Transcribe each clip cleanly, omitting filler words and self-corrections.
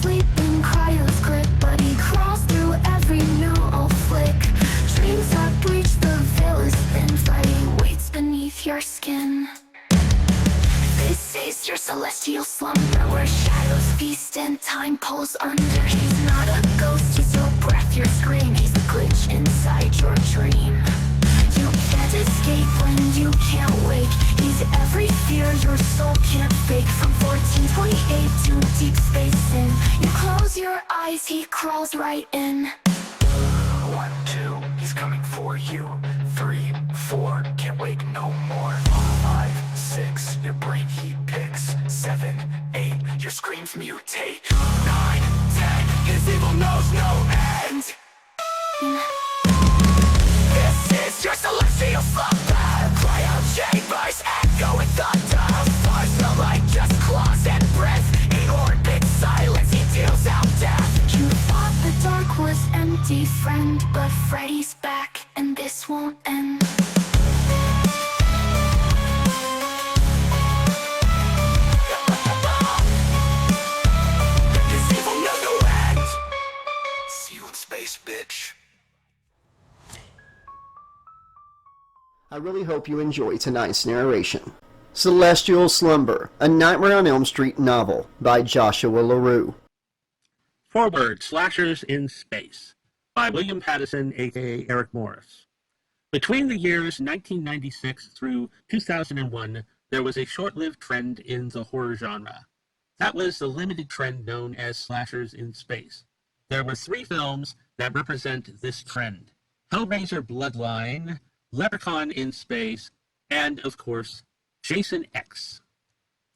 sleep in cryo's grip, but he crawls through every neural flick. Dreams that breach the veil is thin. Freddy waits beneath your skin. This is your celestial slumber, where shadows feast and time pulls under. He's not a ghost, he's your breath, your scream. He's the glitch inside your dream. You can't escape when you can't wake. He's every fear your soul can't fake. From 1428 to deep space in. You close your eyes, he crawls right in. 1, 2, he's coming for you. 3, 4, can't wait no more. 5, 6, your brain he picks. 7, 8, your screams mutate. 9, 10, his evil knows no end. This is your celestial slumber. Cryo chambers echo with thunder. Stars smell like just claws and breath. In orbit silence he deals out death. You thought the dark was empty, friend, but Freddy's back, and this won't end. His evil knows no end. See you in space, bitch. I really hope you enjoy tonight's narration. Celestial Slumber, a Nightmare on Elm Street novel by Joshua LaRue. Forward, Slashers in Space by William Pattison, a.k.a. Eric Morris. Between the years 1996 through 2001, there was a short-lived trend in the horror genre. That was the limited trend known as slashers in space. There were 3 films that represent this trend: Hellraiser Bloodline, Leprechaun in Space, and, of course, Jason X.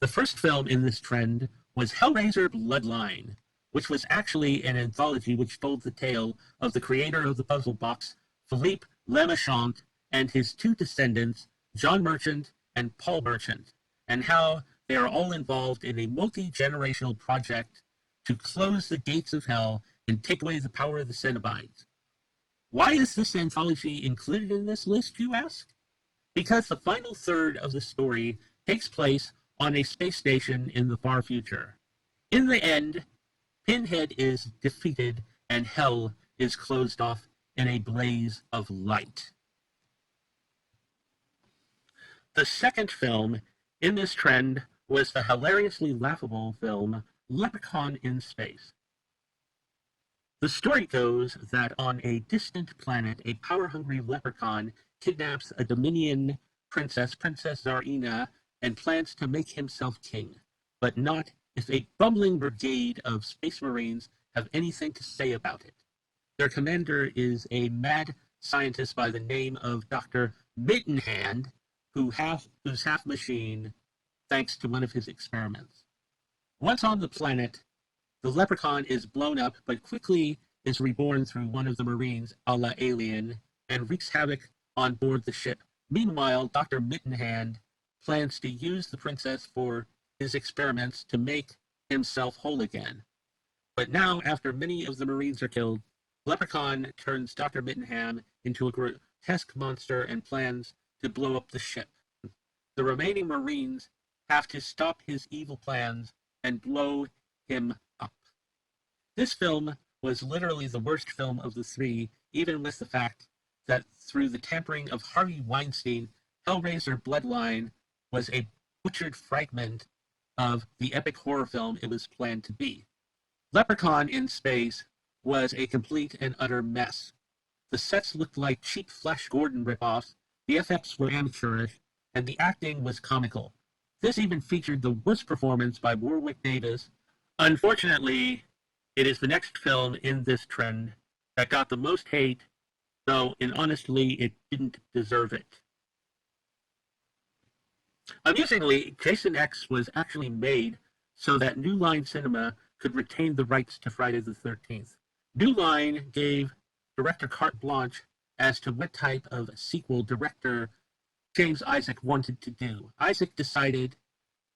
The first film in this trend was Hellraiser Bloodline, which was actually an anthology which told the tale of the creator of the puzzle box, Philippe Lemachant, and his 2 descendants, John Merchant and Paul Merchant, and how they are all involved in a multi-generational project to close the gates of hell and take away the power of the Cenobites. Why is this anthology included in this list, you ask? Because the final third of the story takes place on a space station in the far future. In the end, Pinhead is defeated and hell is closed off in a blaze of light. The second film in this trend was the hilariously laughable film Leprechaun in Space. The story goes that on a distant planet, a power-hungry leprechaun kidnaps a Dominion princess, Princess Tsarina, and plans to make himself king, but not if a bumbling brigade of space marines have anything to say about it. Their commander is a mad scientist by the name of Dr. Mittenhand, who's half machine thanks to one of his experiments. Once on the planet, the leprechaun is blown up, but quickly is reborn through one of the Marines, a la Alien, and wreaks havoc on board the ship. Meanwhile, Dr. Mittenhand plans to use the princess for his experiments to make himself whole again. But now, after many of the Marines are killed, Leprechaun turns Dr. Mittenhand into a grotesque monster and plans to blow up the ship. The remaining Marines have to stop his evil plans and blow him up. This film was literally the worst film of the 3, even with the fact that through the tampering of Harvey Weinstein, Hellraiser Bloodline was a butchered fragment of the epic horror film it was planned to be. Leprechaun in Space was a complete and utter mess. The sets looked like cheap Flash Gordon ripoffs, the effects were amateurish, and the acting was comical. This even featured the worst performance by Warwick Davis. Unfortunately, it is the next film in this trend that got the most hate, though, and honestly, it didn't deserve it. Amusingly, Jason X was actually made so that New Line Cinema could retain the rights to Friday the 13th. New Line gave director carte blanche as to what type of sequel director James Isaac wanted to do. Isaac decided,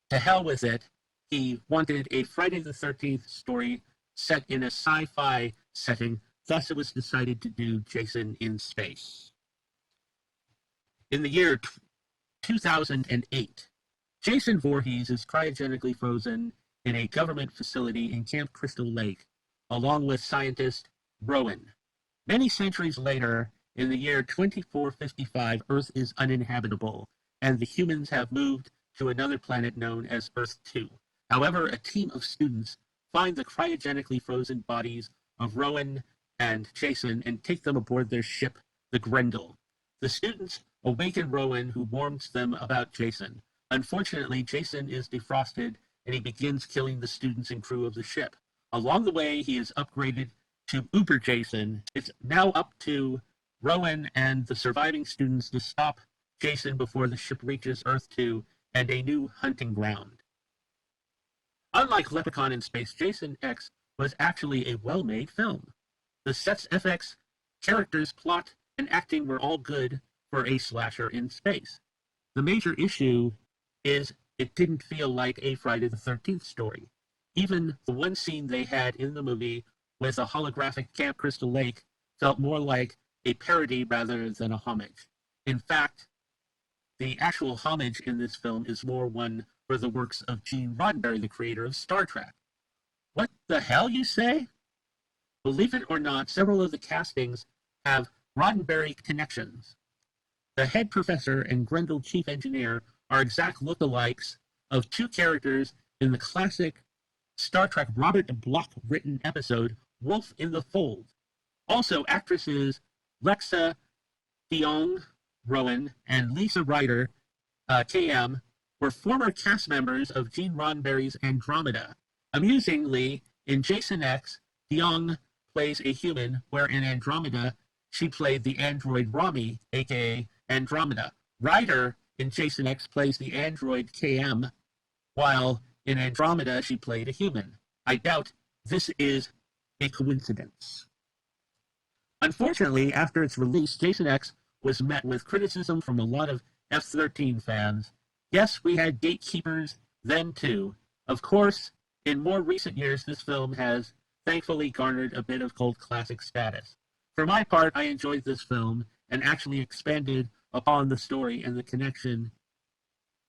to hell with it, he wanted a Friday the 13th story set in a sci-fi setting, thus it was decided to do Jason in Space. In the year 2008, Jason Voorhees is cryogenically frozen in a government facility in Camp Crystal Lake, along with scientist Rowan. Many centuries later, in the year 2455, Earth is uninhabitable, and the humans have moved to another planet known as Earth 2. However, a team of students find the cryogenically frozen bodies of Rowan and Jason and take them aboard their ship, the Grendel. The students awaken Rowan, who warns them about Jason. Unfortunately, Jason is defrosted, and he begins killing the students and crew of the ship. Along the way, he is upgraded to Uber Jason. It's now up to Rowan and the surviving students to stop Jason before the ship reaches Earth 2 and a new hunting ground. Unlike Leprechaun in Space, Jason X was actually a well-made film. The sets, FX, characters, plot, and acting were all good for a slasher in space. The major issue is it didn't feel like a Friday the 13th story. Even the one scene they had in the movie with a holographic Camp Crystal Lake felt more like a parody rather than a homage. In fact, the actual homage in this film is more one for the works of Gene Roddenberry, the creator of Star Trek. What the hell, you say? Believe it or not, several of the castings have Roddenberry connections. The head professor and Grendel chief engineer are exact lookalikes of two characters in the classic Star Trek Robert Bloch written episode Wolf in the Fold. Also, actresses Lexa Deong, Rowan, and Lisa Ryder, KM, were former cast members of Gene Roddenberry's Andromeda. Amusingly, in Jason X, Deong plays a human, where in Andromeda, she played the android Rami, aka Andromeda. Ryder in Jason X plays the android KM, while in Andromeda she played a human. I doubt this is a coincidence. Unfortunately, after its release, Jason X was met with criticism from a lot of F-13 fans. Yes, we had gatekeepers then too. Of course, in more recent years, this film has thankfully garnered a bit of cult classic status. For my part, I enjoyed this film and actually expanded upon the story and the connection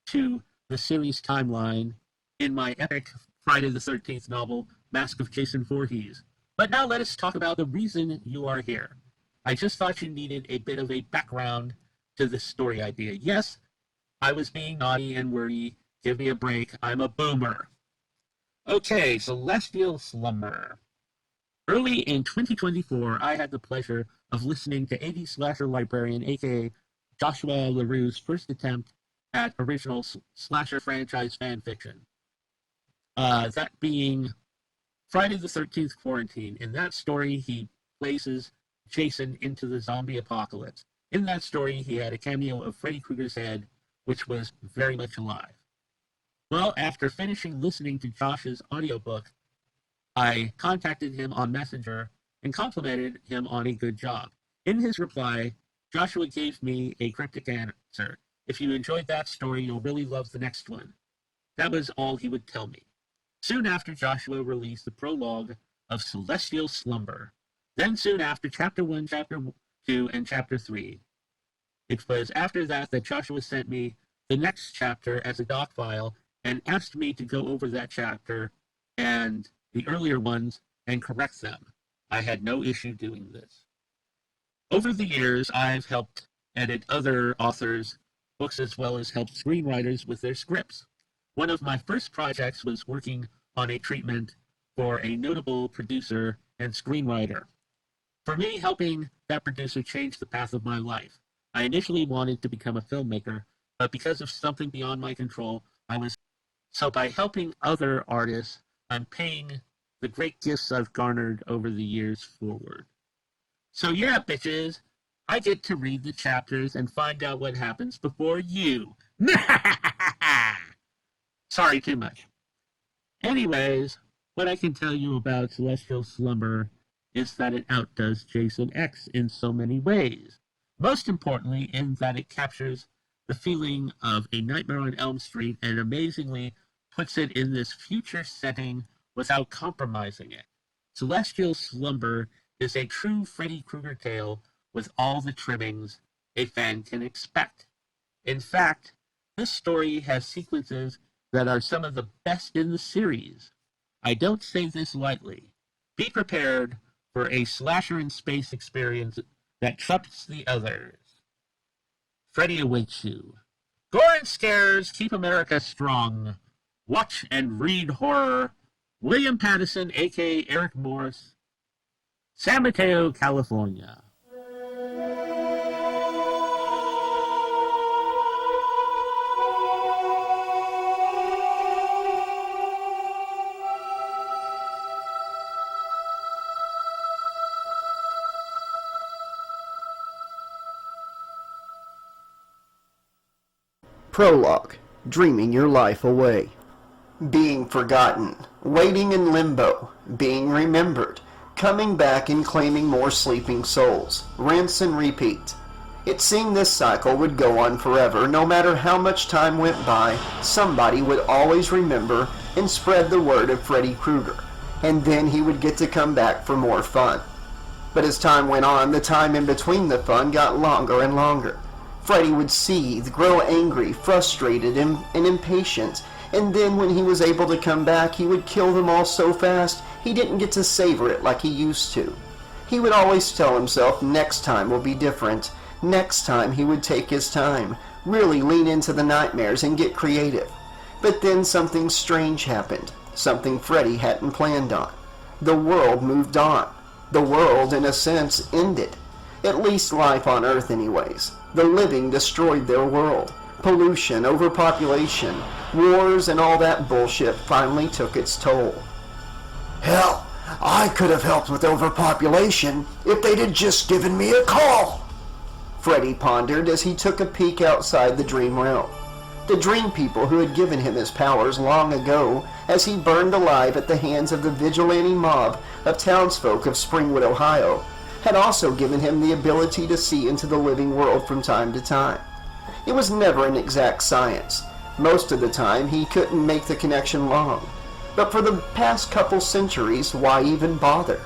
to the series timeline in my epic Friday the 13th novel, Mask of Jason Voorhees. But now let us talk about the reason you are here. I just thought you needed a bit of a background to this story idea. Yes, I was being naughty and wordy. Give me a break. I'm a boomer. Okay, Celestial Slumber. Early in 2024, I had the pleasure of listening to 80s slasher librarian, aka Joshua LaRue's first attempt at original slasher franchise fan fiction. That being Friday the 13th Quarantine. In that story, he places Jason into the zombie apocalypse. In that story, he had a cameo of Freddy Krueger's head, which was very much alive. Well, after finishing listening to Josh's audiobook, I contacted him on Messenger and complimented him on a good job. In his reply, Joshua gave me a cryptic answer. If you enjoyed that story, you'll really love the next one. That was all he would tell me. Soon after, Joshua released the prologue of Celestial Slumber. Then soon after, Chapter 1, Chapter 2, and Chapter 3. It was after that that Joshua sent me the next chapter as a doc file and asked me to go over that chapter and the earlier ones and correct them. I had no issue doing this. Over the years, I've helped edit other authors' books as well as helped screenwriters with their scripts. One of my first projects was working on a treatment for a notable producer and screenwriter. For me, helping that producer changed the path of my life. I initially wanted to become a filmmaker, but because of something beyond my control, So by helping other artists, I'm paying the great gifts I've garnered over the years forward. So yeah, bitches, I get to read the chapters and find out what happens before you. Sorry, too much. Anyways, what I can tell you about Celestial Slumber is that it outdoes Jason X in so many ways. Most importantly, in that it captures the feeling of A Nightmare on Elm Street and amazingly puts it in this future setting without compromising it. Celestial Slumber is a true Freddy Krueger tale with all the trimmings a fan can expect. In fact, this story has sequences that are some of the best in the series. I don't say this lightly. Be prepared for a slasher in space experience that trumps the others. Freddy awaits you. Gore and scares keep America strong. Watch and read horror. William Pattison, a.k.a. Eric Morris. San Mateo, California. Prologue, dreaming your life away. Being forgotten, waiting in limbo, being remembered, coming back and claiming more sleeping souls, rinse and repeat. It seemed this cycle would go on forever. No matter how much time went by, somebody would always remember and spread the word of Freddy Krueger, and then he would get to come back for more fun. But as time went on, the time in between the fun got longer and longer. Freddy would seethe, grow angry, frustrated, and impatient, and then when he was able to come back, he would kill them all so fast he didn't get to savor it like he used to. He would always tell himself next time will be different. Next time he would take his time, really lean into the nightmares and get creative. But then something strange happened, something Freddy hadn't planned on. The world moved on. The world, in a sense, ended. At least life on Earth anyways. The living destroyed their world. Pollution, overpopulation, wars, and all that bullshit finally took its toll. Hell, I could have helped with overpopulation if they'd have just given me a call, Freddy pondered as he took a peek outside the dream realm. The dream people who had given him his powers long ago as he burned alive at the hands of the vigilante mob of townsfolk of Springwood, Ohio, had also given him the ability to see into the living world from time to time. It was never an exact science. Most of the time he couldn't make the connection long. But for the past couple centuries, why even bother?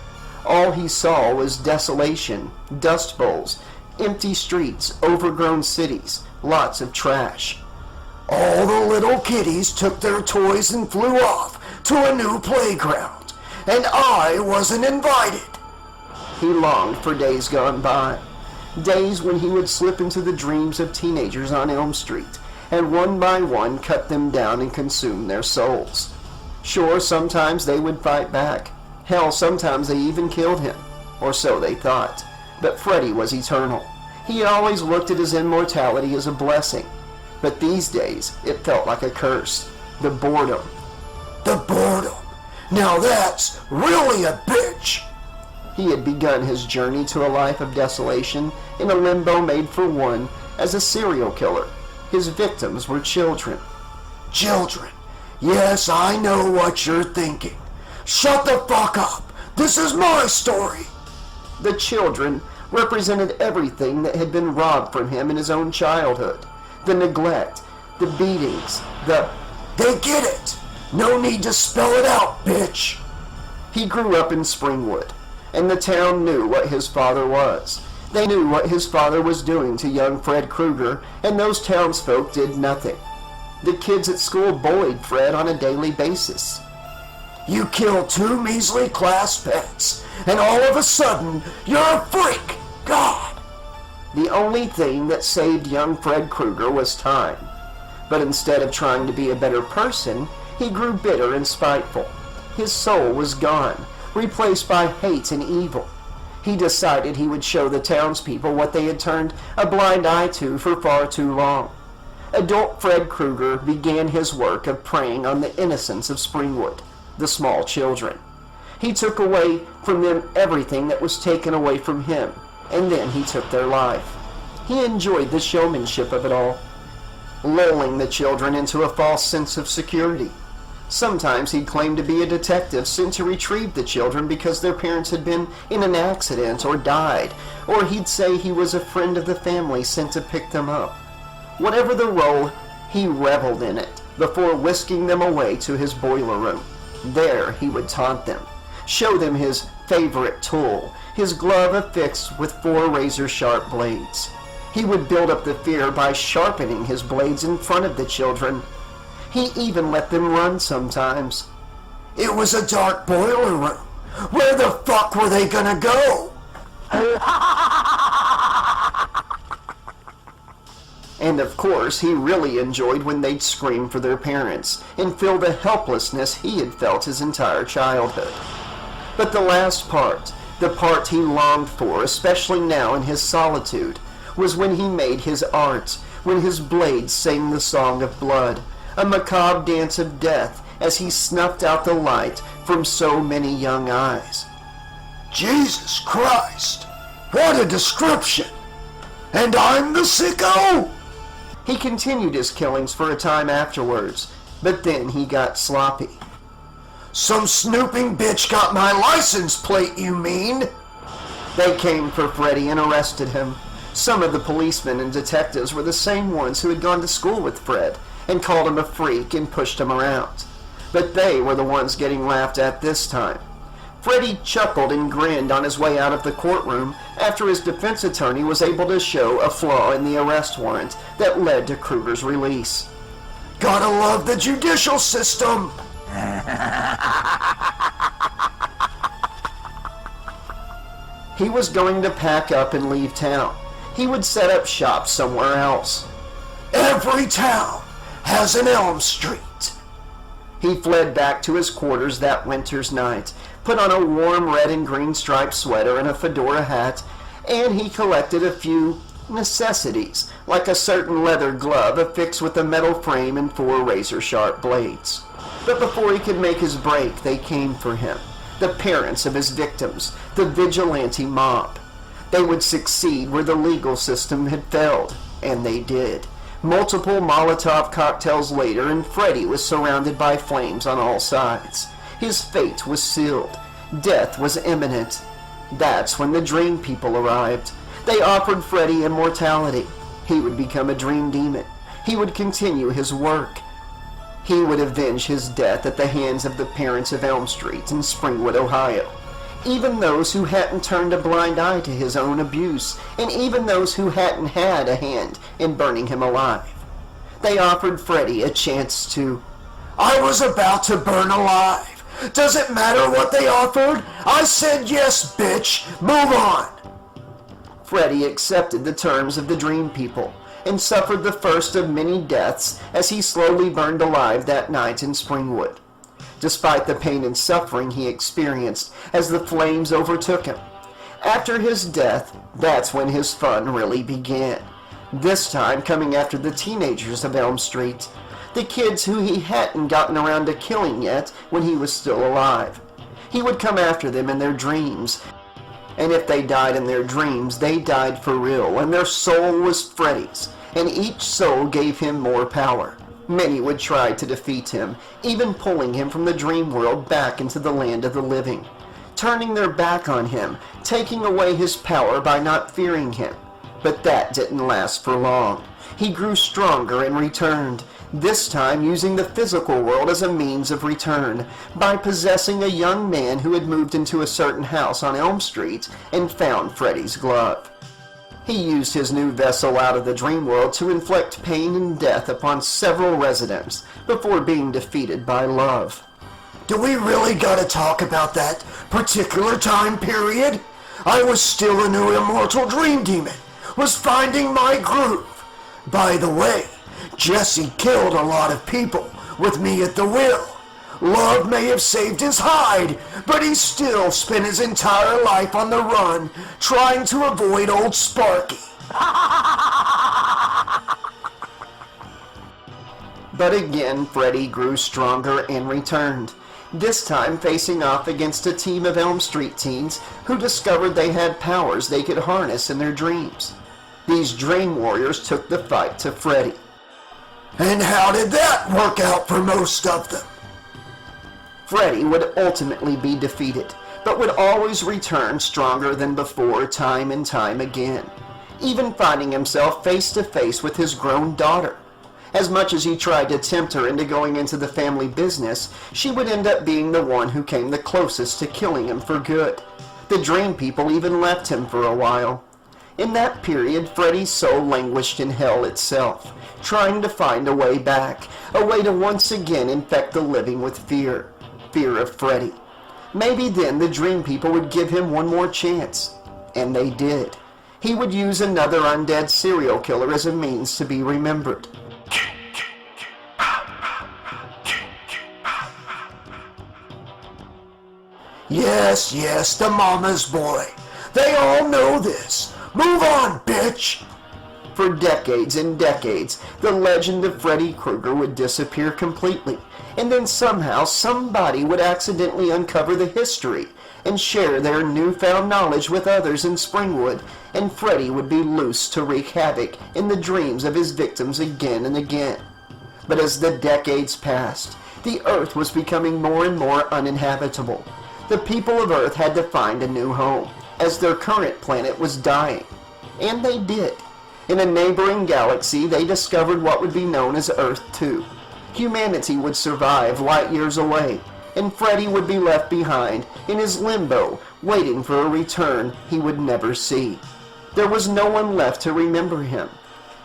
All he saw was desolation, dust bowls, empty streets, overgrown cities, lots of trash. All the little kiddies took their toys and flew off to a new playground, and I wasn't invited. He longed for days gone by. Days when he would slip into the dreams of teenagers on Elm Street, and one by one cut them down and consume their souls. Sure, sometimes they would fight back. Hell, sometimes they even killed him. Or so they thought. But Freddy was eternal. He had always looked at his immortality as a blessing. But these days, it felt like a curse. The boredom. The boredom. Now that's really a bitch. He had begun his journey to a life of desolation in a limbo made for one as a serial killer. His victims were children. Children. Yes, I know what you're thinking. Shut the fuck up. This is my story. The children represented everything that had been robbed from him in his own childhood. The neglect, the beatings, They get it. No need to spell it out, bitch. He grew up in Springwood, and the town knew what his father was. They knew what his father was doing to young Fred Krueger, and those townsfolk did nothing. The kids at school bullied Fred on a daily basis. You killed 2 measly class pets, and all of a sudden, you're a freak. God. The only thing that saved young Fred Krueger was time. But instead of trying to be a better person, he grew bitter and spiteful. His soul was gone, replaced by hate and evil. He decided he would show the townspeople what they had turned a blind eye to for far too long. Adult Fred Krueger began his work of preying on the innocents of Springwood, the small children. He took away from them everything that was taken away from him, and then he took their life. He enjoyed the showmanship of it all, lulling the children into a false sense of security. Sometimes he'd claim to be a detective sent to retrieve the children because their parents had been in an accident or died, or he'd say he was a friend of the family sent to pick them up. Whatever the role, he reveled in it before whisking them away to his boiler room. There he would taunt them, show them his favorite tool, his glove affixed with 4 razor-sharp blades. He would build up the fear by sharpening his blades in front of the children. He even let them run sometimes. It was a dark boiler room. Where the fuck were they gonna go? And of course, he really enjoyed when they'd scream for their parents and feel the helplessness he had felt his entire childhood. But the last part, the part he longed for, especially now in his solitude, was when he made his art, when his blade sang the song of blood, a macabre dance of death as he snuffed out the light from so many young eyes. Jesus Christ! What a description! And I'm the sicko? He continued his killings for a time afterwards, but then he got sloppy. Some snooping bitch got my license plate, you mean? They came for Freddy and arrested him. Some of the policemen and detectives were the same ones who had gone to school with Fred and called him a freak and pushed him around. But they were the ones getting laughed at this time. Freddy chuckled and grinned on his way out of the courtroom after his defense attorney was able to show a flaw in the arrest warrant that led to Kruger's release. Gotta love the judicial system! He was going to pack up and leave town. He would set up shop somewhere else. Every town has an Elm Street. He fled back to his quarters that winter's night, put on a warm red and green striped sweater and a fedora hat, and he collected a few necessities, like a certain leather glove affixed with a metal frame and 4 razor-sharp blades. But before he could make his break, they came for him, the parents of his victims, the vigilante mob. They would succeed where the legal system had failed, and they did. Multiple Molotov cocktails later, and Freddy was surrounded by flames on all sides. His fate was sealed. Death was imminent. That's when the Dream People arrived. They offered Freddy immortality. He would become a dream demon. He would continue his work. He would avenge his death at the hands of the parents of Elm Street in Springwood, Ohio. Even those who hadn't turned a blind eye to his own abuse, and even those who hadn't had a hand in burning him alive. They offered Freddy a chance to... I was about to burn alive. Does it matter what they offered? I said yes, bitch. Move on. Freddy accepted the terms of the Dream People and suffered the first of many deaths as he slowly burned alive that night in Springwood, despite the pain and suffering he experienced as the flames overtook him. After his death, that's when his fun really began, this time coming after the teenagers of Elm Street, the kids who he hadn't gotten around to killing yet when he was still alive. He would come after them in their dreams, and if they died in their dreams, they died for real, and their soul was Freddy's, and each soul gave him more power. Many would try to defeat him, even pulling him from the dream world back into the land of the living, turning their back on him, taking away his power by not fearing him. But that didn't last for long. He grew stronger and returned, this time using the physical world as a means of return, by possessing a young man who had moved into a certain house on Elm Street and found Freddy's glove. He used his new vessel out of the dream world to inflict pain and death upon several residents before being defeated by love. Do we really gotta talk about that particular time period? I was still a new immortal dream demon, was finding my groove. By the way, Jesse killed a lot of people with me at the wheel. Love may have saved his hide, but he still spent his entire life on the run, trying to avoid old Sparky. But again, Freddy grew stronger and returned, this time facing off against a team of Elm Street teens who discovered they had powers they could harness in their dreams. These dream warriors took the fight to Freddy. And how did that work out for most of them? Freddy would ultimately be defeated, but would always return stronger than before time and time again, even finding himself face to face with his grown daughter. As much as he tried to tempt her into going into the family business, she would end up being the one who came the closest to killing him for good. The Dream People even left him for a while. In that period, Freddy's soul languished in hell itself, trying to find a way back, a way to once again infect the living with fear. Fear of Freddy. Maybe then the Dream People would give him one more chance. And they did. He would use another undead serial killer as a means to be remembered. Yes, yes, the mama's boy. They all know this. Move on, bitch! For decades and decades, the legend of Freddy Krueger would disappear completely, and then somehow somebody would accidentally uncover the history and share their newfound knowledge with others in Springwood, and Freddy would be loose to wreak havoc in the dreams of his victims again and again. But as the decades passed, the Earth was becoming more and more uninhabitable. The people of Earth had to find a new home, as their current planet was dying. And they did. In a neighboring galaxy, they discovered what would be known as Earth 2. Humanity would survive light years away, and Freddy would be left behind in his limbo, waiting for a return he would never see. There was no one left to remember him.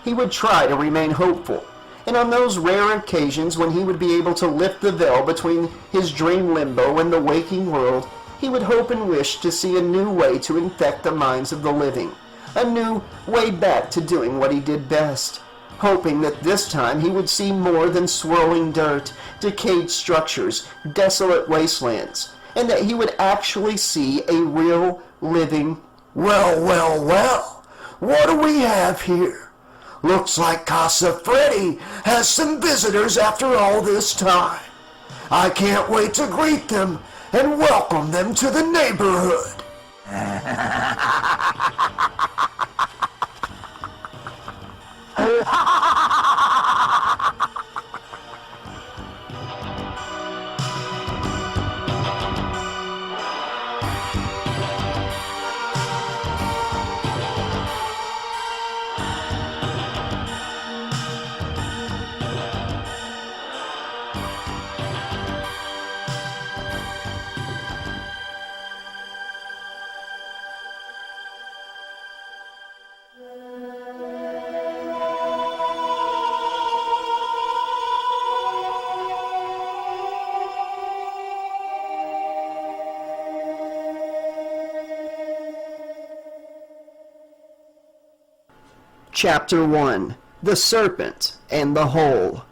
He would try to remain hopeful, and on those rare occasions when he would be able to lift the veil between his dream limbo and the waking world, he would hope and wish to see a new way to infect the minds of the living, a new way back to doing what he did best, hoping that this time he would see more than swirling dirt, decayed structures, desolate wastelands, and that he would actually see a real, living... Well, well, well, what do we have here? Looks like Casa Freddy has some visitors after all this time. I can't wait to greet them and welcome them to the neighborhood. Chapter 1. The Serpent and the Hole.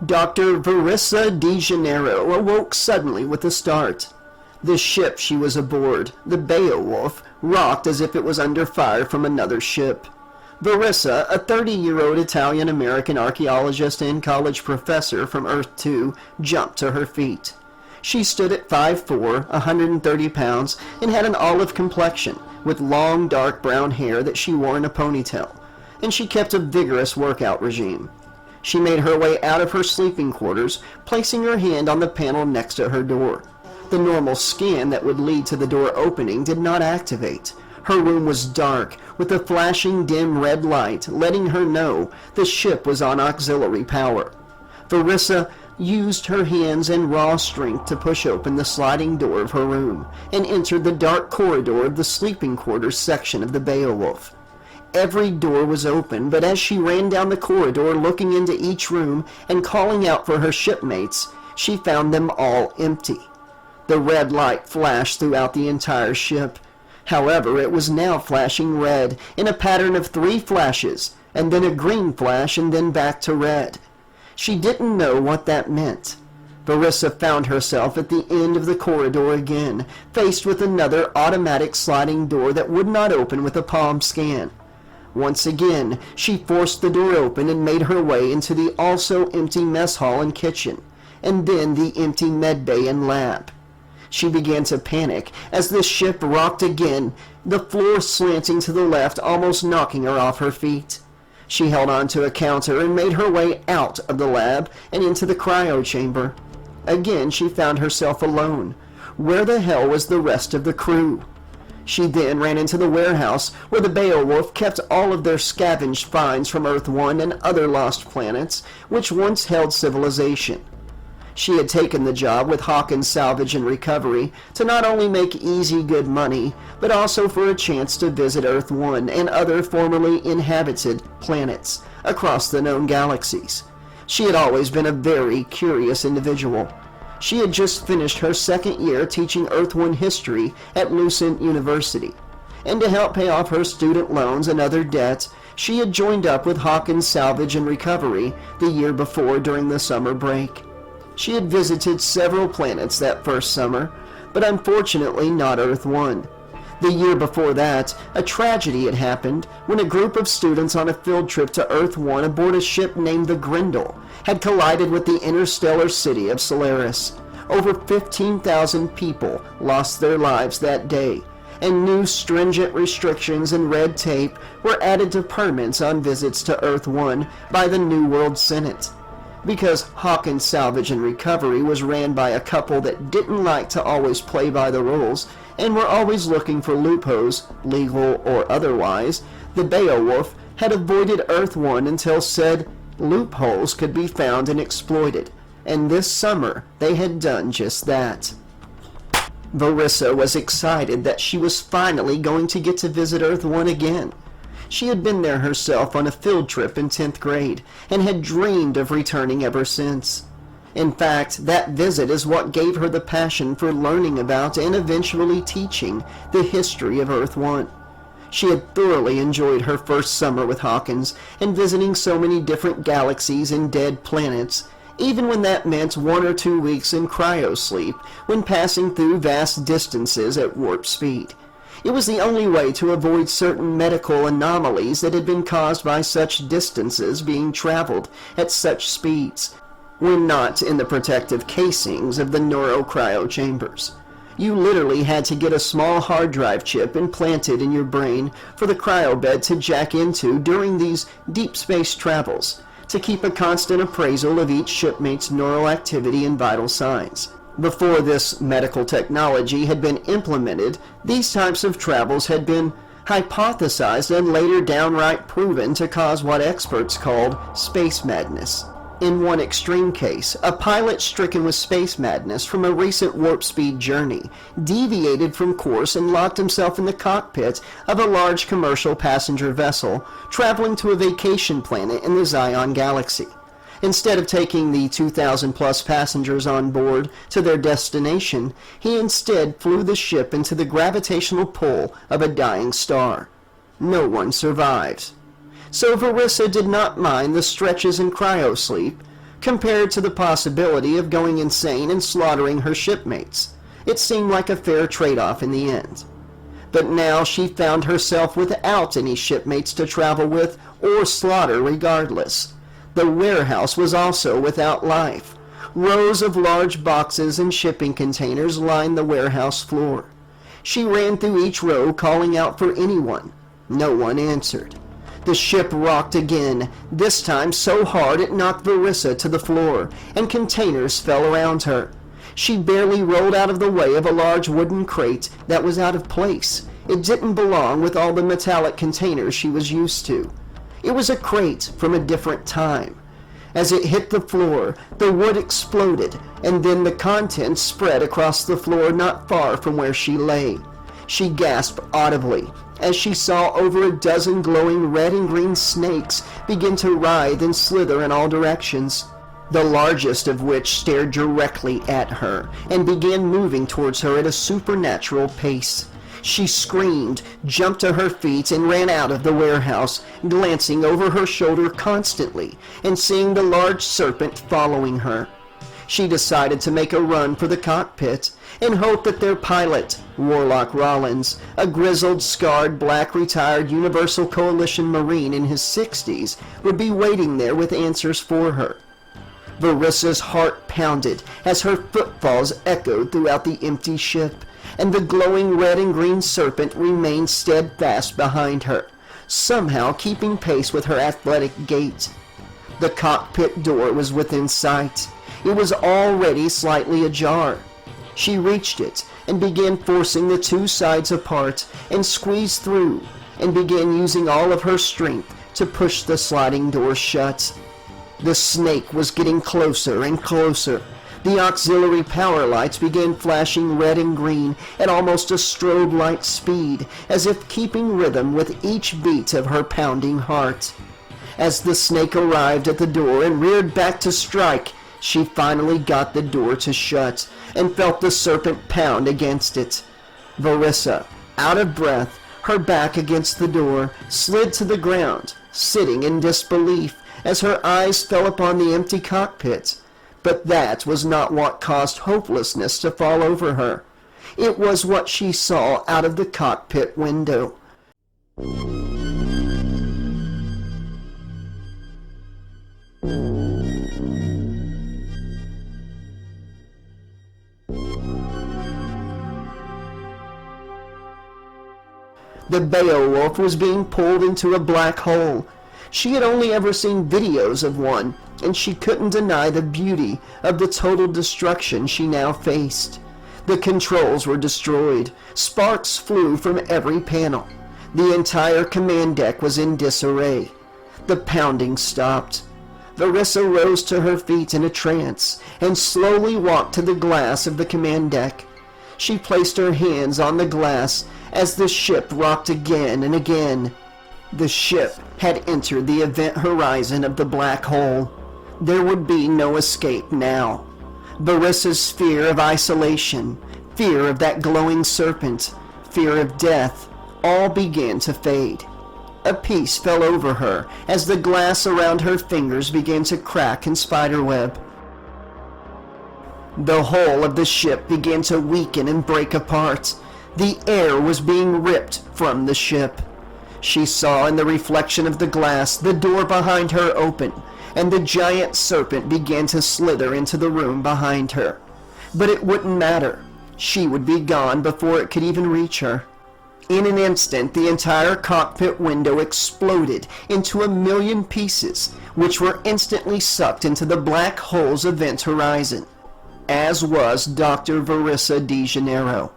Dr. Verissa de Janeiro awoke suddenly with a start. The ship she was aboard, the Beowulf, rocked as if it was under fire from another ship. Verissa, a 30-year-old Italian-American archaeologist and college professor from Earth 2, jumped to her feet. She stood at 5'4", 130 pounds, and had an olive complexion, with long, dark brown hair that she wore in a ponytail, and she kept a vigorous workout regime. She made her way out of her sleeping quarters, placing her hand on the panel next to her door. The normal scan that would lead to the door opening did not activate. Her room was dark, with a flashing dim red light letting her know the ship was on auxiliary power. Verissa used her hands and raw strength to push open the sliding door of her room and entered the dark corridor of the sleeping quarters section of the Beowulf. Every door was open, but as she ran down the corridor looking into each room and calling out for her shipmates, she found them all empty. The red light flashed throughout the entire ship. However, it was now flashing red in a pattern of 3 flashes, and then a green flash, and then back to red. She didn't know what that meant. Verissa found herself at the end of the corridor again, faced with another automatic sliding door that would not open with a palm scan. Once again, she forced the door open and made her way into the also empty mess hall and kitchen, and then the empty medbay and lab. She began to panic as the ship rocked again, the floor slanting to the left, almost knocking her off her feet. She held on to a counter and made her way out of the lab and into the cryo chamber. Again, she found herself alone. where the hell was the rest of the crew? She then ran into the warehouse where the Beowulf kept all of their scavenged finds from Earth-1 and other lost planets which once held civilization. She had taken the job with Hawkins Salvage and Recovery to not only make easy good money, but also for a chance to visit Earth-1 and other formerly inhabited planets across the known galaxies. She had always been a very curious individual. She had just finished her second year teaching Earth-1 history at Lucent University, and to help pay off her student loans and other debts, she had joined up with Hawkins Salvage and Recovery the year before during the summer break. She had visited several planets that first summer, but unfortunately not Earth-1. The year before that, a tragedy had happened when a group of students on a field trip to Earth-1 aboard a ship named the Grendel had collided with the interstellar city of Solaris. Over 15,000 people lost their lives that day, and new stringent restrictions and red tape were added to permits on visits to Earth-1 by the New World Senate. Because Hawkins Salvage and Recovery was ran by a couple that didn't like to always play by the rules and were always looking for loopholes, legal or otherwise, the Beowulf had avoided Earth-1 until said loopholes could be found and exploited, and this summer they had done just that. Verissa was excited that she was finally going to get to visit Earth-1 again. She had been there herself on a field trip in 10th grade and had dreamed of returning ever since. In fact, that visit is what gave her the passion for learning about and eventually teaching the history of Earth-1. She had thoroughly enjoyed her first summer with Hawkins and visiting so many different galaxies and dead planets, even when that meant 1 or 2 weeks in cryo sleep when passing through vast distances at warp speed. It was the only way to avoid certain medical anomalies that had been caused by such distances being traveled at such speeds, when not in the protective casings of the neurocryo chambers. You literally had to get a small hard drive chip implanted in your brain for the cryobed to jack into during these deep space travels, to keep a constant appraisal of each shipmate's neural activity and vital signs. Before this medical technology had been implemented, these types of travels had been hypothesized and later downright proven to cause what experts called space madness. In one extreme case, a pilot stricken with space madness from a recent warp speed journey deviated from course and locked himself in the cockpit of a large commercial passenger vessel traveling to a vacation planet in the Zion galaxy. Instead of taking the 2,000 plus passengers on board to their destination, he instead flew the ship into the gravitational pull of a dying star. No one survived. So Verissa did not mind the stretches in cryosleep compared to the possibility of going insane and slaughtering her shipmates. It seemed like a fair trade-off in the end. But now she found herself without any shipmates to travel with or slaughter regardless. The warehouse was also without life. Rows of large boxes and shipping containers lined the warehouse floor. She ran through each row calling out for anyone. No one answered. The ship rocked again, this time so hard it knocked Verissa to the floor, and containers fell around her. She barely rolled out of the way of a large wooden crate that was out of place. It didn't belong with all the metallic containers she was used to. It was a crate from a different time. As it hit the floor, the wood exploded, and then the contents spread across the floor not far from where she lay. She gasped audibly as she saw over a dozen glowing red and green snakes begin to writhe and slither in all directions, the largest of which stared directly at her and began moving towards her at a supernatural pace. She screamed, jumped to her feet, and ran out of the warehouse, glancing over her shoulder constantly and seeing the large serpent following her. She decided to make a run for the cockpit and hoped that their pilot, Warlock Rollins, a grizzled, scarred, black retired Universal Coalition Marine in his 60s, would be waiting there with answers for her. Verissa's heart pounded as her footfalls echoed throughout the empty ship, and the glowing red and green serpent remained steadfast behind her, somehow keeping pace with her athletic gait. The cockpit door was within sight. It was already slightly ajar. She reached it and began forcing the two sides apart and squeezed through and began using all of her strength to push the sliding door shut. The snake was getting closer and closer. The auxiliary power lights began flashing red and green at almost a strobe light speed, as if keeping rhythm with each beat of her pounding heart. As the snake arrived at the door and reared back to strike, she finally got the door to shut and felt the serpent pound against it. Verissa, out of breath, her back against the door, slid to the ground, sitting in disbelief as her eyes fell upon the empty cockpit. But that was not what caused hopelessness to fall over her. It was what she saw out of the cockpit window. The Beowulf was being pulled into a black hole. She had only ever seen videos of one, and she couldn't deny the beauty of the total destruction she now faced. The controls were destroyed. Sparks flew from every panel. The entire command deck was in disarray. The pounding stopped. Verissa rose to her feet in a trance and slowly walked to the glass of the command deck. She placed her hands on the glass as the ship rocked again and again. The ship had entered the event horizon of the black hole. There would be no escape now. Verissa's fear of isolation, fear of that glowing serpent, fear of death, all began to fade. A peace fell over her as the glass around her fingers began to crack and spiderweb. The hull of the ship began to weaken and break apart. The air was being ripped from the ship. She saw in the reflection of the glass the door behind her open, and the giant serpent began to slither into the room behind her. But it wouldn't matter. She would be gone before it could even reach her. In an instant, the entire cockpit window exploded into 1,000,000 pieces, which were instantly sucked into the black hole's event horizon, as was Dr. Verissa de Janeiro.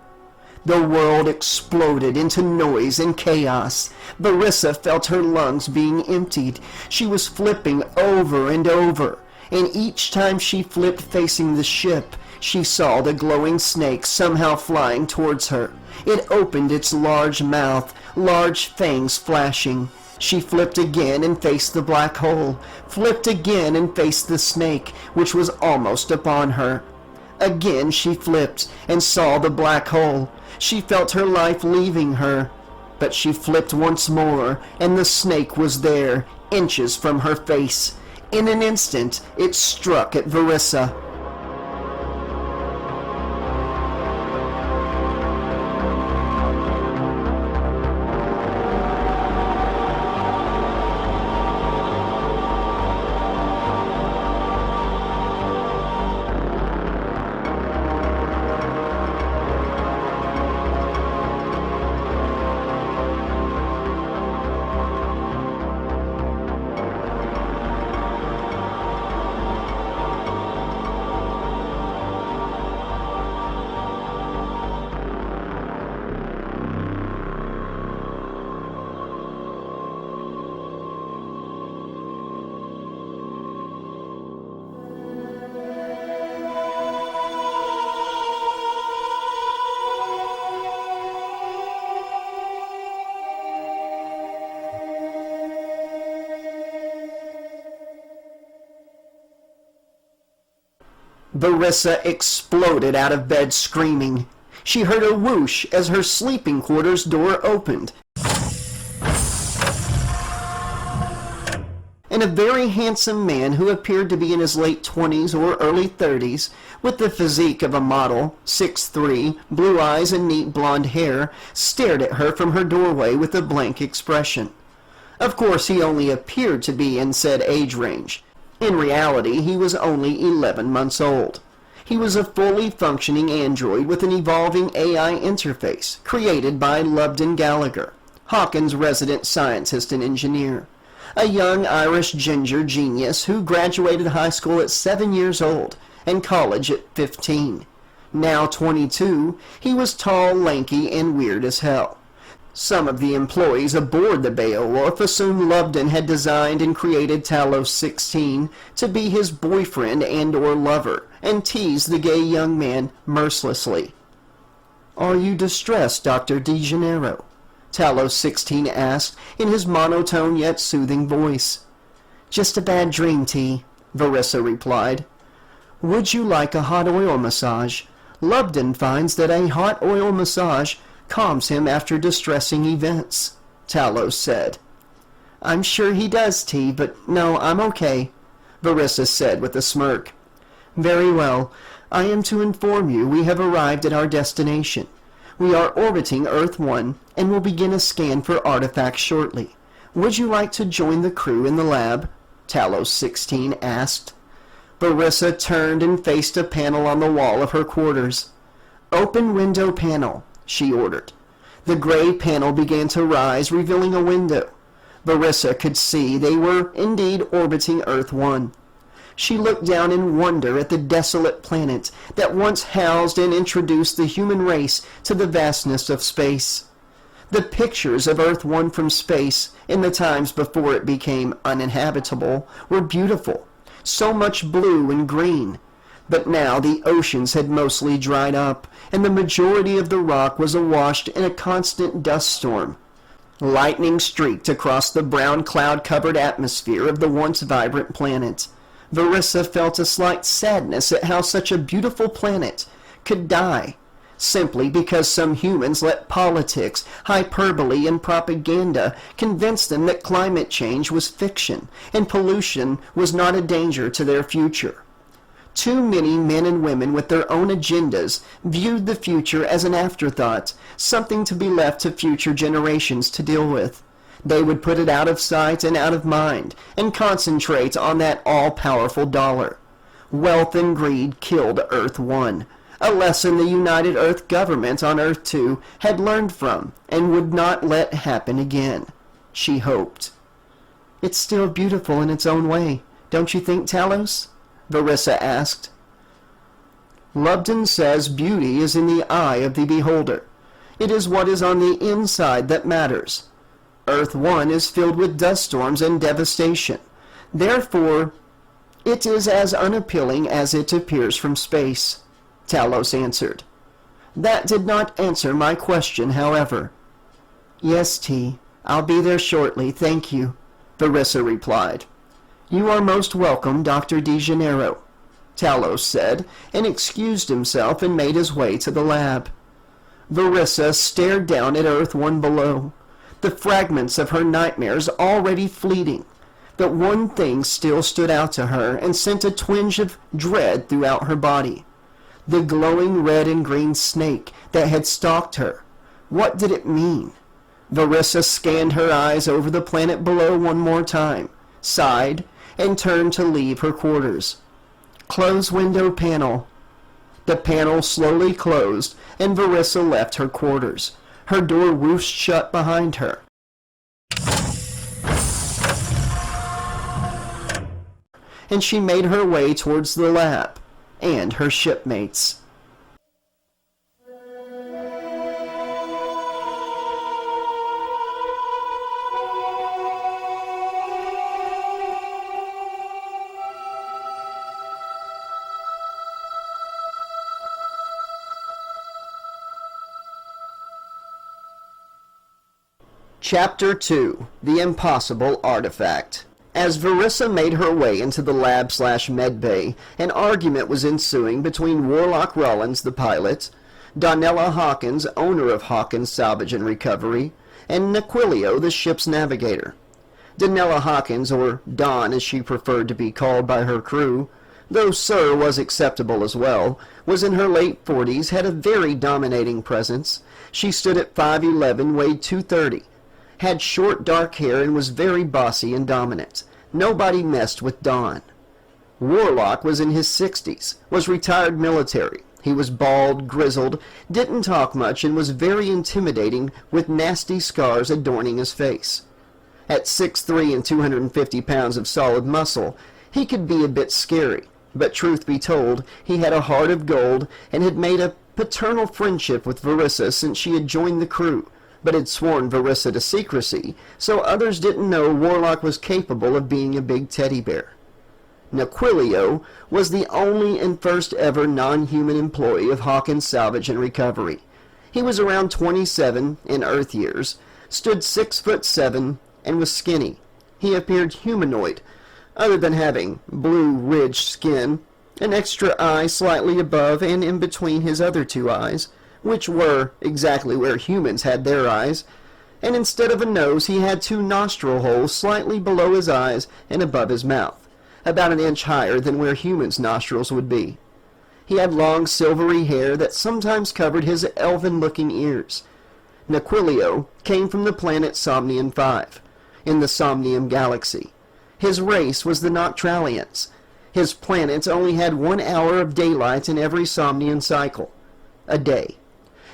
The world exploded into noise and chaos. Verissa felt her lungs being emptied. She was flipping over and over, and each time she flipped facing the ship, she saw the glowing snake somehow flying towards her. It opened its large mouth, large fangs flashing. She flipped again and faced the black hole, flipped again and faced the snake, which was almost upon her. Again she flipped and saw the black hole. She felt her life leaving her, but she flipped once more, and the snake was there, inches from her face. In an instant, it struck at Verissa. Verissa exploded out of bed screaming. She heard a whoosh as her sleeping quarters door opened, and a very handsome man who appeared to be in his late 20s or early 30s, with the physique of a model, 6'3", blue eyes and neat blonde hair, stared at her from her doorway with a blank expression. Of course, he only appeared to be in said age range. In reality, he was only 11 months old. He was a fully functioning android with an evolving AI interface created by Lubden Gallagher, Hawkins' resident scientist and engineer, a young Irish ginger genius who graduated high school at 7 years old and college at 15. Now 22, he was tall, lanky, and weird as hell. Some of the employees aboard the Beowulf assumed Lubden had designed and created Talos 16 to be his boyfriend and or lover, and teased the gay young man mercilessly. "Are you distressed, Dr. De Janeiro?" Talos 16 asked in his monotone yet soothing voice. "Just a bad dream, T," Verissa replied. "Would you like a hot oil massage? Lubden finds that a hot oil massage calms him after distressing events," Talos said. "I'm sure he does, T, but no, I'm okay," Verissa said with a smirk. "Very well. I am to inform you we have arrived at our destination. We are orbiting Earth 1 and will begin a scan for artifacts shortly. Would you like to join the crew in the lab?" Talos 16 asked. Verissa turned and faced a panel on the wall of her quarters. "Open window panel," she ordered. The gray panel began to rise, revealing a window. Verissa could see they were indeed orbiting Earth 1. She looked down in wonder at the desolate planet that once housed and introduced the human race to the vastness of space. The pictures of Earth 1 from space, in the times before it became uninhabitable, were beautiful, so much blue and green. But now the oceans had mostly dried up, and the majority of the rock was awash in a constant dust storm. Lightning streaked across the brown cloud-covered atmosphere of the once vibrant planet. Verissa felt a slight sadness at how such a beautiful planet could die, simply because some humans let politics, hyperbole, and propaganda convince them that climate change was fiction and pollution was not a danger to their future. Too many men and women with their own agendas viewed the future as an afterthought, something to be left to future generations to deal with. They would put it out of sight and out of mind, and concentrate on that all-powerful dollar. Wealth and greed killed Earth 1, a lesson the United Earth government on Earth 2 had learned from, and would not let happen again, she hoped. "It's still beautiful in its own way, don't you think, Talos?" Verissa asked. "Lubden says beauty is in the eye of the beholder. It is what is on the inside that matters. Earth 1 is filled with dust storms and devastation. Therefore, it is as unappealing as it appears from space," Talos answered. "That did not answer my question, however." "Yes, T, I'll be there shortly, thank you," Verissa replied. "You are most welcome, Dr. De Janeiro," Talos said, and excused himself and made his way to the lab. Verissa stared down at Earth 1 below, the fragments of her nightmares already fleeting. But one thing still stood out to her and sent a twinge of dread throughout her body. The glowing red and green snake that had stalked her. What did it mean? Verissa scanned her eyes over the planet below one more time, sighed, and turned to leave her quarters. "Close window panel." The panel slowly closed, and Verissa left her quarters. Her door whooshed shut behind her. And she made her way towards the lab and her shipmates. Chapter 2, The Impossible Artifact. As Verissa made her way into the lab/med bay, an argument was ensuing between Warlock Rollins, the pilot, Donella Hawkins, owner of Hawkins Salvage and Recovery, and Naquilio, the ship's navigator. Donella Hawkins, or Dawn as she preferred to be called by her crew, though Sir was acceptable as well, was in her late 40s, had a very dominating presence. She stood at 5'11", weighed 230. Had short dark hair and was very bossy and dominant. Nobody messed with Dawn. Warlock was in his 60s, was retired military. He was bald, grizzled, didn't talk much, and was very intimidating with nasty scars adorning his face. At 6'3" and 250 pounds of solid muscle, he could be a bit scary. But truth be told, he had a heart of gold and had made a paternal friendship with Verissa since she had joined the crew, but had sworn Verissa to secrecy, so others didn't know Warlock was capable of being a big teddy bear. Naquilio was the only and first ever non-human employee of Hawkins Salvage and Recovery. He was around 27 in Earth years, stood 6'7", and was skinny. He appeared humanoid, other than having blue ridged skin, an extra eye slightly above and in between his other two eyes, which were exactly where humans had their eyes, and instead of a nose he had two nostril holes slightly below his eyes and above his mouth, about an inch higher than where humans' nostrils would be. He had long silvery hair that sometimes covered his elven-looking ears. Naquilio came from the planet Somnium 5, in the Somnium Galaxy. His race was the Noctralians. His planet only had 1 hour of daylight in every Somnian cycle, a day.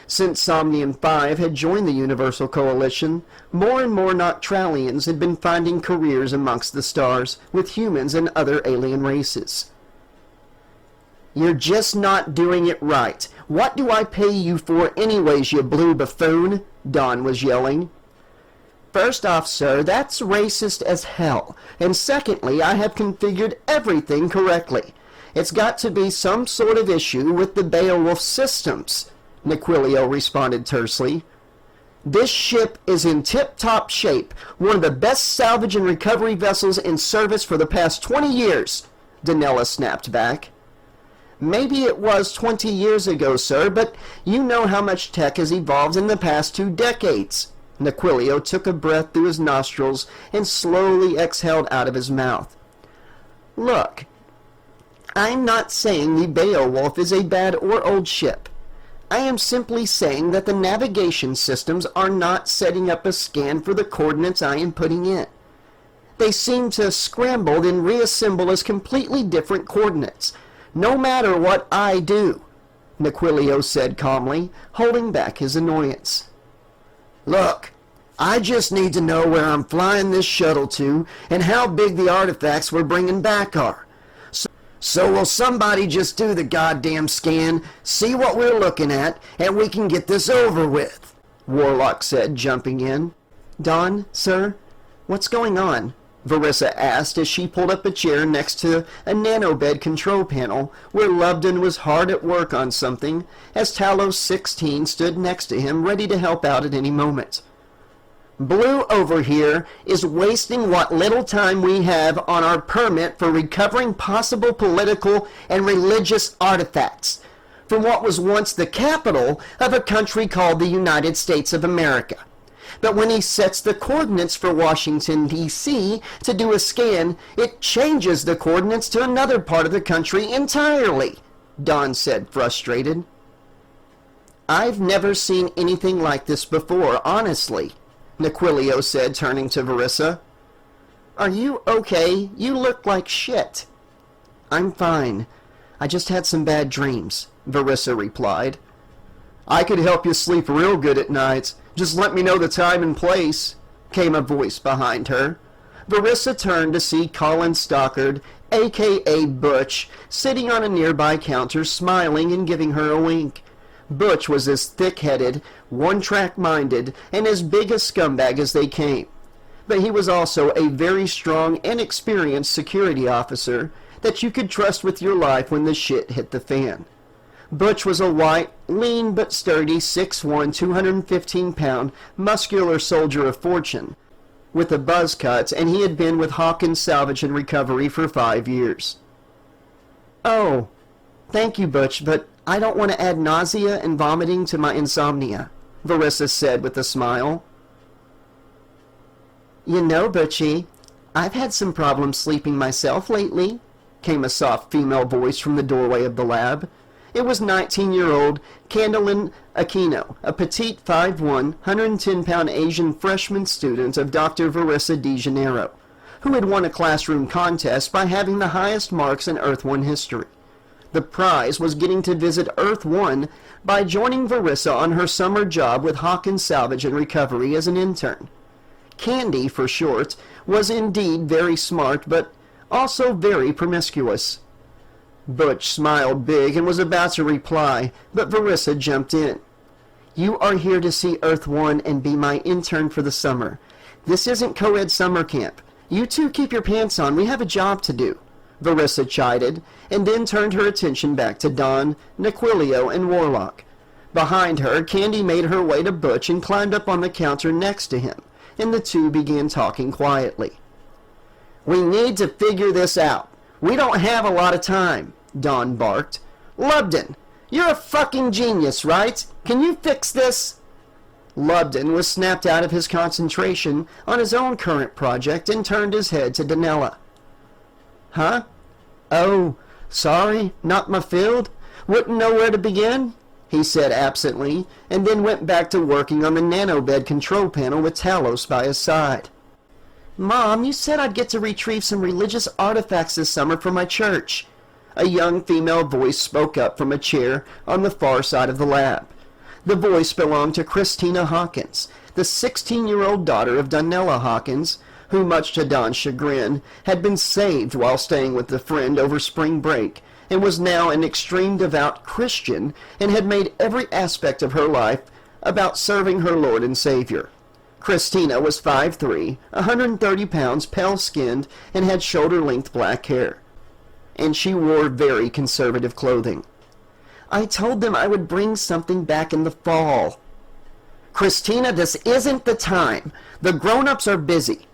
Since Somnium 5 had joined the Universal Coalition, more and more Noctralians had been finding careers amongst the stars with humans and other alien races. "You're just not doing it right. What do I pay you for anyways, you blue buffoon?" Dawn was yelling. "First off, sir, that's racist as hell. And secondly, I have configured everything correctly. It's got to be some sort of issue with the Beowulf systems," Naquilio responded tersely. "This ship is in tip-top shape, one of the best salvage and recovery vessels in service for the past 20 years, Danella snapped back. "Maybe it was 20 years ago, sir, but you know how much tech has evolved in the past 2 decades. Naquilio took a breath through his nostrils and slowly exhaled out of his mouth. "Look, I'm not saying the Beowulf is a bad or old ship. I am simply saying that the navigation systems are not setting up a scan for the coordinates I am putting in. They seem to scramble and reassemble as completely different coordinates, no matter what I do," Naquilio said calmly, holding back his annoyance. "Look, I just need to know where I'm flying this shuttle to and how big the artifacts we're bringing back are. So will somebody just do the goddamn scan, see what we're looking at, and we can get this over with," Warlock said, jumping in. "Dawn, sir, what's going on?" Verissa asked as she pulled up a chair next to a nanobed control panel where Loveton was hard at work on something as Talos 16 stood next to him ready to help out at any moment. "Blue over here is wasting what little time we have on our permit for recovering possible political and religious artifacts from what was once the capital of a country called the United States of America. But when he sets the coordinates for Washington, D.C. to do a scan, it changes the coordinates to another part of the country entirely," Dawn said, frustrated. "I've never seen anything like this before, honestly," Naquilio said, turning to Verissa. "Are you okay? You look like shit." "I'm fine. I just had some bad dreams," Verissa replied. "I could help you sleep real good at night. Just let me know the time and place," came a voice behind her. Verissa turned to see Colin Stockard, a.k.a. Butch, sitting on a nearby counter smiling and giving her a wink. Butch was as thick-headed, one-track-minded, and as big a scumbag as they came. But he was also a very strong and experienced security officer that you could trust with your life when the shit hit the fan. Butch was a white, lean but sturdy 6'1", 215-pound, muscular soldier of fortune, with a buzz cut, and he had been with Hawkins Salvage and Recovery for 5 years. "Oh, thank you, Butch, but I don't want to add nausea and vomiting to my insomnia," Verissa said with a smile. "You know, Butchie, I've had some problems sleeping myself lately," came a soft female voice from the doorway of the lab. It was 19-year-old Candlin Aquino, a petite 5'1", 110-pound Asian freshman student of Dr. Verissa de Janeiro, who had won a classroom contest by having the highest marks in Earth-1 history. The prize was getting to visit Earth-1 by joining Verissa on her summer job with Hawkins Salvage and Recovery as an intern. Candy, for short, was indeed very smart, but also very promiscuous. Butch smiled big and was about to reply, but Verissa jumped in. You are here to see Earth 1 and be my intern for the summer. This isn't co-ed summer camp. You two keep your pants on. We have a job to do. Verissa chided, and then turned her attention back to Don, Naquilio, and Warlock. Behind her, Candy made her way to Butch and climbed up on the counter next to him, and the two began talking quietly. We need to figure this out. We don't have a lot of time, Don barked. Lubden, you're a fucking genius, right? Can you fix this? Lubden was snapped out of his concentration on his own current project and turned his head to Danella. Huh? Oh, sorry, not my field. Wouldn't know where to begin, he said absently, and then went back to working on the nanobed control panel with Talos by his side. Mom, you said I'd get to retrieve some religious artifacts this summer for my church. A young female voice spoke up from a chair on the far side of the lab. The voice belonged to Christina Hawkins, the 16-year-old daughter of Donella Hawkins, who, much to Don's chagrin, had been saved while staying with a friend over spring break, and was now an extreme devout Christian, and had made every aspect of her life about serving her Lord and Savior. Christina was 5'3", 130 pounds, pale-skinned, and had shoulder-length black hair. And she wore very conservative clothing. I told them I would bring something back in the fall. Christina, this isn't the time. The grown-ups are busy.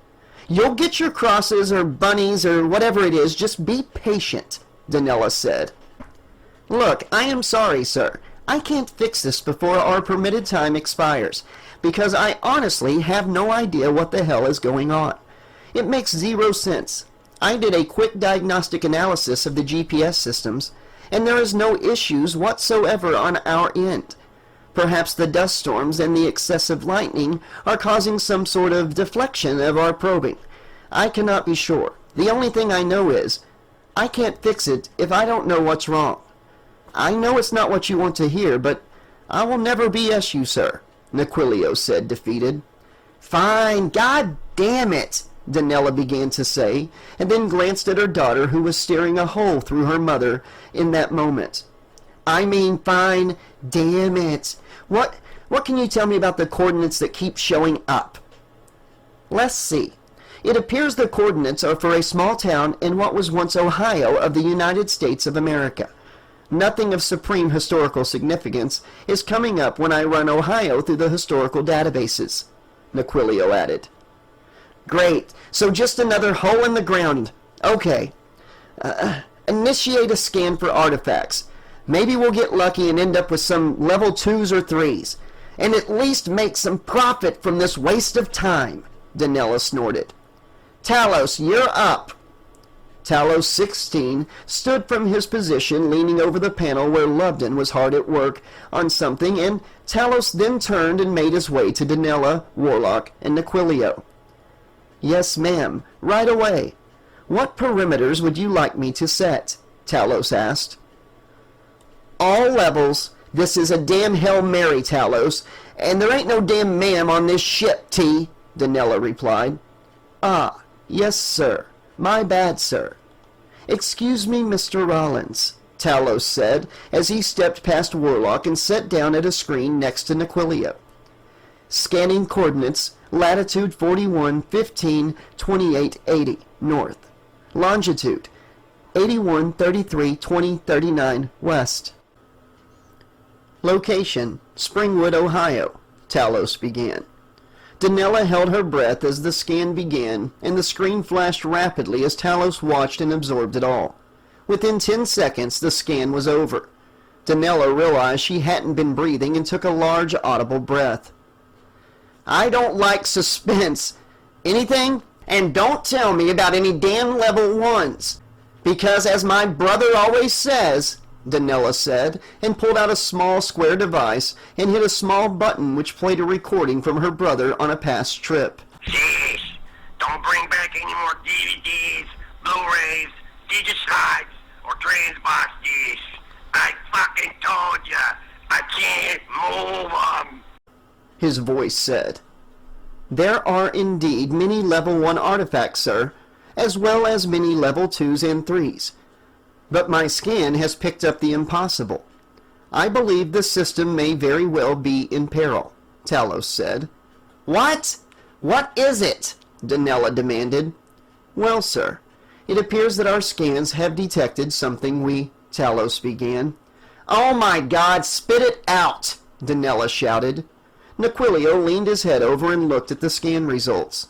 You'll get your crosses or bunnies or whatever it is. Just be patient, Danella said. Look, I am sorry, sir. I can't fix this before our permitted time expires, because I honestly have no idea what the hell is going on. It makes zero sense. I did a quick diagnostic analysis of the GPS systems, and there is no issues whatsoever on our end. Perhaps the dust storms and the excessive lightning are causing some sort of deflection of our probing. I cannot be sure. The only thing I know is, I can't fix it if I don't know what's wrong. I know it's not what you want to hear, but I will never BS you, sir, Naquilio said, defeated. Fine, god damn it, Danella began to say, and then glanced at her daughter, who was staring a hole through her mother in that moment. I mean, fine, damn it. What can you tell me about the coordinates that keep showing up? Let's see. It appears the coordinates are for a small town in what was once Ohio of the United States of America. Nothing of supreme historical significance is coming up when I run Ohio through the historical databases, Naquilio added. Great, so just another hole in the ground. Okay. Initiate a scan for artifacts. Maybe we'll get lucky and end up with some level 2s or 3s, and at least make some profit from this waste of time, Danella snorted. Talos, you're up. Talos 16 stood from his position leaning over the panel where Lubden was hard at work on something, and Talos then turned and made his way to Danella, Warlock, and Naquilio. Yes, ma'am, right away. What perimeters would you like me to set? Talos asked. All levels. This is a damn Hail Mary, Talos, and there ain't no damn ma'am on this ship, T, Danella replied. Ah, yes, sir. My bad, sir. Excuse me, Mr. Rollins, Talos said as he stepped past Warlock and sat down at a screen next to Naquilio. Scanning coordinates, latitude 41, 15, 28, 80, north. Longitude, 81, 33, 20, 39, west. Location, Springwood, Ohio, Talos began. Danella held her breath as the scan began, and the screen flashed rapidly as Talos watched and absorbed it all. Within 10 seconds, the scan was over. Danella realized she hadn't been breathing and took a large, audible breath. I don't like suspense. Anything? And don't tell me about any damn level 1s. Because as my brother always says, Danella said, and pulled out a small square device and hit a small button which played a recording from her brother on a past trip. Sheesh! Don't bring back any more DVDs, Blu-rays, Digislides, or Transbox discs. I fucking told ya, I can't move 'em. His voice said. There are indeed many level 1 artifacts, sir, as well as many level 2s and 3s. but my scan has picked up the impossible. I believe the system may very well be in peril, Talos said. What? What is it? Donella demanded. Well, sir, it appears that our scans have detected something Talos began. Oh my God, spit it out! Donella shouted. Naquilio leaned his head over and looked at the scan results.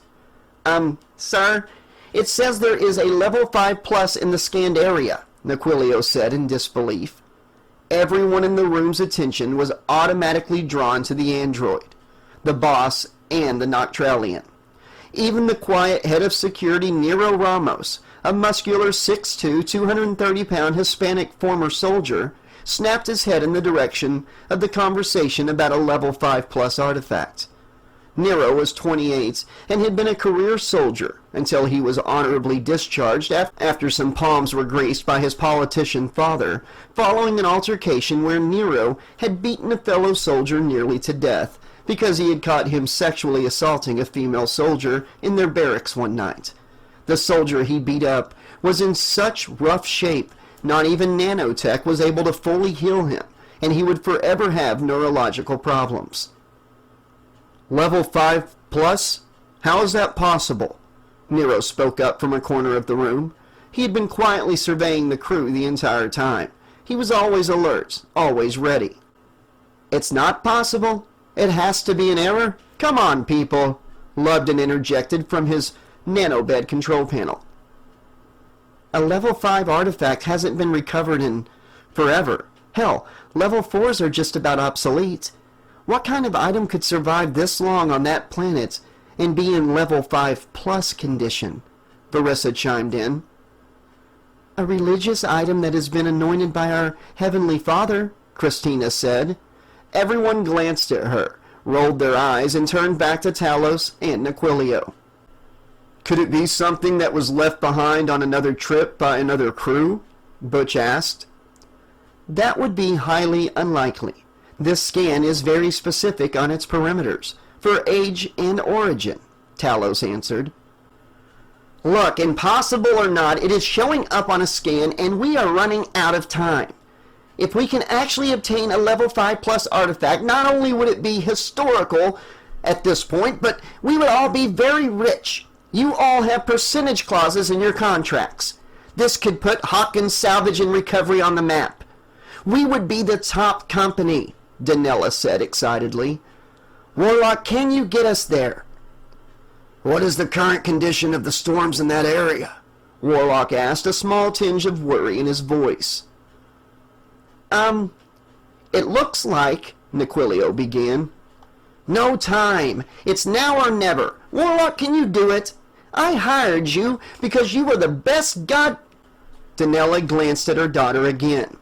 Sir, it says there is a level 5 plus in the scanned area, Naquilio said in disbelief. Everyone in the room's attention was automatically drawn to the android, the boss, and the Noctralian. Even the quiet head of security Nero Ramos, a muscular 6'2", 230-pound Hispanic former soldier, snapped his head in the direction of the conversation about a level 5 plus artifact. Nero was 28 and had been a career soldier until he was honorably discharged after some palms were greased by his politician father, following an altercation where Nero had beaten a fellow soldier nearly to death because he had caught him sexually assaulting a female soldier in their barracks one night. The soldier he beat up was in such rough shape, not even nanotech was able to fully heal him, and he would forever have neurological problems. Level 5 plus? How is that possible? Nero spoke up from a corner of the room. He had been quietly surveying the crew the entire time. He was always alert, always ready. It's not possible. It has to be an error. Come on, people, Lubden interjected from his nanobed control panel. A level 5 artifact hasn't been recovered in forever. Hell, level 4s are just about obsolete. What kind of item could survive this long on that planet and be in level 5 plus condition? Verissa chimed in. A religious item that has been anointed by our Heavenly Father, Christina said. Everyone glanced at her, rolled their eyes, and turned back to Talos and Naquilio. Could it be something that was left behind on another trip by another crew? Butch asked. That would be highly unlikely. This scan is very specific on its parameters, for age and origin, Talos answered. Look, impossible or not, it is showing up on a scan and we are running out of time. If we can actually obtain a level 5 plus artifact, not only would it be historical at this point, but we would all be very rich. You all have percentage clauses in your contracts. This could put Hawkins Salvage and Recovery on the map. We would be the top company, Donella said excitedly. Warlock, can you get us there? What is the current condition of the storms in that area? Warlock asked, a small tinge of worry in his voice. It looks like, Naquilio began. No time. It's now or never. Warlock, can you do it? I hired you because you were the best god... Donella glanced at her daughter again.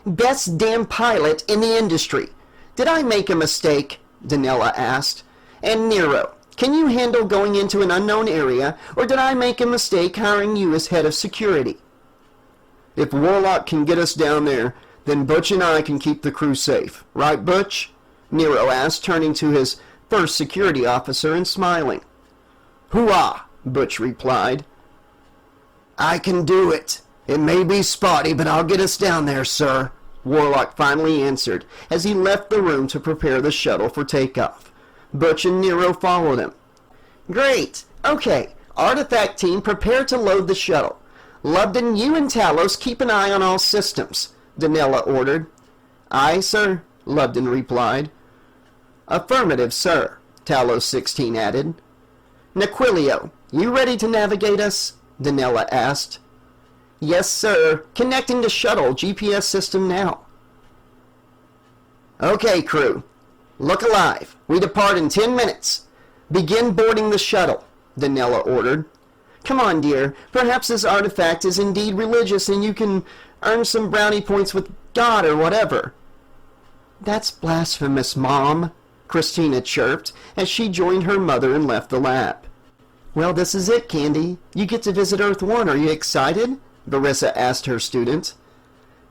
Best damn pilot in the industry. Did I make a mistake? Donella asked. And Nero, can you handle going into an unknown area, or did I make a mistake hiring you as head of security? If Warlock can get us down there, then Butch and I can keep the crew safe. Right, Butch? Nero asked, turning to his first security officer and smiling. Hooah! Butch replied. I can do it. It may be spotty, but I'll get us down there, sir, Warlock finally answered as he left the room to prepare the shuttle for takeoff. Butch and Nero followed him. Great! Okay, Artifact team, prepare to load the shuttle. Lubden, you and Talos keep an eye on all systems, Donella ordered. Aye, sir, Lubden replied. Affirmative, sir, Talos 16 added. Naquilio, you ready to navigate us? Donella asked. Yes, sir. Connecting to shuttle GPS system now. Okay, crew. Look alive. We depart in 10 minutes. Begin boarding the shuttle, Donella ordered. Come on, dear. Perhaps this artifact is indeed religious and you can earn some brownie points with God or whatever. That's blasphemous, Mom, Christina chirped as she joined her mother and left the lab. Well, this is it, Candy. You get to visit Earth 1. Are you excited? Verissa asked her student.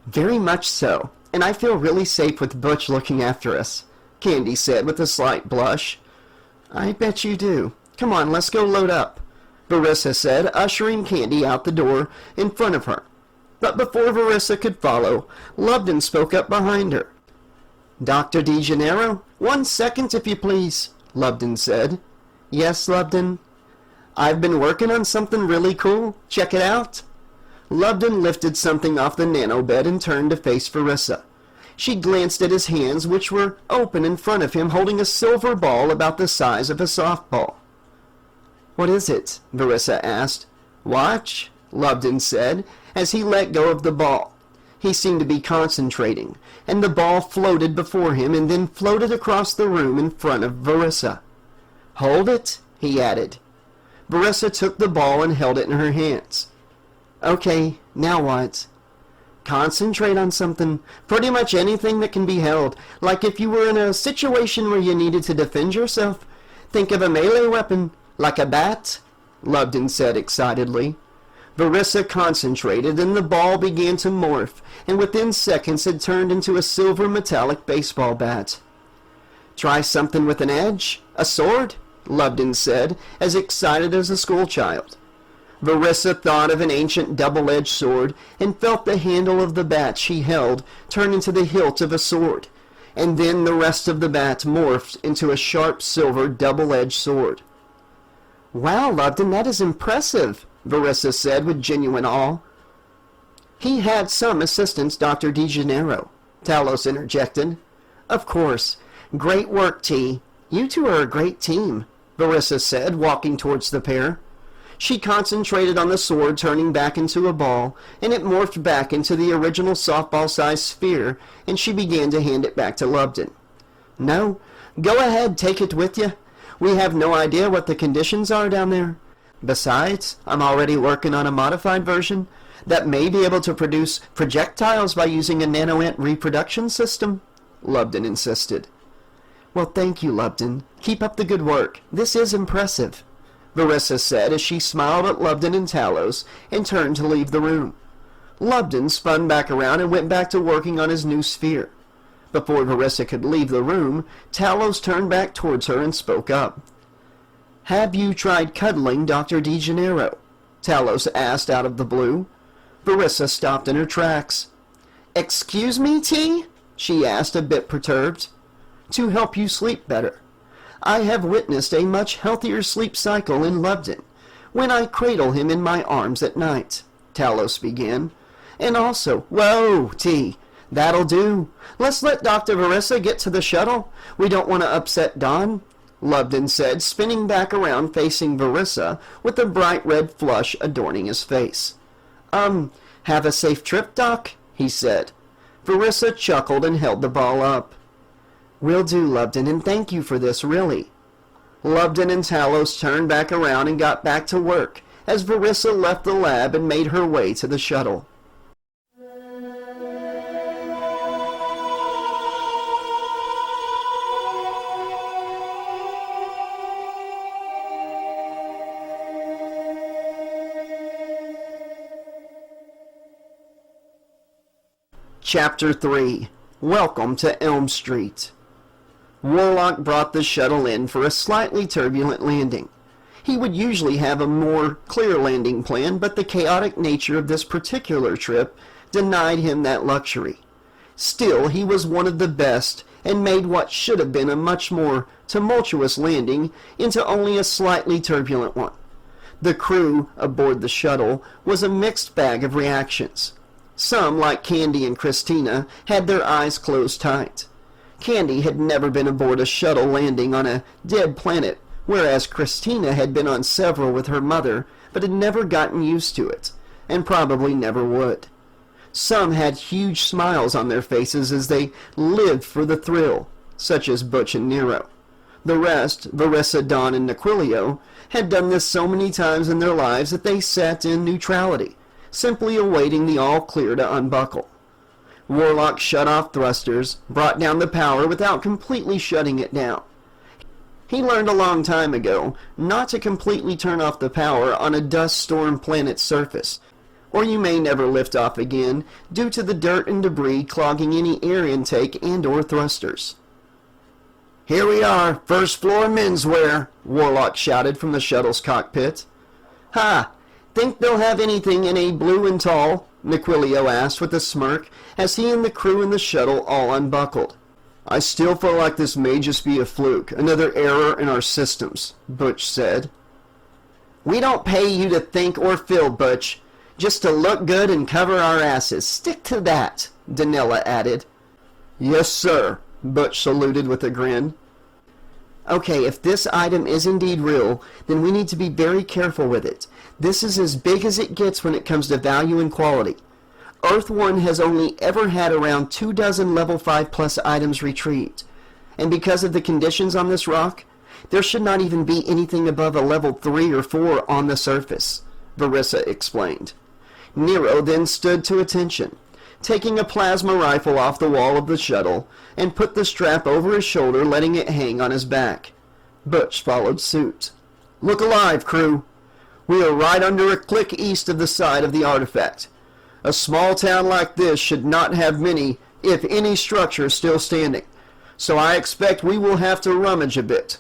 Very much so, and I feel really safe with Butch looking after us, Candy said with a slight blush. I bet you do. Come on, let's go load up, Verissa said, ushering Candy out the door in front of her. But before Verissa could follow, Lubden spoke up behind her. "Dr. DeGennaro, 1 second if you please," Lubden said. "Yes, Lubden?" "I've been working on something really cool. Check it out." Lubden lifted something off the nanobed and turned to face Verissa. She glanced at his hands, which were open in front of him, holding a silver ball about the size of a softball. "What is it?" Verissa asked. "Watch," Lubden said, as he let go of the ball. He seemed to be concentrating, and the ball floated before him and then floated across the room in front of Verissa. "Hold it," he added. Verissa took the ball and held it in her hands. "Okay, now what?" "Concentrate on something, pretty much anything that can be held, like if you were in a situation where you needed to defend yourself. Think of a melee weapon, like a bat," Lubden said excitedly. Verissa concentrated, and the ball began to morph, and within seconds had turned into a silver metallic baseball bat. "Try something with an edge? A sword?" Lubden said, as excited as a schoolchild. Verissa thought of an ancient double-edged sword and felt the handle of the bat she held turn into the hilt of a sword, and then the rest of the bat morphed into a sharp silver double-edged sword. "Wow, Lubden, that is impressive," Verissa said with genuine awe. "He had some assistance, Dr. DeGennaro," Talos interjected. "Of course. Great work, T. You two are a great team," Verissa said, walking towards the pair. She concentrated on the sword turning back into a ball, and it morphed back into the original softball-sized sphere, and she began to hand it back to Lubden. "No, go ahead, take it with you. We have no idea what the conditions are down there. Besides, I'm already working on a modified version that may be able to produce projectiles by using a nanoant reproduction system," Lubden insisted. "Well, thank you, Lubden. Keep up the good work. This is impressive," Verissa said as she smiled at Lubden and Talos and turned to leave the room. Lubden spun back around and went back to working on his new sphere. Before Verissa could leave the room, Talos turned back towards her and spoke up. "Have you tried cuddling Dr. DeGennaro?" Talos asked out of the blue. Verissa stopped in her tracks. "Excuse me, T?" she asked, a bit perturbed. "To help you sleep better. I have witnessed a much healthier sleep cycle in Lubden when I cradle him in my arms at night," Talos began. "And also—" "Whoa, T, that'll do. Let's let Dr. Verissa get to the shuttle. We don't want to upset Don," Lubden said, spinning back around facing Verissa with a bright red flush adorning his face. Have a safe trip, Doc," he said. Verissa chuckled and held the ball up. "Will do, Lubden, and thank you for this, really." Lubden and Talos turned back around and got back to work as Verissa left the lab and made her way to the shuttle. Chapter 3. Welcome to Elm Street. Warlock brought the shuttle in for a slightly turbulent landing. He would usually have a more clear landing plan, but the chaotic nature of this particular trip denied him that luxury. Still, he was one of the best and made what should have been a much more tumultuous landing into only a slightly turbulent one. The crew aboard the shuttle was a mixed bag of reactions. Some, like Candy and Christina, had their eyes closed tight. Candy had never been aboard a shuttle landing on a dead planet, whereas Christina had been on several with her mother, but had never gotten used to it, and probably never would. Some had huge smiles on their faces as they lived for the thrill, such as Butch and Nero. The rest, Verissa, Dawn, and Naquilio, had done this so many times in their lives that they sat in neutrality, simply awaiting the all-clear to unbuckle. Warlock shut off thrusters, brought down the power without completely shutting it down. He learned a long time ago not to completely turn off the power on a dust-storm planet's surface, or you may never lift off again due to the dirt and debris clogging any air intake and/or thrusters. "Here we are, first floor menswear," Warlock shouted from the shuttle's cockpit. "Ha! Think they'll have anything in a blue and tall? Nequilio asked with a smirk as he and the crew in the shuttle all unbuckled. I still feel like this may just be a fluke, another error in our systems, Butch said. We don't pay you to think or feel, Butch, just to look good and cover our asses. Stick to that, Danella added. Yes, sir, Butch saluted with a grin. Okay, if this item is indeed real, then we need to be very careful with it. This is as big as it gets when it comes to value and quality. Earth 1 has only ever had around 24 level 5 plus items retrieved. And because of the conditions on this rock, there should not even be anything above a level 3 or 4 on the surface, Verissa explained. Nero then stood to attention, taking a plasma rifle off the wall of the shuttle and put the strap over his shoulder, letting it hang on his back. Butch followed suit. Look alive, crew. We are right under a click east of the site of the artifact. A small town like this should not have many, if any, structures still standing, so I expect we will have to rummage a bit.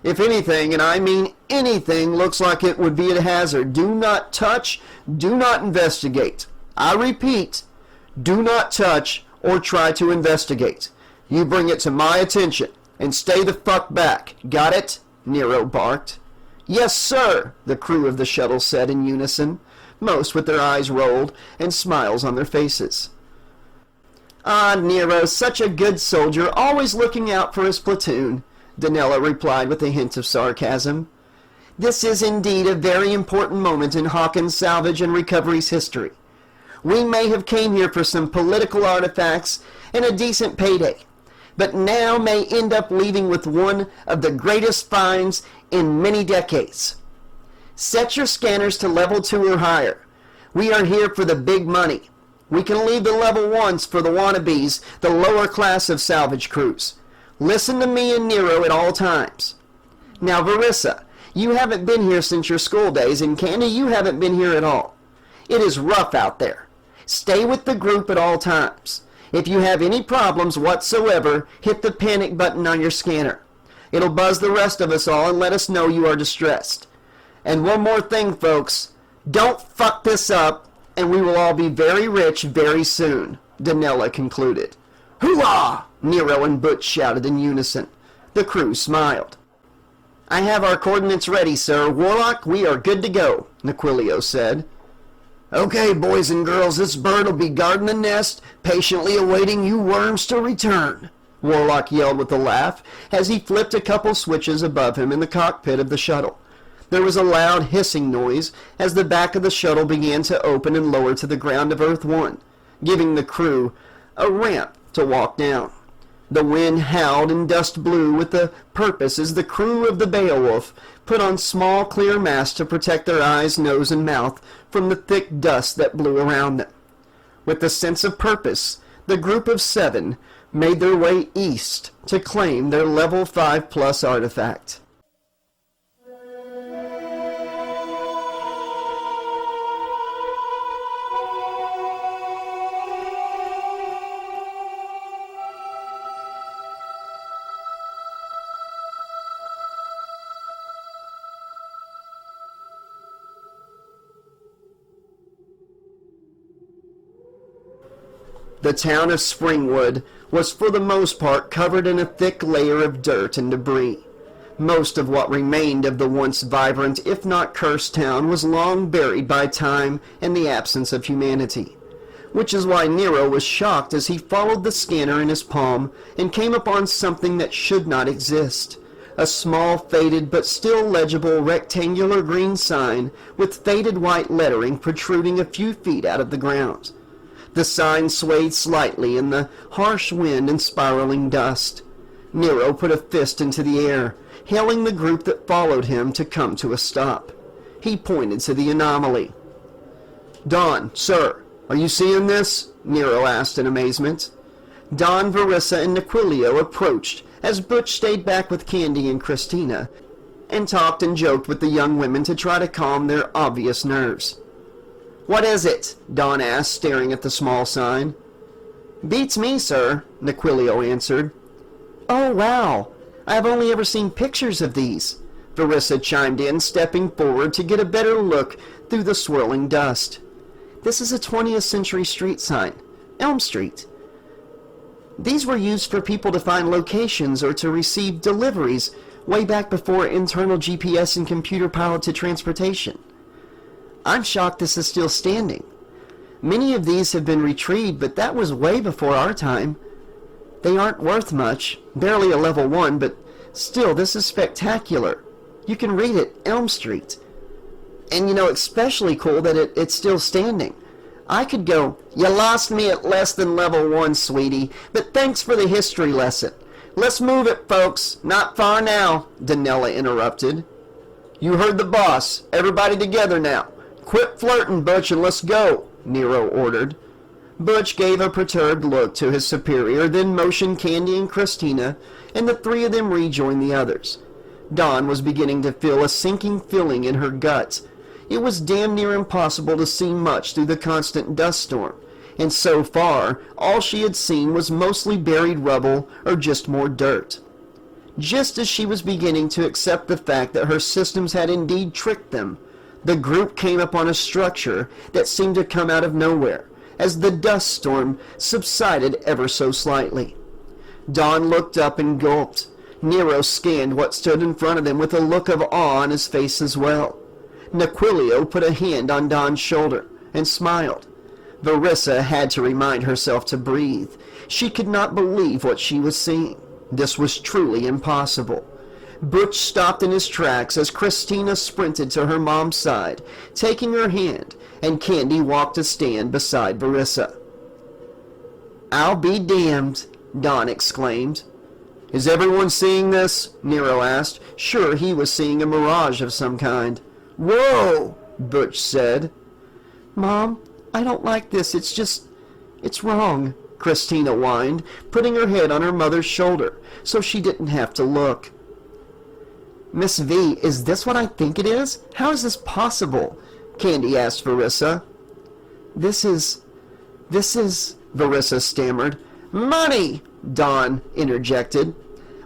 If anything, and I mean anything, looks like it would be a hazard, do not touch, do not investigate. I repeat, do not touch or try to investigate. You bring it to my attention, and stay the fuck back. Got it? Nero barked. Yes, sir, the crew of the shuttle said in unison, most with their eyes rolled and smiles on their faces. Ah, Nero, such a good soldier, always looking out for his platoon, Danella replied with a hint of sarcasm. This is indeed a very important moment in Hawkins' salvage and recovery's history. We may have came here for some political artifacts and a decent payday, but now may end up leaving with one of the greatest finds in many decades. Set your scanners to level 2 or higher. We are here for the big money. We can leave the level 1s for the wannabes, the lower class of salvage crews. Listen to me and Nero at all times. Now, Verissa, you haven't been here since your school days, and Candy, you haven't been here at all. It is rough out there. Stay with the group at all times. If you have any problems whatsoever, hit the panic button on your scanner. It'll buzz the rest of us all and let us know you are distressed. And one more thing, folks. Don't fuck this up, and we will all be very rich very soon, Danella concluded. Hooah! Nero and Butch shouted in unison. The crew smiled. I have our coordinates ready, sir. Warlock, we are good to go, Nequilio said. Okay, boys and girls, this bird will be guarding the nest, patiently awaiting you worms to return, Warlock yelled with a laugh as he flipped a couple switches above him in the cockpit of the shuttle. There was a loud hissing noise as the back of the shuttle began to open and lower to the ground of Earth 1, giving the crew a ramp to walk down. The wind howled and dust blew with the purpose as the crew of the Beowulf put on small clear masks to protect their eyes, nose, and mouth from the thick dust that blew around them. With a sense of purpose, the group of 7 made their way east to claim their level 5 plus artifact. The town of Springwood was for the most part covered in a thick layer of dirt and debris. Most of what remained of the once vibrant, if not cursed town was long buried by time and the absence of humanity, which is why Nero was shocked as he followed the scanner in his palm and came upon something that should not exist. A small, faded, but still legible rectangular green sign with faded white lettering protruding a few feet out of the ground. The sign swayed slightly in the harsh wind and spiraling dust. Nero put a fist into the air, hailing the group that followed him to come to a stop. He pointed to the anomaly. Don, sir, are you seeing this? Nero asked in amazement. Don, Verissa, and Nequilio approached as Butch stayed back with Candy and Christina and talked and joked with the young women to try to calm their obvious nerves. What is it? Don asked, staring at the small sign. Beats me, sir, Nequilio answered. Oh, wow. I have only ever seen pictures of these, Verissa chimed in, stepping forward to get a better look through the swirling dust. This is a 20th century street sign, Elm Street. These were used for people to find locations or to receive deliveries way back before internal GPS and computer-piloted transportation. I'm shocked this is still standing. Many of these have been retrieved, but that was way before our time. They aren't worth much, barely a level 1, but still, this is spectacular. You can read it, Elm Street. And especially cool that it's still standing. I could go, "You lost me at less than level 1, sweetie, but thanks for the history lesson. Let's move it, folks. Not far now," Danella interrupted. "You heard the boss. Everybody together now. Quit flirting, Butch, and let's go," Nero ordered. Butch gave a perturbed look to his superior, then motioned Candy and Christina, and the three of them rejoined the others. Dawn was beginning to feel a sinking feeling in her gut. It was damn near impossible to see much through the constant dust storm, and so far, all she had seen was mostly buried rubble or just more dirt. Just as she was beginning to accept the fact that her systems had indeed tricked them, the group came upon a structure that seemed to come out of nowhere, as the dust storm subsided ever so slightly. Dawn looked up and gulped. Nero scanned what stood in front of them with a look of awe on his face as well. Naquilio put a hand on Dawn's shoulder and smiled. Verissa had to remind herself to breathe. She could not believe what she was seeing. This was truly impossible. Butch stopped in his tracks as Christina sprinted to her mom's side, taking her hand, and Candy walked to stand beside Verissa. "I'll be damned," Dawn exclaimed. "Is everyone seeing this?" Nero asked, sure he was seeing a mirage of some kind. "Whoa!" Butch said. "Mom, I don't like this. It's wrong," Christina whined, putting her head on her mother's shoulder so she didn't have to look. "Miss V, is this what I think it is? How is this possible?" Candy asked Verissa. This is, Verissa stammered. "Money!" Dawn interjected.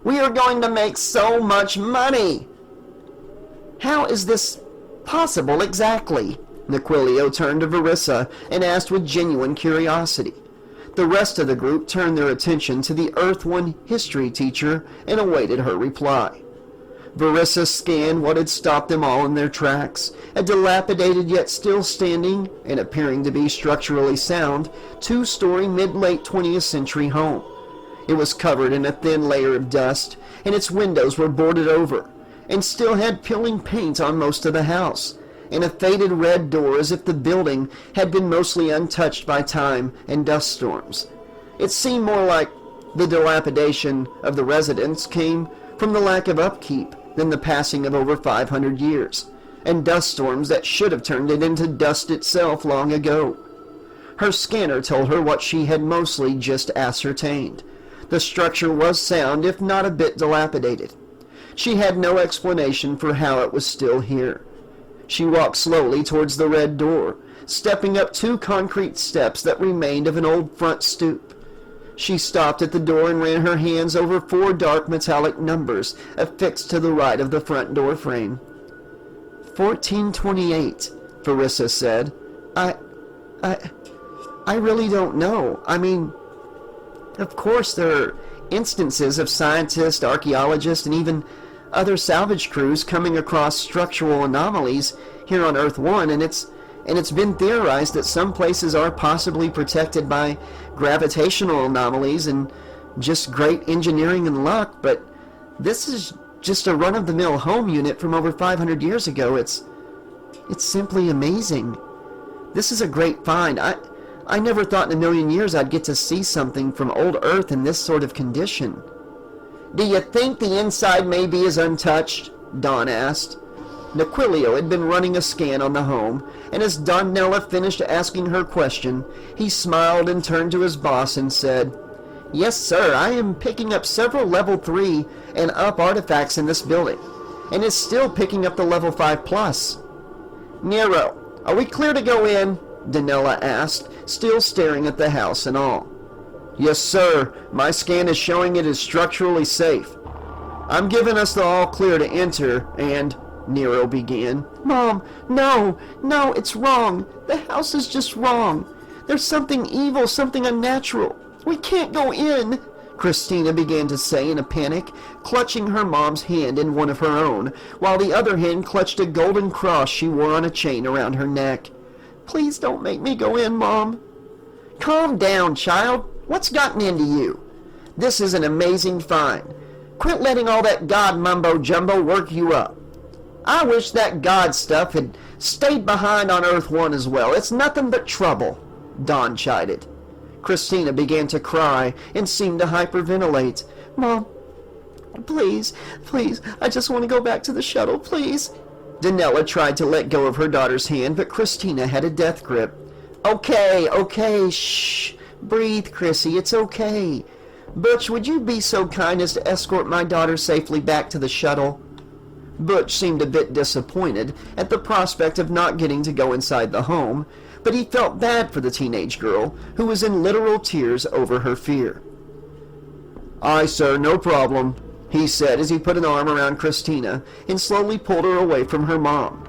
"We are going to make so much money!" "How is this possible exactly?" Naquilio turned to Verissa and asked with genuine curiosity. The rest of the group turned their attention to the Earth 1 history teacher and awaited her reply. Verissa scanned what had stopped them all in their tracks, a dilapidated yet still standing, and appearing to be structurally sound, 2-story mid-late 20th century home. It was covered in a thin layer of dust, and its windows were boarded over, and still had peeling paint on most of the house, and a faded red door as if the building had been mostly untouched by time and dust storms. It seemed more like the dilapidation of the residents came from the lack of upkeep than the passing of over 500 years, and dust storms that should have turned it into dust itself long ago. Her scanner told her what she had mostly just ascertained. The structure was sound, if not a bit dilapidated. She had no explanation for how it was still here. She walked slowly towards the red door, stepping up 2 concrete steps that remained of an old front stoop. She stopped at the door and ran her hands over 4 dark metallic numbers affixed to the right of the front door frame. 1428, Verissa said. I really don't know. I mean, of course there are instances of scientists, archaeologists, and even other salvage crews coming across structural anomalies here on Earth 1, and it's been theorized that some places are possibly protected by gravitational anomalies and just great engineering and luck, but this is just a run-of-the-mill home unit from over 500 years ago. It's simply amazing. This is a great find. I never thought in a million years I'd get to see something from old Earth in this sort of condition. "Do you think the inside may be as untouched?" Dawn asked. Naquilio had been running a scan on the home, and as Donella finished asking her question, he smiled and turned to his boss and said, "Yes, sir, I am picking up several level 3 and up artifacts in this building, and it's still picking up the level 5+. Nero, are we clear to go in?" Donella asked, still staring at the house and all. "Yes, sir. My scan is showing it is structurally safe." I'm giving us the all clear to enter, and Nero began. Mom, no, it's wrong. The house is just wrong. There's something evil, something unnatural. We can't go in, Christina began to say in a panic, clutching her mom's hand in one of her own, while the other hand clutched a golden cross she wore on a chain around her neck. Please don't make me go in, Mom. Calm down, child. What's gotten into you? This is an amazing find. Quit letting all that God mumbo-jumbo work you up. I wish that God stuff had stayed behind on Earth 1 as well. It's nothing but trouble, Dawn chided. Christina began to cry and seemed to hyperventilate. Mom, please, I just want to go back to the shuttle, please. Danella tried to let go of her daughter's hand, but Christina had a death grip. Okay, shh. Breathe, Chrissy, it's okay. Butch, would you be so kind as to escort my daughter safely back to the shuttle? Butch seemed a bit disappointed at the prospect of not getting to go inside the home, but he felt bad for the teenage girl, who was in literal tears over her fear. Aye, sir, no problem, he said as he put an arm around Christina and slowly pulled her away from her mom,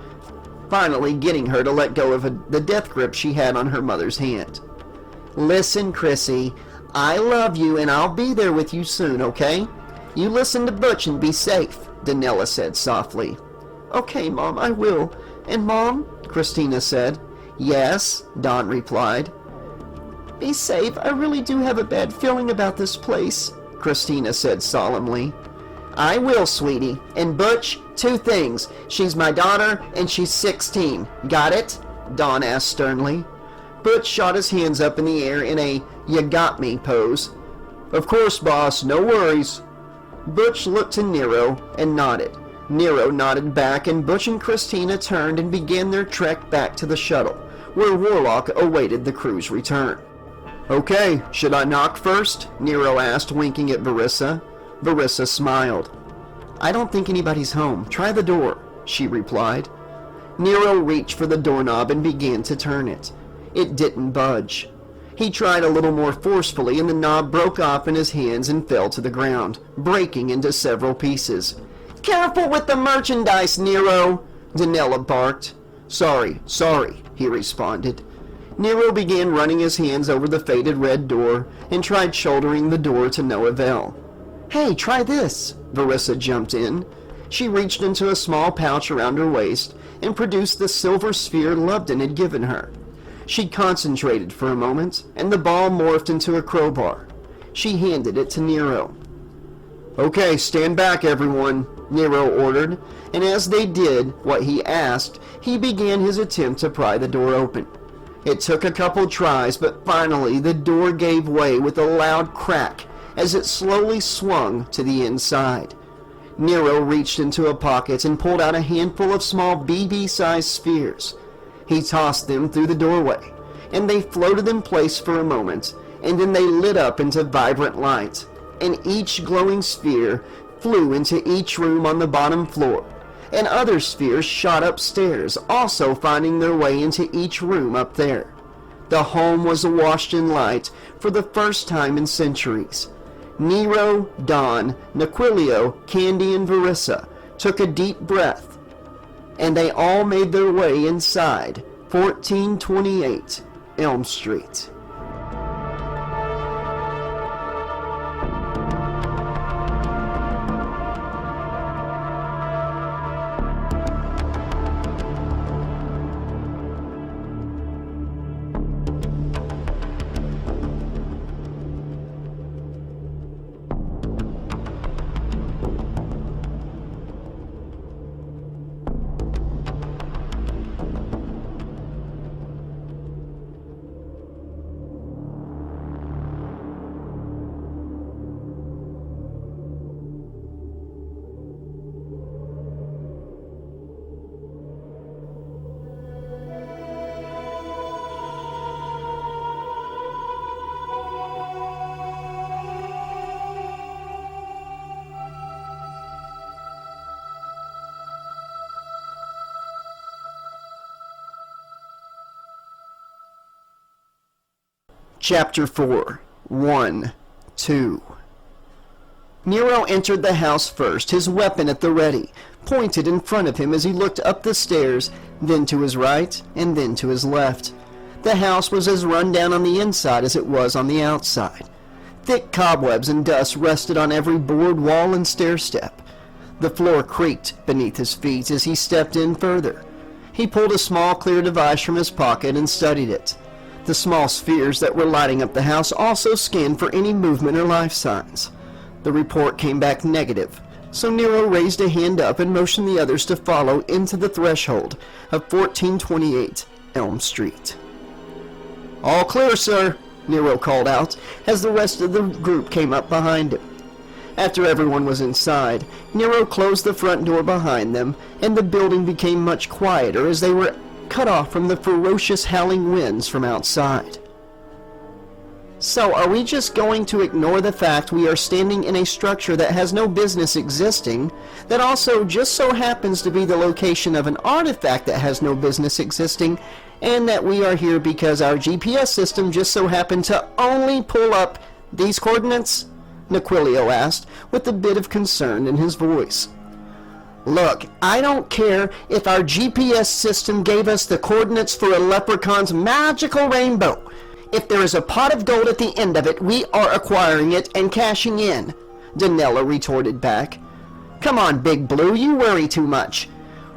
finally getting her to let go of the death grip she had on her mother's hand. Listen, Chrissy, I love you and I'll be there with you soon, okay? You listen to Butch and be safe, Danella said softly. Okay, Mom, I will. And Mom, Christina said. Yes, Dawn replied. Be safe. I really do have a bad feeling about this place, Christina said solemnly. I will, sweetie. And Butch, 2 things. She's my daughter and she's 16. Got it? Dawn asked sternly. Butch shot his hands up in the air in a "you got me" pose. Of course, boss, no worries. Butch looked to Nero and nodded. Nero nodded back, and Butch and Christina turned and began their trek back to the shuttle, where Warlock awaited the crew's return. Okay, should I knock first? Nero asked, winking at Verissa. Verissa smiled. I don't think anybody's home. Try the door, she replied. Nero reached for the doorknob and began to turn it. It didn't budge. He tried a little more forcefully, and the knob broke off in his hands and fell to the ground, breaking into several pieces. Careful with the merchandise, Nero, Danella barked. Sorry, he responded. Nero began running his hands over the faded red door and tried shouldering the door to no avail. Hey, try this, Verissa jumped in. She reached into a small pouch around her waist and produced the silver sphere Lubden had given her. She concentrated for a moment, and the ball morphed into a crowbar. She handed it to Nero. Okay, stand back, everyone, Nero ordered, and as they did what he asked, he began his attempt to pry the door open. It took a couple tries, but finally the door gave way with a loud crack as it slowly swung to the inside. Nero reached into a pocket and pulled out a handful of small BB-sized spheres. He tossed them through the doorway, and they floated in place for a moment, and then they lit up into vibrant light, and each glowing sphere flew into each room on the bottom floor, and other spheres shot upstairs, also finding their way into each room up there. The home was awash in light for the first time in centuries. Nero, Dawn, Naquilio, Candy, and Verissa took a deep breath, and they all made their way inside 1428 Elm Street. Chapter 4, 1, 2. Nero entered the house first, his weapon at the ready, pointed in front of him as he looked up the stairs, then to his right, and then to his left. The house was as run down on the inside as it was on the outside. Thick cobwebs and dust rested on every board, wall, and stair step. The floor creaked beneath his feet as he stepped in further. He pulled a small clear device from his pocket and studied it. The small spheres that were lighting up the house also scanned for any movement or life signs. The report came back negative, so Nero raised a hand up and motioned the others to follow into the threshold of 1428 Elm Street. "All clear, sir," Nero called out as the rest of the group came up behind him. After everyone was inside, Nero closed the front door behind them, and the building became much quieter as they were cut off from the ferocious howling winds from outside. "So are we just going to ignore the fact we are standing in a structure that has no business existing, that also just so happens to be the location of an artifact that has no business existing, and that we are here because our GPS system just so happened to only pull up these coordinates?" Naquilio asked, with a bit of concern in his voice. "Look, I don't care if our GPS system gave us the coordinates for a leprechaun's magical rainbow. If there is a pot of gold at the end of it, we are acquiring it and cashing in," Donella retorted back. "Come on, Big Blue, you worry too much.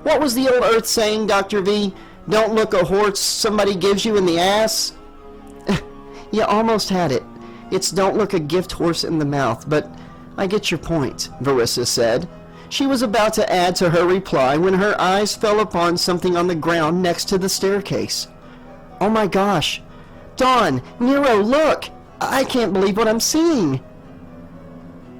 What was the old Earth saying, Dr. V? Don't look a horse somebody gives you in the ass?" "You almost had it. It's don't look a gift horse in the mouth, but I get your point," Verissa said. She was about to add to her reply when her eyes fell upon something on the ground next to the staircase. "Oh my gosh! Dawn! Nero, look! I can't believe what I'm seeing!"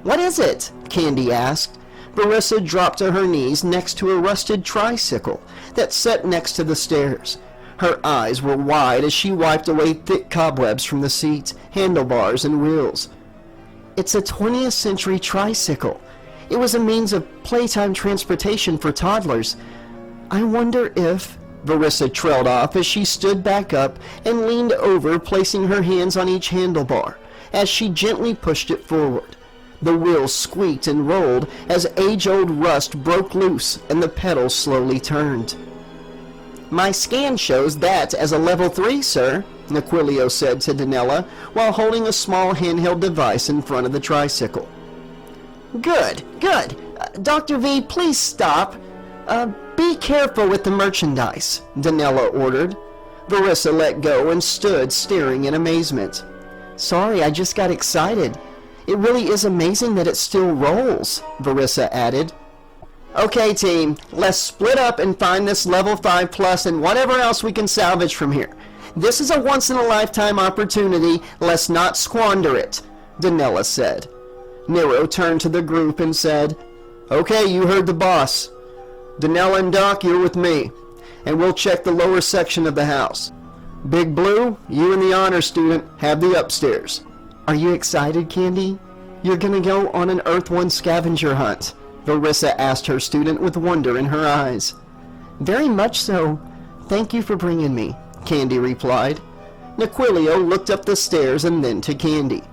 "What is it?" Candy asked. Verissa dropped to her knees next to a rusted tricycle that sat next to the stairs. Her eyes were wide as she wiped away thick cobwebs from the seat, handlebars, and wheels. "It's a 20th century tricycle. It was a means of playtime transportation for toddlers. I wonder if..." Verissa trailed off as she stood back up and leaned over, placing her hands on each handlebar as she gently pushed it forward. The wheels squeaked and rolled as age-old rust broke loose and the pedals slowly turned. "My scan shows that as a level 3, sir," Naquilio said to Donella while holding a small handheld device in front of the tricycle. Good. Dr. V, please stop. Be careful with the merchandise," Donella ordered. Verissa let go and stood staring in amazement. "Sorry, I just got excited. It really is amazing that it still rolls," Verissa added. "Okay, team, let's split up and find this level 5 plus and whatever else we can salvage from here. This is a once-in-a-lifetime opportunity. Let's not squander it," Donella said. Nero turned to the group and said, "Okay, you heard the boss. Donella and Doc, you're with me, and we'll check the lower section of the house. Big Blue, you and the honor student have the upstairs." "Are you excited, Candy? You're gonna go on an Earth 1 scavenger hunt?" Verissa asked her student with wonder in her eyes. "Very much so. Thank you for bringing me," Candy replied. Naquilio looked up the stairs and then to Candy.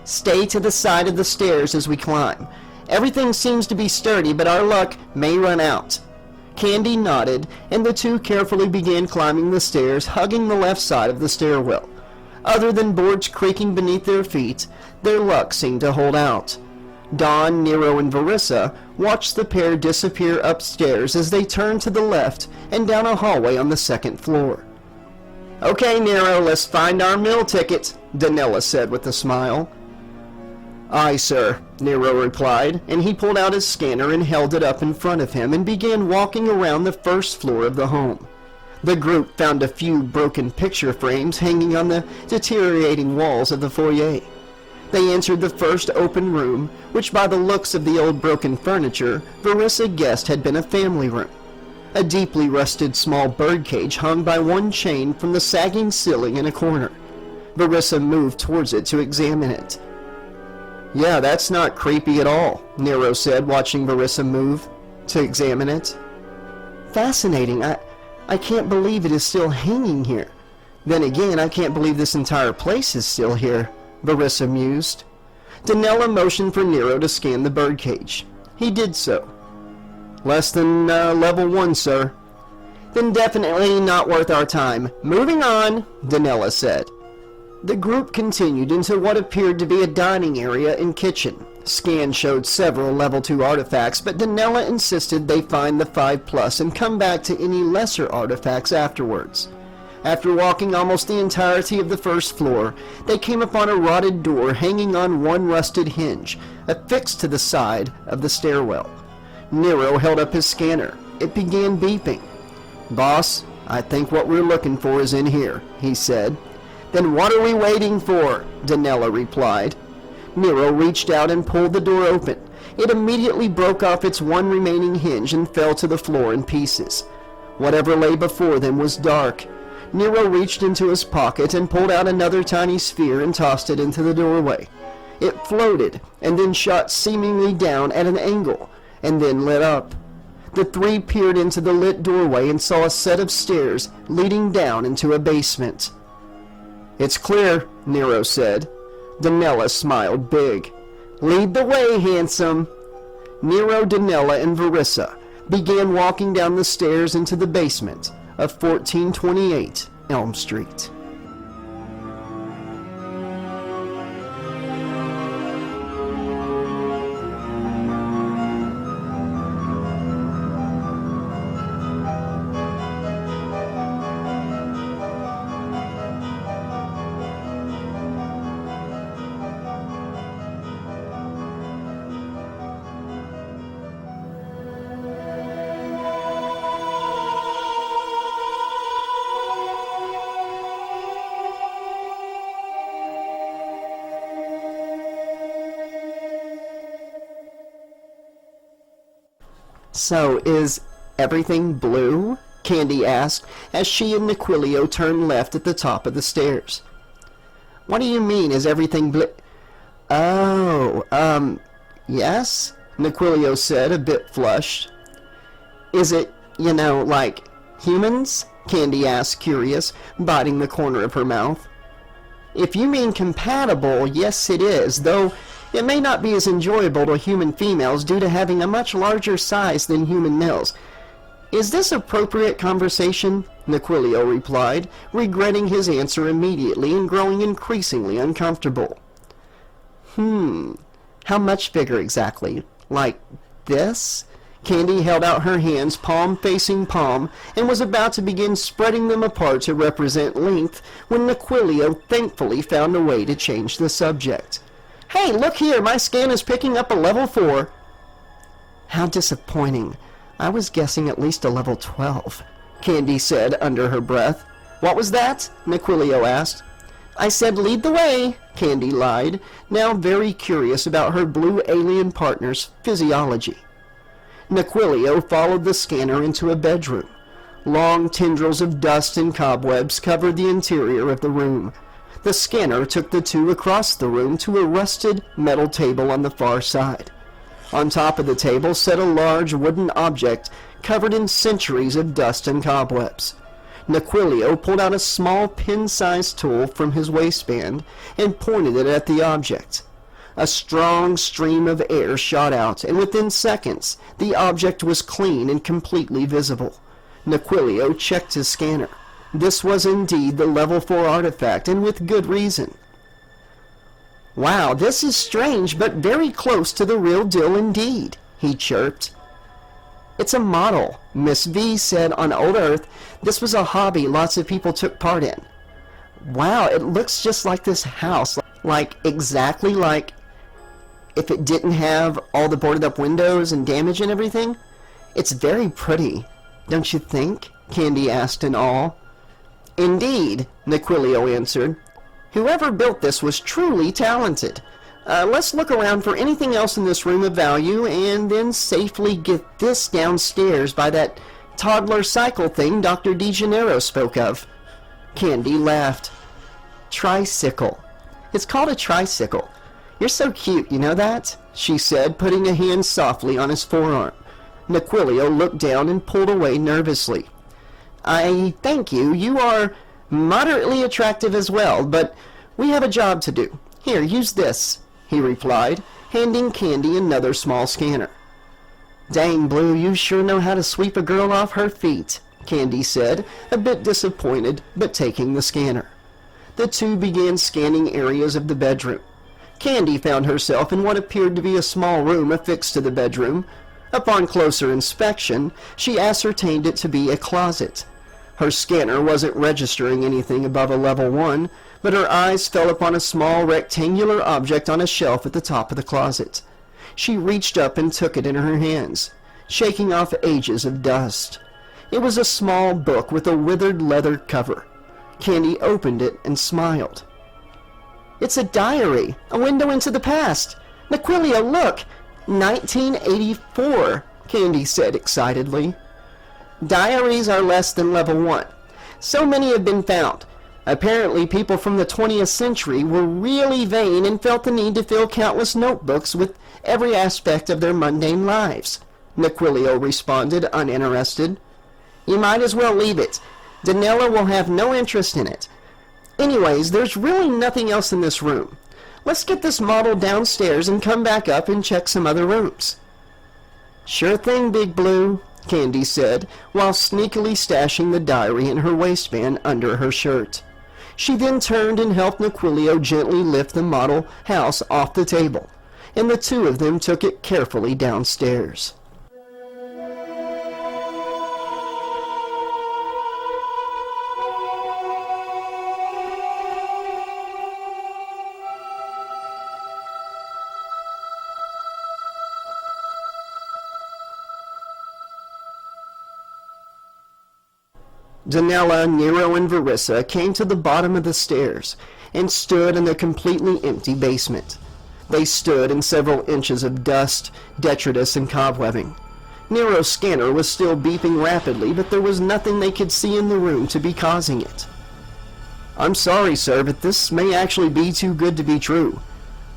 "Stay to the side of the stairs as we climb. Everything seems to be sturdy, but our luck may run out." Candy nodded, and the two carefully began climbing the stairs, hugging the left side of the stairwell. Other than boards creaking beneath their feet, their luck seemed to hold out. Dawn, Nero, and Verissa watched the pair disappear upstairs as they turned to the left and down a hallway on the second floor. "Okay, Nero, let's find our meal ticket," Donella said with a smile. "Aye, sir," Nero replied, and he pulled out his scanner and held it up in front of him and began walking around the first floor of the home. The group found a few broken picture frames hanging on the deteriorating walls of the foyer. They entered the first open room, which by the looks of the old broken furniture, Verissa guessed had been a family room. A deeply rusted small birdcage hung by one chain from the sagging ceiling in a corner. Verissa moved towards it to examine it. "Yeah, that's not creepy at all," Nero said, watching Verissa move to examine it. "Fascinating. I can't believe it is still hanging here. Then again, I can't believe this entire place is still here," Verissa mused. Danella motioned for Nero to scan the birdcage. He did so. Less than level 1, sir. Then definitely not worth our time. Moving on, Danella said. The group continued into what appeared to be a dining area and kitchen. Scan showed several level 2 artifacts, but Danella insisted they find the 5+ and come back to any lesser artifacts afterwards. After walking almost the entirety of the first floor, they came upon a rotted door hanging on one rusted hinge, affixed to the side of the stairwell. Nero held up his scanner. It began beeping. "Boss, I think what we're looking for is in here," he said. "Then what are we waiting for?" Danella replied. Nero reached out and pulled the door open. It immediately broke off its one remaining hinge and fell to the floor in pieces. Whatever lay before them was dark. Nero reached into his pocket and pulled out another tiny sphere and tossed it into the doorway. It floated and then shot seemingly down at an angle and then lit up. The three peered into the lit doorway and saw a set of stairs leading down into a basement. "It's clear," Nero said. Danella smiled big. "Lead the way, handsome." Nero, Danella, and Verissa began walking down the stairs into the basement of 1428 Elm Street. "So, is everything blue?" Candy asked, as she and Nequilio turned left at the top of the stairs. "What do you mean, is everything blue?" "Oh, yes?" Nequilio said, a bit flushed. "Is it, like humans?" Candy asked, curious, biting the corner of her mouth. "If you mean compatible, yes it is, though it may not be as enjoyable to human females due to having a much larger size than human males. Is this appropriate conversation?" Nequilio replied, regretting his answer immediately and growing increasingly uncomfortable. How much bigger exactly? Like this?" Candy held out her hands palm facing palm and was about to begin spreading them apart to represent length when Nequilio thankfully found a way to change the subject. "Hey, look here, my scan is picking up a level 4. "How disappointing. I was guessing at least a level 12, Candy said under her breath. "What was that?" Nequilio asked. "I said lead the way," Candy lied, now very curious about her blue alien partner's physiology. Nequilio followed the scanner into a bedroom. Long tendrils of dust and cobwebs covered the interior of the room. The scanner took the two across the room to a rusted metal table on the far side. On top of the table sat a large wooden object covered in centuries of dust and cobwebs. Nequilio pulled out a small pin-sized tool from his waistband and pointed it at the object. A strong stream of air shot out, and within seconds the object was clean and completely visible. Nequilio checked his scanner. This was indeed the level 4 artifact, and with good reason. "Wow, this is strange, but very close to the real deal indeed," he chirped. "It's a model," Miss V said. "On old Earth, this was a hobby lots of people took part in." "Wow, it looks just like this house, like exactly like if it didn't have all the boarded up windows and damage and everything. It's very pretty, don't you think?" Candy asked in awe. "Indeed," Nequilio answered. "Whoever built this was truly talented. Let's look around for anything else in this room of value and then safely get this downstairs by that toddler cycle thing Dr. DeGennaro spoke of." Candy laughed. "Tricycle. It's called a tricycle. You're so cute, you know that?" she said, putting a hand softly on his forearm. Nequilio looked down and pulled away nervously. "I thank you. You are moderately attractive as well, but we have a job to do. Here, use this." he replied, handing Candy another small scanner. Dang, Blue, you sure know how to sweep a girl off her feet, Candy said, a bit disappointed, but taking the scanner. The two began scanning areas of the bedroom. Candy found herself in what appeared to be a small room affixed to the bedroom. Upon closer inspection, she ascertained it to be a closet. Her scanner wasn't registering anything above a level 1, but her eyes fell upon a small rectangular object on a shelf at the top of the closet. She reached up and took it in her hands, shaking off ages of dust. It was a small book with a withered leather cover. Candy opened it and smiled. It's a diary, a window into the past. Naquilio, look! 1984, Candy said excitedly. Diaries are less than level 1. So many have been found. Apparently people from the 20th century were really vain and felt the need to fill countless notebooks with every aspect of their mundane lives. Naquilio responded, uninterested. You might as well leave it. Danella will have no interest in it. Anyways, there's really nothing else in this room. Let's get this model downstairs and come back up and check some other rooms. Sure thing, Big Blue, Candy said, while sneakily stashing the diary in her waistband under her shirt. She then turned and helped Naquilio gently lift the model house off the table, and the two of them took it carefully downstairs. Danella, Nero, and Verissa came to the bottom of the stairs and stood in the completely empty basement. They stood in several inches of dust, detritus, and cobwebbing. Nero's scanner was still beeping rapidly, but there was nothing they could see in the room to be causing it. I'm sorry, sir, but this may actually be too good to be true.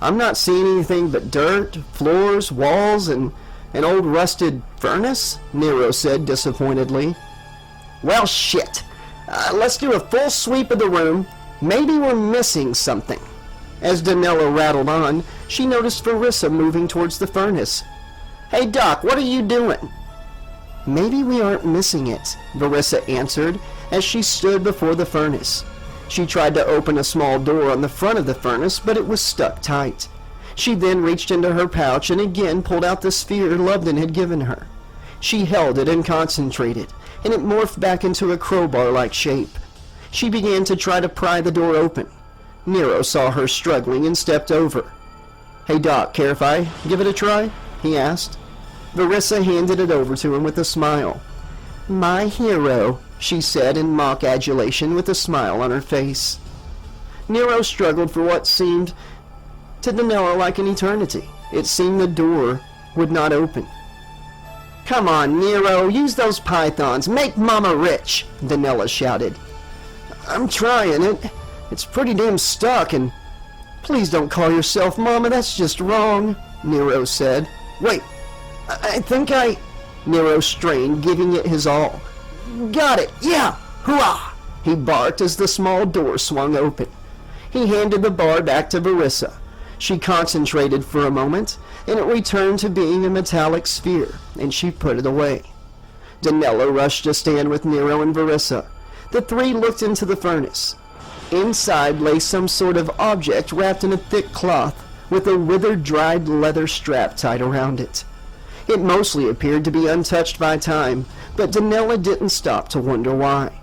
I'm not seeing anything but dirt, floors, walls, and an old rusted furnace, Nero said disappointedly. Well, shit. Let's do a full sweep of the room. Maybe we're missing something. As Danella rattled on, she noticed Verissa moving towards the furnace. Hey, Doc, what are you doing? Maybe we aren't missing it, Verissa answered as she stood before the furnace. She tried to open a small door on the front of the furnace, but it was stuck tight. She then reached into her pouch and again pulled out the sphere Loveton had given her. She held it and concentrated, and it morphed back into a crowbar-like shape. She began to try to pry the door open. Nero saw her struggling and stepped over. Hey, Doc, care if I give it a try? He asked. Verissa handed it over to him with a smile. My hero, she said in mock adulation with a smile on her face. Nero struggled for what seemed to Danella like an eternity. It seemed the door would not open. Come on, Nero, use those pythons. Make Mama rich, Danella shouted. I'm trying it. It's pretty damn stuck, and... Please don't call yourself Mama, that's just wrong, Nero said. Wait, I think I... Nero strained, giving it his all. Got it, yeah, hurrah! He barked as the small door swung open. He handed the bar back to Verissa. She concentrated for a moment, and it returned to being a metallic sphere, and she put it away. Danella rushed to stand with Nero and Verissa. The three looked into the furnace. Inside lay some sort of object wrapped in a thick cloth, with a withered, dried leather strap tied around it. It mostly appeared to be untouched by time, but Danella didn't stop to wonder why.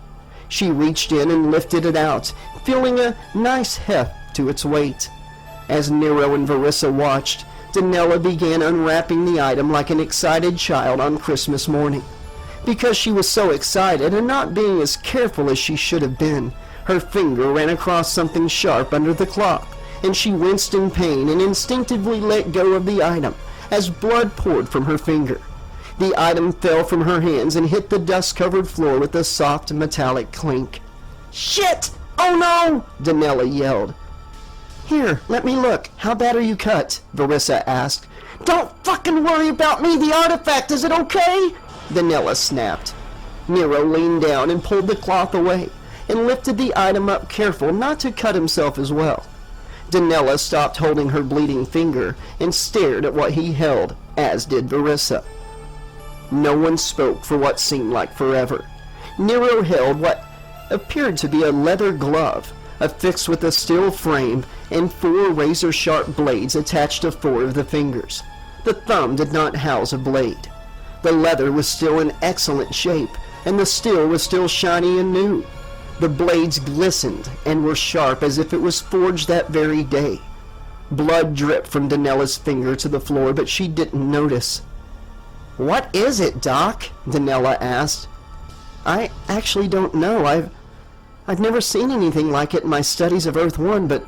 She reached in and lifted it out, feeling a nice heft to its weight. As Nero and Verissa watched, Danella began unwrapping the item like an excited child on Christmas morning. Because she was so excited and not being as careful as she should have been, her finger ran across something sharp under the cloth, and she winced in pain and instinctively let go of the item as blood poured from her finger. The item fell from her hands and hit the dust-covered floor with a soft metallic clink. Shit! Oh no! Danella yelled. Here, let me look. How bad are you cut? Verissa asked. Don't fucking worry about me, the artifact, is it okay? Danella snapped. Nero leaned down and pulled the cloth away, and lifted the item up careful not to cut himself as well. Danella stopped holding her bleeding finger and stared at what he held, as did Verissa. No one spoke for what seemed like forever. Nero held what appeared to be a leather glove, affixed with a steel frame and 4 razor-sharp blades attached to 4 of the fingers. The thumb did not house a blade. The leather was still in excellent shape, and the steel was still shiny and new. The blades glistened and were sharp as if it was forged that very day. Blood dripped from Danella's finger to the floor, but she didn't notice. "What is it, Doc?" Danella asked. "I actually don't know. I've never seen anything like it in my studies of Earth-1, but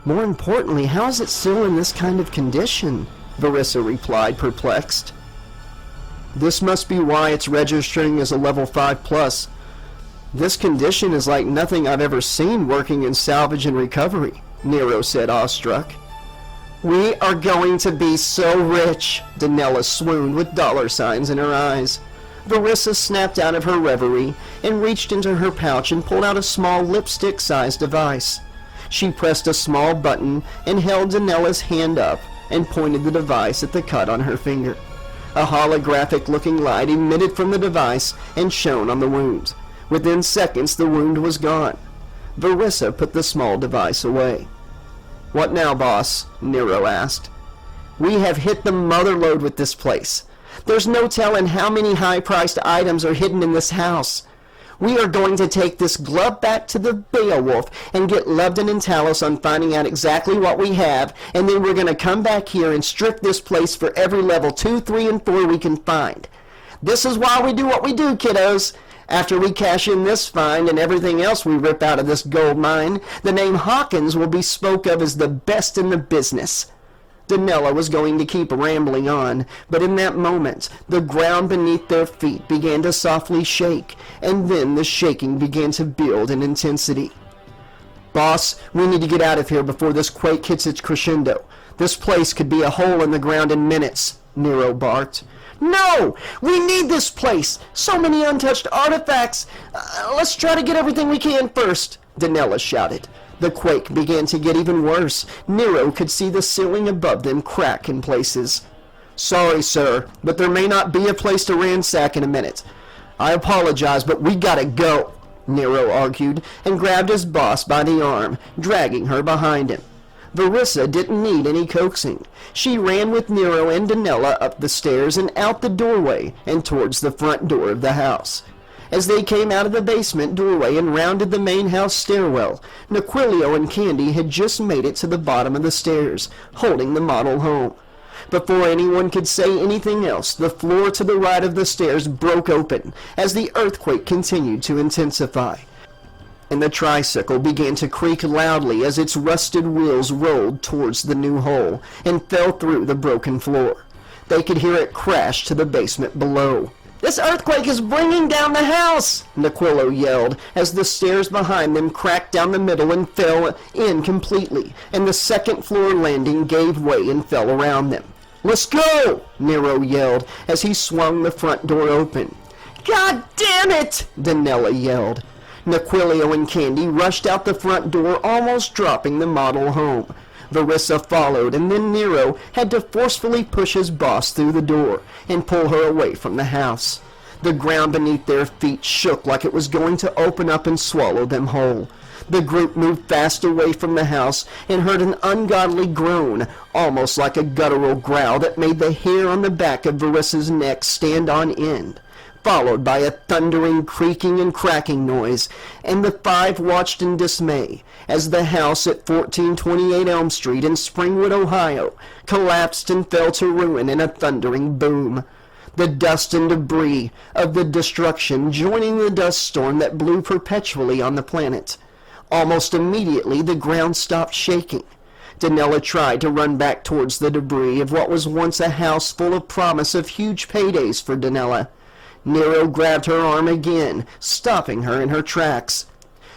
more importantly, how is it still in this kind of condition?" Verissa replied, perplexed. "This must be why it's registering as a level 5+. This condition is like nothing I've ever seen working in salvage and recovery," Nero said, awestruck. "We are going to be so rich," Danella swooned with dollar signs in her eyes. Verissa snapped out of her reverie and reached into her pouch and pulled out a small lipstick-sized device. She pressed a small button and held Danella's hand up and pointed the device at the cut on her finger. A holographic-looking light emitted from the device and shone on the wound. Within seconds, the wound was gone. Verissa put the small device away. "What now, boss?" Nero asked. "We have hit the mother lode with this place. There's no telling how many high-priced items are hidden in this house. We are going to take this glove back to the Beowulf and get Lubden and Talos on finding out exactly what we have, and then we're going to come back here and strip this place for every level 2, 3, and 4 we can find. This is why we do what we do, kiddos. After we cash in this find and everything else we rip out of this gold mine, the name Hawkins will be spoke of as the best in the business." Danella was going to keep rambling on, but in that moment, the ground beneath their feet began to softly shake, and then the shaking began to build in intensity. "Boss, we need to get out of here before this quake hits its crescendo. This place could be a hole in the ground in minutes," Nero barked. "No! We need this place! So many untouched artifacts! Let's try to get everything we can first!" Danella shouted. The quake began to get even worse. Nero could see the ceiling above them crack in places. "Sorry, sir, but there may not be a place to ransack in a minute. I apologize, but we gotta go," Nero argued, and grabbed his boss by the arm, dragging her behind him. Verissa didn't need any coaxing. She ran with Nero and Danella up the stairs and out the doorway and towards the front door of the house. As they came out of the basement doorway and rounded the main house stairwell, Naquilio and Candy had just made it to the bottom of the stairs, holding the model home. Before anyone could say anything else, the floor to the right of the stairs broke open as the earthquake continued to intensify, and the tricycle began to creak loudly as its rusted wheels rolled towards the new hole and fell through the broken floor. They could hear it crash to the basement below. "This earthquake is bringing down the house!" Naquillo yelled as the stairs behind them cracked down the middle and fell in completely, and the second-floor landing gave way and fell around them. "Let's go!" Nero yelled as he swung the front door open. "God damn it!" Danella yelled. Naquilio and Candy rushed out the front door, almost dropping the model home. Verissa followed, and then Nero had to forcefully push his boss through the door and pull her away from the house. The ground beneath their feet shook like it was going to open up and swallow them whole. The group moved fast away from the house and heard an ungodly groan, almost like a guttural growl that made the hair on the back of Verissa's neck stand on end, followed by a thundering creaking and cracking noise, and the 5 watched in dismay as the house at 1428 Elm Street in Springwood, Ohio, collapsed and fell to ruin in a thundering boom. The dust and debris of the destruction joining the dust storm that blew perpetually on the planet. Almost immediately, the ground stopped shaking. Danella tried to run back towards the debris of what was once a house full of promise of huge paydays for Danella. Nero grabbed her arm again, stopping her in her tracks.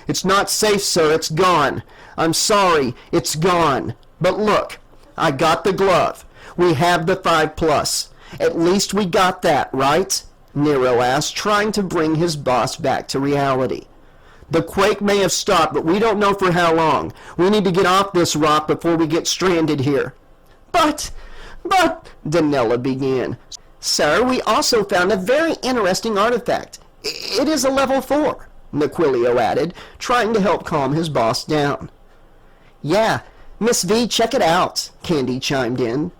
"It's not safe, sir. It's gone. I'm sorry. It's gone. But look, I got the glove. We have the 5+. At least we got that, right?" Nero asked, trying to bring his boss back to reality. The quake may have stopped, but we don't know for how long. We need to get off this rock before we get stranded here. But, Danella began. Sir, we also found a very interesting artifact. It is a level 4, Naquilio added, trying to help calm his boss down. Yeah, Miss V, check it out, Candy chimed in.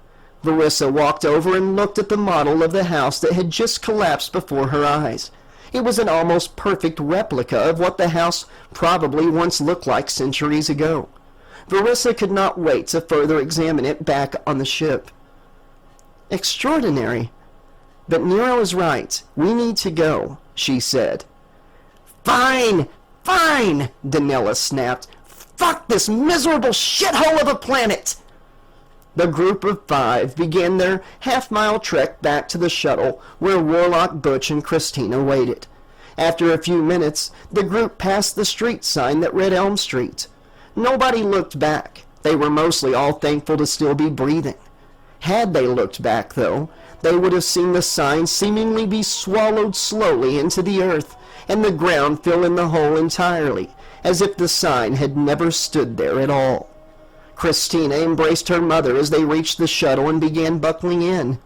Verissa walked over and looked at the model of the house that had just collapsed before her eyes. It was an almost perfect replica of what the house probably once looked like centuries ago. Verissa could not wait to further examine it back on the ship. Extraordinary. But Nero is right. We need to go, she said. Fine, Danella snapped. Fuck this miserable shithole of a planet! The group of 5 began their half-mile trek back to the shuttle where Warlock, Butch, and Christina waited. After a few minutes, the group passed the street sign that read Elm Street. Nobody looked back. They were mostly all thankful to still be breathing. Had they looked back, though, they would have seen the sign seemingly be swallowed slowly into the earth, and the ground fill in the hole entirely, as if the sign had never stood there at all. Christina embraced her mother as they reached the shuttle and began buckling in.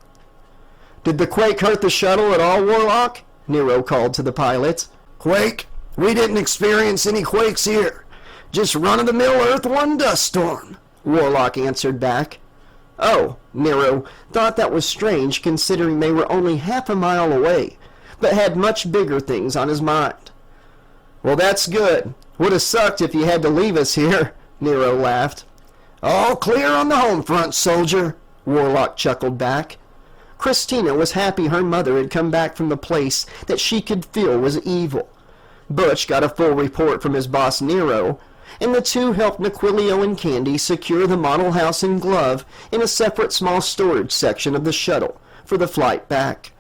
Did the quake hurt the shuttle at all, Warlock? Nero called to the pilot. Quake? We didn't experience any quakes here. Just run-of-the-mill Earth 1 dust storm, Warlock answered back. Oh, Nero thought that was strange considering they were only half a mile away, but had much bigger things on his mind. Well, that's good. Would have sucked if you had to leave us here, Nero laughed. All clear on the home front, soldier, Warlock chuckled back. Christina was happy her mother had come back from the place that she could feel was evil. Butch got a full report from his boss Nero, and the two helped Naquilio and Candy secure the model house and glove in a separate small storage section of the shuttle for the flight back.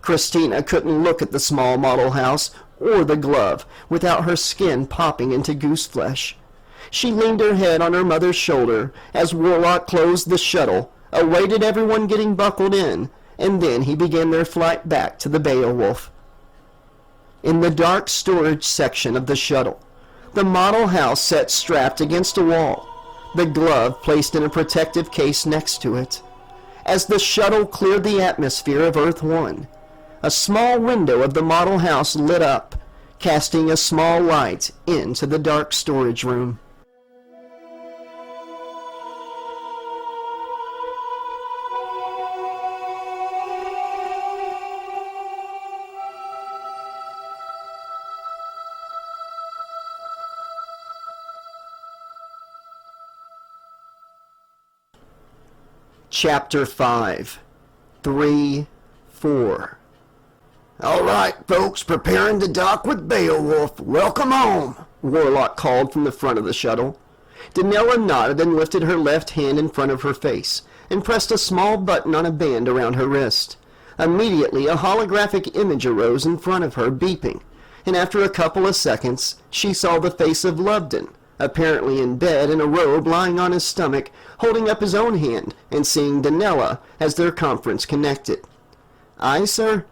Christina couldn't look at the small model house or the glove without her skin popping into goose flesh. She leaned her head on her mother's shoulder as Warlock closed the shuttle, awaited everyone getting buckled in, and then he began their flight back to the Beowulf. In the dark storage section of the shuttle, the model house sat strapped against a wall, the glove placed in a protective case next to it. As the shuttle cleared the atmosphere of Earth 1, a small window of the model house lit up, casting a small light into the dark storage room. Chapter 5, 3, 4. All right, folks, preparing to dock with Beowulf. Welcome home, Warlock called from the front of the shuttle. Danella nodded and lifted her left hand in front of her face and pressed a small button on a band around her wrist. Immediately, a holographic image arose in front of her, beeping, and after a couple of seconds, she saw the face of Loveton, apparently in bed in a robe lying on his stomach, holding up his own hand and seeing Danella as their conference connected. Aye, sir?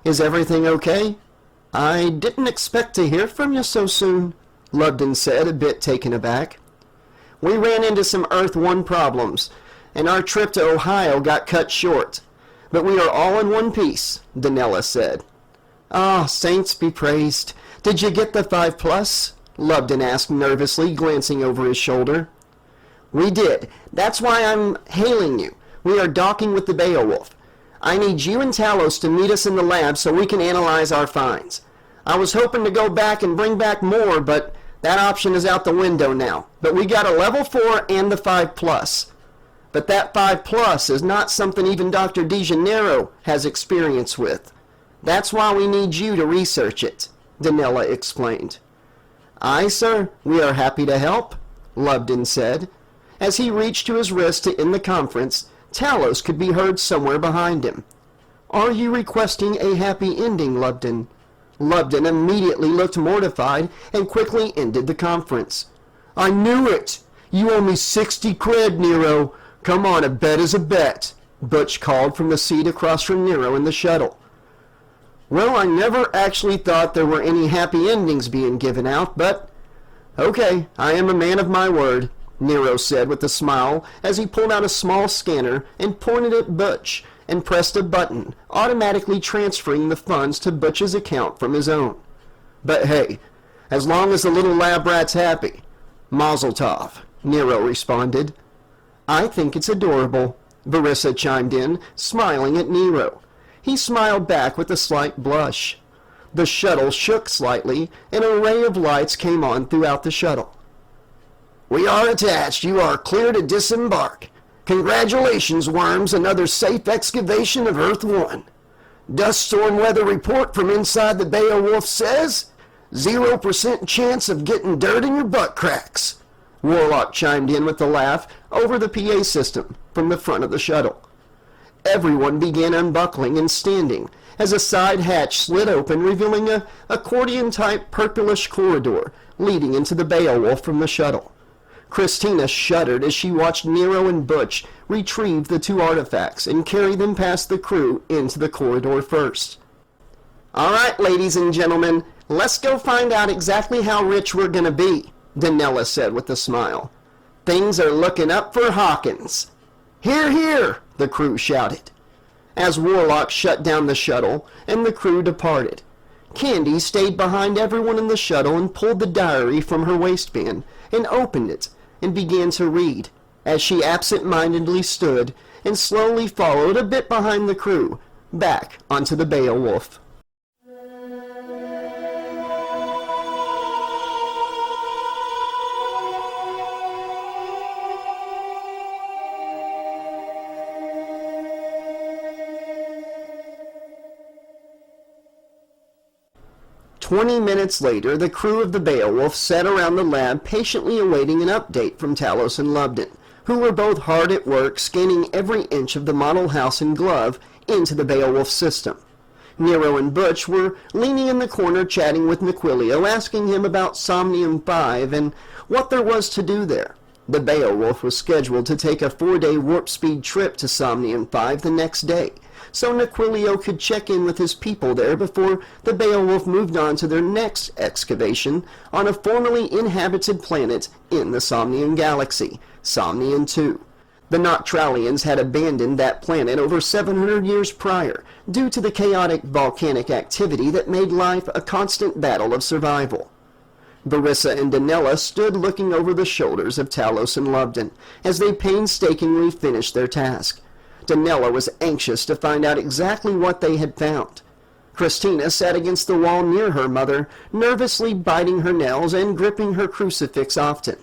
Is everything okay? I didn't expect to hear from you so soon, Loveton said, a bit taken aback. We ran into some Earth 1 problems, and our trip to Ohio got cut short. But we are all in one piece, Danella said. Ah, saints be praised. Did you get the 5+? Loveton asked nervously, glancing over his shoulder. We did. That's why I'm hailing you. We are docking with the Beowulf. I need you and Talos to meet us in the lab so we can analyze our finds. I was hoping to go back and bring back more, but that option is out the window now. But we got a level 4 and the 5+. But that 5+ is not something even Dr. DeJaneiro has experience with. That's why we need you to research it, Danella explained. Aye, sir, we are happy to help, Loveton said. As he reached to his wrist to end the conference, Talos could be heard somewhere behind him. Are you requesting a happy ending, Loveton? Loveton immediately looked mortified and quickly ended the conference. I knew it! You owe me 60 cred, Nero. Come on, a bet is a bet, Butch called from the seat across from Nero in the shuttle. Well, I never actually thought there were any happy endings being given out, but okay, I am a man of my word, Nero said with a smile as he pulled out a small scanner and pointed at Butch and pressed a button, automatically transferring the funds to Butch's account from his own. But hey, as long as the little lab rat's happy. Mazel tov, Nero responded. I think it's adorable, Verissa chimed in, smiling at Nero. He smiled back with a slight blush. The shuttle shook slightly, and an array of lights came on throughout the shuttle. We are attached. You are clear to disembark. Congratulations, Worms. Another safe excavation of Earth 1. Dust storm weather report from inside the Beowulf says 0% chance of getting dirt in your butt cracks. Warlock chimed in with a laugh over the PA system from the front of the shuttle. Everyone began unbuckling and standing as a side hatch slid open, revealing a accordion-type purplish corridor leading into the Beowulf from the shuttle. Christina shuddered as she watched Nero and Butch retrieve the two artifacts and carry them past the crew into the corridor first. All right, ladies and gentlemen, let's go find out exactly how rich we're going to be, Danella said with a smile. Things are looking up for Hawkins. Hear, hear, the crew shouted. As Warlock shut down the shuttle and the crew departed, Candy stayed behind everyone in the shuttle and pulled the diary from her waistband and opened it and began to read, as she absent-mindedly stood and slowly followed a bit behind the crew, back onto the Beowulf. "20 minutes later, the crew of the Beowulf sat around the lab patiently awaiting an update from Talos and Lubden, who were both hard at work scanning every inch of the model house and glove into the Beowulf system. Nero and Butch were leaning in the corner chatting with Naquilio, asking him about Somnium 5 and what there was to do there. The Beowulf was scheduled to take a 4-day warp-speed trip to Somnium 5 the next day, so Naquilio could check in with his people there before the Beowulf moved on to their next excavation on a formerly inhabited planet in the Somnium Galaxy, Somnium 2. The Noctralians had abandoned that planet over 700 years prior due to the chaotic volcanic activity that made life a constant battle of survival. Verissa and Danella stood looking over the shoulders of Talos and Lubden as they painstakingly finished their task. Danella was anxious to find out exactly what they had found. Christina sat against the wall near her mother, nervously biting her nails and gripping her crucifix often.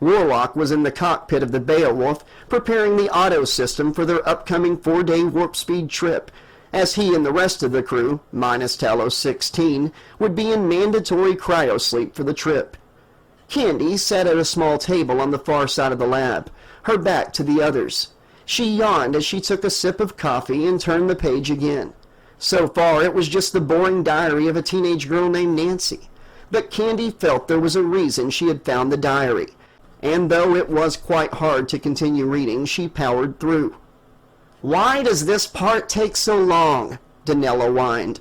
Warlock was in the cockpit of the Beowulf, preparing the auto system for their upcoming 4-day warp-speed trip, as he and the rest of the crew, minus Talos 16, would be in mandatory cryo-sleep for the trip. Candy sat at a small table on the far side of the lab, her back to the others. She yawned as she took a sip of coffee and turned the page again. So far, it was just the boring diary of a teenage girl named Nancy. But Candy felt there was a reason she had found the diary, and though it was quite hard to continue reading, she powered through. "Why does this part take so long?" Danella whined.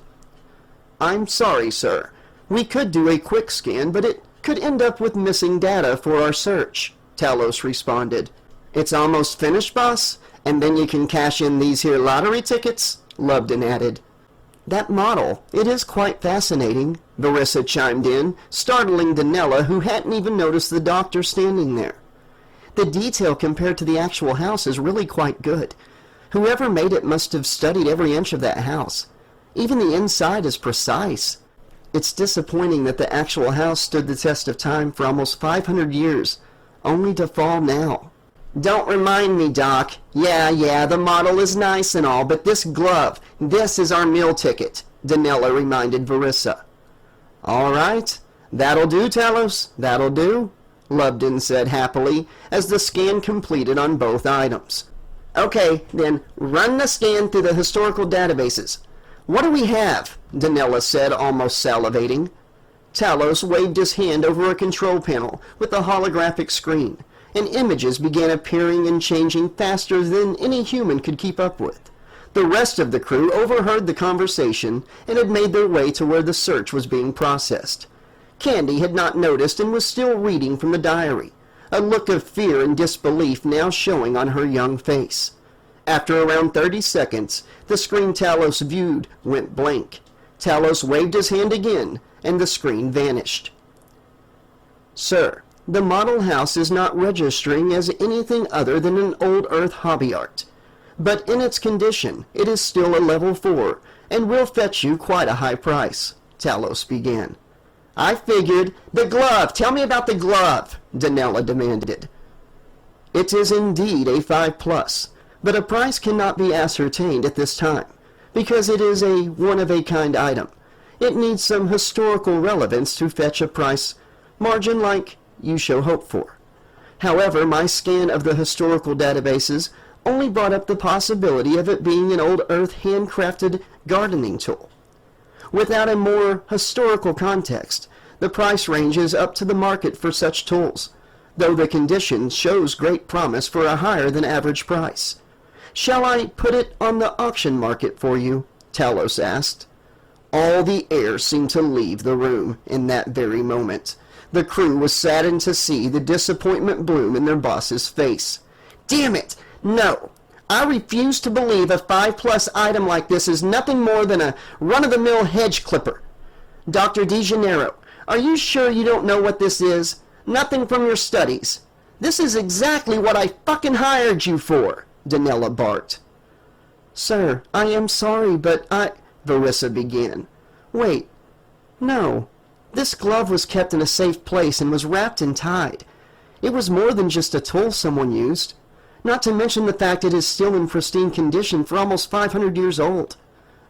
"I'm sorry, sir. We could do a quick scan, but it could end up with missing data for our search," Talos responded. "It's almost finished, boss, and then you can cash in these here lottery tickets," Lubden added. "That model, it is quite fascinating," Verissa chimed in, startling Danella, who hadn't even noticed the doctor standing there. "The detail compared to the actual house is really quite good. Whoever made it must have studied every inch of that house. Even the inside is precise. It's disappointing that the actual house stood the test of time for almost 500 years, only to fall now." "Don't remind me, Doc. Yeah, the model is nice and all, but this glove, this is our meal ticket," Danella reminded Verissa. "All right. That'll do, Talos. That'll do," Lubden said happily as the scan completed on both items. "Okay, then run the scan through the historical databases. What do we have?" Danella said, almost salivating. Talos waved his hand over a control panel with a holographic screen, and images began appearing and changing faster than any human could keep up with. The rest of the crew overheard the conversation and had made their way to where the search was being processed. Candy had not noticed and was still reading from the diary, a look of fear and disbelief now showing on her young face. After around 30 seconds, the screen Talos viewed went blank. Talos waved his hand again, and the screen vanished. Sir, the model house is not registering as anything other than an old Earth hobby art. But in its condition, it is still a level 4, and will fetch you quite a high price, Talos began. I figured. The glove! Tell me about the glove! Danella demanded. It is indeed a 5+, but a price cannot be ascertained at this time, because it is a one-of-a-kind item. It needs some historical relevance to fetch a price margin like you show hope for. However, my scan of the historical databases only brought up the possibility of it being an old Earth handcrafted gardening tool. Without a more historical context, the price range is up to the market for such tools, though the condition shows great promise for a higher than average price. Shall I put it on the auction market for you? Talos asked. All the air seemed to leave the room in that very moment. The crew was saddened to see the disappointment bloom in their boss's face. Damn it! No! I refuse to believe a 5+ item like this is nothing more than a run-of-the-mill hedge clipper. Dr. DeGeneiro, are you sure you don't know what this is? Nothing from your studies. This is exactly what I fucking hired you for, Danella barked. Sir, I am sorry, but Verissa began. Wait. No. This glove was kept in a safe place and was wrapped and tied. It was more than just a tool someone used. Not to mention the fact it is still in pristine condition for almost 500 years old.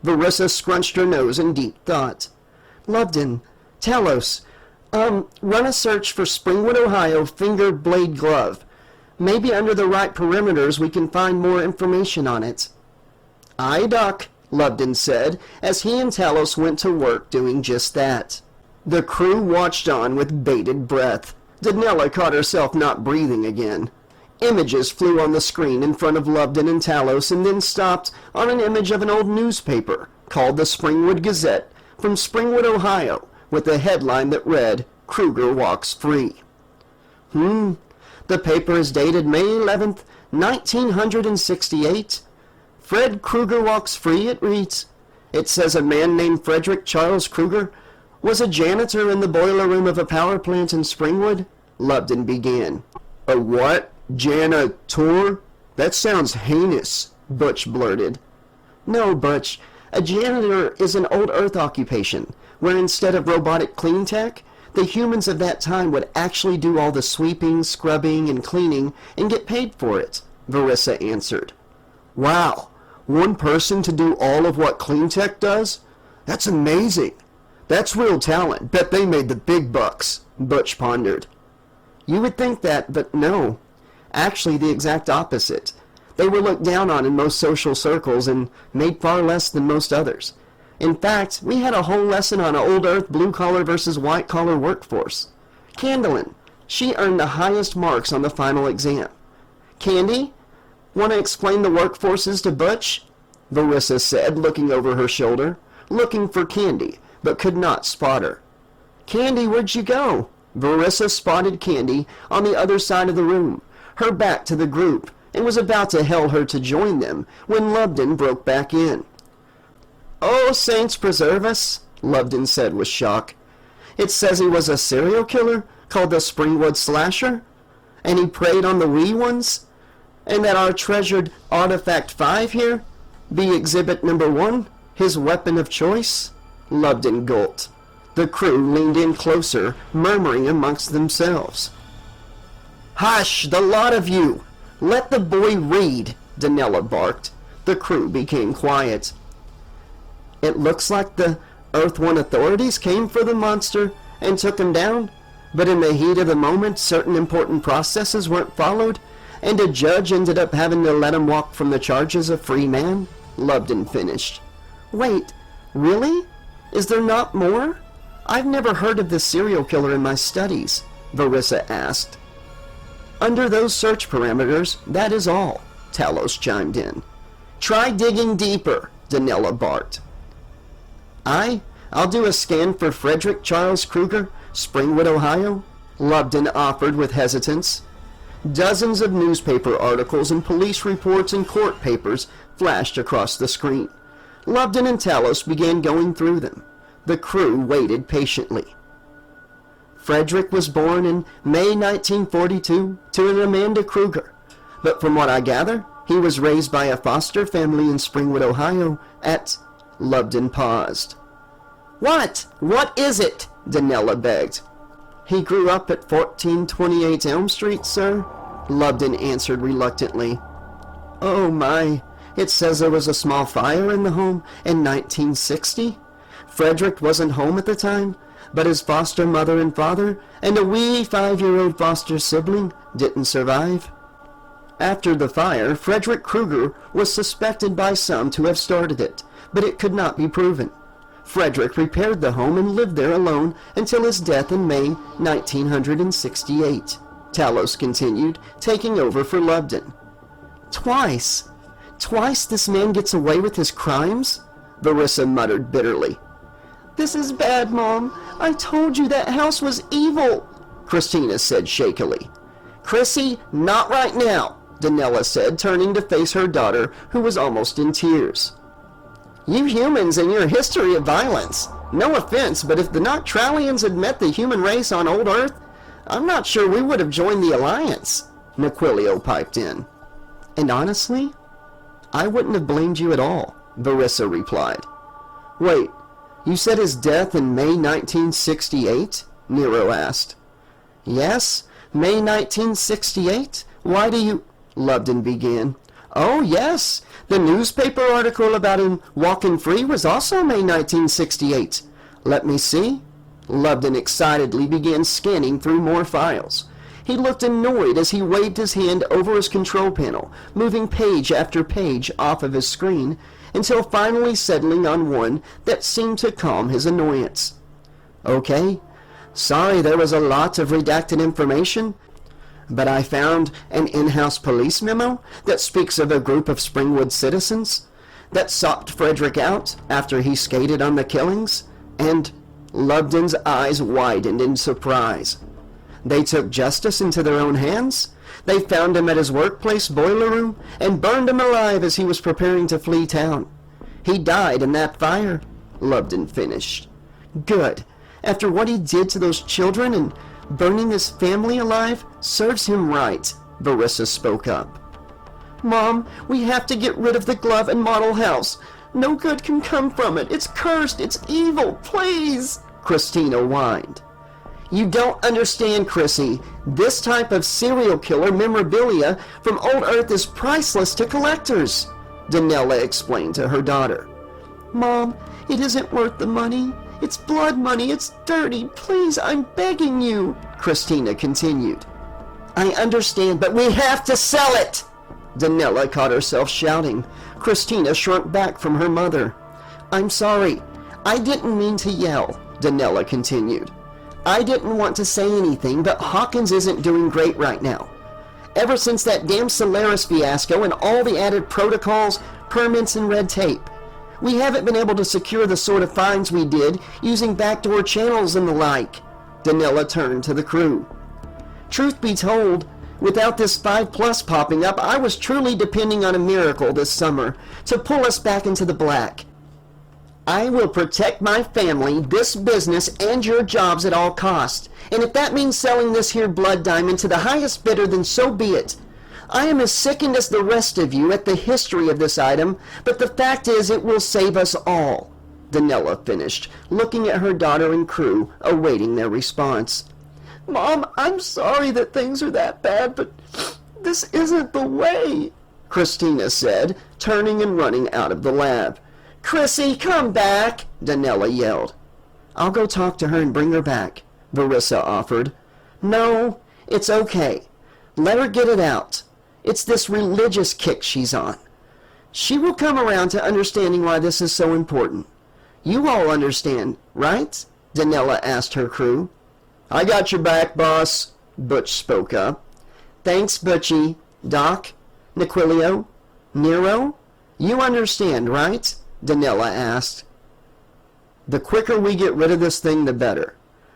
Verissa scrunched her nose in deep thought. Lovedon, Talos, run a search for Springwood, Ohio finger blade glove. Maybe under the right perimeters we can find more information on it. Aye, Doc, Lovedon said, as he and Talos went to work doing just that. The crew watched on with bated breath. Danella caught herself not breathing again. Images flew on the screen in front of Lovedon and Talos and then stopped on an image of an old newspaper called the Springwood Gazette from Springwood, Ohio, with a headline that read, Kruger Walks Free. The paper is dated May 11th, 1968. Fred Kruger walks free, it reads. It says a man named Frederick Charles Kruger was a janitor in the boiler room of a power plant in Springwood. Lovedon began. A what? Janitor? That sounds heinous, Butch blurted. No, Butch. A janitor is an old Earth occupation, where instead of robotic clean tech, the humans of that time would actually do all the sweeping, scrubbing, and cleaning and get paid for it, Verissa answered. Wow, one person to do all of what clean tech does? That's amazing. That's real talent. Bet they made the big bucks, Butch pondered. You would think that, but no. Actually, the exact opposite. They were looked down on in most social circles and made far less than most others. In fact, we had a whole lesson on old Earth blue-collar versus white-collar workforce. Candlin, she earned the highest marks on the final exam. Candy, want to explain the workforces to Butch? Verissa said, looking over her shoulder, looking for Candy, but could not spot her. Candy, where'd you go? Verissa spotted Candy on the other side of the room, her back to the group, and was about to hail her to join them when Lovedon broke back in. Oh, saints preserve us, Lovedon said with shock. It says he was a serial killer called the Springwood Slasher, and he preyed on the wee ones, and that our treasured Artifact 5 here be exhibit number 1, his weapon of choice? Lovedon gulped. The crew leaned in closer, murmuring amongst themselves. Hush, the lot of you! Let the boy read, Danella barked. The crew became quiet. It looks like the Earth One authorities came for the monster and took him down, but in the heat of the moment certain important processes weren't followed, and a judge ended up having to let him walk from the charges of free man, Lovedon finished. Wait, really? Is there not more? I've never heard of this serial killer in my studies, Verissa asked. Under those search parameters, that is all, Talos chimed in. Try digging deeper, Danella barked. I'll do a scan for Frederick Charles Krueger, Springwood, Ohio, Lubden offered with hesitance. Dozens of newspaper articles and police reports and court papers flashed across the screen. Lubden and Talos began going through them. The crew waited patiently. Frederick was born in May 1942 to an Amanda Krueger, but from what I gather, he was raised by a foster family in Springwood, Ohio at... Lubden paused. What? What is it? Danella begged. He grew up at 1428 Elm Street, sir, Lubden answered reluctantly. Oh my, it says there was a small fire in the home in 1960. Frederick wasn't home at the time, but his foster mother and father and a wee 5-year-old foster sibling didn't survive. After the fire, Frederick Krueger was suspected by some to have started it, but it could not be proven. Frederick repaired the home and lived there alone until his death in May 1968. Talos continued, taking over for Lubden. Twice this man gets away with his crimes? Verissa muttered bitterly. This is bad, Mom. I told you that house was evil, Christina said shakily. Chrissy, not right now, Danella said, turning to face her daughter, who was almost in tears. You humans and your history of violence. No offense, but if the Noctralians had met the human race on old Earth, I'm not sure we would have joined the Alliance, Naquilio piped in. And honestly, I wouldn't have blamed you at all, Verissa replied. Wait, you said his death in May 1968? Nero asked. Yes, May 1968? Why do you... Lubden began. Oh, yes. The newspaper article about him walking free was also May 1968. Let me see. Lubden excitedly began scanning through more files. He looked annoyed as he waved his hand over his control panel, moving page after page off of his screen, until finally settling on one that seemed to calm his annoyance. Okay, sorry there was a lot of redacted information, but I found an in-house police memo that speaks of a group of Springwood citizens that sought Frederick out after he skated on the killings, and Lubden's eyes widened in surprise. They took justice into their own hands? They found him at his workplace boiler room and burned him alive as he was preparing to flee town. He died in that fire, Lubden finished. Good. After what he did to those children and burning his family alive serves him right, Verissa spoke up. Mom, we have to get rid of the glove and model house. No good can come from it. It's cursed. It's evil. Please, Christina whined. You don't understand, Chrissy. This type of serial killer memorabilia from old Earth is priceless to collectors, Danella explained to her daughter. Mom, it isn't worth the money. It's blood money. It's dirty. Please, I'm begging you, Christina continued. I understand, but we have to sell it, Danella caught herself shouting. Christina shrunk back from her mother. I'm sorry. I didn't mean to yell, Danella continued. I didn't want to say anything, but Hawkins isn't doing great right now. Ever since that damn Solaris fiasco and all the added protocols, permits, and red tape, we haven't been able to secure the sort of finds we did using backdoor channels and the like. Danella turned to the crew. Truth be told, without this 5+ popping up, I was truly depending on a miracle this summer to pull us back into the black. I will protect my family, this business, and your jobs at all costs. And if that means selling this here blood diamond to the highest bidder, then so be it. I am as sickened as the rest of you at the history of this item, but the fact is it will save us all, Danella finished, looking at her daughter and crew, awaiting their response. Mom, I'm sorry that things are that bad, but this isn't the way, Christina said, turning and running out of the lab. Chrissy, come back, Danella yelled. I'll go talk to her and bring her back, Verissa offered. No, it's okay. Let her get it out. It's this religious kick she's on. She will come around to understanding why this is so important. You all understand, right? Danella asked her crew. I got your back, boss, Butch spoke up. Thanks, Butchie. Doc? Naquilio? Nero? You understand, right? Danella asked. The quicker we get rid of this thing, the better.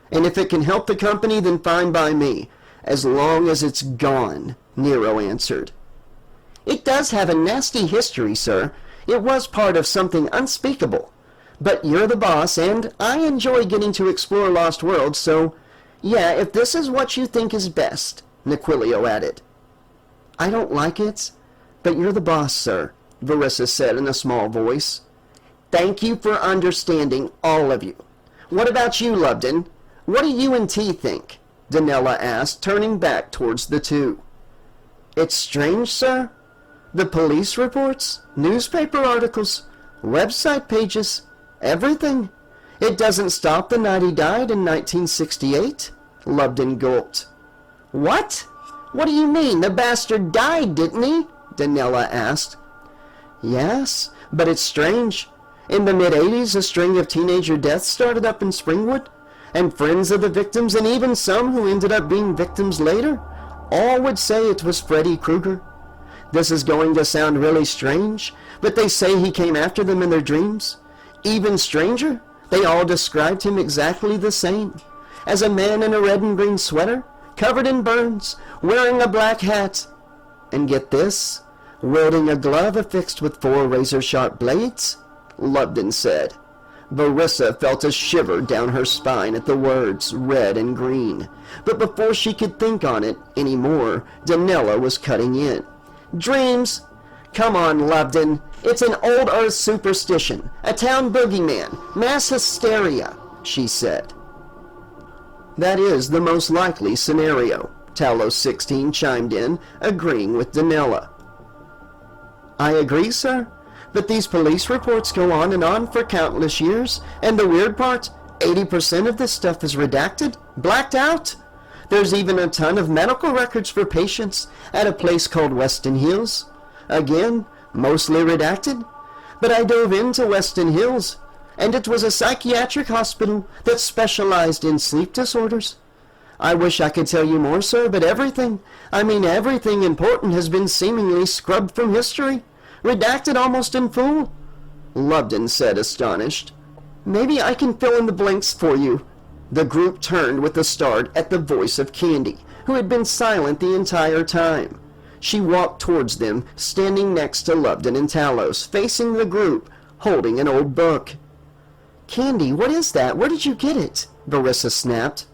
And if it can help the company, then fine by me, as long as it's gone, Nero answered. It does have a nasty history, sir. It was part of something unspeakable. But you're the boss, and I enjoy getting to explore lost worlds, so yeah, if this is what you think is best, Nequilio added. I don't like it, but you're the boss, sir, Verissa said in a small voice. Thank you for understanding, all of you. What about you, Lubden? What do you and T think? Danella asked, turning back towards the two. It's strange, sir. The police reports, newspaper articles, website pages, everything. It doesn't stop the night he died in 1968, Lubden gulped. What? What do you mean? The bastard died, didn't he? Danella asked. Yes, but it's strange. In the mid-'80s, a string of teenager deaths started up in Springwood, and friends of the victims, and even some who ended up being victims later, all would say it was Freddy Krueger. This is going to sound really strange, but they say he came after them in their dreams. Even stranger, they all described him exactly the same, as a man in a red and green sweater, covered in burns, wearing a black hat, and get this, wielding a glove affixed with 4 razor-sharp blades, Lubden said. Verissa felt a shiver down her spine at the words red and green, but before she could think on it any more, Danella was cutting in. Dreams? Come on, Lubden. It's an old Earth superstition, a town boogeyman, mass hysteria, she said. That is the most likely scenario, Talos 16 chimed in, agreeing with Danella. I agree, sir. But these police reports go on and on for countless years, and the weird part, 80% of this stuff is redacted, blacked out. There's even a ton of medical records for patients at a place called Weston Hills. Again, mostly redacted. But I dove into Weston Hills, and it was a psychiatric hospital that specialized in sleep disorders. I wish I could tell you more, sir, but everything important has been seemingly scrubbed from history. Redacted almost in full, Lubden said, astonished. Maybe I can fill in the blanks for you. The group turned with a start at the voice of Candy, who had been silent the entire time. She walked towards them, standing next to Lubden and Talos, facing the group, holding an old book. Candy, what is that? Where did you get it? Verissa snapped.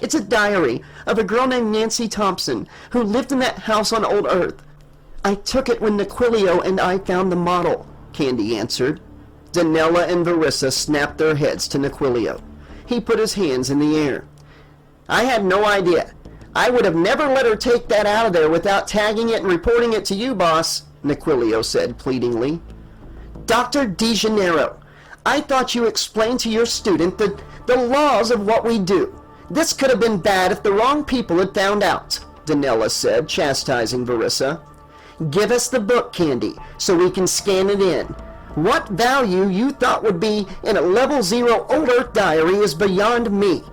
It's a diary of a girl named Nancy Thompson, who lived in that house on Old Earth. I took it when Nequilio and I found the model, Candy answered. Danella and Verissa snapped their heads to Nequilio. He put his hands in the air. I had no idea. I would have never let her take that out of there without tagging it and reporting it to you, boss, Nequilio said pleadingly. Dr. DeGeneiro, I thought you explained to your student the laws of what we do. This could have been bad if the wrong people had found out, Danella said, chastising Verissa. Give us the book, Candy, so we can scan it in. What value you thought would be in a level 0 Old Earth diary is beyond me.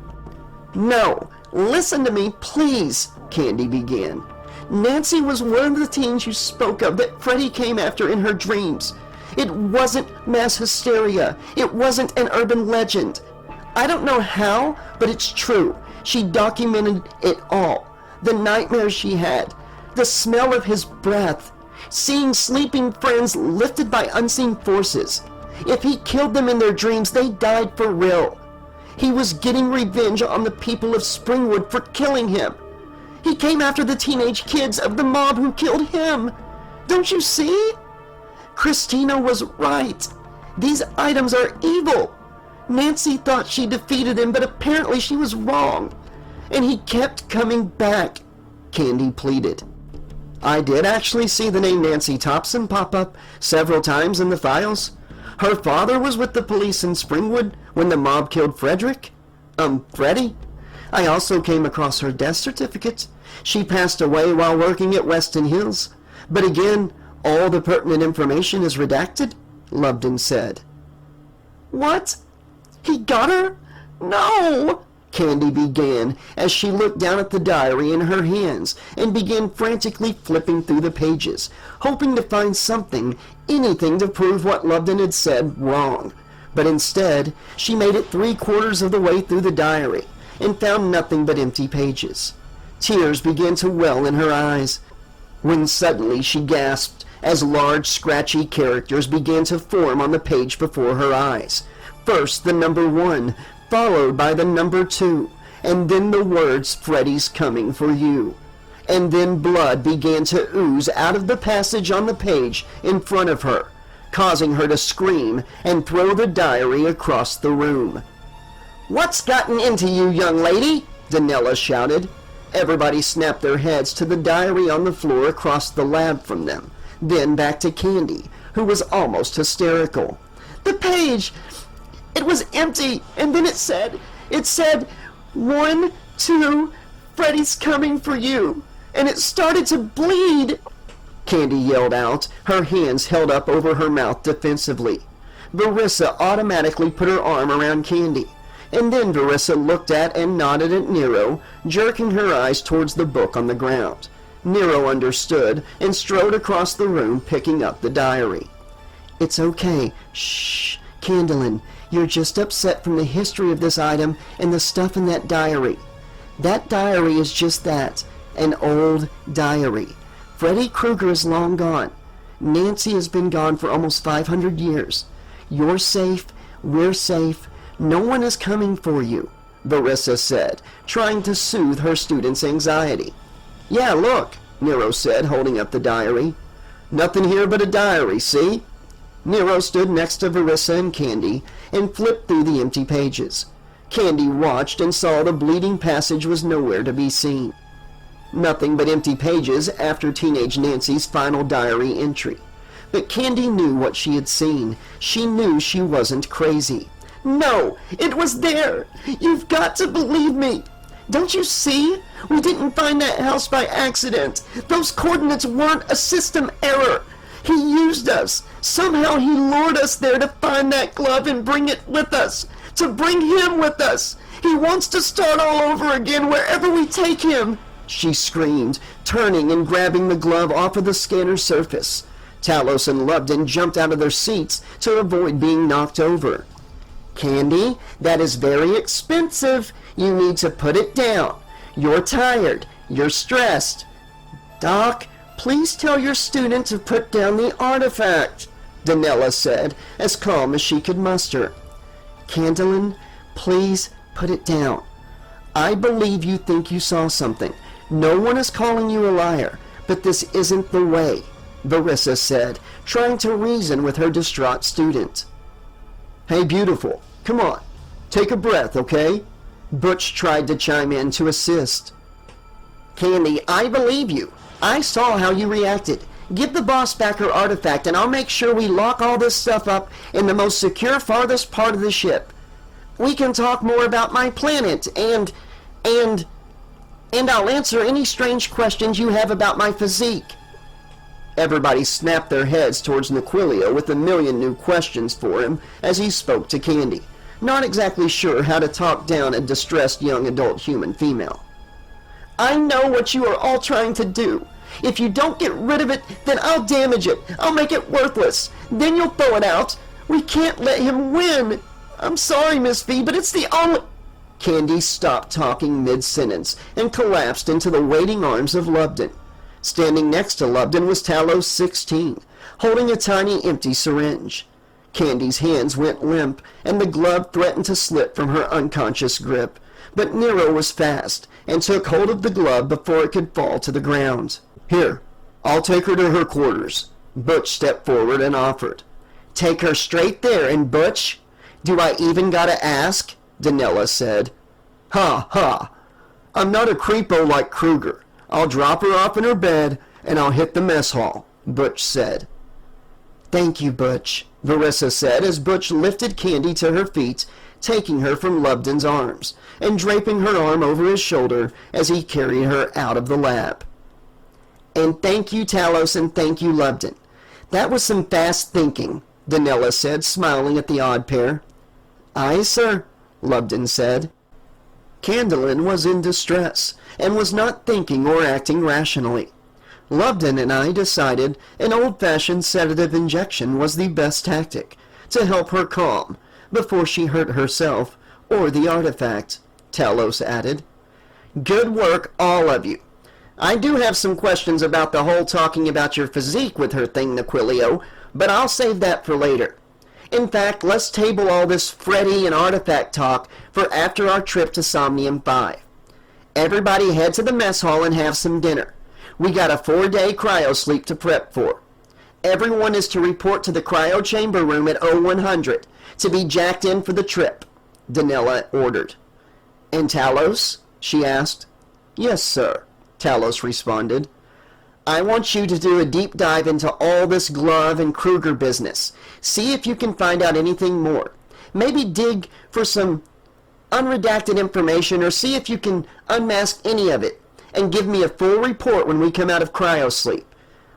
No, listen to me, please, Candy began. Nancy was one of the teens you spoke of that Freddy came after in her dreams. It wasn't mass hysteria. It wasn't an urban legend. I don't know how, but it's true. She documented it all. The nightmares she had. The smell of his breath, seeing sleeping friends lifted by unseen forces. If he killed them in their dreams, they died for real. He was getting revenge on the people of Springwood for killing him. He came after the teenage kids of the mob who killed him. Don't you see? Christina was right. These items are evil. Nancy thought she defeated him, but apparently she was wrong. And he kept coming back, Candy pleaded. I did actually see the name Nancy Thompson pop up several times in the files. Her father was with the police in Springwood when the mob killed Freddy. I also came across her death certificate. She passed away while working at Weston Hills. But again, all the pertinent information is redacted, Lubden said. What? He got her? No! Candy began as she looked down at the diary in her hands and began frantically flipping through the pages, hoping to find something, anything to prove what Lubden had said wrong. But instead, she made it 3/4 of the way through the diary and found nothing but empty pages. Tears began to well in her eyes, when suddenly she gasped as large, scratchy characters began to form on the page before her eyes. First the number 1, followed by the number 2, and then the words, "Freddy's coming for you." And then blood began to ooze out of the passage on the page in front of her, causing her to scream and throw the diary across the room. "What's gotten into you, young lady?" Danella shouted. Everybody snapped their heads to the diary on the floor across the lab from them, then back to Candy, who was almost hysterical. "The page! It was empty, and then it said, 1, 2, Freddy's coming for you, and it started to bleed," Candy yelled out, her hands held up over her mouth defensively. Verissa automatically put her arm around Candy, and then Verissa looked at and nodded at Nero, jerking her eyes towards the book on the ground. Nero understood and strode across the room, picking up the diary. "It's okay. Shh, Candlin. You're just upset from the history of this item and the stuff in that diary. That diary is just that, an old diary. Freddy Krueger is long gone. Nancy has been gone for almost 500 years. You're safe, we're safe, no one is coming for you," Verissa said, trying to soothe her student's anxiety. "Yeah, look," Nero said, holding up the diary. "Nothing here but a diary, see?" Nero stood next to Verissa and Candy and flipped through the empty pages. Candy watched and saw the bleeding passage was nowhere to be seen. Nothing but empty pages after Teenage Nancy's final diary entry. But Candy knew what she had seen. She knew she wasn't crazy. "No, it was there! You've got to believe me! Don't you see? We didn't find that house by accident. Those coordinates weren't a system error. He used us. Somehow he lured us there to find that glove and bring it with us. To bring him with us. He wants to start all over again wherever we take him," she screamed, turning and grabbing the glove off of the scanner surface. Talos and Lubden jumped out of their seats to avoid being knocked over. "Candy, that is very expensive. You need to put it down. You're tired. You're stressed. Doc, please tell your student to put down the artifact," Danella said, as calm as she could muster. "Candlin, please put it down. I believe you think you saw something. No one is calling you a liar, but this isn't the way," Verissa said, trying to reason with her distraught student. "Hey, beautiful, come on. Take a breath, okay?" Butch tried to chime in to assist. "Candy, I believe you. I saw how you reacted. Give the boss back her artifact, and I'll make sure we lock all this stuff up in the most secure farthest part of the ship. We can talk more about my planet, and I'll answer any strange questions you have about my physique." Everybody snapped their heads towards Naquilio with a million new questions for him as he spoke to Candy, not exactly sure how to talk down a distressed young adult human female. "I know what you are all trying to do. If you don't get rid of it, then I'll damage it. I'll make it worthless. Then you'll throw it out. We can't let him win. I'm sorry, Miss V, but it's the only—" Candy stopped talking mid-sentence and collapsed into the waiting arms of Lubden. Standing next to Lubden was Talos 16, holding a tiny empty syringe. Candy's hands went limp, and the glove threatened to slip from her unconscious grip, but Nero was fast and took hold of the glove before it could fall to the ground. "Here, I'll take her to her quarters," Butch stepped forward and offered. "Take her straight there, and Butch? Do I even gotta ask?" Danella said. "Ha, ha. I'm not a creepo like Krueger. I'll drop her off in her bed, and I'll hit the mess hall," Butch said. "Thank you, Butch," Verissa said as Butch lifted Candy to her feet, taking her from Lubden's arms, and draping her arm over his shoulder as he carried her out of the lab. "And thank you, Talos, and thank you, Lubden. That was some fast thinking," Danella said, smiling at the odd pair. "Aye, sir," Lubden said. Candlin was in distress and was not thinking or acting rationally. Lubden and I decided an old-fashioned sedative injection was the best tactic to help her calm before she hurt herself or the artifact, Talos added. Good work, all of you. I do have some questions about the whole talking about your physique with her thing, Naquilio, but I'll save that for later. In fact, let's table all this Freddy and artifact talk for after our trip to Somnium 5. Everybody head to the mess hall and have some dinner. We got a 4-day cryo sleep to prep for. Everyone is to report to the cryo chamber room at 0100 to be jacked in for the trip, Danella ordered. And Talos? She asked. Yes, sir, Talos responded. I want you to do a deep dive into all this Glove and Kruger business. See if you can find out anything more. Maybe dig for some unredacted information or see if you can unmask any of it and give me a full report when we come out of cryosleep.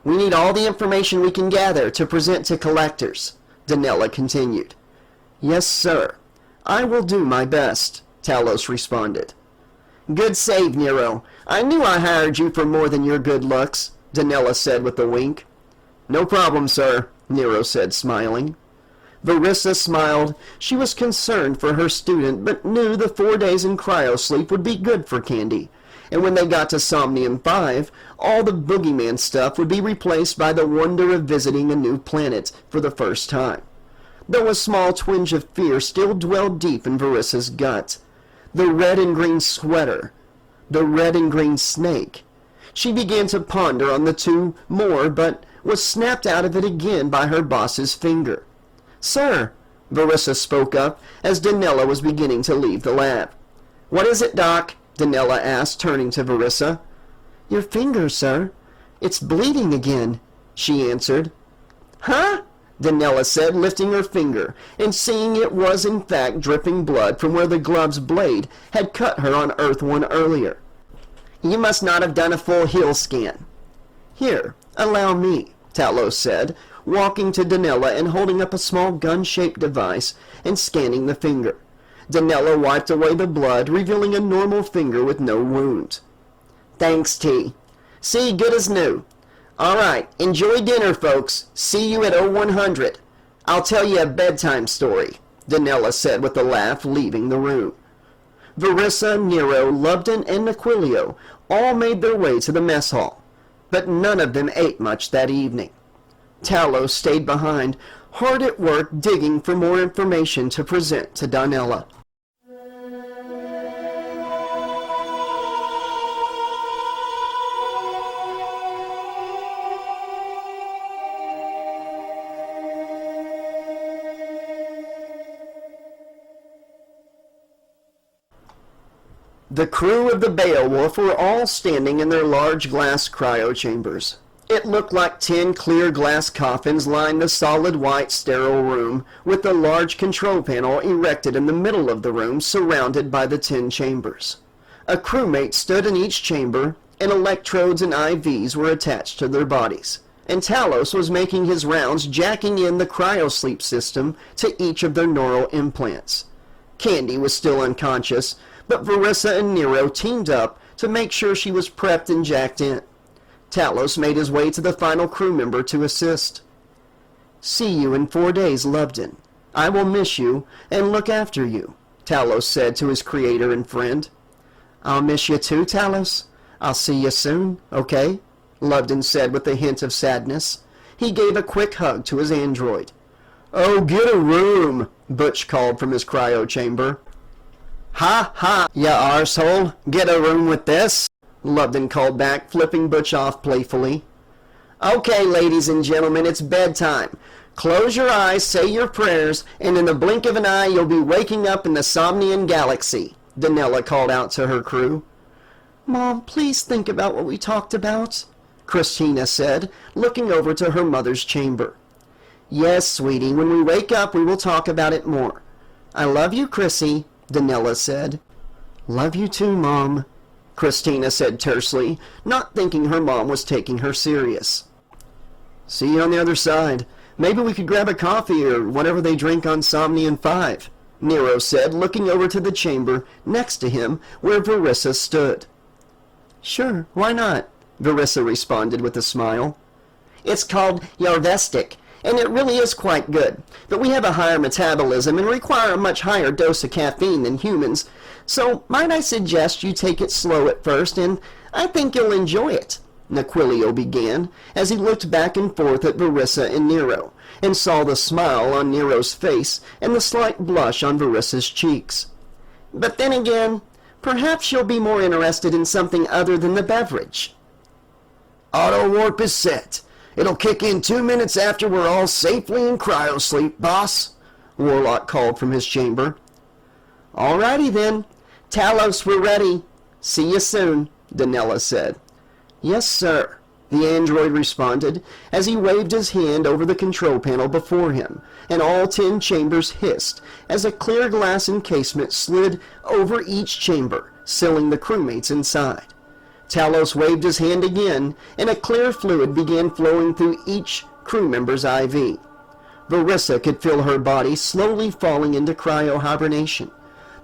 We need all the information we can gather to present to collectors, Danella continued. Yes, sir. I will do my best, Talos responded. Good save, Nero. I knew I hired you for more than your good looks, Danella said with a wink. No problem, sir, Nero said, smiling. Verissa smiled. She was concerned for her student, but knew the 4 days in cryosleep would be good for Candy. And when they got to Somnium 5, all the boogeyman stuff would be replaced by the wonder of visiting a new planet for the first time. Though a small twinge of fear still dwelled deep in Verissa's gut. The red and green sweater. The red and green snake. She began to ponder on the two more, but was snapped out of it again by her boss's finger. Sir, Verissa spoke up as Danella was beginning to leave the lab. What is it, Doc? Danella asked, turning to Verissa. Your finger, sir. It's bleeding again, she answered. Huh? Danella said, lifting her finger, and seeing it was in fact dripping blood from where the glove's blade had cut her on Earth 1 earlier. You must not have done a full heel scan. Here, allow me, Talos said, walking to Danella and holding up a small gun-shaped device and scanning the finger. Danella wiped away the blood, revealing a normal finger with no wound. Thanks, T. See, good as new. All right, enjoy dinner, folks. See you at 0100. I'll tell you a bedtime story, Danella said with a laugh, leaving the room. Verissa, Nero, Lubden, and Naquilio all made their way to the mess hall, but none of them ate much that evening. Talos stayed behind, hard at work digging for more information to present to Danella. The crew of the Beowulf were all standing in their large glass cryo chambers. It looked like 10 clear glass coffins lined the solid white sterile room, with a large control panel erected in the middle of the room surrounded by the 10 chambers. A crewmate stood in each chamber, and electrodes and IVs were attached to their bodies. And Talos was making his rounds, jacking in the cryosleep system to each of their neural implants. Candy was still unconscious, but Verissa and Nero teamed up to make sure she was prepped and jacked in. Talos made his way to the final crew member to assist. See you in 4 days, Lubden. I will miss you and look after you, Talos said to his creator and friend. I'll miss you too, Talos. I'll see you soon, okay? Lubden said with a hint of sadness. He gave a quick hug to his android. Oh, get a room, Butch called from his cryo chamber. Ha ha, ya arsehole, get a room with this, Lubden called back, flipping Butch off playfully. Okay, ladies and gentlemen, it's bedtime. Close your eyes, say your prayers, and in the blink of an eye you'll be waking up in the Somnian galaxy, Danella called out to her crew. Mom, please think about what we talked about, Christina said, looking over to her mother's chamber. Yes, sweetie, when we wake up we will talk about it more. I love you, Chrissy, Danella said. Love you too, Mom, Christina said tersely, not thinking her mom was taking her serious. See you on the other side. Maybe we could grab a coffee or whatever they drink on Somnium 5, Nero said, looking over to the chamber next to him where Verissa stood. "Sure, why not?" Verissa responded with a smile. "It's called Yarvestic, and it really is quite good, but we have a higher metabolism and require a much higher dose of caffeine than humans, so might I suggest you take it slow at first, and I think you'll enjoy it," Naquilio began, as he looked back and forth at Verissa and Nero, and saw the smile on Nero's face and the slight blush on Verissa's cheeks. "But then again, perhaps you'll be more interested in something other than the beverage." Auto warp is set. It'll kick in 2 minutes after we're all safely in cryosleep, boss, Warlock called from his chamber. "Alrighty then. Talos, we're ready. See you soon," Danella said. "Yes, sir," the android responded as he waved his hand over the control panel before him, and all 10 chambers hissed as a clear glass encasement slid over each chamber, sealing the crewmates inside. Talos waved his hand again, and a clear fluid began flowing through each crew member's IV. Verissa could feel her body slowly falling into cryo hibernation.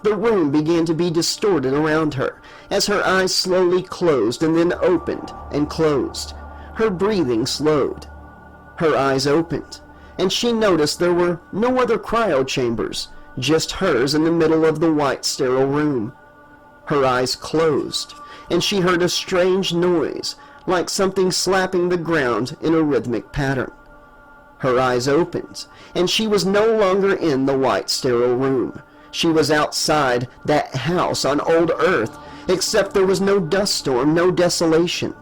The room began to be distorted around her as her eyes slowly closed and then opened and closed. Her breathing slowed. Her eyes opened, and she noticed there were no other cryo chambers, just hers in the middle of the white sterile room. Her eyes closed, and she heard a strange noise, like something slapping the ground in a rhythmic pattern. Her eyes opened, and she was no longer in the white sterile room. She was outside that house on old Earth, except there was no dust storm, no desolation.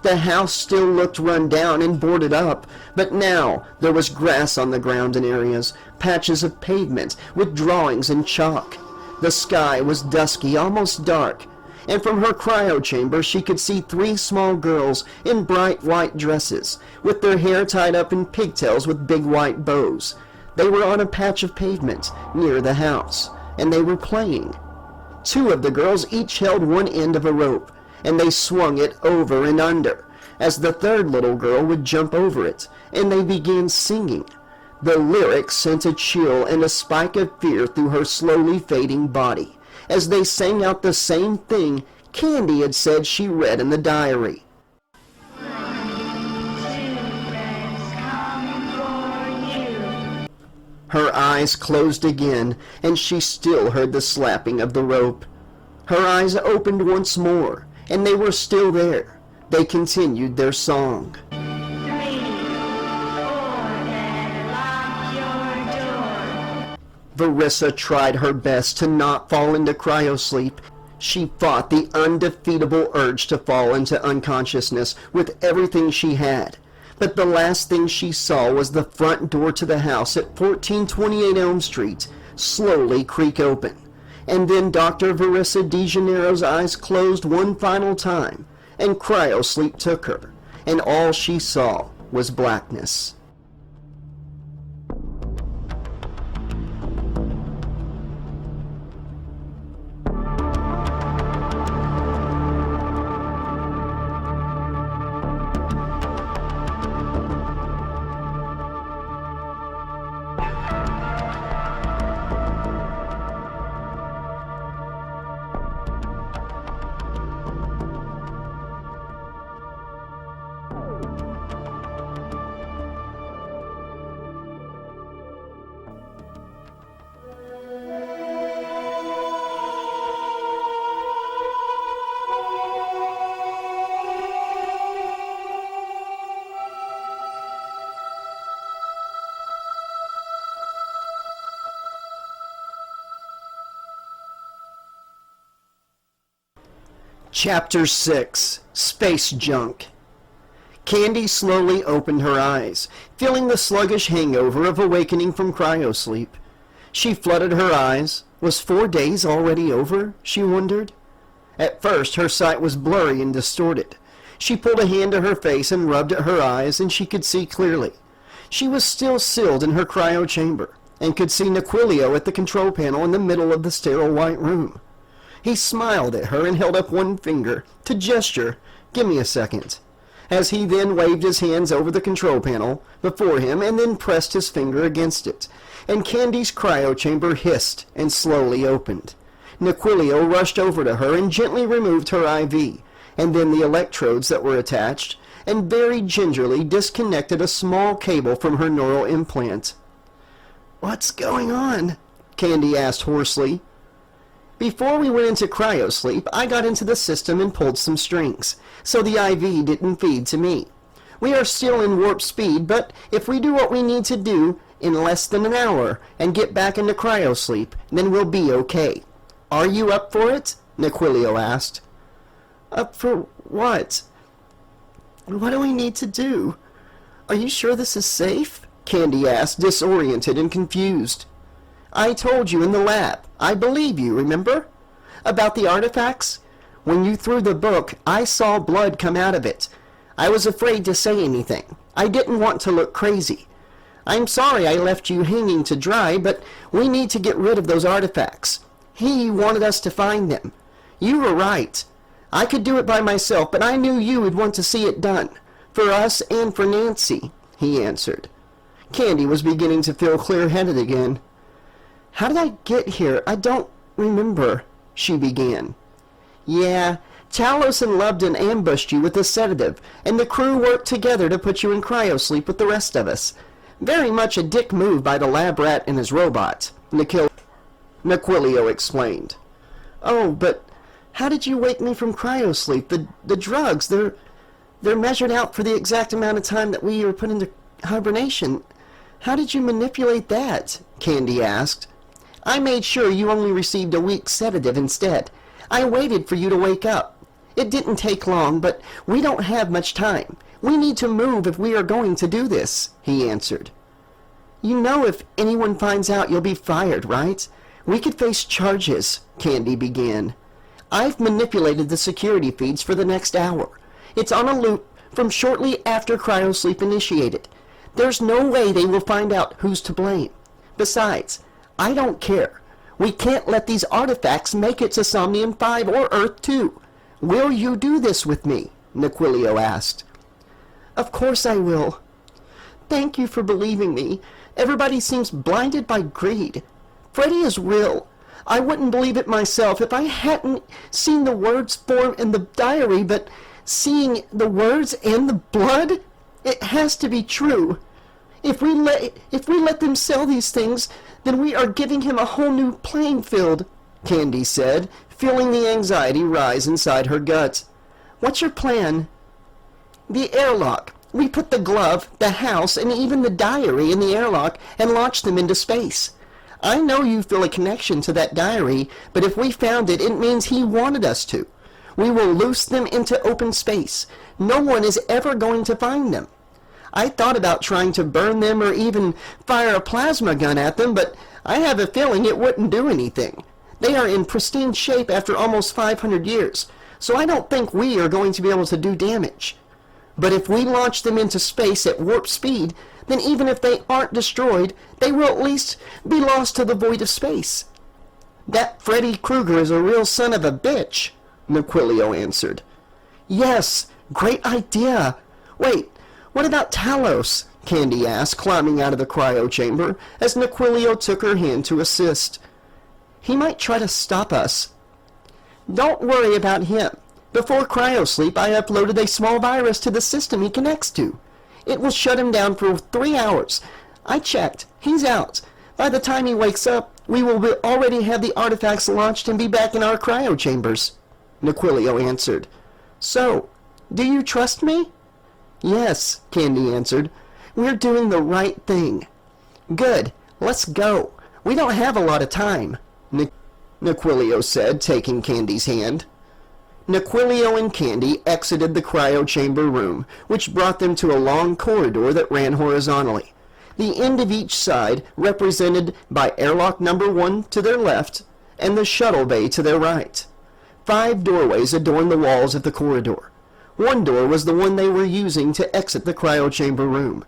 The house still looked run down and boarded up, but now there was grass on the ground in areas, patches of pavement with drawings in chalk. The sky was dusky, almost dark, and from her cryo chamber she could see 3 small girls in bright white dresses, with their hair tied up in pigtails with big white bows. They were on a patch of pavement near the house, and they were playing. 2 of the girls each held one end of a rope, and they swung it over and under, as the 3rd little girl would jump over it, and they began singing. The lyrics sent a chill and a spike of fear through her slowly fading body, as they sang out the same thing Candy had said she read in the diary. Her eyes closed again, and she still heard the slapping of the rope. Her eyes opened once more, and they were still there. They continued their song. 3, 4, then lock your door. Verissa tried her best to not fall into cryosleep. She fought the undefeatable urge to fall into unconsciousness with everything she had. But the last thing she saw was the front door to the house at 1428 Elm Street slowly creak open. And then Dr. Verissa De Janeiro's eyes closed one final time, and cryosleep took her, and all she saw was blackness. Chapter 6, Space Junk. Candy slowly opened her eyes, feeling the sluggish hangover of awakening from cryosleep. She flooded her eyes. Was 4 days already over, she wondered? At first her sight was blurry and distorted. She pulled a hand to her face and rubbed at her eyes, and she could see clearly. She was still sealed in her cryo chamber, and could see Naquilio at the control panel in the middle of the sterile white room. He smiled at her and held up one finger to gesture, "Give me a second." as he then waved his hands over the control panel before him and then pressed his finger against it, and Candy's cryo chamber hissed and slowly opened. Naquilio rushed over to her and gently removed her IV, and then the electrodes that were attached, and very gingerly disconnected a small cable from her neural implant. "What's going on?" Candy asked hoarsely. "Before we went into cryosleep, I got into the system and pulled some strings, so the IV didn't feed to me. We are still in warp speed, but if we do what we need to do in less than an hour and get back into cryosleep, then we'll be okay. Are you up for it?" Naquilio asked. "Up for what? What do we need to do? Are you sure this is safe?" Candy asked, disoriented and confused. "I told you in the lab. I believe you, remember? About the artifacts? When you threw the book, I saw blood come out of it. I was afraid to say anything. I didn't want to look crazy. I'm sorry I left you hanging to dry, but we need to get rid of those artifacts. He wanted us to find them. You were right. I could do it by myself, but I knew you would want to see it done. For us and for Nancy," he answered. Candy was beginning to feel clear-headed again. "How did I get here? I don't remember," she began. "Yeah, Talos and Lubden ambushed you with a sedative, and the crew worked together to put you in cryosleep with the rest of us. Very much a dick move by the lab rat and his robot," Naquilio explained. "Oh, but how did you wake me from cryosleep? The drugs, they're measured out for the exact amount of time that we were put into hibernation. How did you manipulate that?" Candy asked. "I made sure you only received a weak sedative instead. I waited for you to wake up. It didn't take long, but we don't have much time. We need to move if we are going to do this," he answered. "You know if anyone finds out you'll be fired, right? We could face charges," Candy began. "I've manipulated the security feeds for the next hour. It's on a loop from shortly after cryosleep initiated. There's no way they will find out who's to blame. Besides, I don't care. We can't let these artifacts make it to Somnium 5 or Earth 2. Will you do this with me?" Naquilio asked. "Of course I will. Thank you for believing me. Everybody seems blinded by greed. Freddy is real. I wouldn't believe it myself if I hadn't seen the words form in the diary, but seeing the words and the blood, it has to be true. If we let them sell these things, then we are giving him a whole new playing field," Candy said, feeling the anxiety rise inside her gut. "What's your plan?" "The airlock. We put the glove, the house, and even the diary in the airlock and launch them into space. I know you feel a connection to that diary, but if we found it, it means he wanted us to. We will loose them into open space. No one is ever going to find them. I thought about trying to burn them or even fire a plasma gun at them, but I have a feeling it wouldn't do anything. They are in pristine shape after almost 500 years, so I don't think we are going to be able to do damage. But if we launch them into space at warp speed, then even if they aren't destroyed, they will at least be lost to the void of space." "That Freddy Krueger is a real son of a bitch," Naquilio answered. "Yes, great idea. Wait, what about Talos?" Candy asked, climbing out of the cryo chamber as Naquilio took her hand to assist. "He might try to stop us." "Don't worry about him. Before cryosleep, I uploaded a small virus to the system he connects to. It will shut him down for 3 hours. I checked. He's out. By the time he wakes up, we will already have the artifacts launched and be back in our cryo chambers," Naquilio answered. "So, do you trust me?" "Yes," Candy answered. "We're doing the right thing." "Good. Let's go. We don't have a lot of time," Naquilio said, taking Candy's hand. Naquilio and Candy exited the cryo chamber room, which brought them to a long corridor that ran horizontally, the end of each side represented by airlock number 1 to their left and the shuttle bay to their right. 5 doorways adorned the walls of the corridor. One door was the one they were using to exit the cryo chamber room.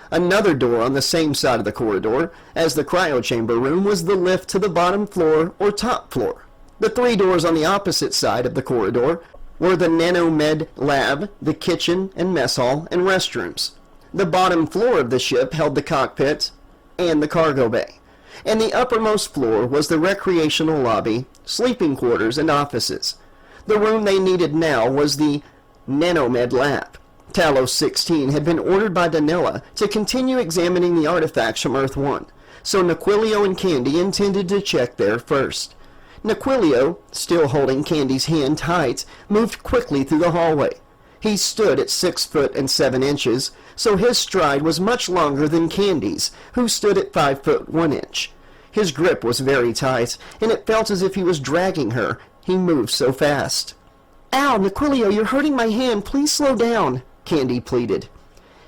Another door on the same side of the corridor as the cryo chamber room was the lift to the bottom floor or top floor. The 3 doors on the opposite side of the corridor were the Nanomed lab, the kitchen and mess hall, and restrooms. The bottom floor of the ship held the cockpit and the cargo bay, and the uppermost floor was the recreational lobby, sleeping quarters, and offices. The room they needed now was the Nanomed lab. Talos 16 had been ordered by Danila to continue examining the artifacts from Earth-1, so Naquilio and Candy intended to check there first. Naquilio, still holding Candy's hand tight, moved quickly through the hallway. He stood at 6 foot and 7 inches, so his stride was much longer than Candy's, who stood at 5 foot 1 inch. His grip was very tight, and it felt as if he was dragging her. He moved so fast. "Ow, Naquilio, you're hurting my hand. Please slow down," Candy pleaded.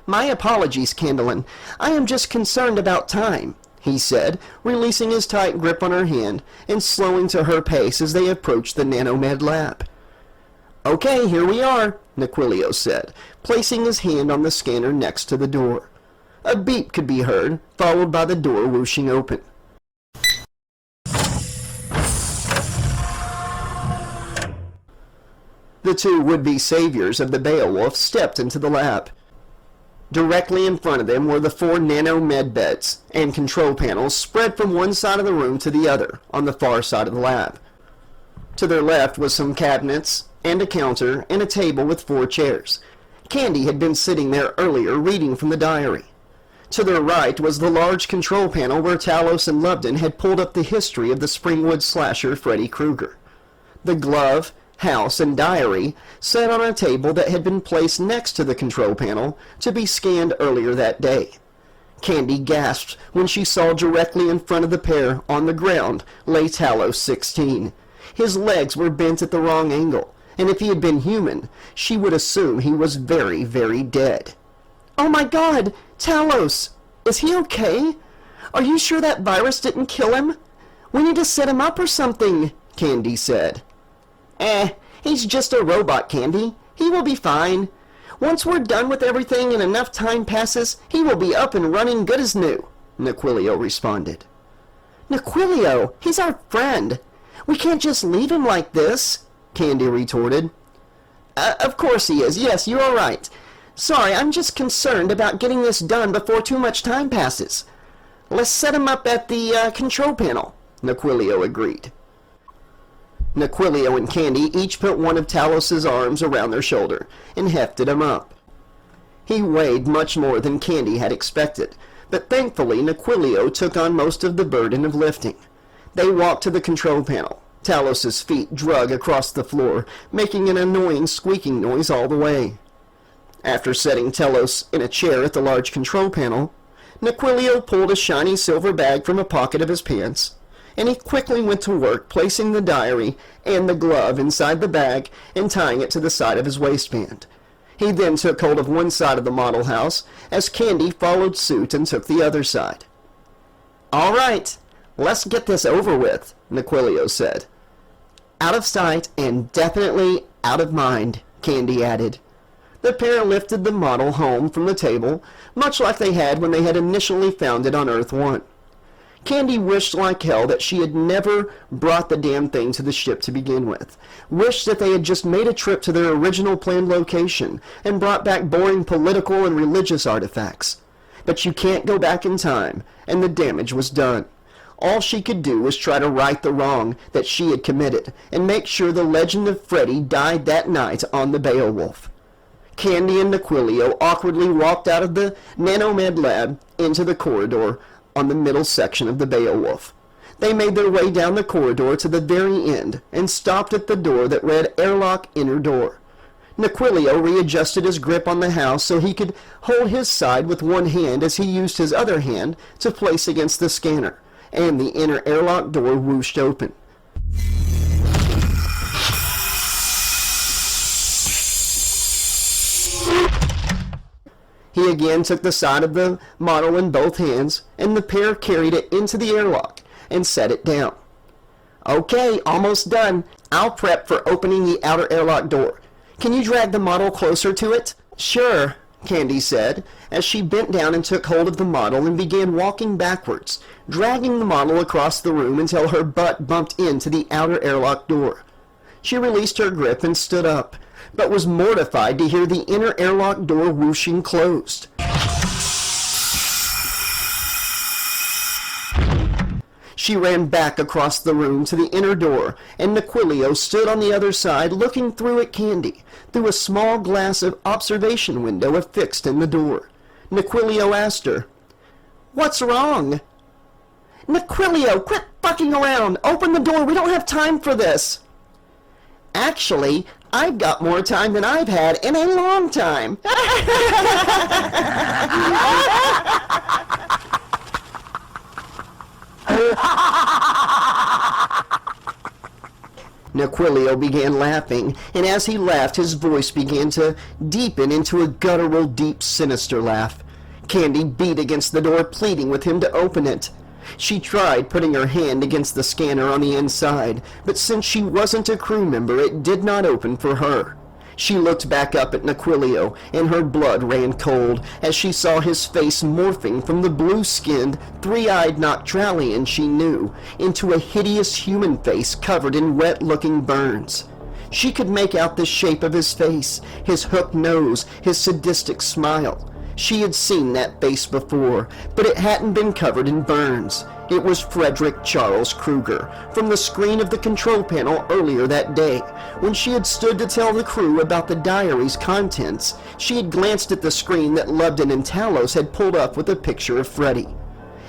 "My apologies, Candlin. I am just concerned about time," he said, releasing his tight grip on her hand and slowing to her pace as they approached the Nanomed lab. "Okay, here we are," Naquilio said, placing his hand on the scanner next to the door. A beep could be heard, followed by the door whooshing open. The two would-be saviors of the Beowulf stepped into the lab. Directly in front of them were the 4 nano-med beds and control panels spread from one side of the room to the other on the far side of the lab. To their left was some cabinets and a counter and a table with 4 chairs. Candy had been sitting there earlier reading from the diary. To their right was the large control panel where Talos and Lubden had pulled up the history of the Springwood slasher Freddy Krueger. The glove, house, and diary sat on a table that had been placed next to the control panel to be scanned earlier that day. Candy gasped when she saw directly in front of the pair on the ground lay Talos 16. His legs were bent at the wrong angle, and if he had been human, she would assume he was very, very dead. "Oh my God! Talos! Is he okay? Are you sure that virus didn't kill him? We need to set him up or something," Candy said. He's just a robot, Candy. He will be fine. Once we're done with everything and enough time passes, he will be up and running good as new," Naquilio responded. "Naquilio, he's our friend. We can't just leave him like this," Candy retorted. Of course he is. Yes, you are right. Sorry, I'm just concerned about getting this done before too much time passes. Let's set him up at the control panel," Naquilio agreed. Naquilio and Candy each put one of Talos's arms around their shoulder and hefted him up. He weighed much more than Candy had expected, but thankfully Naquilio took on most of the burden of lifting. They walked to the control panel. Talos's feet drug across the floor, making an annoying squeaking noise all the way. After setting Talos in a chair at the large control panel, Naquilio pulled a shiny silver bag from a pocket of his pants, and he quickly went to work placing the diary and the glove inside the bag and tying it to the side of his waistband. He then took hold of one side of the model house as Candy followed suit and took the other side. "All right, let's get this over with," Naquilio said. "Out of sight and definitely out of mind," Candy added. The pair lifted the model home from the table, much like they had when they had initially found it on Earth-1. Candy wished like hell that she had never brought the damn thing to the ship to begin with. Wished that they had just made a trip to their original planned location and brought back boring political and religious artifacts. But you can't go back in time, and the damage was done. All she could do was try to right the wrong that she had committed and make sure the legend of Freddy died that night on the Beowulf. Candy and Naquilio awkwardly walked out of the Nanomed lab into the corridor on the middle section of the Beowulf. They made their way down the corridor to the very end and stopped at the door that read Airlock Inner Door. Naquilio readjusted his grip on the house so he could hold his side with one hand as he used his other hand to place against the scanner, and the inner airlock door whooshed open. He again took the side of the model in both hands, and the pair carried it into the airlock and set it down. "Okay, almost done. I'll prep for opening the outer airlock door. Can you drag the model closer to it?" "Sure," Candy said, as she bent down and took hold of the model and began walking backwards, dragging the model across the room until her butt bumped into the outer airlock door. She released her grip and stood up, but was mortified to hear the inner airlock door whooshing closed. She ran back across the room to the inner door, and Naquilio stood on the other side looking through at Candy, through a small glass of observation window affixed in the door. Naquilio asked her, "What's wrong?" "Naquilio, quit fucking around! Open the door! We don't have time for this!" "Actually, I've got more time than I've had in a long time." Naquilio began laughing, and as he laughed, his voice began to deepen into a guttural, deep, sinister laugh. Candy beat against the door, pleading with him to open it. She tried putting her hand against the scanner on the inside, but since she wasn't a crew member, it did not open for her. She looked back up at Naquilio, and her blood ran cold as she saw his face morphing from the blue-skinned, three-eyed Noctralian she knew into a hideous human face covered in wet-looking burns. She could make out the shape of his face, his hooked nose, his sadistic smile. She had seen that face before, but it hadn't been covered in burns. It was Frederick Charles Kruger, from the screen of the control panel earlier that day. When she had stood to tell the crew about the diary's contents, she had glanced at the screen that Lubden and Talos had pulled up with a picture of Freddy.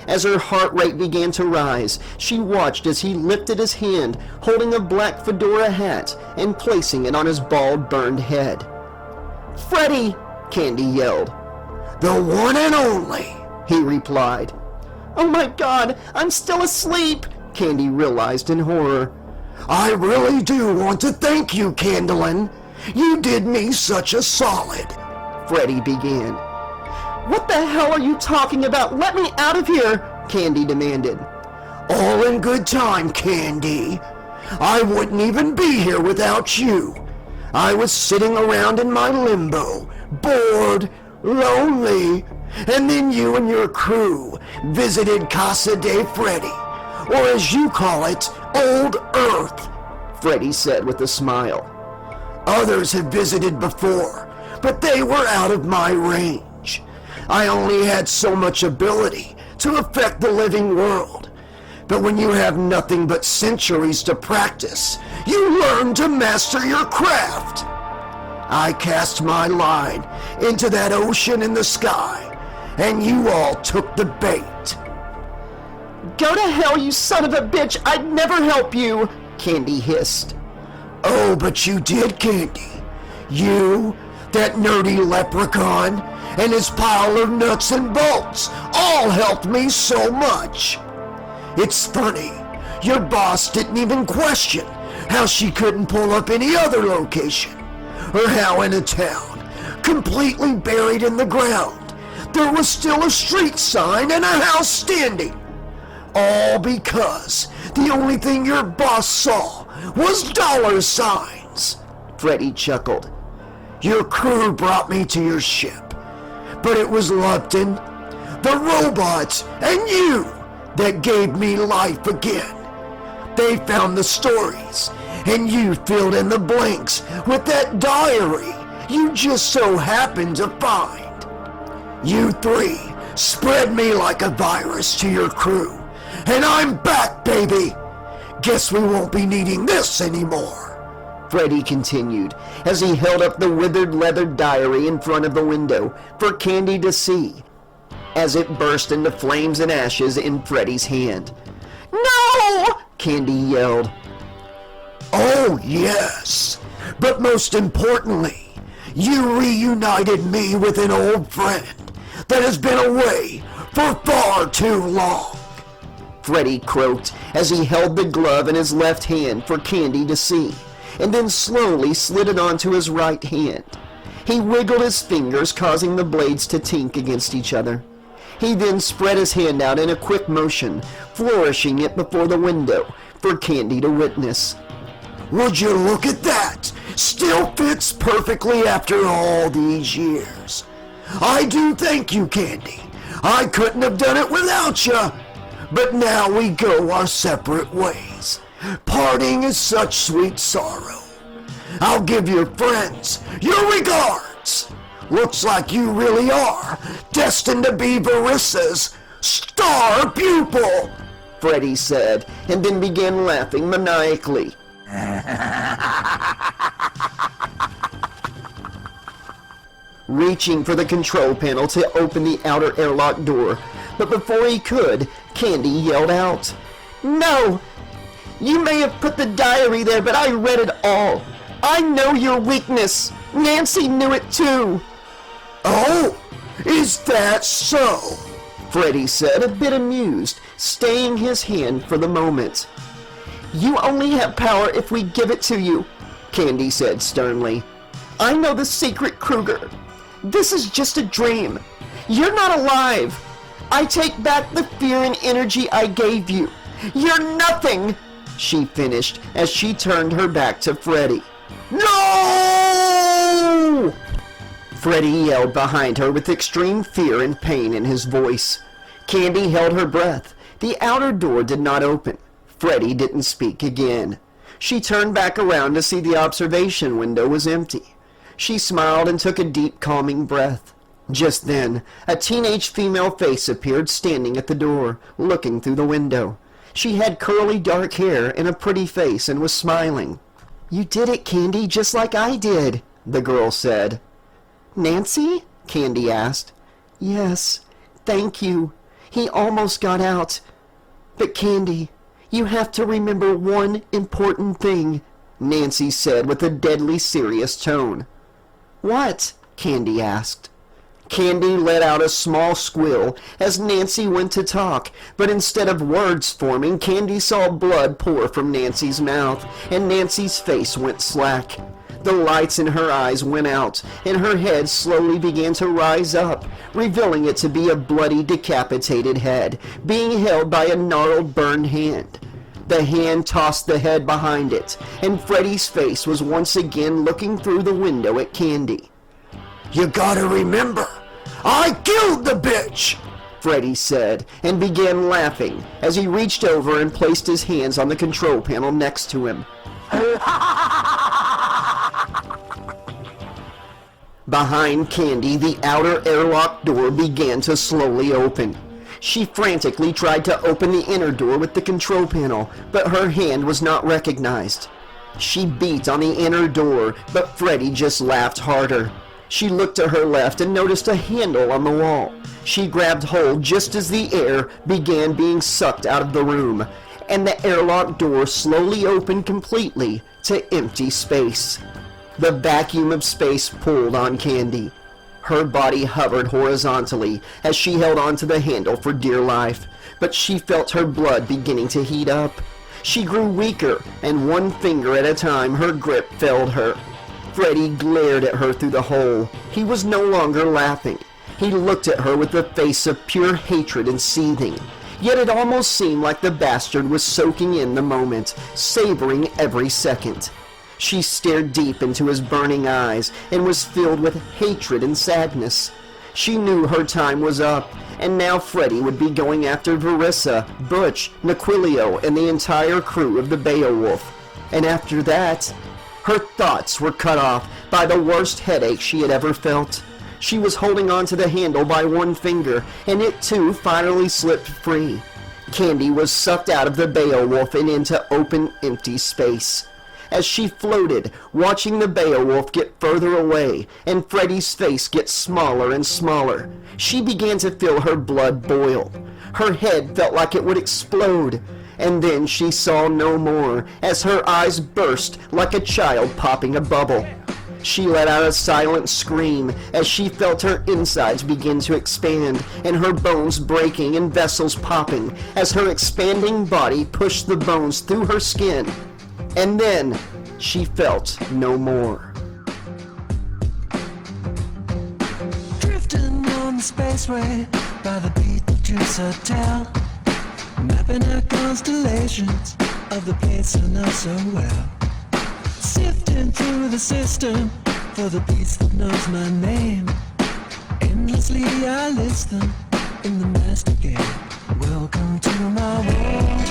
As her heart rate began to rise, she watched as he lifted his hand, holding a black fedora hat, and placing it on his bald, burned head. "Freddy!" Candy yelled. "The one and only," he replied. "Oh my God, I'm still asleep," Candy realized in horror. "I really do want to thank you, Candlin. You did me such a solid," Freddy began. "What the hell are you talking about? Let me out of here," Candy demanded. "All in good time, Candy. I wouldn't even be here without you. I was sitting around in my limbo, bored, lonely, and then you and your crew visited Casa de Freddy, or as you call it, Old Earth," Freddy said with a smile. "Others have visited before, but they were out of my range. I only had so much ability to affect the living world. But when you have nothing but centuries to practice, you learn to master your craft. I cast my line into that ocean in the sky, and you all took the bait." "Go to hell, you son of a bitch! I'd never help you!" Candy hissed. "Oh, but you did, Candy. You, that nerdy leprechaun, and his pile of nuts and bolts all helped me so much. It's funny, your boss didn't even question how she couldn't pull up any other location, or how in a town, completely buried in the ground, there was still a street sign and a house standing. All because the only thing your boss saw was dollar signs," Freddy chuckled. "Your crew brought me to your ship, but it was Lupton, the robots, and you that gave me life again. They found the stories, and you filled in the blanks with that diary you just so happened to find. You three spread me like a virus to your crew, and I'm back, baby. Guess we won't be needing this anymore," Freddy continued, as he held up the withered leather diary in front of the window for Candy to see, as it burst into flames and ashes in Freddy's hand. "No!" Candy yelled. "Oh, yes. But most importantly, you reunited me with an old friend that has been away for far too long," Freddy croaked as he held the glove in his left hand for Candy to see, and then slowly slid it onto his right hand. He wiggled his fingers, causing the blades to tink against each other. He then spread his hand out in a quick motion, flourishing it before the window for Candy to witness. "Would you look at that? Still fits perfectly after all these years. I do thank you, Candy. I couldn't have done it without you. But now we go our separate ways. Parting is such sweet sorrow. I'll give your friends your regards. Looks like you really are destined to be Verissa's star pupil, Freddy said, and then began laughing maniacally. Reaching for the control panel to open the outer airlock door, but before he could, Candy yelled out, "No! You may have put the diary there, but I read it all. I know your weakness. Nancy knew it too." Oh, is that so? Freddy said, a bit amused, staying his hand for the moment. "You only have power if we give it to you," Candy said sternly. "I know the secret, Kruger. This is just a dream. You're not alive. I take back the fear and energy I gave you. You're nothing," she finished as she turned her back to Freddy. No! Freddy yelled behind her with extreme fear and pain in his voice. Candy held her breath. The outer door did not open. Freddy didn't speak again. She turned back around to see the observation window was empty. She smiled and took a deep, calming breath. Just then, a teenage female face appeared standing at the door, looking through the window. She had curly dark hair and a pretty face and was smiling. "You did it, Candy, just like I did," the girl said. "Nancy?" Candy asked. "Yes, thank you. He almost got out. But Candy, you have to remember one important thing," Nancy said with a deadly serious tone. "What?" Candy asked. Candy let out a small squeal as Nancy went to talk, but instead of words forming, Candy saw blood pour from Nancy's mouth, and Nancy's face went slack. The lights in her eyes went out, and her head slowly began to rise up, revealing it to be a bloody, decapitated head, being held by a gnarled, burned hand. The hand tossed the head behind it, and Freddy's face was once again looking through the window at Candy. "You gotta remember, I killed the bitch!" Freddy said, and began laughing as he reached over and placed his hands on the control panel next to him. Behind Candy, the outer airlock door began to slowly open. She frantically tried to open the inner door with the control panel, but her hand was not recognized. She beat on the inner door, but Freddy just laughed harder. She looked to her left and noticed a handle on the wall. She grabbed hold just as the air began being sucked out of the room, and the airlock door slowly opened completely to empty space. The vacuum of space pulled on Candy. Her body hovered horizontally as she held onto the handle for dear life, but she felt her blood beginning to heat up. She grew weaker, and one finger at a time her grip failed her. Freddy glared at her through the hole. He was no longer laughing. He looked at her with a face of pure hatred and seething. Yet it almost seemed like the bastard was soaking in the moment, savoring every second. She stared deep into his burning eyes and was filled with hatred and sadness. She knew her time was up, and now Freddy would be going after Verissa, Butch, Naquilio, and the entire crew of the Beowulf. And after that, her thoughts were cut off by the worst headache she had ever felt. She was holding onto the handle by one finger, and it too finally slipped free. Candy was sucked out of the Beowulf and into open, empty space. As she floated, watching the Beowulf get further away and Freddy's face get smaller and smaller, she began to feel her blood boil. Her head felt like it would explode, and then she saw no more as her eyes burst like a child popping a bubble. She let out a silent scream as she felt her insides begin to expand and her bones breaking and vessels popping as her expanding body pushed the bones through her skin. And then she felt no more. Drifting on the spaceway by the Beetlejuice Hotel, mapping out constellations of the place I know so well. Sifting through the system for the piece that knows my name. Endlessly I list them in the master game. Welcome to my world.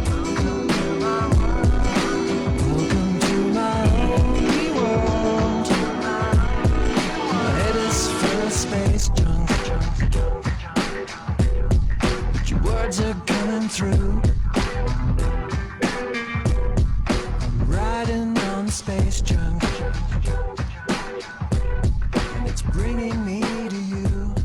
Welcome to my world. Welcome to my only space junk. But your words are coming through. I'm riding on space junk, and it's bringing me to you.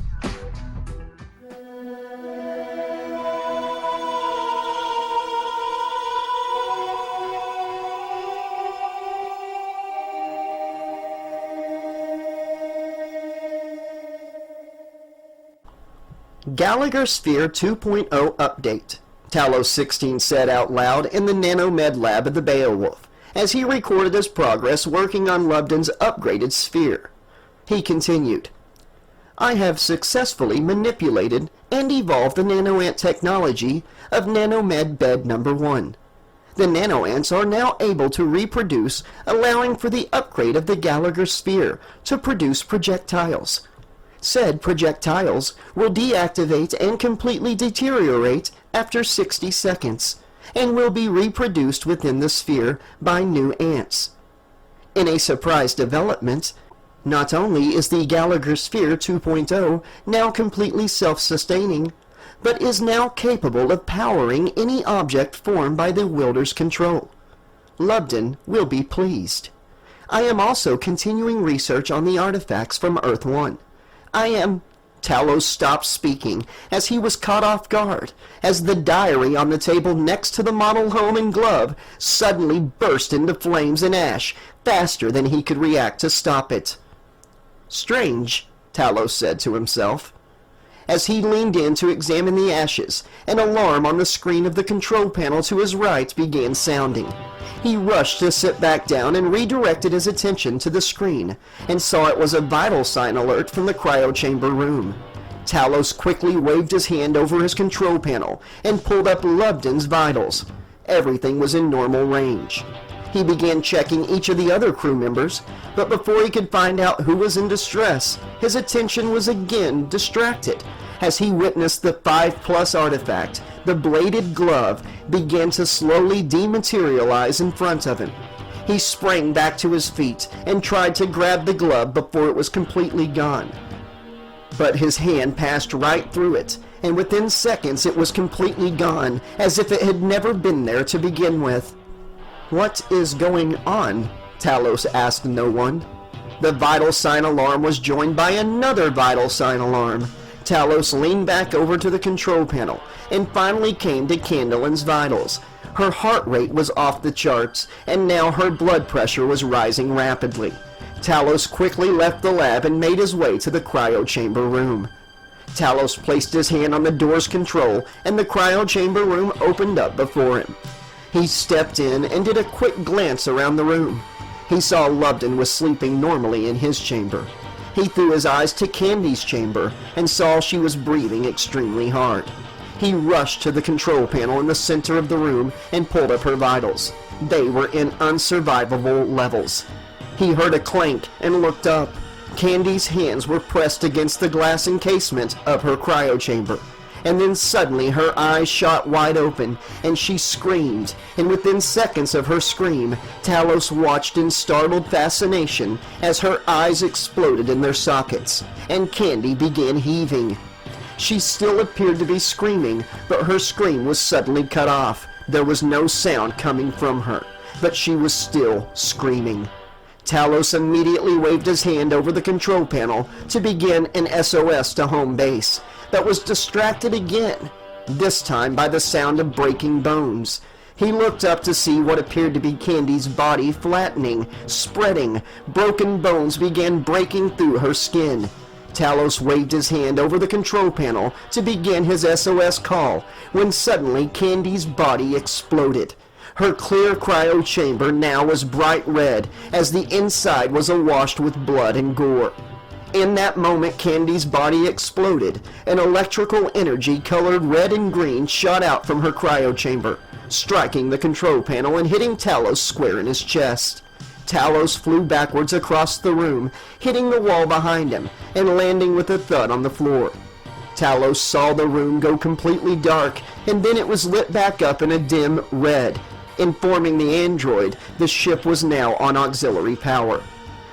Gallagher Sphere 2.0 update, Talos 16 said out loud in the Nanomed lab of the Beowulf, as he recorded his progress working on Lubden's upgraded sphere. He continued, I have successfully manipulated and evolved the nanoant technology of Nanomed Bed Number 1. The nanoants are now able to reproduce, allowing for the upgrade of the Gallagher Sphere to produce projectiles. Said projectiles will deactivate and completely deteriorate after 60 seconds, and will be reproduced within the sphere by new ants. In a surprise development, not only is the Gallagher Sphere 2.0 now completely self-sustaining, but is now capable of powering any object formed by the wielder's control. Lubden will be pleased. I am also continuing research on the artifacts from Earth-1. I am... Talos stopped speaking as he was caught off guard, as the diary on the table next to the model home and glove suddenly burst into flames and ash faster than he could react to stop it. Strange, Talos said to himself. As he leaned in to examine the ashes, an alarm on the screen of the control panel to his right began sounding. He rushed to sit back down and redirected his attention to the screen, and saw it was a vital sign alert from the cryo chamber room. Talos quickly waved his hand over his control panel and pulled up Lubden's vitals. Everything was in normal range. He began checking each of the other crew members, but before he could find out who was in distress, his attention was again distracted, as he witnessed the 5+ artifact, the bladed glove, began to slowly dematerialize in front of him. He sprang back to his feet and tried to grab the glove before it was completely gone. But his hand passed right through it, and within seconds it was completely gone, as if it had never been there to begin with. What is going on? Talos asked no one. The vital sign alarm was joined by another vital sign alarm. Talos leaned back over to the control panel and finally came to Candelin's vitals. Her heart rate was off the charts, and now her blood pressure was rising rapidly. Talos quickly left the lab and made his way to the cryo chamber room. Talos placed his hand on the door's control, and the cryo chamber room opened up before him. He stepped in and did a quick glance around the room. He saw Lubden was sleeping normally in his chamber. He threw his eyes to Candy's chamber and saw she was breathing extremely hard. He rushed to the control panel in the center of the room and pulled up her vitals. They were in unsurvivable levels. He heard a clank and looked up. Candy's hands were pressed against the glass encasement of her cryo chamber. And then suddenly her eyes shot wide open, and she screamed, and within seconds of her scream, Talos watched in startled fascination as her eyes exploded in their sockets, and Candy began heaving. She still appeared to be screaming, but her scream was suddenly cut off. There was no sound coming from her, but she was still screaming. Talos immediately waved his hand over the control panel to begin an SOS to home base, but was distracted again, this time by the sound of breaking bones. He looked up to see what appeared to be Candy's body flattening, spreading. Broken bones began breaking through her skin. Talos waved his hand over the control panel to begin his SOS call, when suddenly Candy's body exploded. Her clear cryo chamber now was bright red, as the inside was awash with blood and gore. In that moment, Candy's body exploded. An electrical energy colored red and green shot out from her cryo chamber, striking the control panel and hitting Talos square in his chest. Talos flew backwards across the room, hitting the wall behind him and landing with a thud on the floor. Talos saw the room go completely dark, and then it was lit back up in a dim red, informing the android the ship was now on auxiliary power.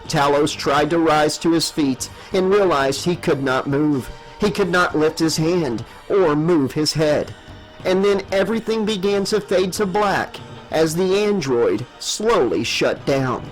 Talos tried to rise to his feet and realized he could not move. He could not lift his hand or move his head. And then everything began to fade to black as the android slowly shut down.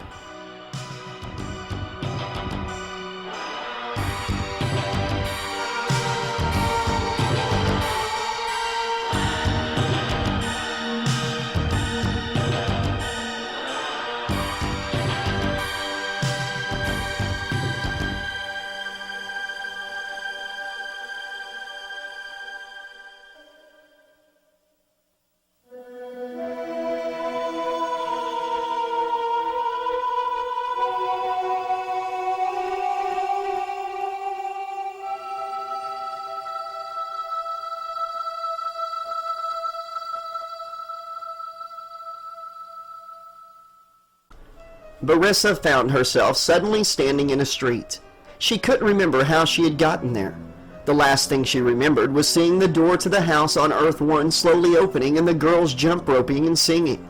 Barissa found herself suddenly standing in a street. She couldn't remember how she had gotten there. The last thing she remembered was seeing the door to the house on Earth 1 slowly opening and the girls jump roping and singing.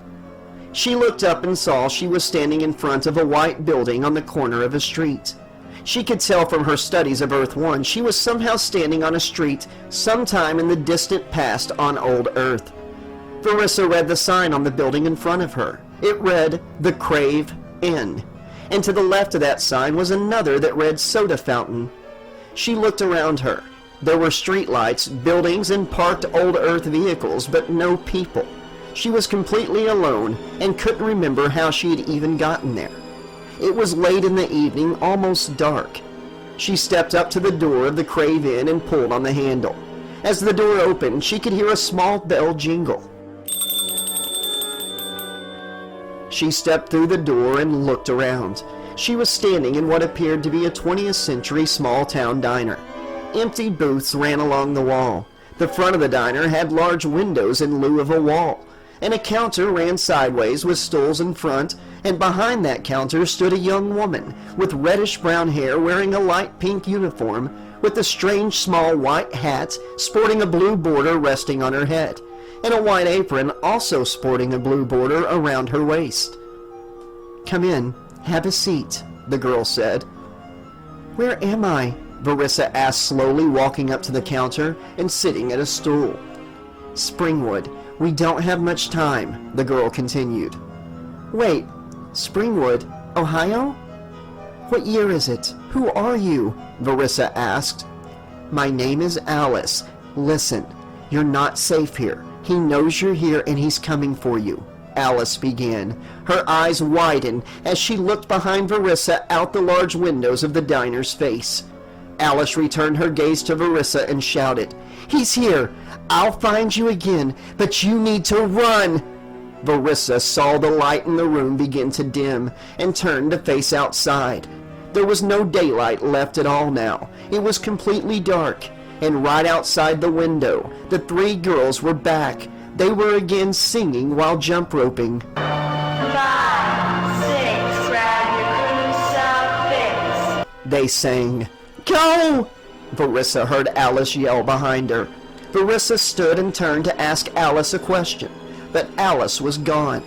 She looked up and saw she was standing in front of a white building on the corner of a street. She could tell from her studies of Earth 1 she was somehow standing on a street sometime in the distant past on old Earth. Barissa read the sign on the building in front of her. It read, "The Crave Inn," and to the left of that sign was another that read "Soda Fountain." She looked around her. There were streetlights, buildings, and parked old Earth vehicles, but no people. She was completely alone and couldn't remember how she had even gotten there. It was late in the evening, almost dark. She stepped up to the door of the Crave Inn and pulled on the handle. As the door opened, she could hear a small bell jingle. She stepped through the door and looked around. She was standing in what appeared to be a 20th century small-town diner. Empty booths ran along the wall. The front of the diner had large windows in lieu of a wall, and a counter ran sideways with stools in front, and behind that counter stood a young woman with reddish-brown hair wearing a light pink uniform with a strange small white hat sporting a blue border resting on her head, and a white apron also sporting a blue border around her waist. "Come in, have a seat," the girl said. "Where am I?" Barissa asked slowly, walking up to the counter and sitting at a stool. "Springwood, we don't have much time," the girl continued. "Wait, Springwood, Ohio? What year is it? Who are you?" Barissa asked. "My name is Alice. Listen, you're not safe here. He knows you're here and he's coming for you," Alice began. Her eyes widened as she looked behind Barissa out the large windows of the diner's face. Alice returned her gaze to Barissa and shouted, "He's here! I'll find you again, but you need to run!" Barissa saw the light in the room begin to dim and turned to face outside. There was no daylight left at all now. It was completely dark. And right outside the window, the three girls were back. They were again singing while jump roping. 5, 6, grab your crucifix. They sang. "Go!" Barissa heard Alice yell behind her. Barissa stood and turned to ask Alice a question, but Alice was gone.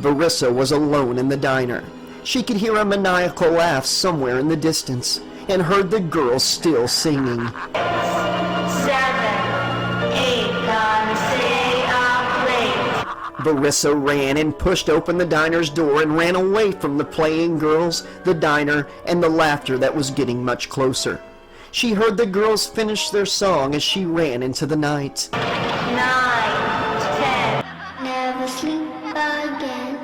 Barissa was alone in the diner. She could hear a maniacal laugh somewhere in the distance, and heard the girls still singing. 7, 8, gonna stay up late. Barissa ran and pushed open the diner's door and ran away from the playing girls, the diner, and the laughter that was getting much closer. She heard the girls finish their song as she ran into the night. 9, 10. Never sleep again.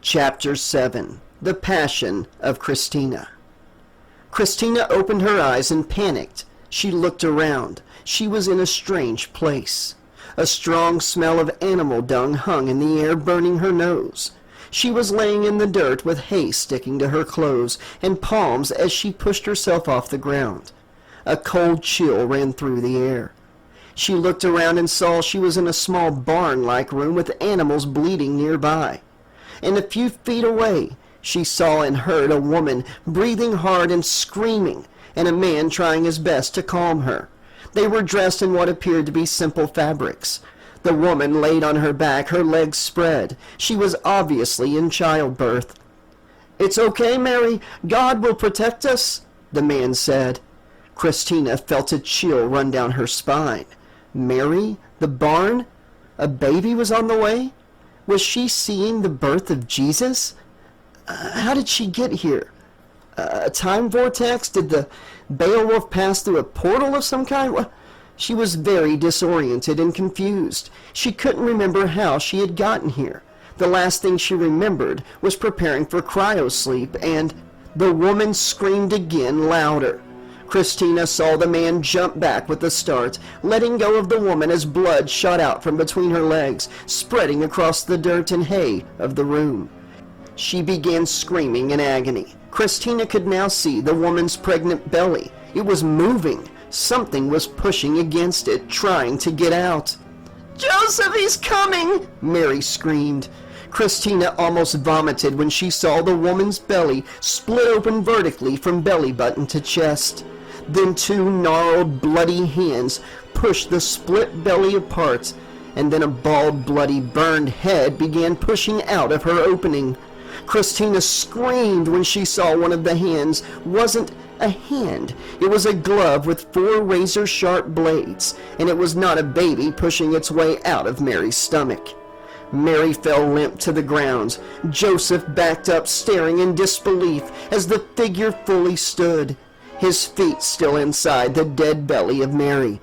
Chapter 7. The Passion of Christina. Christina opened her eyes and panicked. She looked around. She was in a strange place. A strong smell of animal dung hung in the air, burning her nose. She was laying in the dirt with hay sticking to her clothes and palms as she pushed herself off the ground. A cold chill ran through the air. She looked around and saw she was in a small barn-like room with animals bleeding nearby. And a few feet away, she saw and heard a woman breathing hard and screaming, and a man trying his best to calm her. They were dressed in what appeared to be simple fabrics. The woman laid on her back, her legs spread. She was obviously in childbirth. "It's okay, Mary. God will protect us," the man said. Christina felt a chill run down her spine. Mary? The barn? A baby was on the way? Was she seeing the birth of Jesus? How did she get here? A time vortex? Did the Beowulf pass through a portal of some kind? She was very disoriented and confused. She couldn't remember how she had gotten here. The last thing she remembered was preparing for cryo sleep, and the woman screamed again, louder. Christina saw the man jump back with a start, letting go of the woman as blood shot out from between her legs, spreading across the dirt and hay of the room. She began screaming in agony. Christina could now see the woman's pregnant belly. It was moving. Something was pushing against it, trying to get out. "Joseph, he's coming!" Mary screamed. Christina almost vomited when she saw the woman's belly split open vertically from belly button to chest. Then two gnarled, bloody hands pushed the split belly apart, and then a bald, bloody, burned head began pushing out of her opening. Christina screamed when she saw one of the hands wasn't a hand. It was a glove with 4 razor-sharp blades, and it was not a baby pushing its way out of Mary's stomach. Mary fell limp to the ground. Joseph backed up, staring in disbelief as the figure fully stood, his feet still inside the dead belly of Mary.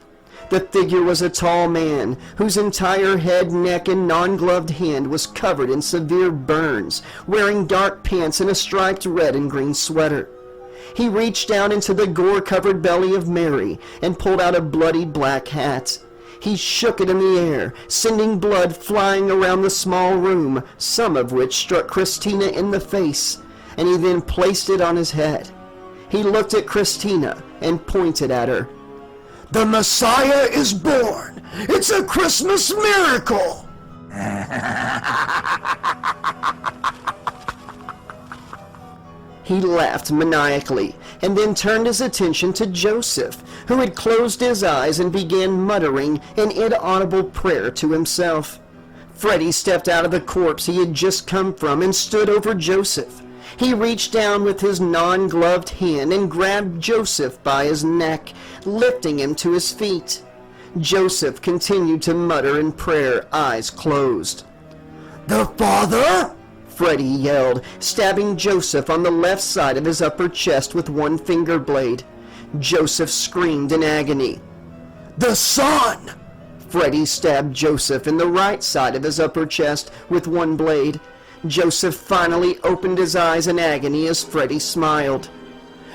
The figure was a tall man, whose entire head, neck, and non-gloved hand was covered in severe burns, wearing dark pants and a striped red and green sweater. He reached down into the gore-covered belly of Mary and pulled out a bloody black hat. He shook it in the air, sending blood flying around the small room, some of which struck Christina in the face, and he then placed it on his head. He looked at Christina and pointed at her. "The Messiah is born! It's a Christmas miracle!" He laughed maniacally, and then turned his attention to Joseph, who had closed his eyes and began muttering an inaudible prayer to himself. Freddy stepped out of the corpse he had just come from and stood over Joseph. He reached down with his non-gloved hand and grabbed Joseph by his neck, lifting him to his feet. Joseph continued to mutter in prayer, eyes closed. "The Father?" Freddy yelled, stabbing Joseph on the left side of his upper chest with one finger blade. Joseph screamed in agony. "The Son!" Freddy stabbed Joseph in the right side of his upper chest with one blade. Joseph finally opened his eyes in agony as Freddy smiled.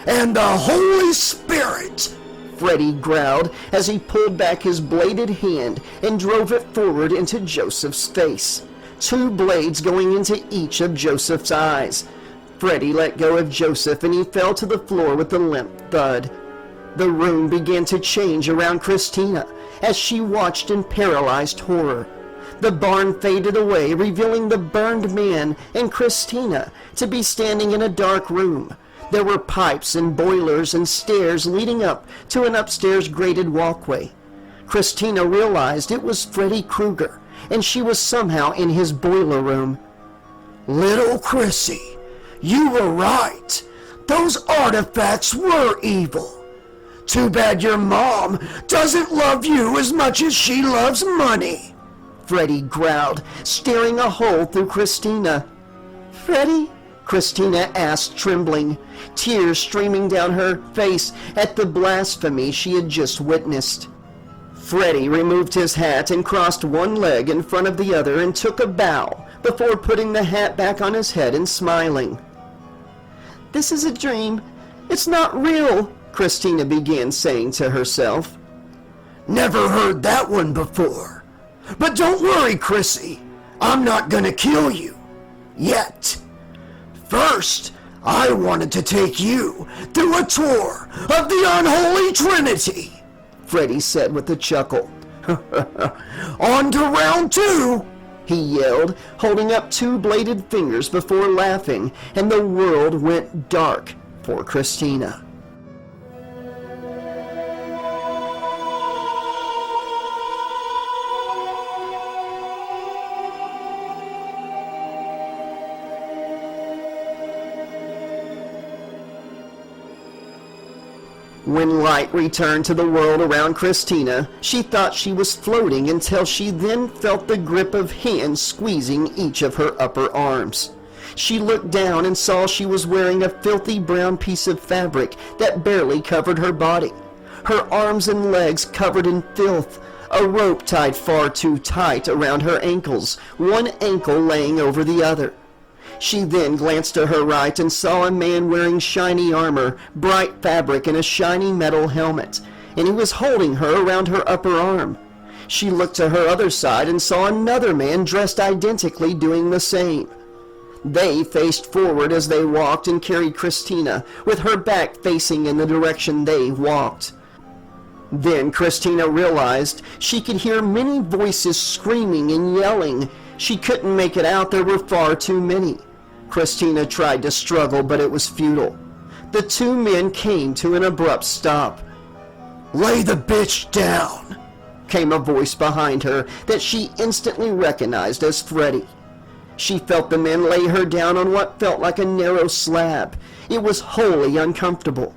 "And the Holy Spirit!" Freddy growled as he pulled back his bladed hand and drove it forward into Joseph's face, 2 blades going into each of Joseph's eyes. Freddy let go of Joseph and he fell to the floor with a limp thud. The room began to change around Christina as she watched in paralyzed horror. The barn faded away, revealing the burned man and Christina to be standing in a dark room. There were pipes and boilers and stairs leading up to an upstairs grated walkway. Christina realized it was Freddy Krueger, and she was somehow in his boiler room. "Little Chrissy, you were right. Those artifacts were evil. Too bad your mom doesn't love you as much as she loves money." Freddy growled, staring a hole through Christina. "Freddy?" Christina asked, trembling, tears streaming down her face at the blasphemy she had just witnessed. Freddy removed his hat and crossed one leg in front of the other and took a bow, before putting the hat back on his head and smiling. "This is a dream. It's not real," Christina began saying to herself. Never heard that one before. But don't worry, Chrissy. I'm not gonna kill you. Yet. First, I wanted to take you through a tour of the unholy trinity, Freddy said with a chuckle. On to round 2, he yelled, holding up 2 bladed fingers before laughing, and the world went dark for Christina. When light returned to the world around Christina, she thought she was floating until she then felt the grip of hands squeezing each of her upper arms. She looked down and saw she was wearing a filthy brown piece of fabric that barely covered her body. Her arms and legs covered in filth, a rope tied far too tight around her ankles, one ankle laying over the other. She then glanced to her right and saw a man wearing shiny armor, bright fabric, and a shiny metal helmet, and he was holding her around her upper arm. She looked to her other side and saw another man dressed identically doing the same. They faced forward as they walked and carried Christina, with her back facing in the direction they walked. Then Christina realized she could hear many voices screaming and yelling. She couldn't make it out, there were far too many. Christina tried to struggle, but it was futile. The 2 men came to an abrupt stop. "Lay the bitch down," came a voice behind her that she instantly recognized as Freddy. She felt the men lay her down on what felt like a narrow slab. It was wholly uncomfortable.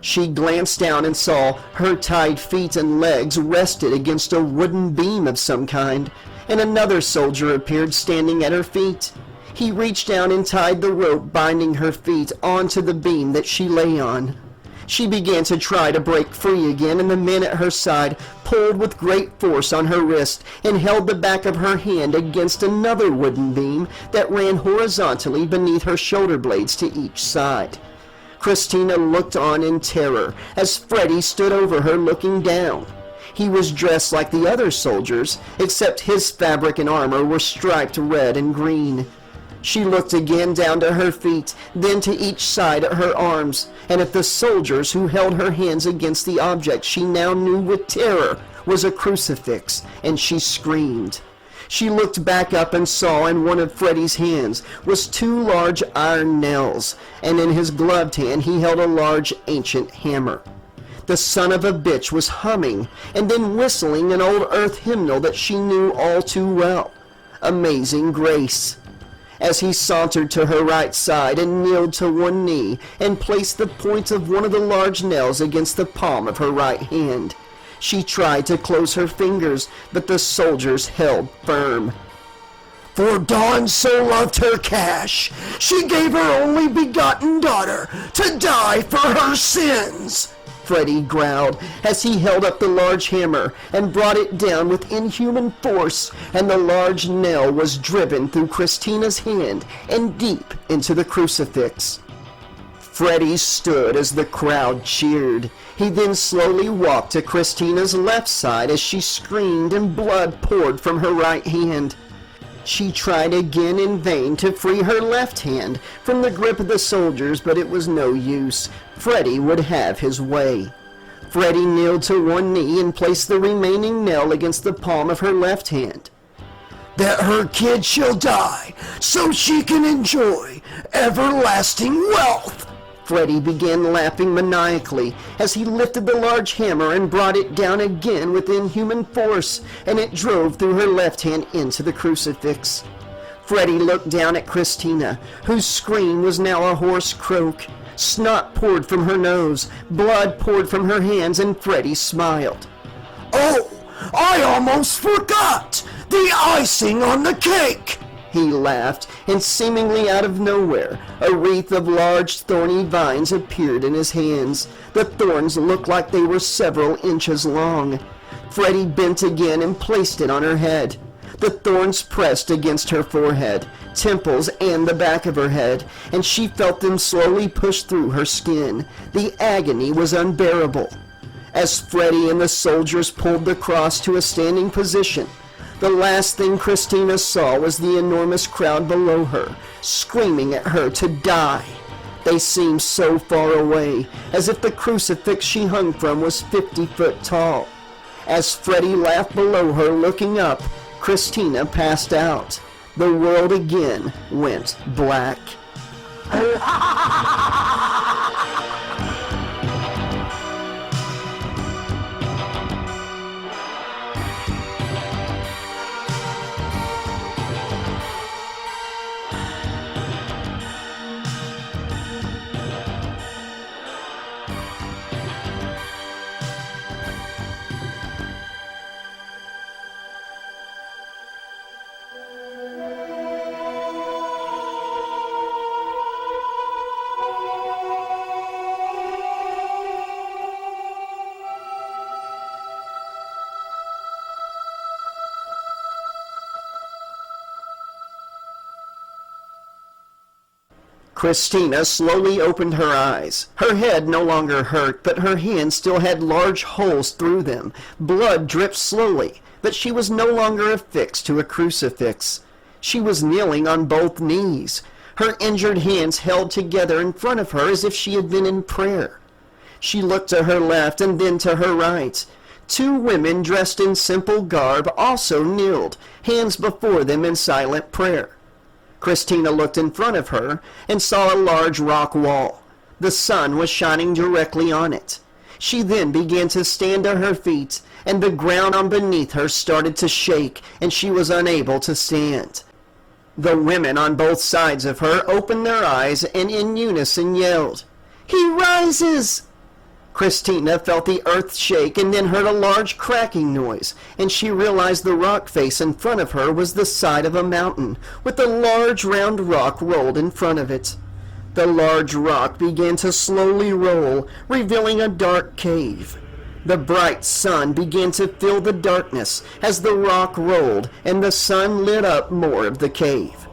She glanced down and saw her tied feet and legs rested against a wooden beam of some kind, and another soldier appeared standing at her feet. He reached down and tied the rope binding her feet onto the beam that she lay on. She began to try to break free again, and the men at her side pulled with great force on her wrist and held the back of her hand against another wooden beam that ran horizontally beneath her shoulder blades to each side. Christina looked on in terror as Freddy stood over her looking down. He was dressed like the other soldiers, except his fabric and armor were striped red and green. She looked again down to her feet, then to each side at her arms, and at the soldiers who held her hands against the object she now knew with terror was a crucifix, and she screamed. She looked back up and saw in one of Freddy's hands was 2 large iron nails, and in his gloved hand he held a large ancient hammer. The son of a bitch was humming and then whistling an old earth hymnal that she knew all too well, Amazing Grace. As he sauntered to her right side and kneeled to one knee and placed the point of one of the large nails against the palm of her right hand. She tried to close her fingers, but the soldiers held firm. "For Dawn so loved her cash, she gave her only begotten daughter to die for her sins," Freddy growled as he held up the large hammer and brought it down with inhuman force, and the large nail was driven through Christina's hand and deep into the crucifix. Freddy stood as the crowd cheered. He then slowly walked to Christina's left side as she screamed and blood poured from her right hand. She tried again in vain to free her left hand from the grip of the soldiers, but it was no use. Freddy would have his way. Freddy kneeled to one knee and placed the remaining nail against the palm of her left hand. "That her kid shall die, so she can enjoy everlasting wealth," Freddy began laughing maniacally as he lifted the large hammer and brought it down again with inhuman force, and it drove through her left hand into the crucifix. Freddy looked down at Christina, whose scream was now a hoarse croak. Snot poured from her nose, blood poured from her hands, and Freddy smiled. "Oh, I almost forgot! The icing on the cake!" He laughed, and seemingly out of nowhere, a wreath of large thorny vines appeared in his hands. The thorns looked like they were several inches long. Freddy bent again and placed it on her head. The thorns pressed against her forehead, temples, and the back of her head, and she felt them slowly push through her skin. The agony was unbearable. As Freddy and the soldiers pulled the cross to a standing position, the last thing Christina saw was the enormous crowd below her, screaming at her to die. They seemed so far away, as if the crucifix she hung from was 50 foot tall. As Freddy laughed below her, looking up, Christina passed out. The world again went black. Christina slowly opened her eyes. Her head no longer hurt, but her hands still had large holes through them. Blood dripped slowly, but she was no longer affixed to a crucifix. She was kneeling on both knees, her injured hands held together in front of her as if she had been in prayer. She looked to her left and then to her right. Two women dressed in simple garb also kneeled, hands before them in silent prayer. Christina looked in front of her and saw a large rock wall. The sun was shining directly on it. She then began to stand to her feet, and the ground on beneath her started to shake, and she was unable to stand. The women on both sides of her opened their eyes and in unison yelled, "He rises!" Christina felt the earth shake and then heard a large cracking noise, and she realized the rock face in front of her was the side of a mountain, with a large round rock rolled in front of it. The large rock began to slowly roll, revealing a dark cave. The bright sun began to fill the darkness as the rock rolled, and the sun lit up more of the cave.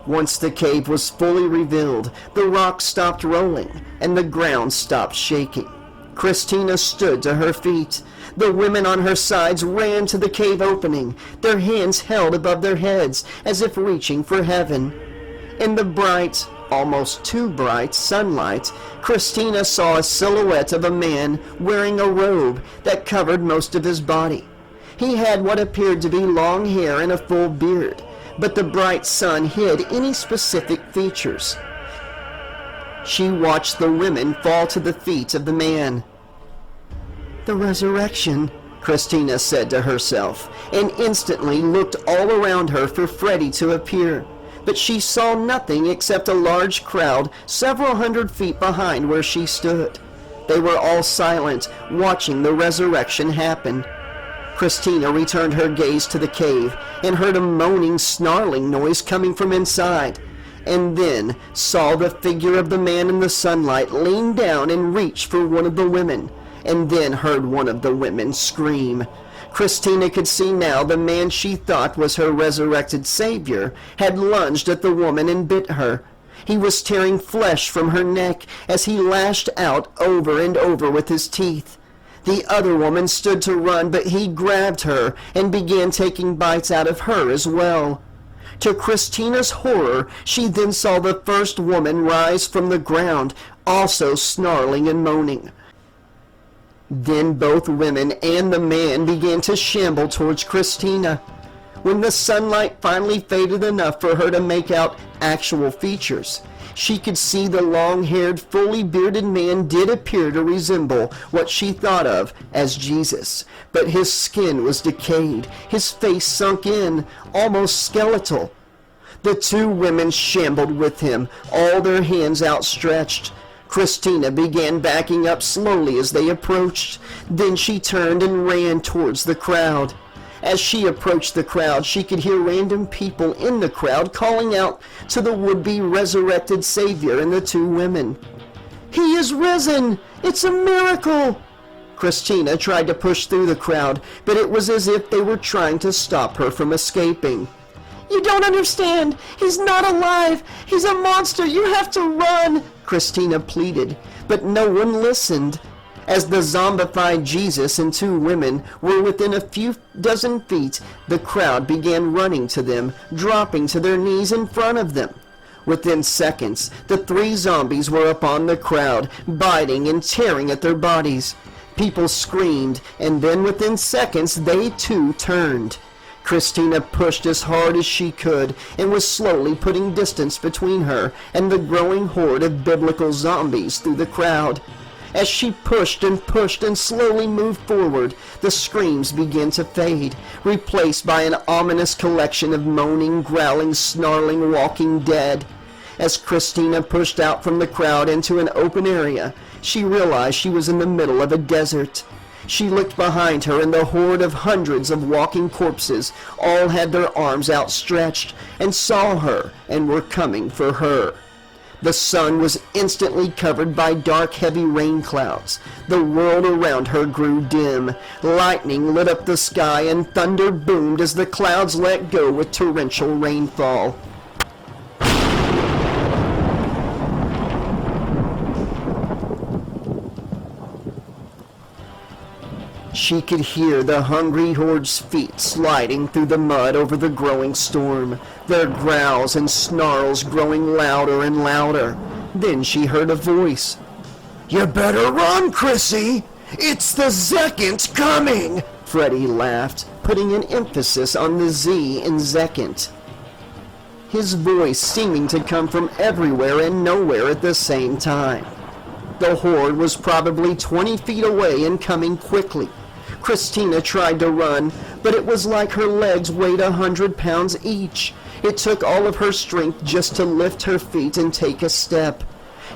Once the cave was fully revealed, the rock stopped rolling, and the ground stopped shaking. Christina stood to her feet. The women on her sides ran to the cave opening, their hands held above their heads as if reaching for heaven. In the bright, almost too bright, sunlight, Christina saw a silhouette of a man wearing a robe that covered most of his body. He had what appeared to be long hair and a full beard, but the bright sun hid any specific features. She watched the women fall to the feet of the man. "The resurrection," Christina said to herself, and instantly looked all around her for Freddy to appear. But she saw nothing except a large crowd several hundred feet behind where she stood. They were all silent, watching the resurrection happen. Christina returned her gaze to the cave and heard a moaning, snarling noise coming from inside, and then saw the figure of the man in the sunlight lean down and reach for one of the women, and then heard one of the women scream. Christina could see now the man she thought was her resurrected savior had lunged at the woman and bit her. He was tearing flesh from her neck as he lashed out over and over with his teeth. The other woman stood to run, but he grabbed her and began taking bites out of her as well. To Christina's horror, she then saw the first woman rise from the ground, also snarling and moaning. Then both women and the man began to shamble towards Christina. When the sunlight finally faded enough for her to make out actual features, she could see the long-haired, fully bearded man did appear to resemble what she thought of as Jesus, but his skin was decayed, his face sunk in, almost skeletal. The two women shambled with him, all their hands outstretched. Christina began backing up slowly as they approached. Then she turned and ran towards the crowd. As she approached the crowd, she could hear random people in the crowd calling out to the would-be resurrected Savior and the two women. "He is risen! It's a miracle!" Christina tried to push through the crowd, but it was as if they were trying to stop her from escaping. "You don't understand. He's not alive. He's a monster. You have to run," Christina pleaded, but no one listened. As the zombified Jesus and two women were within a few dozen feet, the crowd began running to them, dropping to their knees in front of them. Within seconds, the three zombies were upon the crowd, biting and tearing at their bodies. People screamed, and then within seconds, they too turned. Christina pushed as hard as she could and was slowly putting distance between her and the growing horde of biblical zombies through the crowd. As she pushed and slowly moved forward, the screams began to fade, replaced by an ominous collection of moaning, growling, snarling walking dead. As Christina pushed out from the crowd into an open area, she realized she was in the middle of a desert. She looked behind her, and the horde of hundreds of walking corpses all had their arms outstretched and saw her and were coming for her. The sun was instantly covered by dark, heavy rain clouds. The world around her grew dim. Lightning lit up the sky, and thunder boomed as the clouds let go with torrential rainfall. She could hear the hungry horde's feet sliding through the mud over the growing storm, their growls and snarls growing louder and louder. Then she heard a voice. "You better run, Chrissy! It's the Zekant coming!" Freddy laughed, putting an emphasis on the Z in Zekant. His voice seeming to come from everywhere and nowhere at the same time. The horde was probably 20 feet away and coming quickly. Christina tried to run, but it was like her legs weighed 100 pounds each. It took all of her strength just to lift her feet and take a step.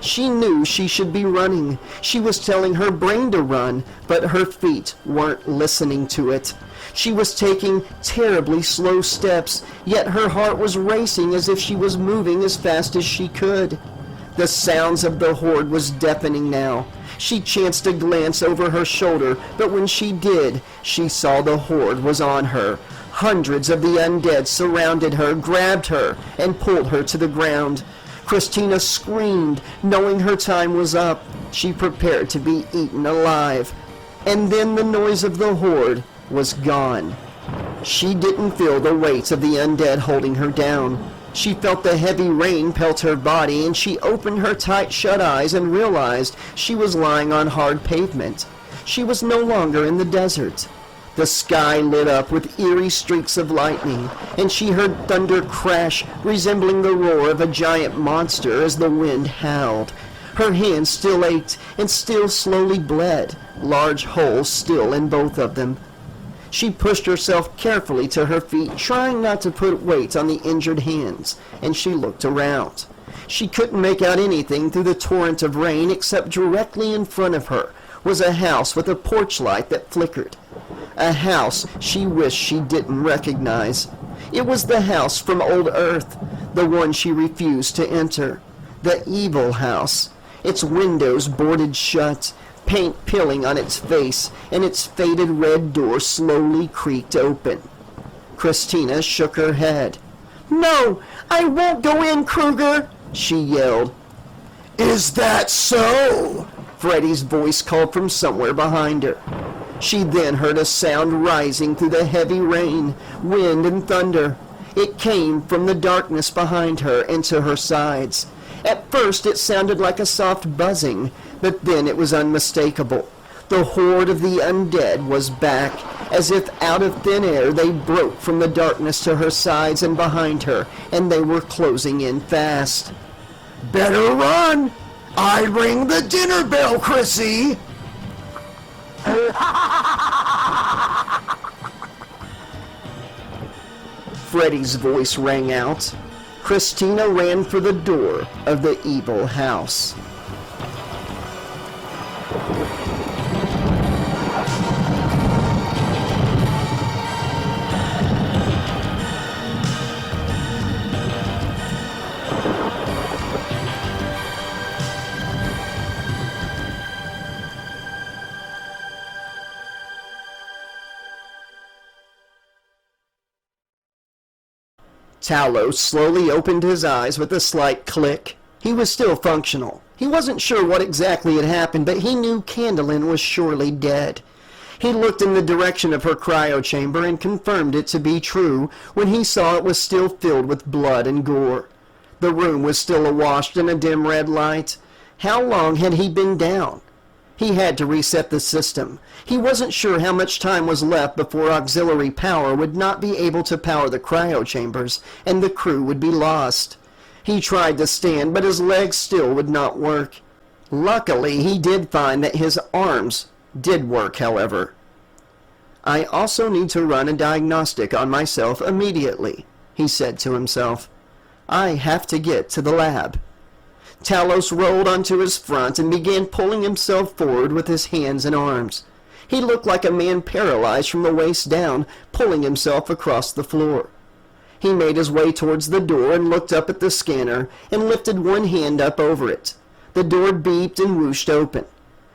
She knew she should be running. She was telling her brain to run, but her feet weren't listening to it. She was taking terribly slow steps, yet her heart was racing as if she was moving as fast as she could. The sounds of the horde was deafening now. She chanced to glance over her shoulder, but when she did, she saw the horde was on her. Hundreds of the undead surrounded her, grabbed her, and pulled her to the ground. Christina screamed, knowing her time was up. She prepared to be eaten alive. And then the noise of the horde was gone. She didn't feel the weight of the undead holding her down. She felt the heavy rain pelt her body, and she opened her tight-shut eyes and realized she was lying on hard pavement. She was no longer in the desert. The sky lit up with eerie streaks of lightning, and she heard thunder crash, resembling the roar of a giant monster as the wind howled. Her hands still ached and still slowly bled, large holes still in both of them. She pushed herself carefully to her feet, trying not to put weight on the injured hands, and she looked around. She couldn't make out anything through the torrent of rain, except directly in front of her was a house with a porch light that flickered. A house she wished she didn't recognize. It was the house from old Earth, the one she refused to enter. The evil house, its windows boarded shut, paint peeling on its face, and its faded red door slowly creaked open. Christina shook her head. "No, I won't go in, Kruger!" she yelled. "Is that so?" Freddy's voice called from somewhere behind her. She then heard a sound rising through the heavy rain, wind, and thunder. It came from the darkness behind her and to her sides. At first it sounded like a soft buzzing, but then it was unmistakable. The horde of the undead was back. As if out of thin air, they broke from the darkness to her sides and behind her, and they were closing in fast. "Better run! I ring the dinner bell, Chrissy!" Freddy's voice rang out. Christina ran for the door of the evil house. Talos slowly opened his eyes with a slight click. He was still functional. He wasn't sure what exactly had happened, but he knew Candolin was surely dead. He looked in the direction of her cryo chamber and confirmed it to be true when he saw it was still filled with blood and gore. The room was still awash in a dim red light. How long had he been down? He had to reset the system. He wasn't sure how much time was left before auxiliary power would not be able to power the cryo chambers, and the crew would be lost. He tried to stand, but his legs still would not work. Luckily, he did find that his arms did work, however. I also need to run a diagnostic on myself immediately, he said to himself. I have to get to the lab. Talos rolled onto his front and began pulling himself forward with his hands and arms. He looked like a man paralyzed from the waist down, pulling himself across the floor. He made his way towards the door and looked up at the scanner and lifted one hand up over it. The door beeped and whooshed open.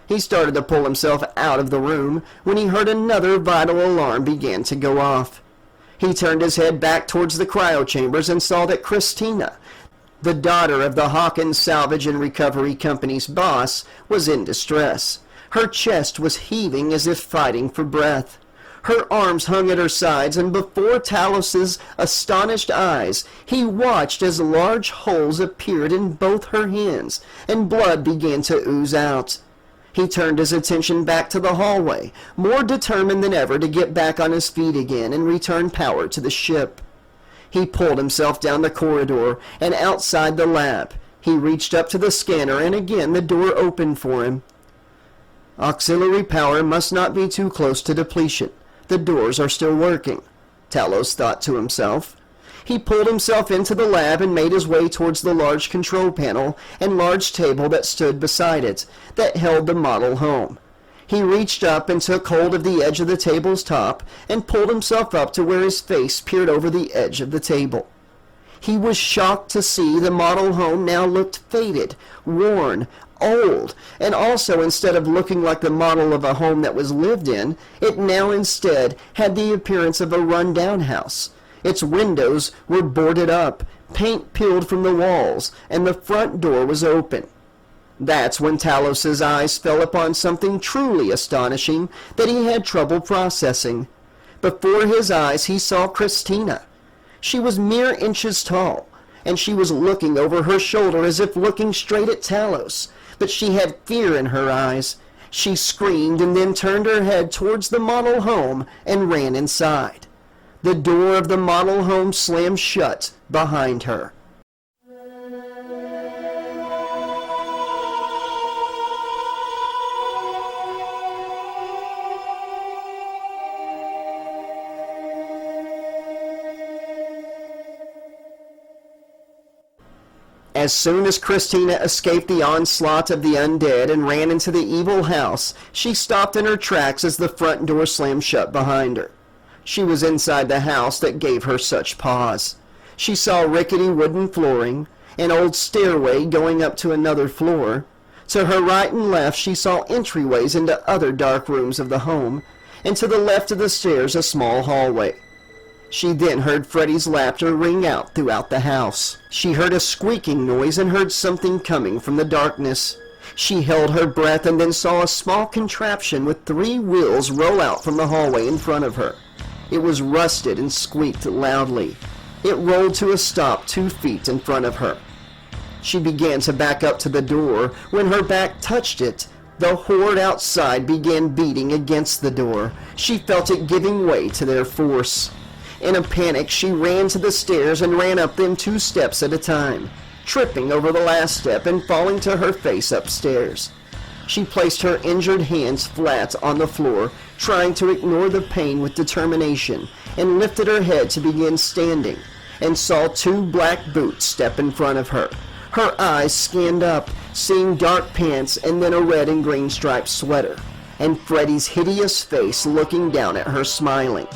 He started to pull himself out of the room when he heard another vital alarm begin to go off. He turned his head back towards the cryo chambers and saw that Christina, the daughter of the Hawkins Salvage and Recovery Company's boss, was in distress. Her chest was heaving as if fighting for breath. Her arms hung at her sides, and before Talos's astonished eyes, he watched as large holes appeared in both her hands, and blood began to ooze out. He turned his attention back to the hallway, more determined than ever to get back on his feet again and return power to the ship. He pulled himself down the corridor and outside the lab. He reached up to the scanner, and again the door opened for him. Auxiliary power must not be too close to depletion. The doors are still working, Talos thought to himself. He pulled himself into the lab and made his way towards the large control panel and large table that stood beside it, that held the model home. He reached up and took hold of the edge of the table's top and pulled himself up to where his face peered over the edge of the table. He was shocked to see the model home now looked faded, worn, old, and also instead of looking like the model of a home that was lived in, it now instead had the appearance of a run-down house. Its windows were boarded up, paint peeled from the walls, and the front door was open. That's when Talos's eyes fell upon something truly astonishing that he had trouble processing. Before his eyes he saw Christina. She was mere inches tall, and she was looking over her shoulder as if looking straight at Talos, but she had fear in her eyes. She screamed and then turned her head towards the model home and ran inside. The door of the model home slammed shut behind her. As soon as Christina escaped the onslaught of the undead and ran into the evil house, she stopped in her tracks as the front door slammed shut behind her. She was inside the house that gave her such pause. She saw rickety wooden flooring, an old stairway going up to another floor. To her right and left she saw entryways into other dark rooms of the home, and to the left of the stairs a small hallway. She then heard Freddy's laughter ring out throughout the house. She heard a squeaking noise and heard something coming from the darkness. She held her breath and then saw a small contraption with 3 wheels roll out from the hallway in front of her. It was rusted and squeaked loudly. It rolled to a stop 2 feet in front of her. She began to back up to the door. When her back touched it, the horde outside began beating against the door. She felt it giving way to their force. In a panic, she ran to the stairs and ran up them 2 steps at a time, tripping over the last step and falling to her face upstairs. She placed her injured hands flat on the floor, trying to ignore the pain with determination, and lifted her head to begin standing, and saw 2 black boots step in front of her. Her eyes scanned up, seeing dark pants and then a red and green striped sweater, and Freddy's hideous face looking down at her smiling.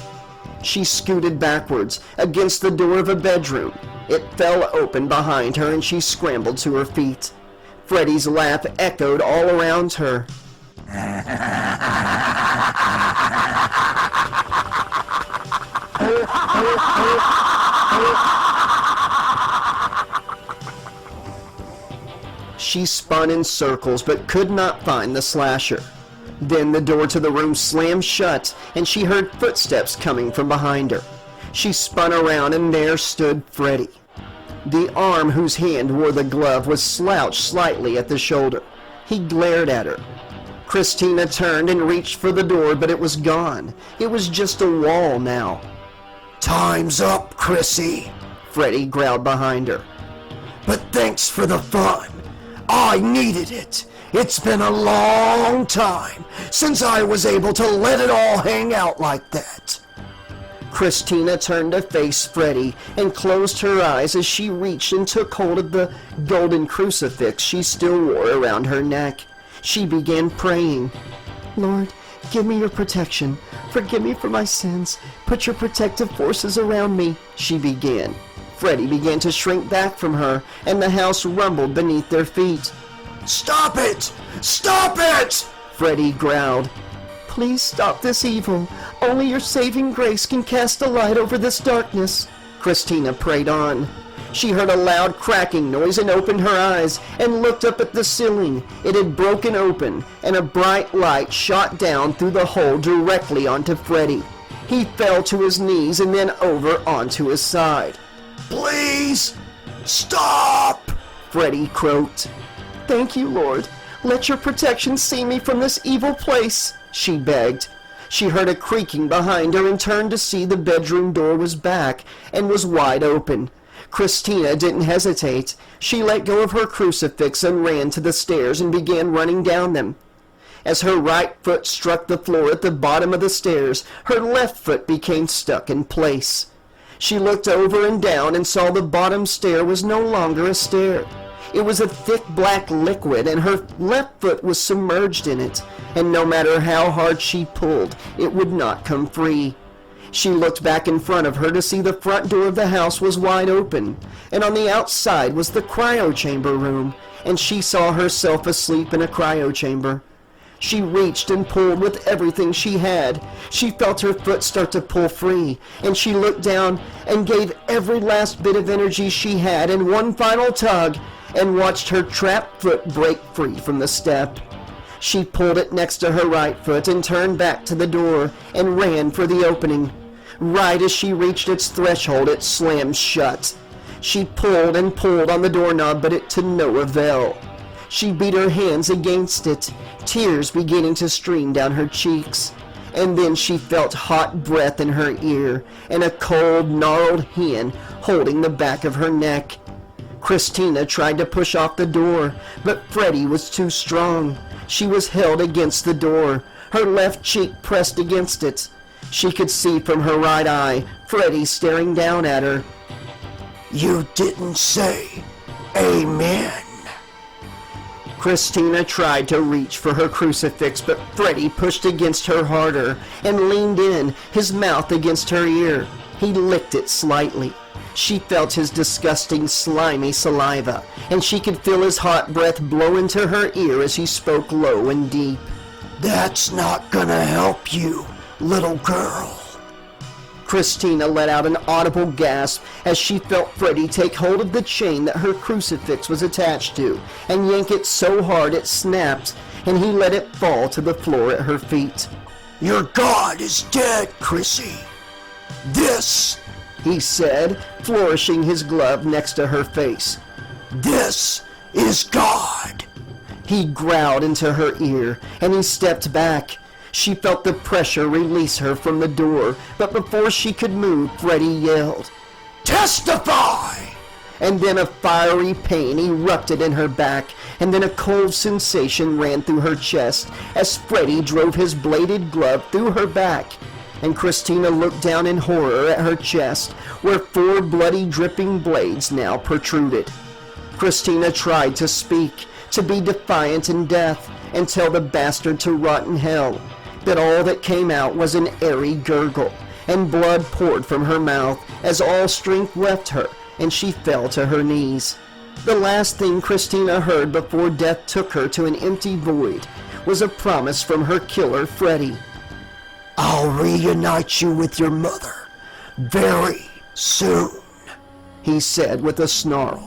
She scooted backwards against the door of a bedroom. It fell open behind her and she scrambled to her feet. Freddy's laugh echoed all around her. She spun in circles but could not find the slasher. Then the door to the room slammed shut and she heard footsteps coming from behind her. She spun around and there stood Freddy. The arm whose hand wore the glove was slouched slightly at the shoulder. He glared at her. Christina turned and reached for the door, but it was gone. It was just a wall now. "Time's up, Chrissy," Freddy growled behind her. "But thanks for the fun. I needed it. It's been a long time since I was able to let it all hang out like that." Christina turned to face Freddy and closed her eyes as she reached and took hold of the golden crucifix she still wore around her neck. She began praying. "Lord, give me your protection. Forgive me for my sins. Put your protective forces around me," she began. Freddy began to shrink back from her, and the house rumbled beneath their feet. "Stop it! Stop it!" Freddy growled. "Please stop this evil. Only your saving grace can cast a light over this darkness." Christina prayed on. She heard a loud cracking noise and opened her eyes and looked up at the ceiling. It had broken open, and a bright light shot down through the hole directly onto Freddy. He fell to his knees and then over onto his side. "Please, stop!" Freddy croaked. "Thank you, Lord. Let your protection see me from this evil place," she begged. She heard a creaking behind her and turned to see the bedroom door was back and was wide open. Christina didn't hesitate. She let go of her crucifix and ran to the stairs and began running down them. As her right foot struck the floor at the bottom of the stairs, her left foot became stuck in place. She looked over and down and saw the bottom stair was no longer a stair. It was a thick black liquid, and her left foot was submerged in it, and no matter how hard she pulled, it would not come free. She looked back in front of her to see the front door of the house was wide open, and on the outside was the cryo chamber room, and she saw herself asleep in a cryo chamber. She reached and pulled with everything she had. She felt her foot start to pull free, and she looked down and gave every last bit of energy she had in one final tug, and watched her trapped foot break free from the step. She pulled it next to her right foot and turned back to the door and ran for the opening. Right as she reached its threshold, it slammed shut. She pulled and pulled on the doorknob, but it to no avail. She beat her hands against it, tears beginning to stream down her cheeks. And then she felt hot breath in her ear and a cold, gnarled hand holding the back of her neck. Christina tried to push off the door, but Freddy was too strong. She was held against the door, her left cheek pressed against it. She could see from her right eye Freddy staring down at her. "You didn't say amen." Christina tried to reach for her crucifix, but Freddy pushed against her harder and leaned in, his mouth against her ear. He licked it slightly. She felt his disgusting, slimy saliva, and she could feel his hot breath blow into her ear as he spoke low and deep. "That's not gonna help you, little girl." Christina let out an audible gasp as she felt Freddy take hold of the chain that her crucifix was attached to and yank it so hard it snapped, and he let it fall to the floor at her feet. "Your God is dead, Chrissy. This," he said, flourishing his glove next to her face. "This is God." He growled into her ear, and he stepped back. She felt the pressure release her from the door, but before she could move, Freddy yelled, "Testify!" And then a fiery pain erupted in her back, and then a cold sensation ran through her chest as Freddy drove his bladed glove through her back. And Christina looked down in horror at her chest, where 4 bloody dripping blades now protruded. Christina tried to speak, to be defiant in death, and tell the bastard to rot in hell, but all that came out was an airy gurgle, and blood poured from her mouth as all strength left her, and she fell to her knees. The last thing Christina heard before death took her to an empty void was a promise from her killer, Freddy. "I'll reunite you with your mother very soon," he said with a snarl.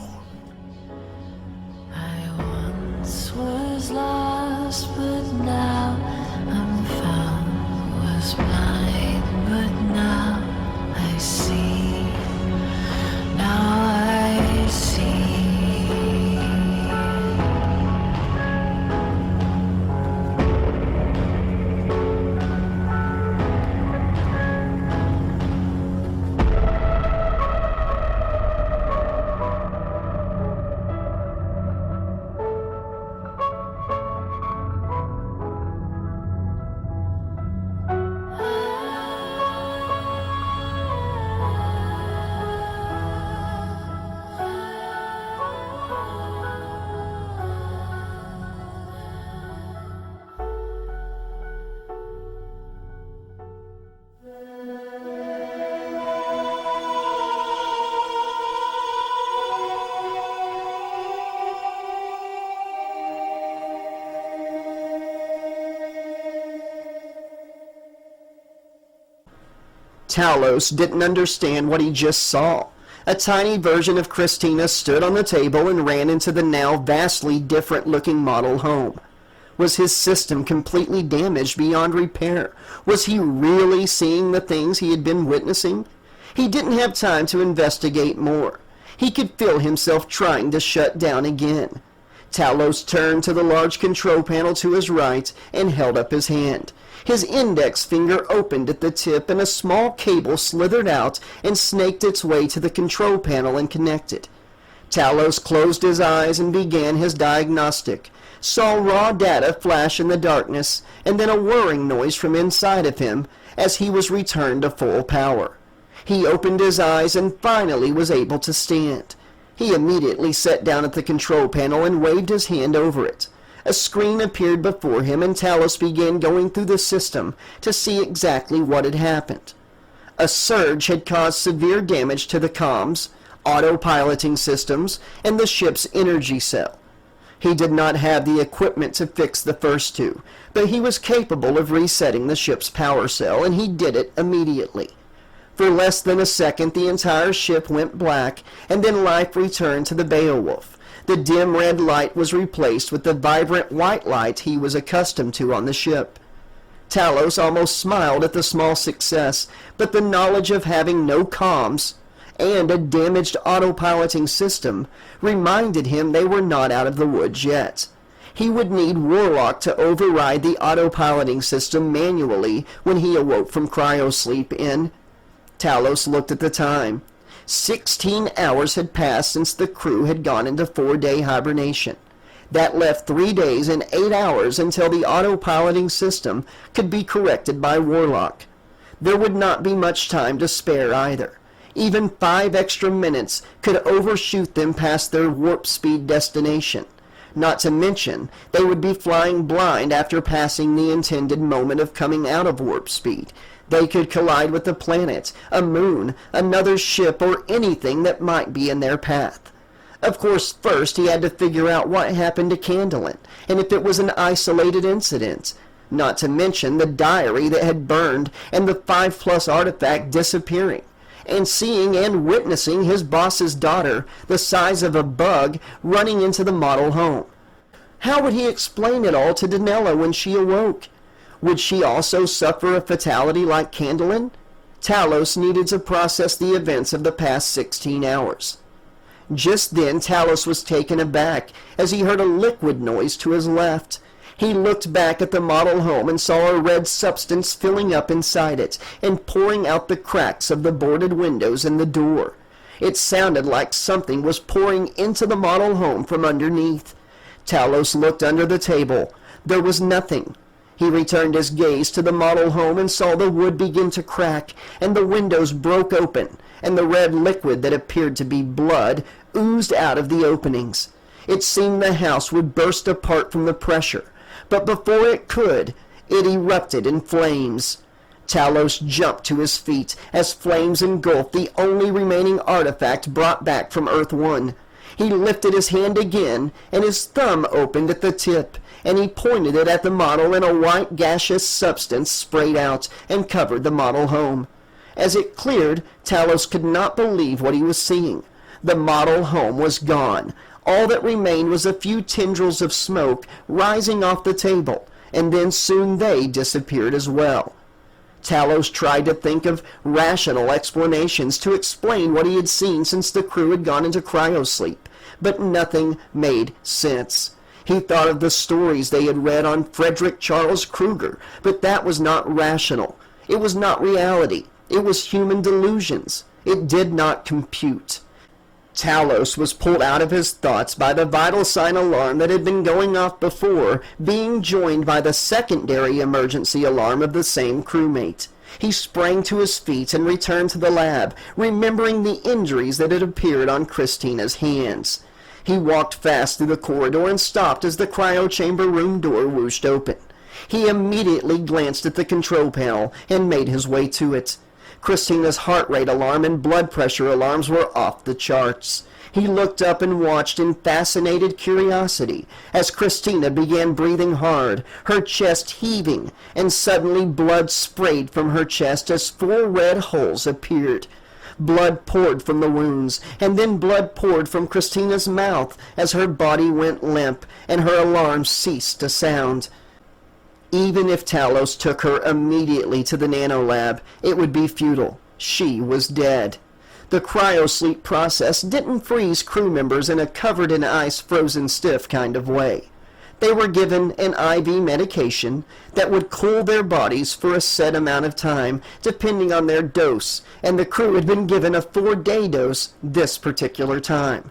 I want Talos didn't understand what he just saw. A tiny version of Christina stood on the table and ran into the now vastly different-looking model home. Was his system completely damaged beyond repair? Was he really seeing the things he had been witnessing? He didn't have time to investigate more. He could feel himself trying to shut down again. Talos turned to the large control panel to his right and held up his hand. His index finger opened at the tip and a small cable slithered out and snaked its way to the control panel and connected. Talos closed his eyes and began his diagnostic, saw raw data flash in the darkness, and then a whirring noise from inside of him as he was returned to full power. He opened his eyes and finally was able to stand. He immediately sat down at the control panel and waved his hand over it. A screen appeared before him and Talos began going through the system to see exactly what had happened. A surge had caused severe damage to the comms, autopiloting systems, and the ship's energy cell. He did not have the equipment to fix the first two, but he was capable of resetting the ship's power cell, and he did it immediately. For less than a second, the entire ship went black, and then life returned to the Beowulf. The dim red light was replaced with the vibrant white light he was accustomed to on the ship. Talos almost smiled at the small success, but the knowledge of having no comms and a damaged autopiloting system reminded him they were not out of the woods yet. He would need Warlock to override the autopiloting system manually when he awoke from cryosleep in... Talos looked at the time. 16 hours had passed since the crew had gone into 4-day hibernation. That left 3 days and 8 hours until the autopiloting system could be corrected by Warlock. There would not be much time to spare either. Even 5 extra minutes could overshoot them past their warp speed destination. Not to mention, they would be flying blind after passing the intended moment of coming out of warp speed. They could collide with a planet, a moon, another ship, or anything that might be in their path. Of course, first he had to figure out what happened to Candlin, and if it was an isolated incident. Not to mention the diary that had burned and the 5+ artifact disappearing. And seeing and witnessing his boss's daughter, the size of a bug, running into the model home. How would he explain it all to Danella when she awoke? Would she also suffer a fatality like Candlin? Talos needed to process the events of the past 16 hours. Just then Talos was taken aback as he heard a liquid noise to his left. He looked back at the model home and saw a red substance filling up inside it and pouring out the cracks of the boarded windows and the door. It sounded like something was pouring into the model home from underneath. Talos looked under the table. There was nothing. He returned his gaze to the model home and saw the wood begin to crack, and the windows broke open, and the red liquid that appeared to be blood oozed out of the openings. It seemed the house would burst apart from the pressure, but before it could, it erupted in flames. Talos jumped to his feet as flames engulfed the only remaining artifact brought back from Earth-1. He lifted his hand again, and his thumb opened at the tip, and he pointed it at the model, and a white gaseous substance sprayed out and covered the model home. As it cleared, Talos could not believe what he was seeing. The model home was gone. All that remained was a few tendrils of smoke rising off the table, and then soon they disappeared as well. Talos tried to think of rational explanations to explain what he had seen since the crew had gone into cryosleep, but nothing made sense. He thought of the stories they had read on Frederick Charles Kruger, but that was not rational. It was not reality. It was human delusions. It did not compute. Talos was pulled out of his thoughts by the vital sign alarm that had been going off before, being joined by the secondary emergency alarm of the same crewmate. He sprang to his feet and returned to the lab, remembering the injuries that had appeared on Christina's hands. He walked fast through the corridor and stopped as the cryo chamber room door whooshed open. He immediately glanced at the control panel and made his way to it. Christina's heart rate alarm and blood pressure alarms were off the charts. He looked up and watched in fascinated curiosity as Christina began breathing hard, her chest heaving, and suddenly blood sprayed from her chest as 4 red holes appeared. Blood poured from the wounds, and then blood poured from Christina's mouth as her body went limp and her alarm ceased to sound. Even if Talos took her immediately to the nanolab, it would be futile. She was dead. The cryosleep process didn't freeze crew members in a covered in ice, frozen stiff kind of way. They were given an IV medication that would cool their bodies for a set amount of time, depending on their dose, and the crew had been given a 4-day dose this particular time.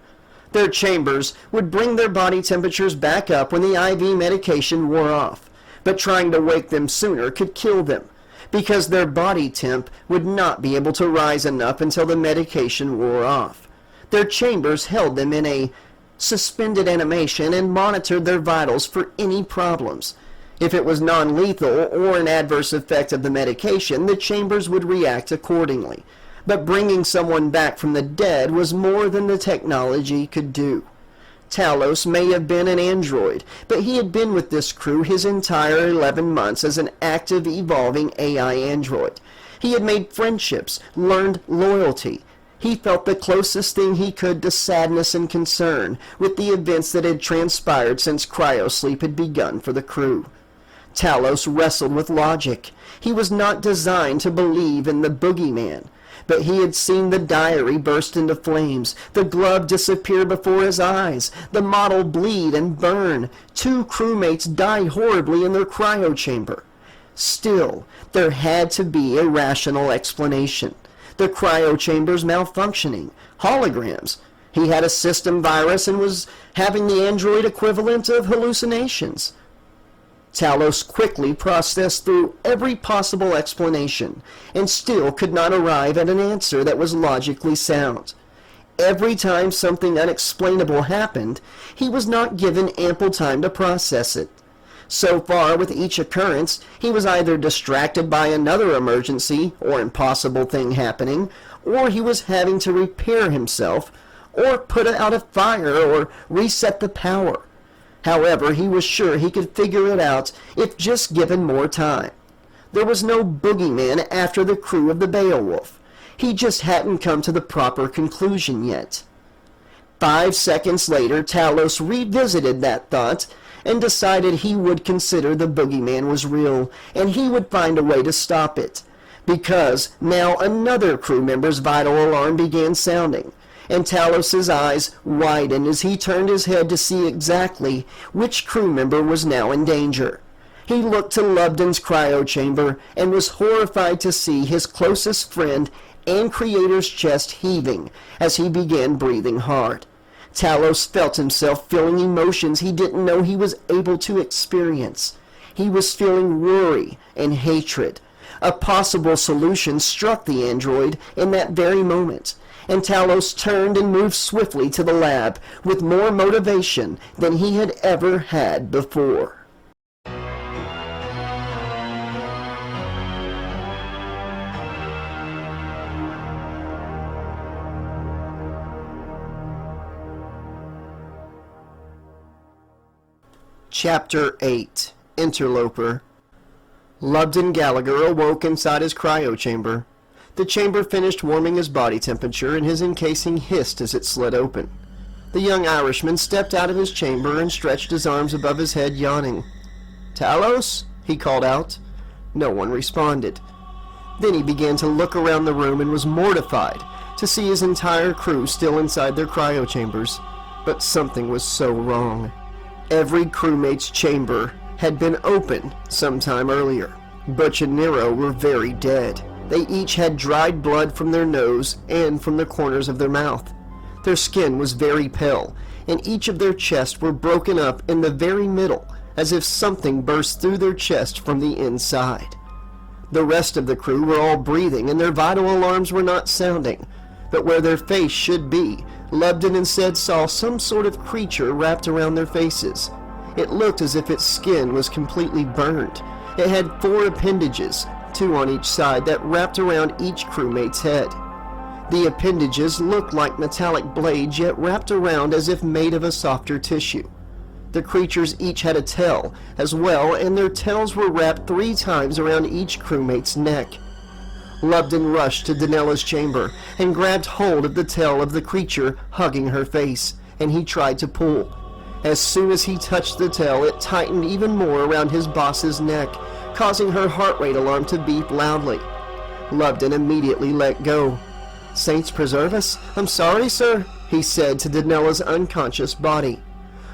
Their chambers would bring their body temperatures back up when the IV medication wore off, but trying to wake them sooner could kill them, because their body temp would not be able to rise enough until the medication wore off. Their chambers held them in a suspended animation and monitored their vitals for any problems. If it was non-lethal or an adverse effect of the medication, the chambers would react accordingly. But bringing someone back from the dead was more than the technology could do. Talos may have been an android, but he had been with this crew his entire 11 months as an active, evolving AI android. He had made friendships, learned loyalty. He felt the closest thing he could to sadness and concern with the events that had transpired since cryosleep had begun for the crew. Talos wrestled with logic. He was not designed to believe in the boogeyman, but he had seen the diary burst into flames, the glove disappear before his eyes, the model bleed and burn. 2 crewmates died horribly in their cryo chamber. Still, there had to be a rational explanation. The cryo chambers malfunctioning, holograms. He had a system virus and was having the android equivalent of hallucinations. Talos quickly processed through every possible explanation and still could not arrive at an answer that was logically sound. Every time something unexplainable happened, he was not given ample time to process it. So far, with each occurrence, he was either distracted by another emergency or impossible thing happening, or he was having to repair himself, or put out a fire, or reset the power. However, he was sure he could figure it out if just given more time. There was no boogeyman after the crew of the Beowulf. He just hadn't come to the proper conclusion yet. 5 seconds later, Talos revisited that thought and decided he would consider the boogeyman was real, and he would find a way to stop it. Because now another crew member's vital alarm began sounding, and Talos's eyes widened as he turned his head to see exactly which crew member was now in danger. He looked to Lubden's cryo chamber and was horrified to see his closest friend and creator's chest heaving as he began breathing hard. Talos felt himself feeling emotions he didn't know he was able to experience. He was feeling worry and hatred. A possible solution struck the android in that very moment, and Talos turned and moved swiftly to the lab with more motivation than he had ever had before. Chapter 8. Interloper. Lubden Gallagher awoke inside his cryo chamber. The chamber finished warming his body temperature, and his encasing hissed as it slid open. The young Irishman stepped out of his chamber and stretched his arms above his head, yawning. "Talos?" he called out. No one responded. Then he began to look around the room and was mortified to see his entire crew still inside their cryo chambers. But something was so wrong. Every crewmate's chamber had been opened sometime earlier. Butch and Nero were very dead. They each had dried blood from their nose and from the corners of their mouth. Their skin was very pale, and each of their chests were broken up in the very middle, as if something burst through their chest from the inside. The rest of the crew were all breathing, and their vital alarms were not sounding, but where their face should be, Lubden instead saw some sort of creature wrapped around their faces. It looked as if its skin was completely burned. It had 4 appendages, two on each side that wrapped around each crewmate's head. The appendages looked like metallic blades, yet wrapped around as if made of a softer tissue. The creatures each had a tail as well, and their tails were wrapped 3 times around each crewmate's neck. Lubden rushed to Danella's chamber and grabbed hold of the tail of the creature hugging her face, and he tried to pull. As soon as he touched the tail, it tightened even more around his boss's neck, causing her heart rate alarm to beep loudly. Lubden immediately let go. "Saints preserve us, I'm sorry, sir," he said to Danella's unconscious body.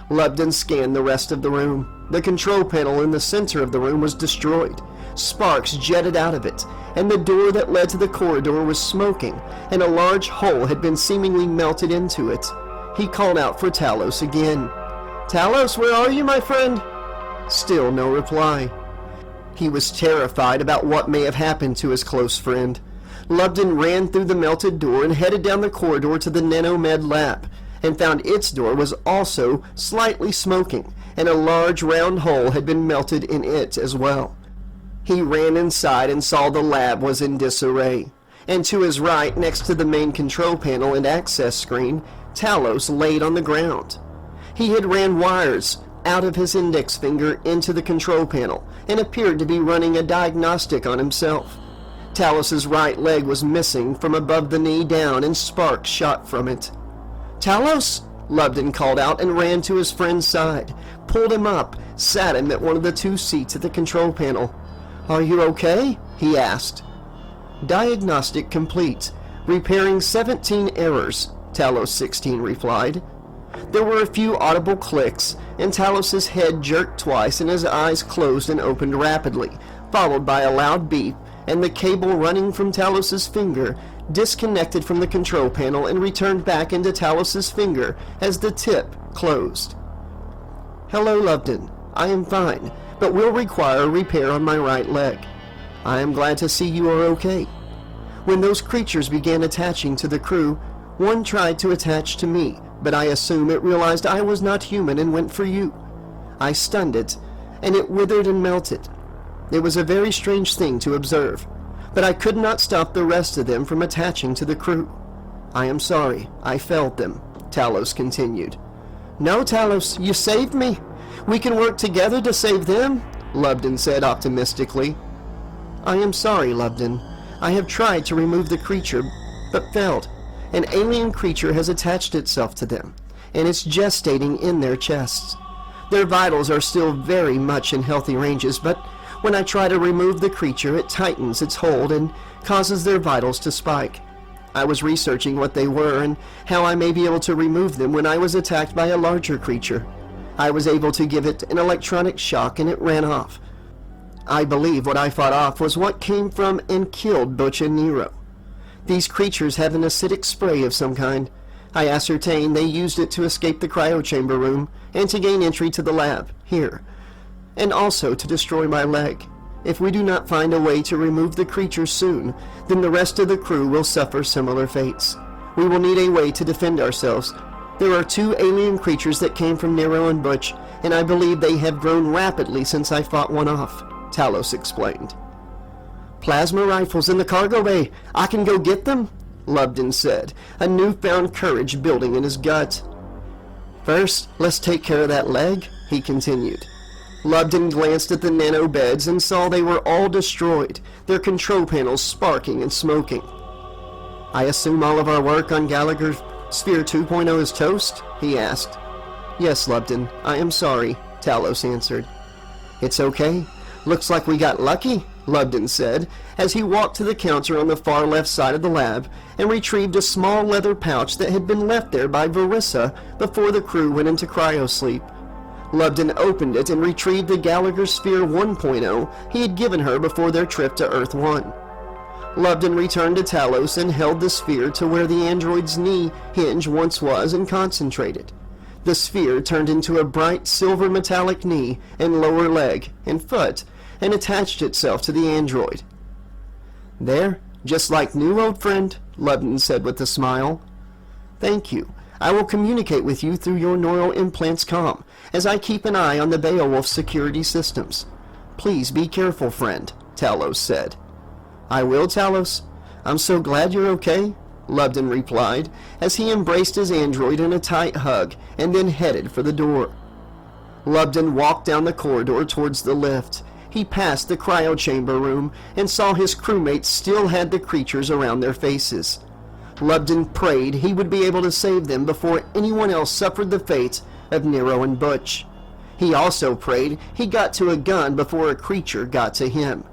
Lubden scanned the rest of the room. The control panel in the center of the room was destroyed. Sparks jetted out of it, and the door that led to the corridor was smoking, and a large hole had been seemingly melted into it. He called out for Talos again. "Talos, where are you, my friend?" Still no reply. He was terrified about what may have happened to his close friend. Lubden ran through the melted door and headed down the corridor to the Nanomed lab, and found its door was also slightly smoking, and a large round hole had been melted in it as well. He ran inside and saw the lab was in disarray, and to his right, next to the main control panel and access screen, Talos laid on the ground. He had ran wires out of his index finger into the control panel and appeared to be running a diagnostic on himself. Talos's right leg was missing from above the knee down, and sparks shot from it. "Talos!" Lubden called out and ran to his friend's side, pulled him up, sat him at one of the 2 seats at the control panel. "Are you okay?" he asked. "Diagnostic complete. Repairing 17 errors," Talos 16 replied. There were a few audible clicks, and Talos's head jerked twice and his eyes closed and opened rapidly, followed by a loud beep, and the cable running from Talos's finger disconnected from the control panel and returned back into Talos's finger as the tip closed. "Hello, Lubden. I am fine, but will require repair on my right leg. I am glad to see you are okay. When those creatures began attaching to the crew, one tried to attach to me, but I assume it realized I was not human and went for you. I stunned it, and it withered and melted. It was a very strange thing to observe, but I could not stop the rest of them from attaching to the crew. I am sorry, I failed them," Talos continued. "No, Talos, you saved me. We can work together to save them," Lubden said optimistically. "I am sorry, Lubden. I have tried to remove the creature, but failed. An alien creature has attached itself to them, and it's gestating in their chests. Their vitals are still very much in healthy ranges, but when I try to remove the creature, it tightens its hold and causes their vitals to spike. I was researching what they were and how I may be able to remove them when I was attacked by a larger creature. I was able to give it an electronic shock and it ran off. I believe what I fought off was what came from and killed Butch and Nero. These creatures have an acidic spray of some kind. I ascertained they used it to escape the cryo chamber room and to gain entry to the lab, here, and also to destroy my leg. If we do not find a way to remove the creatures soon, then the rest of the crew will suffer similar fates. We will need a way to defend ourselves. There are 2 alien creatures that came from Nero and Butch, and I believe they have grown rapidly since I fought one off," Talos explained. "Plasma rifles in the cargo bay. I can go get them?" Lubden said, a newfound courage building in his gut. "First, let's take care of that leg," he continued. Lubden glanced at the nano beds and saw they were all destroyed, their control panels sparking and smoking. "I assume all of our work on Gallagher Sphere 2.0 is toast?" he asked. "Yes, Lubden. I am sorry," Talos answered. "It's okay. Looks like we got lucky," Lubden said, as he walked to the counter on the far left side of the lab and retrieved a small leather pouch that had been left there by Verissa before the crew went into cryosleep. Lubden opened it and retrieved the Gallagher Sphere 1.0 he had given her before their trip to Earth 1. Lubden returned to Talos and held the sphere to where the android's knee hinge once was and concentrated. The sphere turned into a bright silver metallic knee and lower leg and foot and attached itself to the android. "There, just like new, old friend," Lubden said with a smile. "Thank you. I will communicate with you through your neural implants comm, as I keep an eye on the Beowulf security systems. Please be careful, friend," Talos said. "I will, Talos. I'm so glad you're okay," Lubden replied, as he embraced his android in a tight hug and then headed for the door. Lubden walked down the corridor towards the lift. He passed the cryo chamber room and saw his crewmates still had the creatures around their faces. Lubden prayed he would be able to save them before anyone else suffered the fate of Nero and Butch. He also prayed he got to a gun before a creature got to him.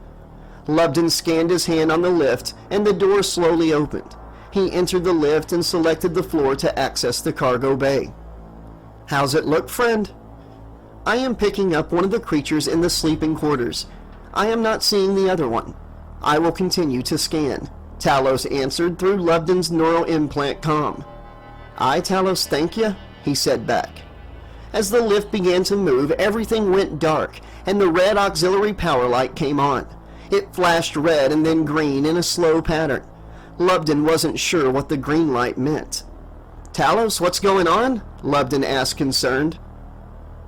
Lubden scanned his hand on the lift and the door slowly opened. He entered the lift and selected the floor to access the cargo bay. "How's it look, friend?" "I am picking up one of the creatures in the sleeping quarters. I am not seeing the other one. I will continue to scan," Talos answered through Lubden's neural implant comm. "Aye, Talos, thank you," he said back. As the lift began to move, everything went dark, and the red auxiliary power light came on. It flashed red and then green in a slow pattern. Lubden wasn't sure what the green light meant. "Talos, what's going on?" Lubden asked, concerned.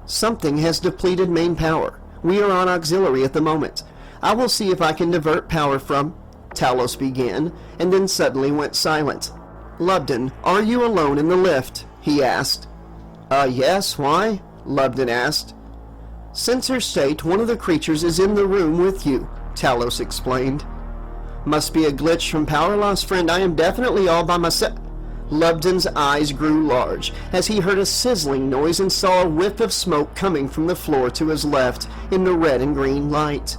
"Something has depleted main power. We are on auxiliary at the moment. I will see if I can divert power from..." Talos began, and then suddenly went silent. "Lubden, are you alone in the lift?" he asked. Yes, why?" Lubden asked. "Sensors state one of the creatures is in the room with you," Talos explained. "Must be a glitch from power loss, friend. I am definitely all by myself." Lubden's eyes grew large as he heard a sizzling noise and saw a whiff of smoke coming from the floor to his left in the red and green light.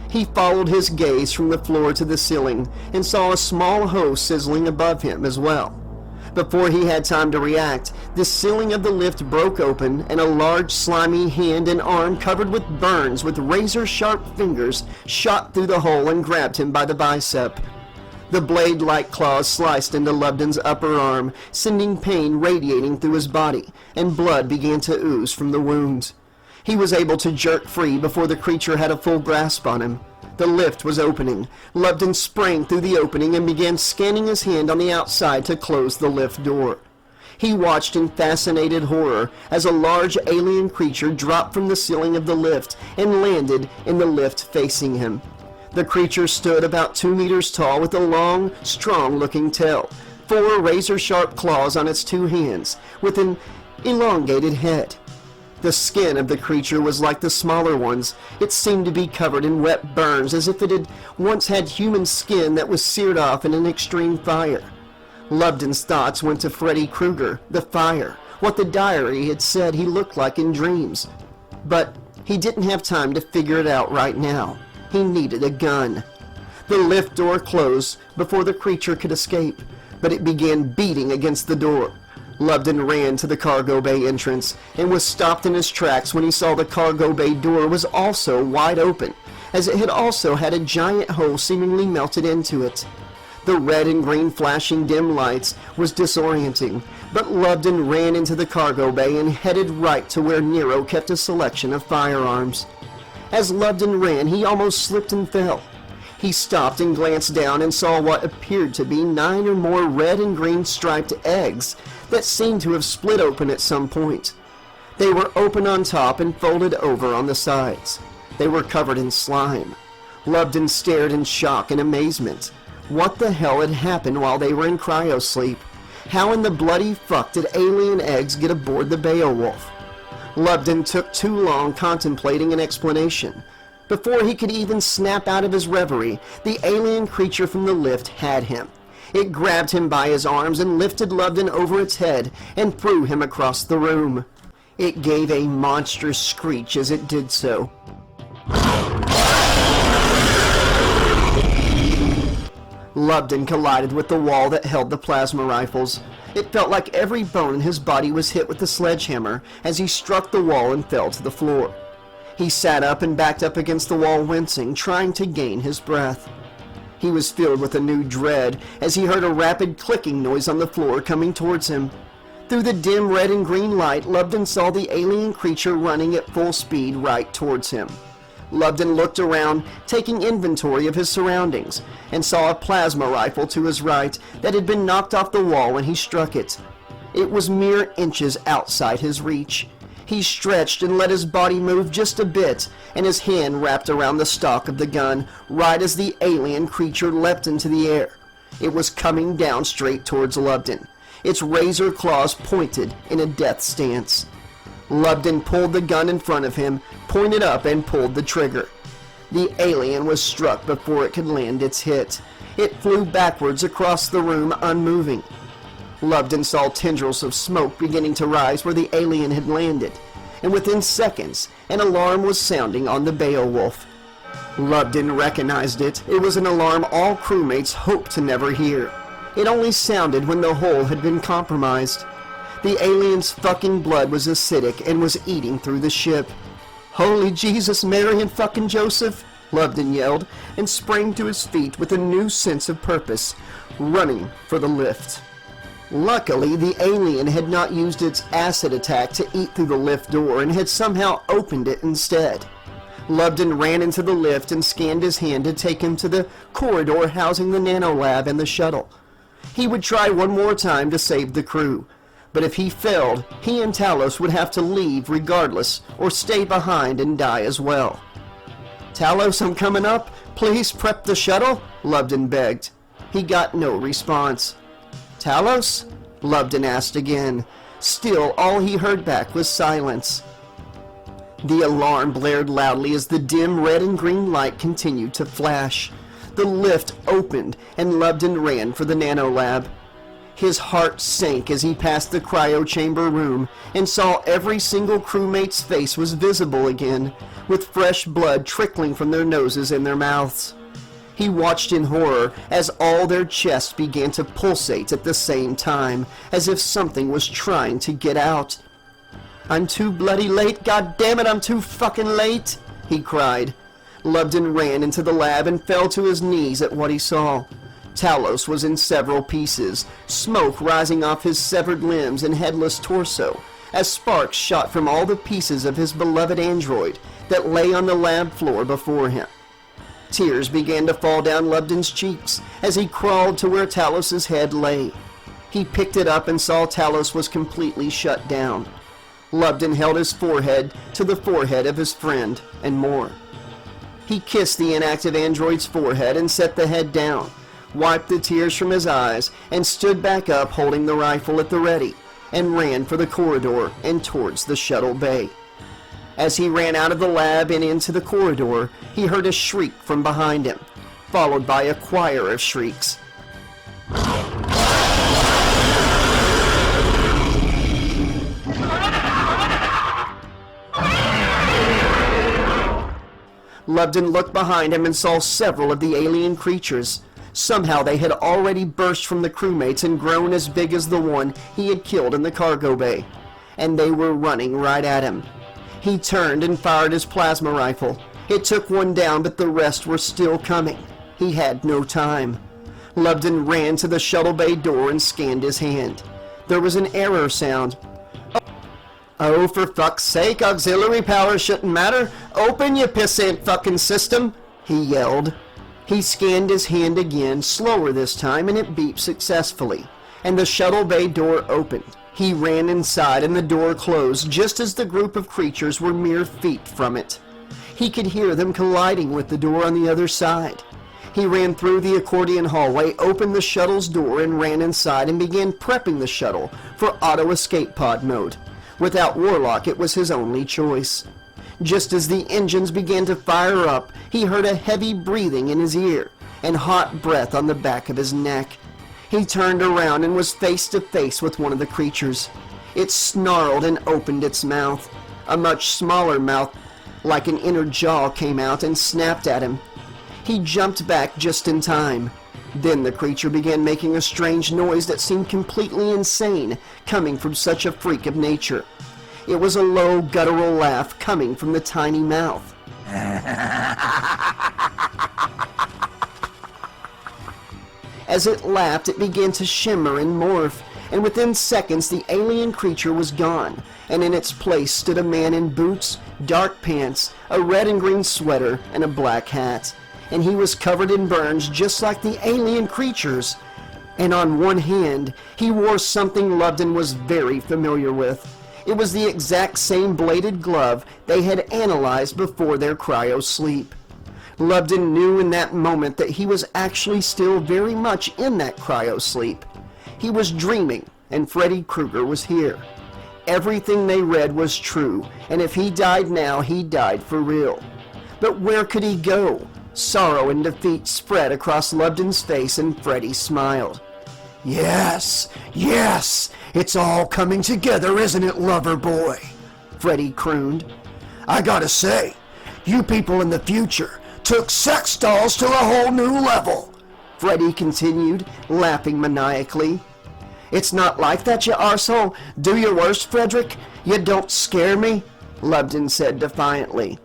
He followed his gaze from the floor to the ceiling and saw a small hose sizzling above him as well. Before he had time to react, the ceiling of the lift broke open and a large slimy hand and arm covered with burns with razor-sharp fingers shot through the hole and grabbed him by the bicep. The blade-like claws sliced into Lubden's upper arm, sending pain radiating through his body, and blood began to ooze from the wounds. He was able to jerk free before the creature had a full grasp on him. The lift was opening. Lubden sprang through the opening and began scanning his hand on the outside to close the lift door. He watched in fascinated horror as a large alien creature dropped from the ceiling of the lift and landed in the lift facing him. The creature stood about 2 meters tall with a long, strong-looking tail, 4 razor-sharp claws on its 2 hands, with an elongated head. The skin of the creature was like the smaller ones. It seemed to be covered in wet burns, as if it had once had human skin that was seared off in an extreme fire. Lubden's thoughts went to Freddy Krueger, the fire, what the diary had said he looked like in dreams. But he didn't have time to figure it out right now. He needed a gun. The lift door closed before the creature could escape, but it began beating against the door. Lubden ran to the cargo bay entrance and was stopped in his tracks when he saw the cargo bay door was also wide open, as it had also had a giant hole seemingly melted into it. The red and green flashing dim lights was disorienting, but Lubden ran into the cargo bay and headed right to where Nero kept a selection of firearms. As Lubden ran, he almost slipped and fell. He stopped and glanced down and saw what appeared to be 9 or more red and green striped eggs that seemed to have split open at some point. They were open on top and folded over on the sides. They were covered in slime. Lubden stared in shock and amazement. What the hell had happened while they were in cryosleep? How in the bloody fuck did alien eggs get aboard the Beowulf? Lubden took too long contemplating an explanation. Before he could even snap out of his reverie, the alien creature from the lift had him. It grabbed him by his arms and lifted Lubden over its head and threw him across the room. It gave a monstrous screech as it did so. Lubden collided with the wall that held the plasma rifles. It felt like every bone in his body was hit with the sledgehammer as he struck the wall and fell to the floor. He sat up and backed up against the wall, wincing, trying to gain his breath. He was filled with a new dread as he heard a rapid clicking noise on the floor coming towards him. Through the dim red and green light, Lubden saw the alien creature running at full speed right towards him. Lubden looked around, taking inventory of his surroundings, and saw a plasma rifle to his right that had been knocked off the wall when he struck it. It was mere inches outside his reach. He stretched and let his body move just a bit, and his hand wrapped around the stock of the gun right as the alien creature leapt into the air. It was coming down straight towards Lubden, its razor claws pointed in a death stance. Lubden pulled the gun in front of him, pointed up, and pulled the trigger. The alien was struck before it could land its hit. It flew backwards across the room, unmoving. Lubden saw tendrils of smoke beginning to rise where the alien had landed, and within seconds, an alarm was sounding on the Beowulf. Lubden recognized it. It was an alarm all crewmates hoped to never hear. It only sounded when the hull had been compromised. The alien's fucking blood was acidic and was eating through the ship. "Holy Jesus, Mary, and fucking Joseph!" Lubden yelled, and sprang to his feet with a new sense of purpose, running for the lift. Luckily, the alien had not used its acid attack to eat through the lift door and had somehow opened it instead. Lubden ran into the lift and scanned his hand to take him to the corridor housing the nanolab and the shuttle. He would try one more time to save the crew, but if he failed, he and Talos would have to leave regardless or stay behind and die as well. "Talos, I'm coming up. Please prep the shuttle," Lubden begged. He got no response. "Talos?" Lubden asked again. Still, all he heard back was silence. The alarm blared loudly as the dim red and green light continued to flash. The lift opened, and Lubden ran for the nanolab. His heart sank as he passed the cryo chamber room and saw every single crewmate's face was visible again, with fresh blood trickling from their noses and their mouths. He watched in horror as all their chests began to pulsate at the same time, as if something was trying to get out. "I'm too bloody late, god damn it, I'm too fucking late!" he cried. Lubden ran into the lab and fell to his knees at what he saw. Talos was in several pieces, smoke rising off his severed limbs and headless torso, as sparks shot from all the pieces of his beloved android that lay on the lab floor before him. Tears began to fall down Lubden's cheeks as he crawled to where Talos's head lay. He picked it up and saw Talos was completely shut down. Lubden held his forehead to the forehead of his friend, and more. He kissed the inactive android's forehead and set the head down, wiped the tears from his eyes, and stood back up holding the rifle at the ready, and ran for the corridor and towards the shuttle bay. As he ran out of the lab and into the corridor, he heard a shriek from behind him, followed by a choir of shrieks. Lubden looked behind him and saw several of the alien creatures. Somehow they had already burst from the crewmates and grown as big as the one he had killed in the cargo bay, and they were running right at him. He turned and fired his plasma rifle. It took one down, but the rest were still coming. He had no time. Lubden ran to the shuttle bay door and scanned his hand. There was an error sound. "Oh, for fuck's sake, auxiliary power shouldn't matter. Open, you pissant fucking system," he yelled. He scanned his hand again, slower this time, and it beeped successfully, and the shuttle bay door opened. He ran inside and the door closed just as the group of creatures were mere feet from it. He could hear them colliding with the door on the other side. He ran through the accordion hallway, opened the shuttle's door, and ran inside and began prepping the shuttle for auto escape pod mode. Without Warlock, it was his only choice. Just as the engines began to fire up, he heard a heavy breathing in his ear and hot breath on the back of his neck. He turned around and was face to face with one of the creatures. It snarled and opened its mouth. A much smaller mouth, like an inner jaw, came out and snapped at him. He jumped back just in time. Then the creature began making a strange noise that seemed completely insane, coming from such a freak of nature. It was a low, guttural laugh coming from the tiny mouth. As it laughed, it began to shimmer and morph, and within seconds the alien creature was gone, and in its place stood a man in boots, dark pants, a red and green sweater, and a black hat. And he was covered in burns just like the alien creatures. And on one hand, he wore something Lubden was very familiar with. It was the exact same bladed glove they had analyzed before their cryo sleep. Lubden knew in that moment that he was actually still very much in that cryo sleep. He was dreaming, and Freddy Krueger was here. Everything they read was true, and if he died now, he died for real. But where could he go? Sorrow and defeat spread across Lubden's face, and Freddy smiled. Yes, yes, it's all coming together, isn't it, lover boy? Freddy crooned. I gotta say, you people in the future took sex dolls to a whole new level. Freddy continued, laughing maniacally. It's not like that, you arsehole. Do your worst, Frederick. You don't scare me, Lubden said defiantly.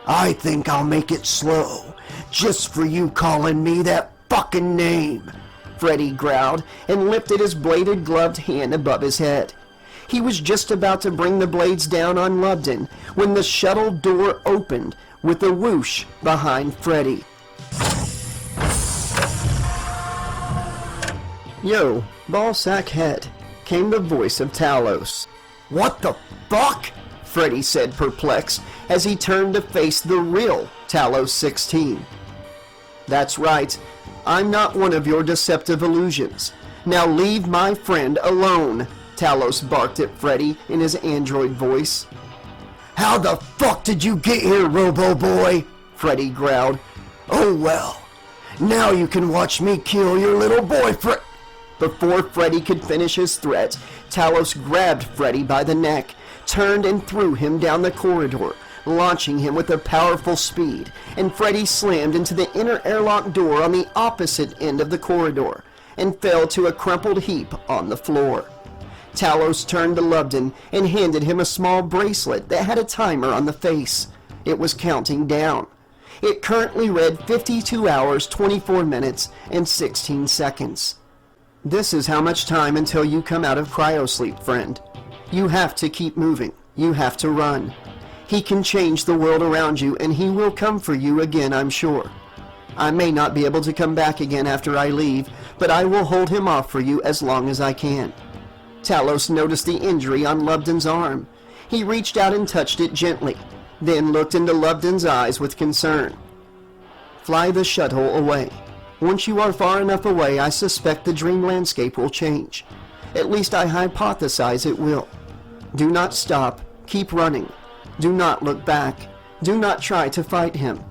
I think I'll make it slow, just for you calling me that fucking name, Freddy growled and lifted his bladed gloved hand above his head. He was just about to bring the blades down on Lubden when the shuttle door opened with a whoosh behind Freddy. Yo, ballsack head, came the voice of Talos. What the fuck? Freddy said, perplexed, as he turned to face the real Talos 16. That's right, I'm not one of your deceptive illusions. Now leave my friend alone, Talos barked at Freddy in his android voice. How the fuck did you get here, Robo-Boy? Freddy growled. Oh well, now you can watch me kill your little boyfriend. Before Freddy could finish his threat, Talos grabbed Freddy by the neck, turned and threw him down the corridor, launching him with a powerful speed, and Freddy slammed into the inner airlock door on the opposite end of the corridor, and fell to a crumpled heap on the floor. Talos turned to Lubden and handed him a small bracelet that had a timer on the face. It was counting down. It currently read 52 hours, 24 minutes, and 16 seconds. This is how much time until you come out of cryosleep, friend. You have to keep moving. You have to run. He can change the world around you, and he will come for you again, I'm sure. I may not be able to come back again after I leave, but I will hold him off for you as long as I can. Talos noticed the injury on Lubden's arm. He reached out and touched it gently, then looked into Lubden's eyes with concern. Fly the shuttle away. Once you are far enough away, I suspect the dream landscape will change. At least I hypothesize it will. Do not stop. Keep running. Do not look back. Do not try to fight him.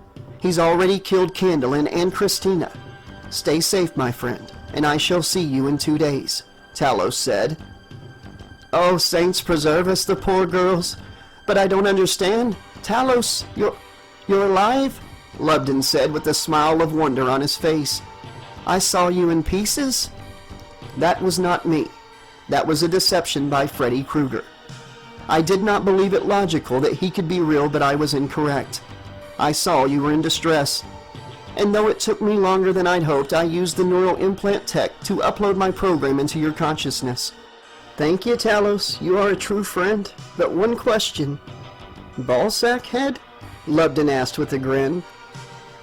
He's already killed Candlin and Christina. Stay safe, my friend, and I shall see you in 2 days, Talos said. Oh, saints preserve us, the poor girls. But I don't understand. Talos, you're alive? Lubden said with a smile of wonder on his face. I saw you in pieces? That was not me. That was a deception by Freddy Krueger. I did not believe it logical that he could be real, but I was incorrect. I saw you were in distress. And though it took me longer than I'd hoped, I used the neural implant tech to upload my program into your consciousness. Thank you, Talos. You are a true friend. But one question. Ballsack head? Lubden asked with a grin.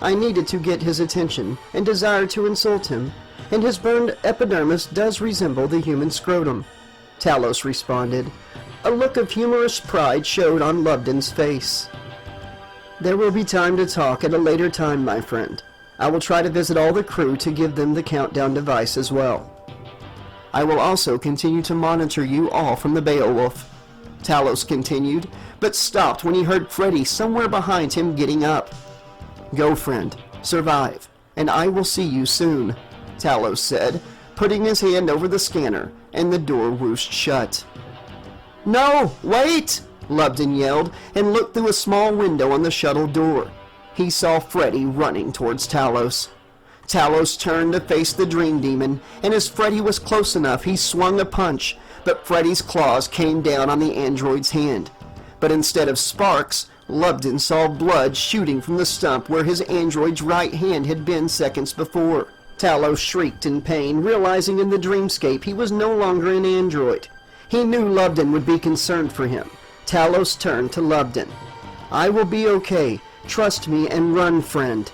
I needed to get his attention, and desired to insult him, and his burned epidermis does resemble the human scrotum, Talos responded. A look of humorous pride showed on Lubden's face. There will be time to talk at a later time, my friend. I will try to visit all the crew to give them the countdown device as well. I will also continue to monitor you all from the Beowulf, Talos continued, but stopped when he heard Freddy somewhere behind him getting up. Go, friend. Survive. And I will see you soon, Talos said, putting his hand over the scanner, and the door whooshed shut. No! Wait! Lubden yelled, and looked through a small window on the shuttle door. He saw Freddy running towards Talos. Talos turned to face the Dream Demon, and as Freddy was close enough, he swung a punch, but Freddy's claws came down on the android's hand. But instead of sparks, Lubden saw blood shooting from the stump where his android's right hand had been seconds before. Talos shrieked in pain, realizing in the dreamscape he was no longer an android. He knew Lubden would be concerned for him. Talos turned to Lubden. I will be okay. Trust me and run, friend.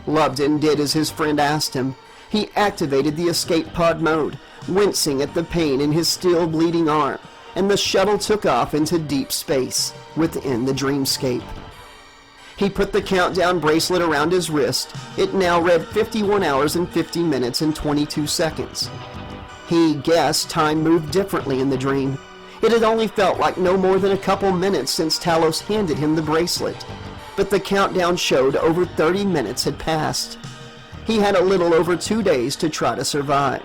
Lubden did as his friend asked him. He activated the escape pod mode, wincing at the pain in his still bleeding arm. and the shuttle took off into deep space within the dreamscape. He put the countdown bracelet around his wrist. It now read 51 hours and 50 minutes and 22 seconds. He guessed time moved differently in the dream. It had only felt like no more than a couple minutes since Talos handed him the bracelet, but the countdown showed over 30 minutes had passed. He had a little over 2 days to try to survive,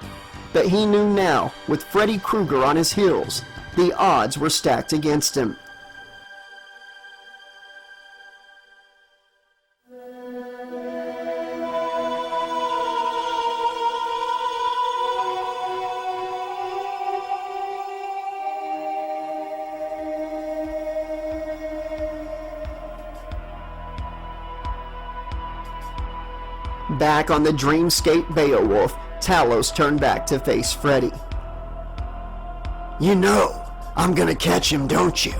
but he knew now, with Freddy Krueger on his heels, the odds were stacked against him. Back on the dreamscape Beowulf, Talos turned back to face Freddy. You know, I'm gonna catch him, don't you?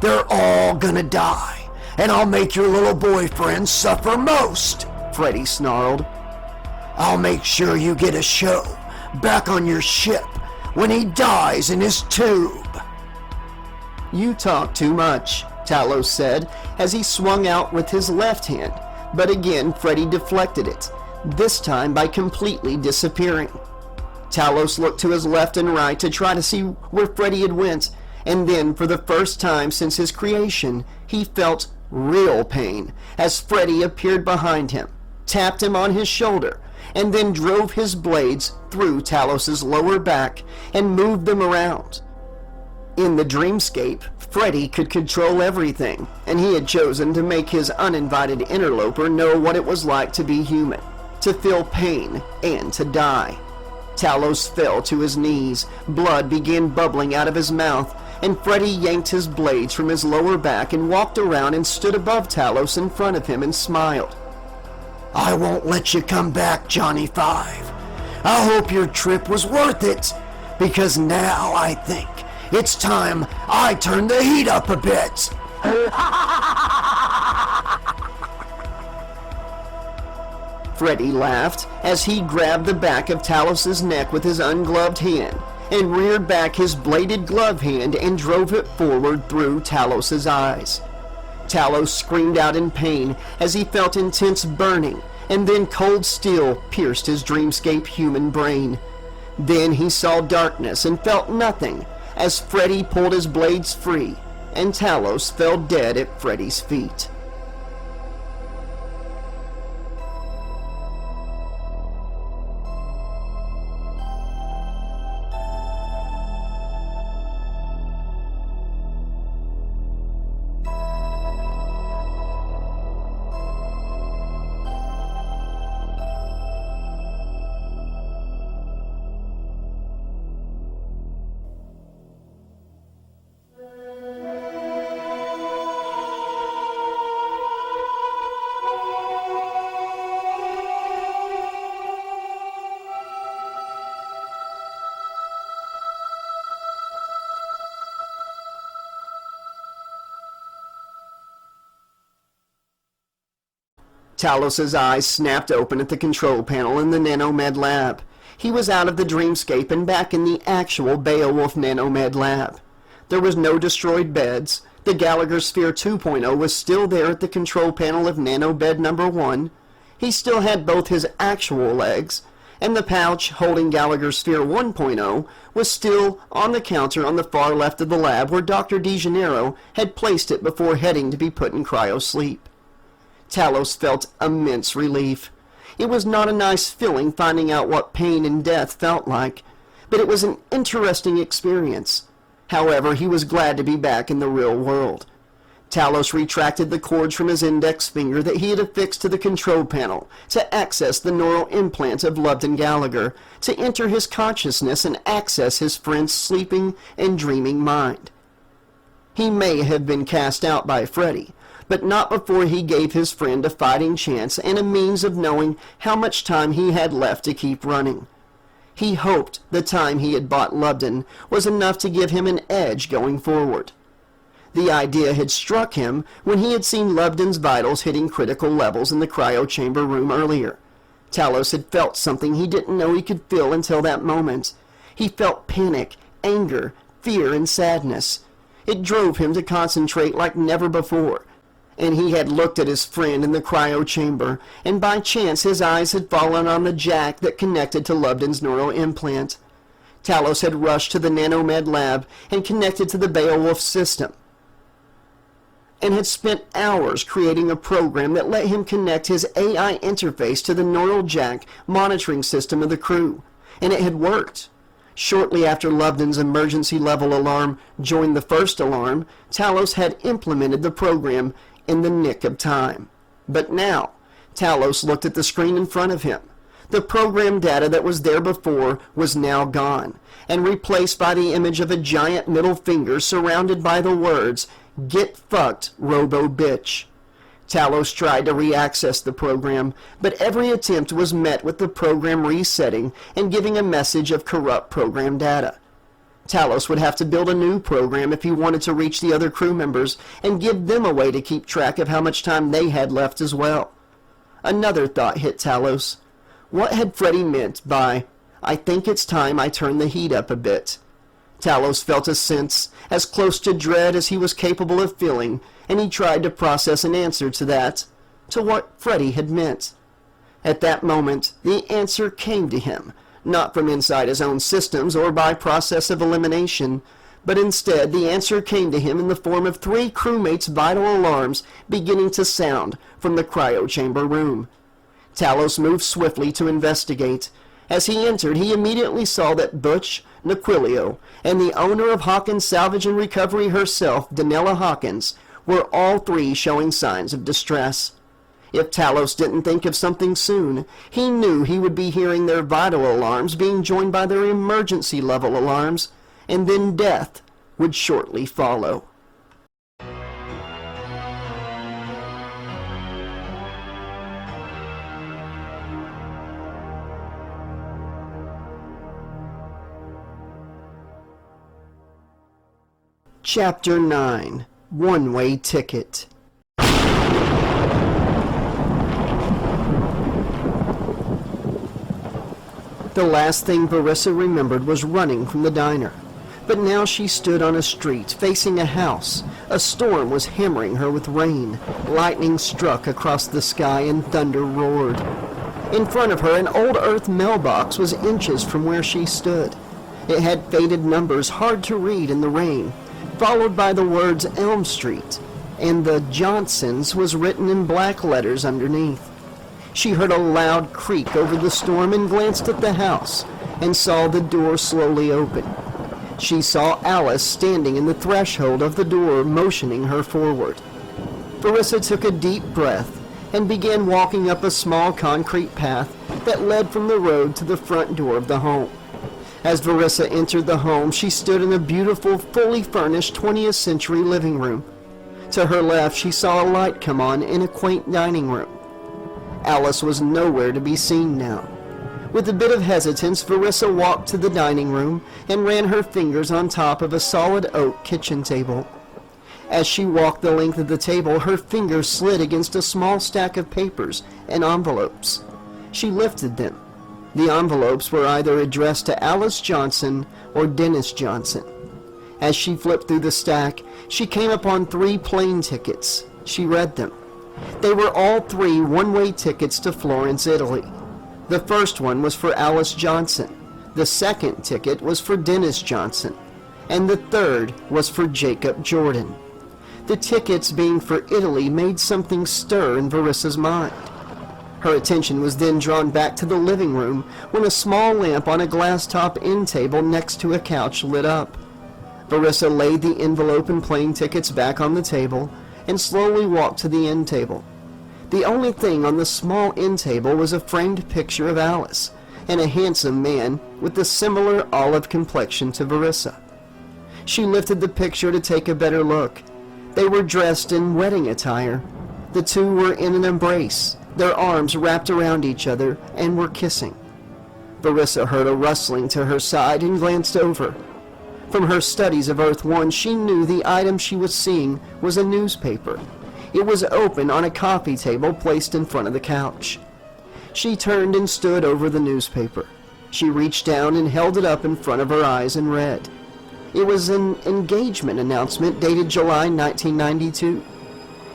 They're all gonna die, and I'll make your little boyfriend suffer most, Freddy snarled. I'll make sure you get a show back on your ship when he dies in his tube. You talk too much, Talos said as he swung out with his left hand, but again Freddy deflected it, this time by completely disappearing. Talos looked to his left and right to try to see where Freddy had went, and then for the first time since his creation, he felt real pain as Freddy appeared behind him, tapped him on his shoulder, and then drove his blades through Talos's lower back and moved them around. In the dreamscape, Freddy could control everything, and he had chosen to make his uninvited interloper know what it was like to be human, to feel pain, and to die. Talos fell to his knees, blood began bubbling out of his mouth, and Freddy yanked his blades from his lower back and walked around and stood above Talos in front of him and smiled. I won't let you come back, Johnny Five. I hope your trip was worth it, because now I think it's time I turn the heat up a bit. Freddy laughed as he grabbed the back of Talos's neck with his ungloved hand and reared back his bladed glove hand and drove it forward through Talos's eyes. Talos screamed out in pain as he felt intense burning, and then cold steel pierced his dreamscape human brain. Then he saw darkness and felt nothing as Freddy pulled his blades free, and Talos fell dead at Freddy's feet. Talos's eyes snapped open at the control panel in the Nanomed lab. He was out of the dreamscape and back in the actual Beowulf Nanomed lab. There was no destroyed beds. The Gallagher Sphere 2.0 was still there at the control panel of Nanobed number 1. He still had both his actual legs, and the pouch holding Gallagher Sphere 1.0 was still on the counter on the far left of the lab where Dr. DeGennaro had placed it before heading to be put in cryo sleep. Talos felt immense relief. It was not a nice feeling finding out what pain and death felt like, but it was an interesting experience. However, he was glad to be back in the real world. Talos retracted the cords from his index finger that he had affixed to the control panel to access the neural implant of Lupton Gallagher, to enter his consciousness and access his friend's sleeping and dreaming mind. He may have been cast out by Freddy, but not before he gave his friend a fighting chance and a means of knowing how much time he had left to keep running. He hoped the time he had bought Lupton was enough to give him an edge going forward. The idea had struck him when he had seen Lupton's vitals hitting critical levels in the cryo chamber room earlier. Talos had felt something he didn't know he could feel until that moment. He felt panic, anger, fear and sadness. It drove him to concentrate like never before. And he had looked at his friend in the cryo chamber, and by chance his eyes had fallen on the jack that connected to Lubden's neural implant. Talos had rushed to the Nanomed lab and connected to the Beowulf system, and had spent hours creating a program that let him connect his AI interface to the neural jack monitoring system of the crew, and it had worked. Shortly after Lubden's emergency level alarm joined the first alarm, Talos had implemented the program in the nick of time. But now, Talos looked at the screen in front of him. The program data that was there before was now gone, and replaced by the image of a giant middle finger surrounded by the words, "Get fucked, robo-bitch." Talos tried to re-access the program, but every attempt was met with the program resetting and giving a message of corrupt program data. Talos would have to build a new program if he wanted to reach the other crew members and give them a way to keep track of how much time they had left as well. Another thought hit Talos. What had Freddy meant by, "I think it's time I turn the heat up a bit"? Talos felt a sense as close to dread as he was capable of feeling, and he tried to process an answer to that, to what Freddy had meant. At that moment, the answer came to him, not from inside his own systems or by process of elimination, but instead the answer came to him in the form of 3 crewmates' vital alarms beginning to sound from the cryo chamber room. Talos moved swiftly to investigate. As he entered, he immediately saw that Butch, Naquilio, and the owner of Hawkins Salvage and Recovery herself, Danella Hawkins, were all 3 showing signs of distress. If Talos didn't think of something soon, he knew he would be hearing their vital alarms being joined by their emergency level alarms, and then death would shortly follow. Chapter 9. One-Way Ticket. The last thing Verissa remembered was running from the diner. But now she stood on a street facing a house. A storm was hammering her with rain. Lightning struck across the sky and thunder roared. In front of her, an old earth mailbox was inches from where she stood. It had faded numbers hard to read in the rain, followed by the words Elm Street, and the Johnsons was written in black letters underneath. She heard a loud creak over the storm and glanced at the house and saw the door slowly open. She saw Alice standing in the threshold of the door, motioning her forward. Verissa took a deep breath and began walking up a small concrete path that led from the road to the front door of the home. As Verissa entered the home, she stood in a beautiful, fully furnished 20th century living room. To her left, she saw a light come on in a quaint dining room. Alice was nowhere to be seen now. With a bit of hesitance, Verissa walked to the dining room and ran her fingers on top of a solid oak kitchen table. As she walked the length of the table, her fingers slid against a small stack of papers and envelopes. She lifted them. The envelopes were either addressed to Alice Johnson or Dennis Johnson. As she flipped through the stack, she came upon 3 plane tickets. She read them. They were all 3 one-way tickets to Florence, Italy. The first one was for Alice Johnson. The second ticket was for Dennis Johnson. And the third was for Jacob Jordan. The tickets being for Italy made something stir in Verissa's mind. Her attention was then drawn back to the living room when a small lamp on a glass-top end table next to a couch lit up. Verissa laid the envelope and plane tickets back on the table and slowly walked to the end table. The only thing on the small end table was a framed picture of Alice and a handsome man with a similar olive complexion to Verissa. She lifted the picture to take a better look. They were dressed in wedding attire. The 2 were in an embrace, their arms wrapped around each other, and were kissing. Verissa heard a rustling to her side and glanced over. From her studies of Earth 1, she knew the item she was seeing was a newspaper. It was open on a coffee table placed in front of the couch. She turned and stood over the newspaper. She reached down and held it up in front of her eyes and read. It was an engagement announcement dated July 1992.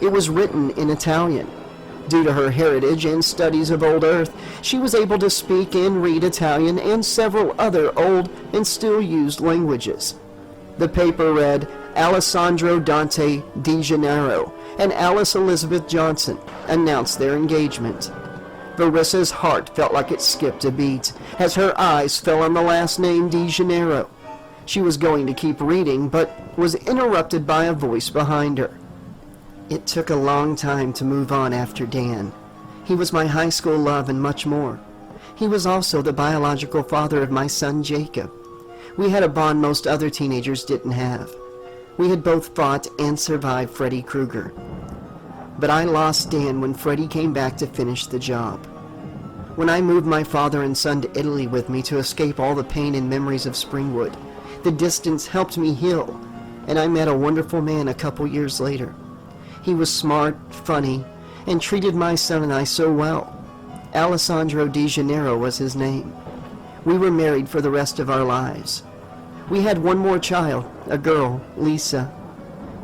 It was written in Italian. Due to her heritage and studies of Old Earth, she was able to speak and read Italian and several other old and still used languages. The paper read, Alessandro Dante Di Gennaro and Alice Elizabeth Johnson announced their engagement. Varissa's heart felt like it skipped a beat as her eyes fell on the last name Di Gennaro. She was going to keep reading, but was interrupted by a voice behind her. It took a long time to move on after Dan. He was my high school love and much more. He was also the biological father of my son Jacob. We had a bond most other teenagers didn't have. We had both fought and survived Freddy Krueger. But I lost Dan when Freddy came back to finish the job. When I moved my father and son to Italy with me to escape all the pain and memories of Springwood, the distance helped me heal, and I met a wonderful man a couple years later. He was smart, funny, and treated my son and I so well. Alessandro Di Gennaro was his name. We were married for the rest of our lives. We had one more child, a girl, Lisa.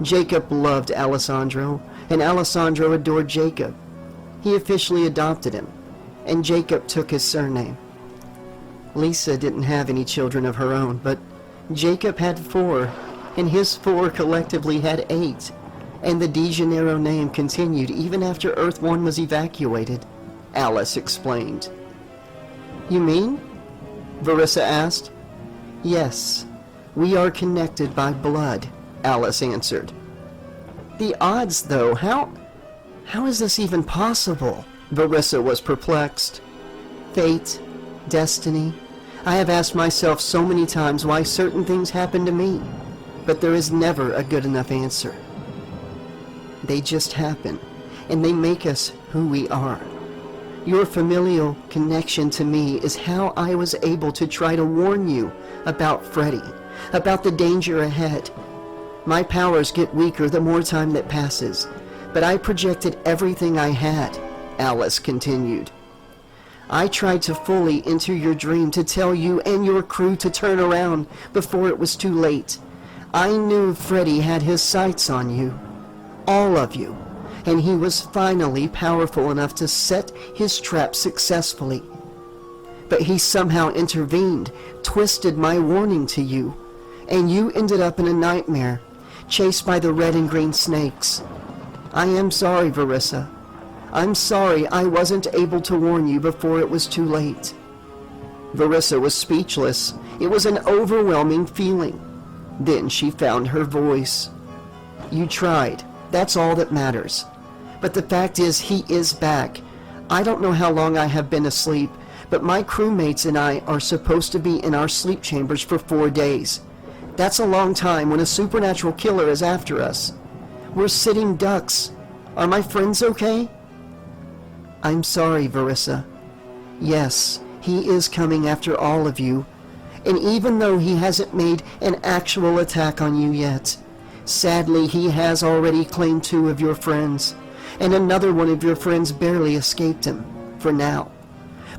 Jacob loved Alessandro, and Alessandro adored Jacob. He officially adopted him, and Jacob took his surname. Lisa didn't have any children of her own, but Jacob had 4, and his 4 collectively had 8, and the Di Gennaro name continued even after Earth 1 was evacuated, Alice explained. You mean? Varissa asked. Yes, we are connected by blood, Alice answered. The odds, though, how is this even possible? Varissa was perplexed. Fate, destiny. I have asked myself so many times why certain things happen to me, but there is never a good enough answer. They just happen, and they make us who we are. Your familial connection to me is how I was able to try to warn you about Freddy, about the danger ahead. My powers get weaker the more time that passes, but I projected everything I had, Alice continued. I tried to fully enter your dream to tell you and your crew to turn around before it was too late. I knew Freddy had his sights on you, all of you, and he was finally powerful enough to set his trap successfully. But he somehow intervened, twisted my warning to you, and you ended up in a nightmare, chased by the red and green snakes. I am sorry, Varissa. I'm sorry I wasn't able to warn you before it was too late. Varissa was speechless. It was an overwhelming feeling. Then she found her voice. You tried. That's all that matters. But the fact is, he is back. I don't know how long I have been asleep, but my crewmates and I are supposed to be in our sleep chambers for 4 days. That's a long time when a supernatural killer is after us. We're sitting ducks. Are my friends okay? I'm sorry, Varissa. Yes, he is coming after all of you, and even though he hasn't made an actual attack on you yet, sadly he has already claimed 2 of your friends, and another one of your friends barely escaped him, for now.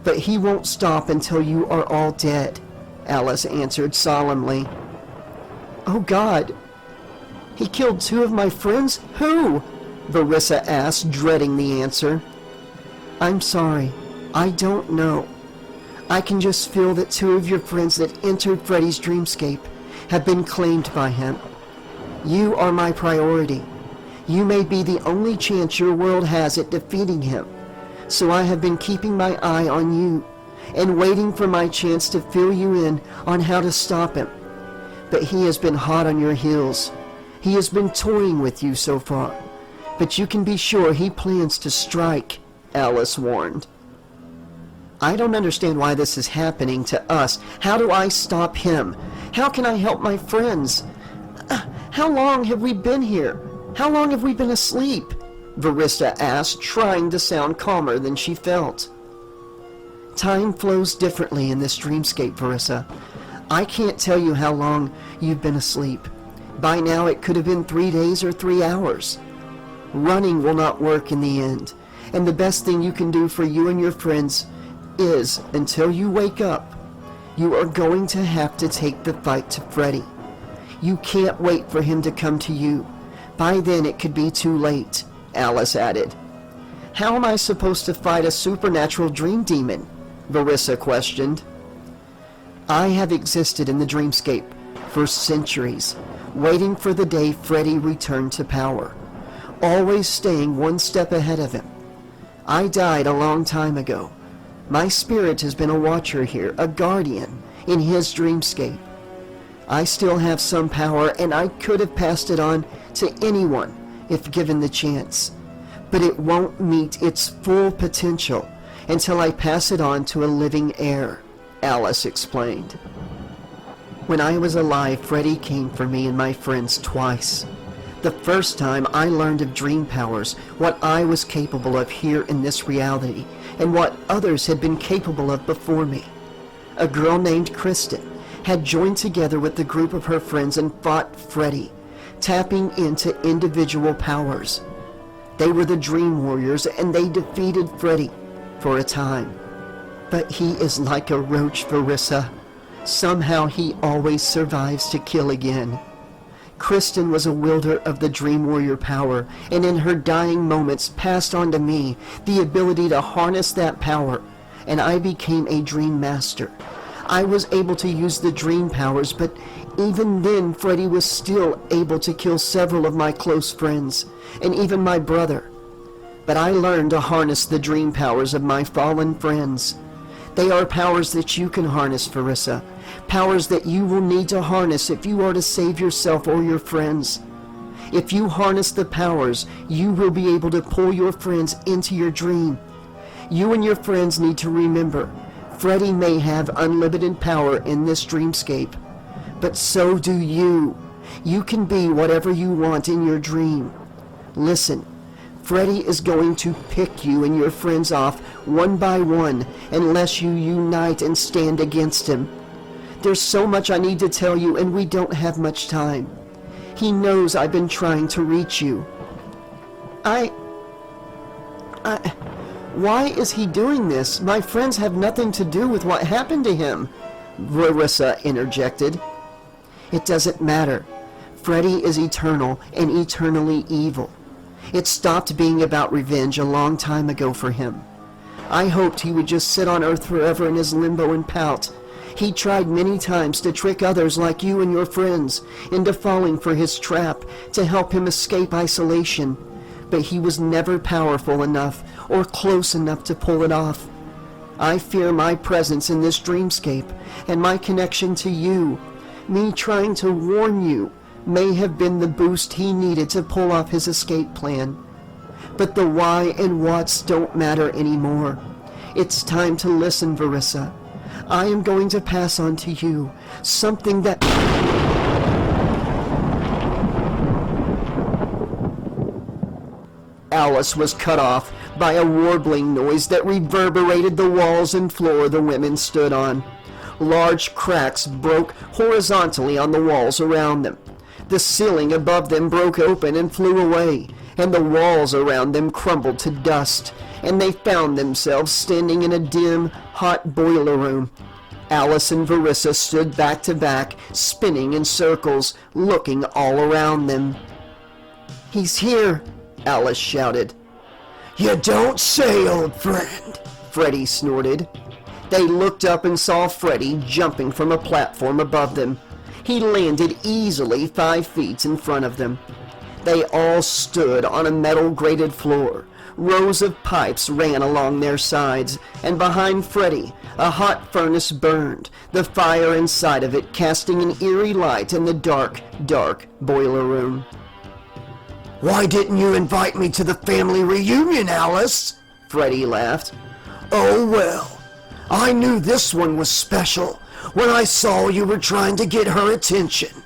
But he won't stop until you are all dead, Alice answered solemnly. Oh God! He killed 2 of my friends? Who? Varissa asked, dreading the answer. I'm sorry. I don't know. I can just feel that 2 of your friends that entered Freddy's dreamscape have been claimed by him. You are my priority. You may be the only chance your world has at defeating him. So I have been keeping my eye on you and waiting for my chance to fill you in on how to stop him. But he has been hot on your heels. He has been toying with you so far. But you can be sure he plans to strike, Alice warned. I don't understand why this is happening to us. How do I stop him? How can I help my friends? How long have we been here? How long have we been asleep? Varissa asked, trying to sound calmer than she felt. Time flows differently in this dreamscape, Varissa. I can't tell you how long you've been asleep. By now it could have been 3 days or 3 hours. Running will not work in the end, and the best thing you can do for you and your friends is, until you wake up, you are going to have to take the fight to Freddy. You can't wait for him to come to you. By then it could be too late, Alice added. How am I supposed to fight a supernatural dream demon? Verissa questioned. I have existed in the dreamscape for centuries, waiting for the day Freddy returned to power, always staying one step ahead of him. I died a long time ago. My spirit has been a watcher here, a guardian in his dreamscape. I still have some power, and I could have passed it on to anyone if given the chance. But it won't meet its full potential until I pass it on to a living heir, Alice explained. When I was alive, Freddy came for me and my friends twice. The first time I learned of dream powers, what I was capable of here in this reality, and what others had been capable of before me. A girl named Kristen had joined together with the group of her friends and fought Freddy, tapping into individual powers. They were the Dream Warriors, and they defeated Freddy for a time. But he is like a roach, Verissa. Somehow he always survives to kill again. Kristen was a wielder of the Dream Warrior power, and in her dying moments passed on to me the ability to harness that power, and I became a Dream Master. I was able to use the dream powers, but even then Freddy was still able to kill several of my close friends, and even my brother. But I learned to harness the dream powers of my fallen friends. They are powers that you can harness, Verissa. Powers that you will need to harness if you are to save yourself or your friends. If you harness the powers, you will be able to pull your friends into your dream. You and your friends need to remember, Freddy may have unlimited power in this dreamscape, but so do you. You can be whatever you want in your dream. Listen, Freddy is going to pick you and your friends off one by one unless you unite and stand against him. There's so much I need to tell you, and we don't have much time. He knows I've been trying to reach you. Why is he doing this? My friends have nothing to do with what happened to him, Verissa interjected. It doesn't matter. Freddy is eternal and eternally evil. It stopped being about revenge a long time ago for him. I hoped he would just sit on Earth forever in his limbo and pout. He tried many times to trick others like you and your friends into falling for his trap to help him escape isolation, but he was never powerful enough or close enough to pull it off. I fear my presence in this dreamscape and my connection to you, me trying to warn you, may have been the boost he needed to pull off his escape plan. But the why and whats don't matter anymore. It's time to listen, Verissa. I am going to pass on to you something that... Alice was cut off by a warbling noise that reverberated the walls and floor the women stood on. Large cracks broke horizontally on the walls around them. The ceiling above them broke open and flew away, and the walls around them crumbled to dust, and they found themselves standing in a dim, hot boiler room. Alice and Verissa stood back to back, spinning in circles, looking all around them. "He's here!" Alice shouted. You don't say, old friend. Freddy snorted. They looked up and saw Freddy jumping from a platform above them. He landed easily 5 feet in front of them. They all stood on a metal-grated floor. Rows of pipes ran along their sides, and behind Freddy, a hot furnace burned, the fire inside of it casting an eerie light in the dark, dark boiler room. Why didn't you invite me to the family reunion, Alice? Freddy laughed. Oh well, I knew this one was special when I saw you were trying to get her attention.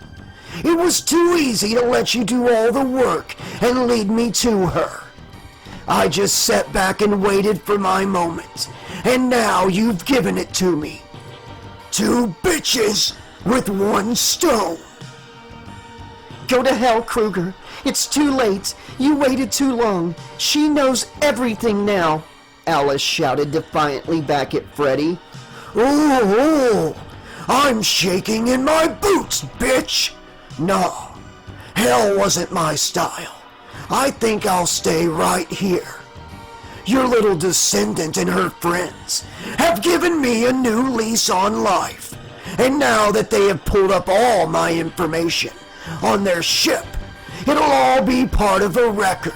It was too easy to let you do all the work and lead me to her. I just sat back and waited for my moment, and now you've given it to me. 2 bitches with 1 stone. Go to hell, Kruger. It's too late. You waited too long. She knows everything now, Alice shouted defiantly back at Freddy. Oh, I'm shaking in my boots, bitch. No, hell wasn't my style. I think I'll stay right here. Your little descendant and her friends have given me a new lease on life, and now that they have pulled up all my information on their ship, it'll all be part of a record.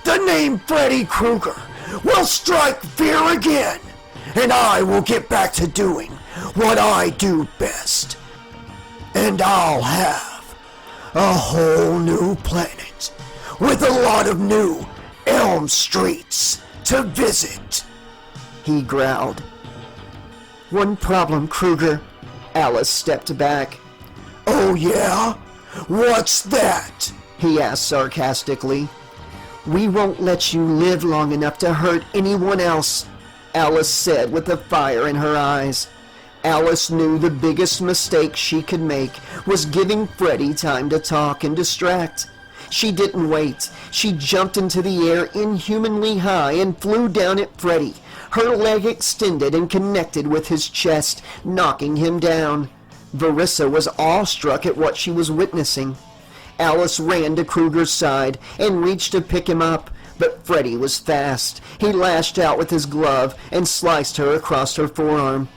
The name Freddy Krueger will strike fear again, and I will get back to doing what I do best. And I'll have a whole new planet with a lot of new Elm Streets to visit, he growled. One problem, Krueger. Alice stepped back. Oh yeah? What's that? He asked sarcastically. We won't let you live long enough to hurt anyone else, Alice said with the fire in her eyes. Alice knew the biggest mistake she could make was giving Freddy time to talk and distract. She didn't wait. She jumped into the air inhumanly high and flew down at Freddy. Her leg extended and connected with his chest, knocking him down. Verissa was awestruck at what she was witnessing. Alice ran to Krueger's side and reached to pick him up, but Freddy was fast. He lashed out with his glove and sliced her across her forearm.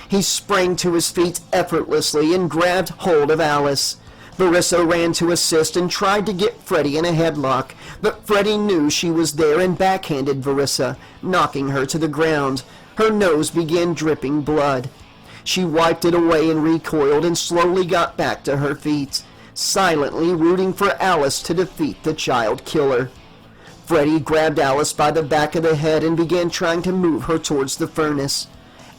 He sprang to his feet effortlessly and grabbed hold of Alice. Verissa ran to assist and tried to get Freddy in a headlock, but Freddy knew she was there and backhanded Verissa, knocking her to the ground. Her nose began dripping blood. She wiped it away and recoiled and slowly got back to her feet, silently rooting for Alice to defeat the child killer. Freddy grabbed Alice by the back of the head and began trying to move her towards the furnace.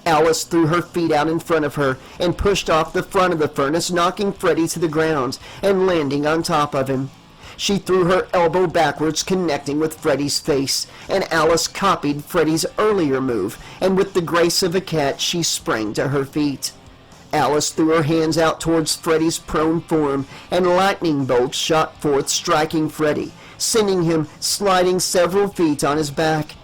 Alice threw her feet out in front of her and pushed off the front of the furnace, knocking Freddy to the ground and landing on top of him. She threw her elbow backwards, connecting with Freddy's face, and Alice copied Freddy's earlier move, and with the grace of a cat, she sprang to her feet. Alice threw her hands out towards Freddy's prone form, and lightning bolts shot forth, striking Freddy, sending him sliding several feet on his back.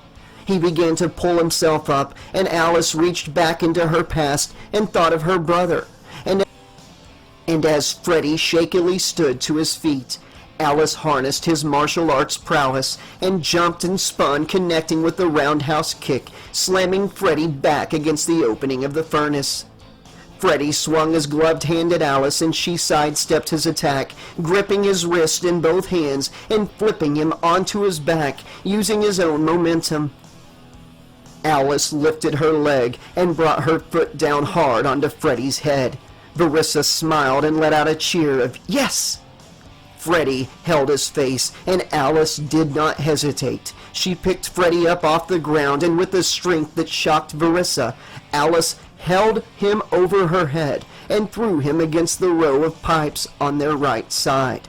He began to pull himself up, and Alice reached back into her past and thought of her brother. And as Freddy shakily stood to his feet, Alice harnessed his martial arts prowess and jumped and spun, connecting with the roundhouse kick, slamming Freddy back against the opening of the furnace. Freddy swung his gloved hand at Alice, and she sidestepped his attack, gripping his wrist in both hands and flipping him onto his back, using his own momentum. Alice lifted her leg and brought her foot down hard onto Freddy's head. Verissa smiled and let out a cheer of "Yes!" Freddy held his face, and Alice did not hesitate. She picked Freddy up off the ground, and with a strength that shocked Verissa, Alice held him over her head and threw him against the row of pipes on their right side.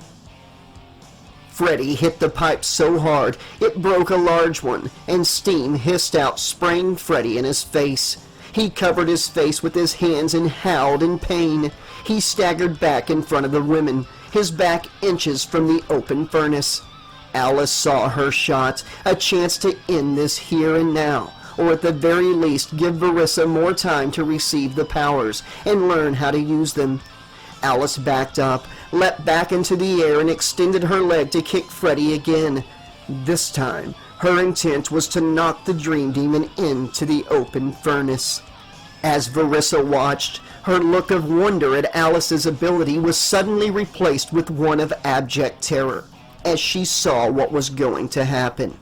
Freddy hit the pipe so hard it broke a large one, and steam hissed out, spraying Freddy in his face. He covered his face with his hands and howled in pain. He staggered back in front of the women, his back inches from the open furnace. Alice saw her shot, a chance to end this here and now, or at the very least give Verissa more time to receive the powers and learn how to use them. Alice backed up, leapt back into the air, and extended her leg to kick Freddy again. This time, her intent was to knock the Dream Demon into the open furnace. As Verissa watched, her look of wonder at Alice's ability was suddenly replaced with one of abject terror, as she saw what was going to happen.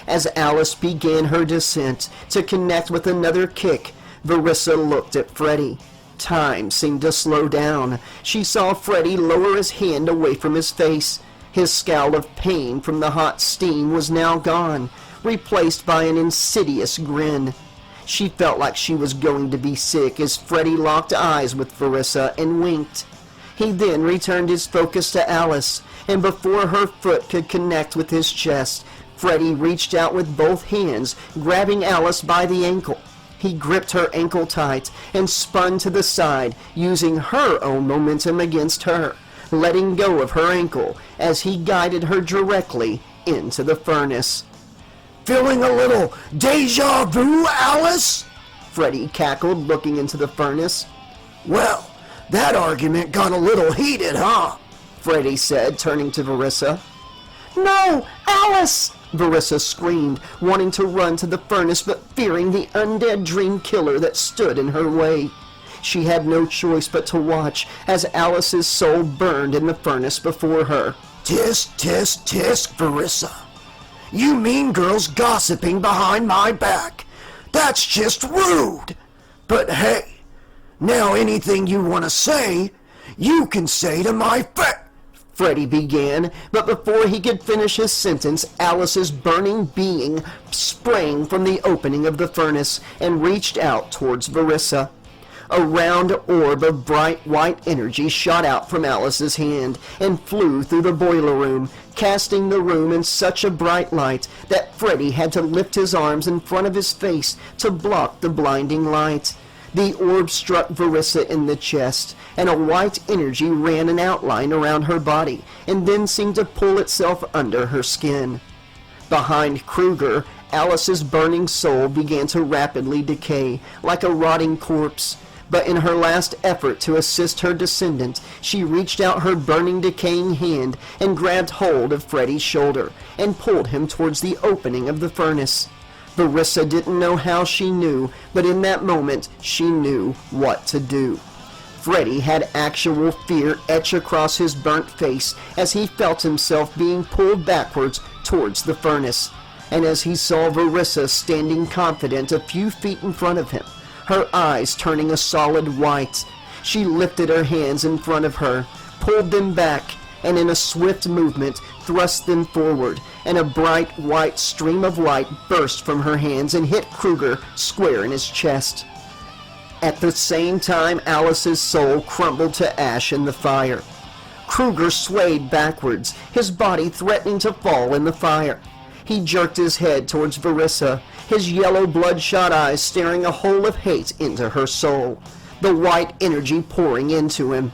As Alice began her descent to connect with another kick, Verissa looked at Freddy. Time seemed to slow down. She saw Freddy lower his hand away from his face. His scowl of pain from the hot steam was now gone, replaced by an insidious grin. She felt like she was going to be sick as Freddy locked eyes with Verissa and winked. He then returned his focus to Alice, and before her foot could connect with his chest, Freddy reached out with both hands, grabbing Alice by the ankle. He gripped her ankle tight and spun to the side, using her own momentum against her, letting go of her ankle as he guided her directly into the furnace. Feeling a little deja vu, Alice? Freddy cackled, looking into the furnace. Well, that argument got a little heated, huh? Freddy said, turning to Verissa. "No! Alice!" Verissa screamed, wanting to run to the furnace but fearing the undead dream killer that stood in her way. She had no choice but to watch as Alice's soul burned in the furnace before her. Tisk, tisk, tisk, Verissa. You mean girls gossiping behind my back. That's just rude. But hey, now anything you want to say, you can say to my face. Freddy began, but before he could finish his sentence, Alice's burning being sprang from the opening of the furnace and reached out towards Verissa. A round orb of bright white energy shot out from Alice's hand and flew through the boiler room, casting the room in such a bright light that Freddy had to lift his arms in front of his face to block the blinding light. The orb struck Verissa in the chest, and a white energy ran an outline around her body and then seemed to pull itself under her skin. Behind Kruger, Alice's burning soul began to rapidly decay like a rotting corpse. But in her last effort to assist her descendant, she reached out her burning, decaying hand and grabbed hold of Freddy's shoulder and pulled him towards the opening of the furnace. Verissa didn't know how she knew, but in that moment, she knew what to do. Freddy had actual fear etch across his burnt face as he felt himself being pulled backwards towards the furnace. And as he saw Verissa standing confident a few feet in front of him, her eyes turning a solid white, she lifted her hands in front of her, pulled them back, and in a swift movement thrust them forward, and a bright white stream of light burst from her hands and hit Kruger square in his chest. At the same time, Alice's soul crumbled to ash in the fire. Kruger swayed backwards, his body threatening to fall in the fire. He jerked his head towards Verissa, his yellow bloodshot eyes staring a hole of hate into her soul, the white energy pouring into him.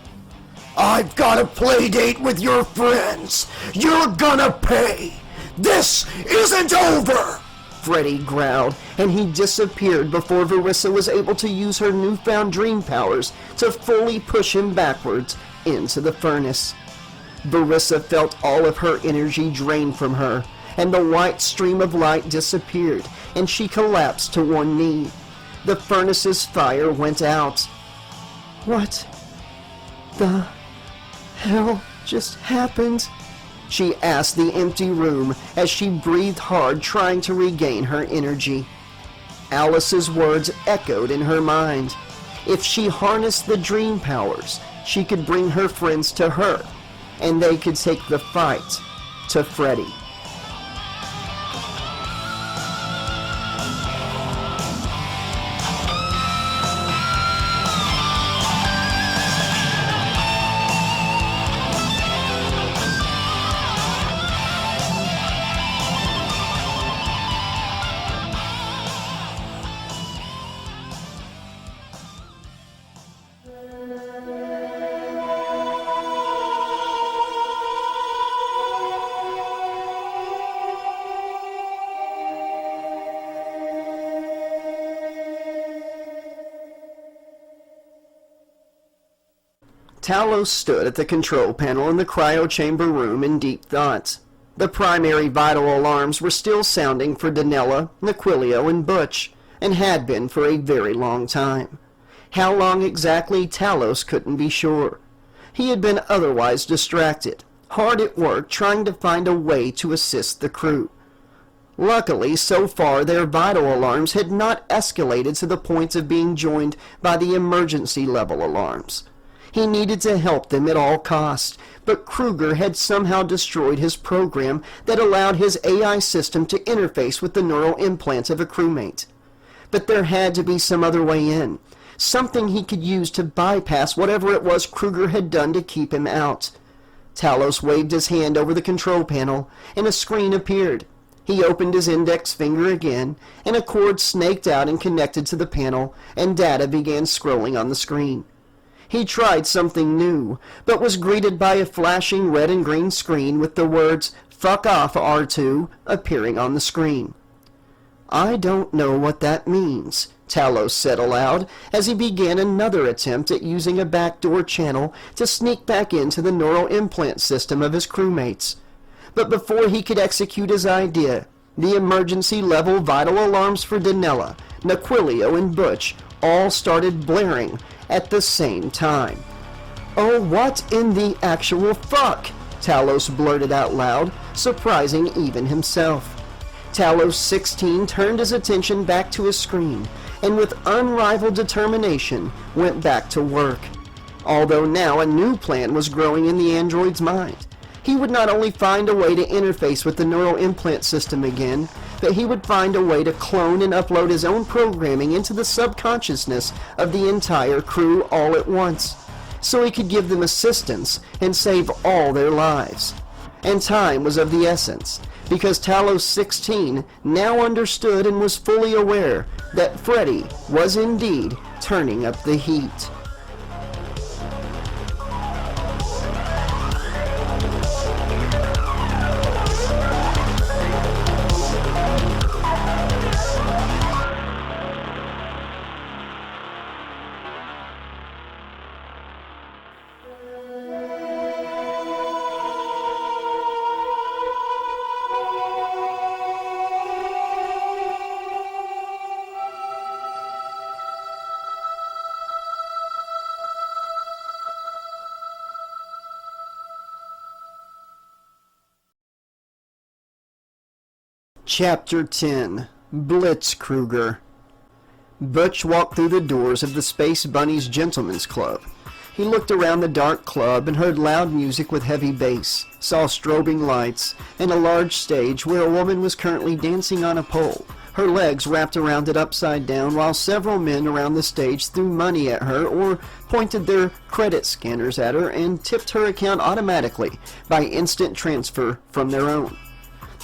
I've got a play date with your friends. You're gonna pay. This isn't over. Freddy growled, and he disappeared before Verissa was able to use her newfound dream powers to fully push him backwards into the furnace. Verissa felt all of her energy drained from her, and the white stream of light disappeared, and she collapsed to one knee. The furnace's fire went out. What the hell just happened? She asked the empty room as she breathed hard, trying to regain her energy. Alice's words echoed in her mind. If she harnessed the dream powers, she could bring her friends to her, and they could take the fight to Freddy. Talos stood at the control panel in the cryo chamber room in deep thought. The primary vital alarms were still sounding for Danella, Naquilio, and Butch, and had been for a very long time. How long exactly, Talos couldn't be sure. He had been otherwise distracted, hard at work trying to find a way to assist the crew. Luckily, so far their vital alarms had not escalated to the point of being joined by the emergency level alarms. He needed to help them at all costs, but Kruger had somehow destroyed his program that allowed his AI system to interface with the neural implant of a crewmate. But there had to be some other way in, something he could use to bypass whatever it was Kruger had done to keep him out. Talos waved his hand over the control panel, and a screen appeared. He opened his index finger again, and a cord snaked out and connected to the panel, and data began scrolling on the screen. He tried something new, but was greeted by a flashing red and green screen with the words, "Fuck off, R2," appearing on the screen. "I don't know what that means," Talos said aloud as he began another attempt at using a backdoor channel to sneak back into the neural implant system of his crewmates. But before he could execute his idea, the emergency level vital alarms for Danella, Naquilio, and Butch all started blaring at the same time. "Oh, what in the actual fuck?" Talos blurted out loud, surprising even himself. Talos 16 turned his attention back to his screen, and with unrivaled determination went back to work. Although now a new plan was growing in the android's mind. He would not only find a way to interface with the neural implant system again, but he would find a way to clone and upload his own programming into the subconsciousness of the entire crew all at once, so he could give them assistance and save all their lives. And time was of the essence, because Talos 16 now understood and was fully aware that Freddy was indeed turning up the heat. Chapter 10. Blitzkruger. Butch walked through the doors of the Space Bunnies Gentlemen's Club. He looked around the dark club and heard loud music with heavy bass, saw strobing lights, and a large stage where a woman was currently dancing on a pole, her legs wrapped around it upside down, while several men around the stage threw money at her or pointed their credit scanners at her and tipped her account automatically by instant transfer from their own.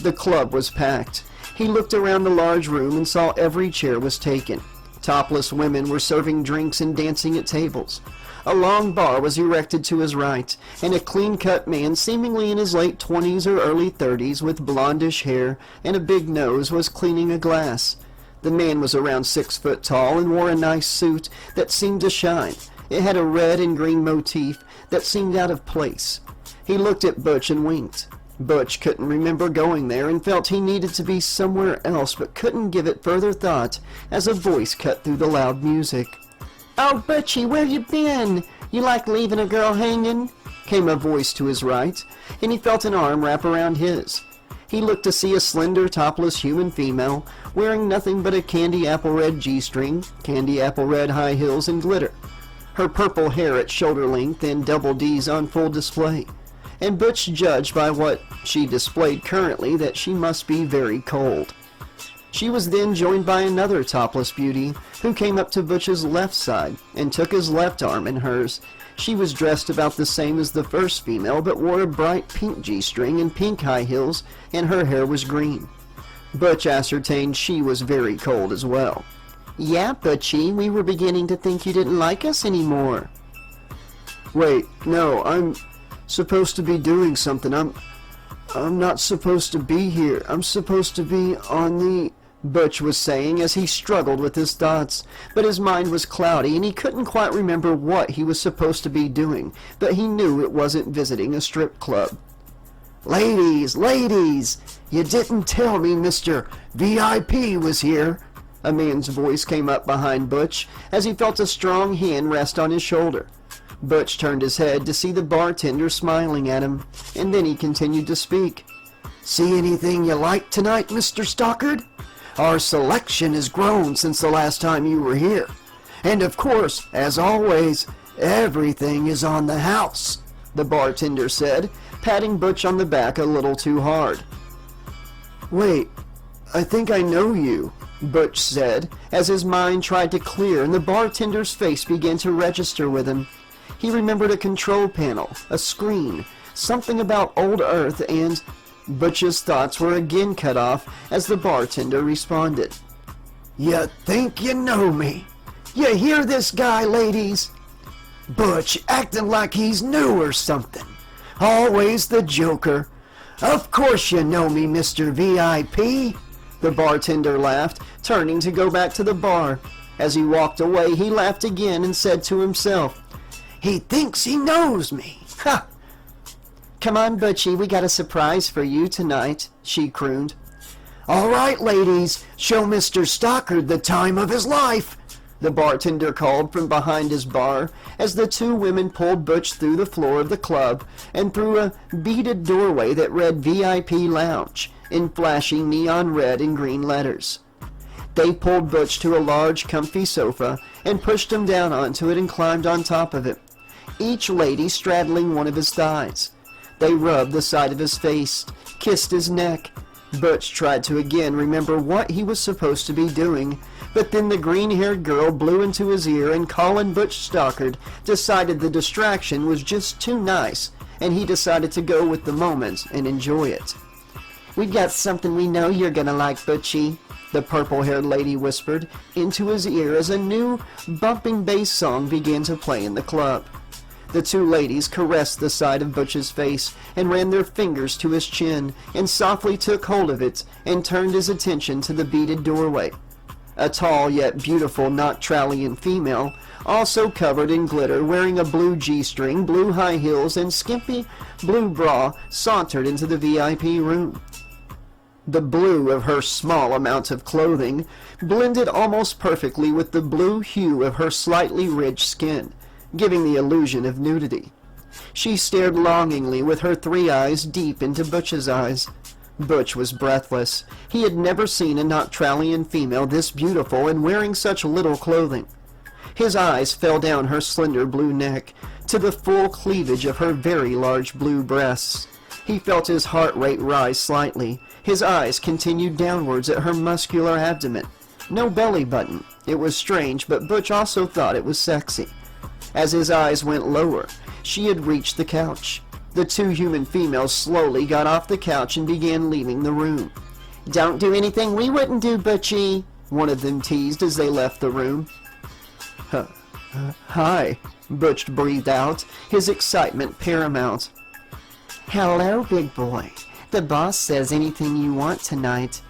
The club was packed. He looked around the large room and saw every chair was taken. Topless women were serving drinks and dancing at tables. A long bar was erected to his right, and a clean-cut man seemingly in his late 20s or early 30s with blondish hair and a big nose was cleaning a glass. The man was around 6 foot tall and wore a nice suit that seemed to shine. It had a red and green motif that seemed out of place. He looked at Butch and winked. Butch couldn't remember going there and felt he needed to be somewhere else but couldn't give it further thought as a voice cut through the loud music. "Oh, Butchie, where you been? You like leaving a girl hanging?" came a voice to his right, and he felt an arm wrap around his. He looked to see a slender, topless human female wearing nothing but a candy apple red G-string, candy apple red high heels, and glitter. Her purple hair at shoulder length and double D's on full display. And Butch judged by what she displayed currently that she must be very cold. She was then joined by another topless beauty who came up to Butch's left side and took his left arm in hers. She was dressed about the same as the first female but wore a bright pink G-string and pink high heels, and her hair was green. Butch ascertained she was very cold as well. "Yeah, Butchie, we were beginning to think you didn't like us anymore." "Wait, no, I'm supposed to be doing something. I'm not supposed to be here. I'm supposed to be on the..." Butch was saying as he struggled with his thoughts, but his mind was cloudy and he couldn't quite remember what he was supposed to be doing, but he knew it wasn't visiting a strip club. Ladies, you didn't tell me Mr. VIP was here." A man's voice came up behind Butch as he felt a strong hand rest on his shoulder. Butch turned his head to see the bartender smiling at him, and then he continued to speak. "See anything you like tonight, Mr. Stockard? Our selection has grown since the last time you were here. And of course, as always, everything is on the house," the bartender said, patting Butch on the back a little too hard. "Wait, I think I know you," Butch said, as his mind tried to clear and the bartender's face began to register with him. He remembered a control panel, a screen, something about old Earth, and Butch's thoughts were again cut off as the bartender responded. "You think you know me? You hear this guy, ladies? Butch acting like he's new or something. Always the joker. Of course you know me, Mr. VIP." The bartender laughed, turning to go back to the bar. As he walked away, he laughed again and said to himself, "He thinks he knows me. Ha!" "Come on, Butchie, we got a surprise for you tonight," she crooned. "All right, ladies, show Mr. Stockard the time of his life," the bartender called from behind his bar as the two women pulled Butch through the floor of the club and through a beaded doorway that read VIP Lounge in flashing neon red and green letters. They pulled Butch to a large, comfy sofa and pushed him down onto it and climbed on top of it, each lady straddling one of his thighs. They rubbed the side of his face, kissed his neck. Butch tried to again remember what he was supposed to be doing, but then the green-haired girl blew into his ear and Colin Butch Stockard decided the distraction was just too nice, and he decided to go with the moment and enjoy it. "We've got something we know you're gonna like, Butchie," the purple-haired lady whispered into his ear as a new, bumping bass song began to play in the club. The two ladies caressed the side of Butch's face and ran their fingers to his chin and softly took hold of it and turned his attention to the beaded doorway. A tall yet beautiful Noctralian female, also covered in glitter, wearing a blue G-string, blue high heels, and skimpy blue bra, sauntered into the VIP room. The blue of her small amount of clothing blended almost perfectly with the blue hue of her slightly ridged skin, giving the illusion of nudity. She stared longingly with her three eyes deep into Butch's eyes. Butch was breathless. He had never seen a Noctralian female this beautiful and wearing such little clothing. His eyes fell down her slender blue neck to the full cleavage of her very large blue breasts. He felt his heart rate rise slightly. His eyes continued downwards at her muscular abdomen. No belly button. It was strange, but Butch also thought it was sexy. As his eyes went lower, she had reached the couch. The two human females slowly got off the couch and began leaving the room. "Don't do anything we wouldn't do, Butchie," one of them teased as they left the room. "Hi," Butch breathed out, his excitement paramount. "Hello, big boy. The boss says anything you want tonight,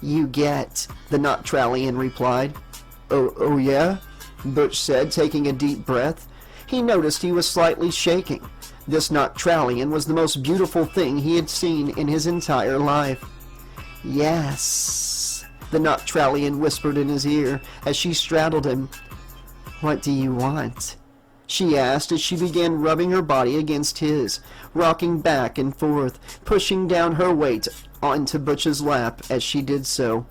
you get," the Noctralian replied. Oh yeah?" Butch said, taking a deep breath. He noticed he was slightly shaking. This Noctralian was the most beautiful thing he had seen in his entire life. "Yes," the Noctralian whispered in his ear as she straddled him. "What do you want?" she asked as she began rubbing her body against his, rocking back and forth, pushing down her weight onto Butch's lap as she did so.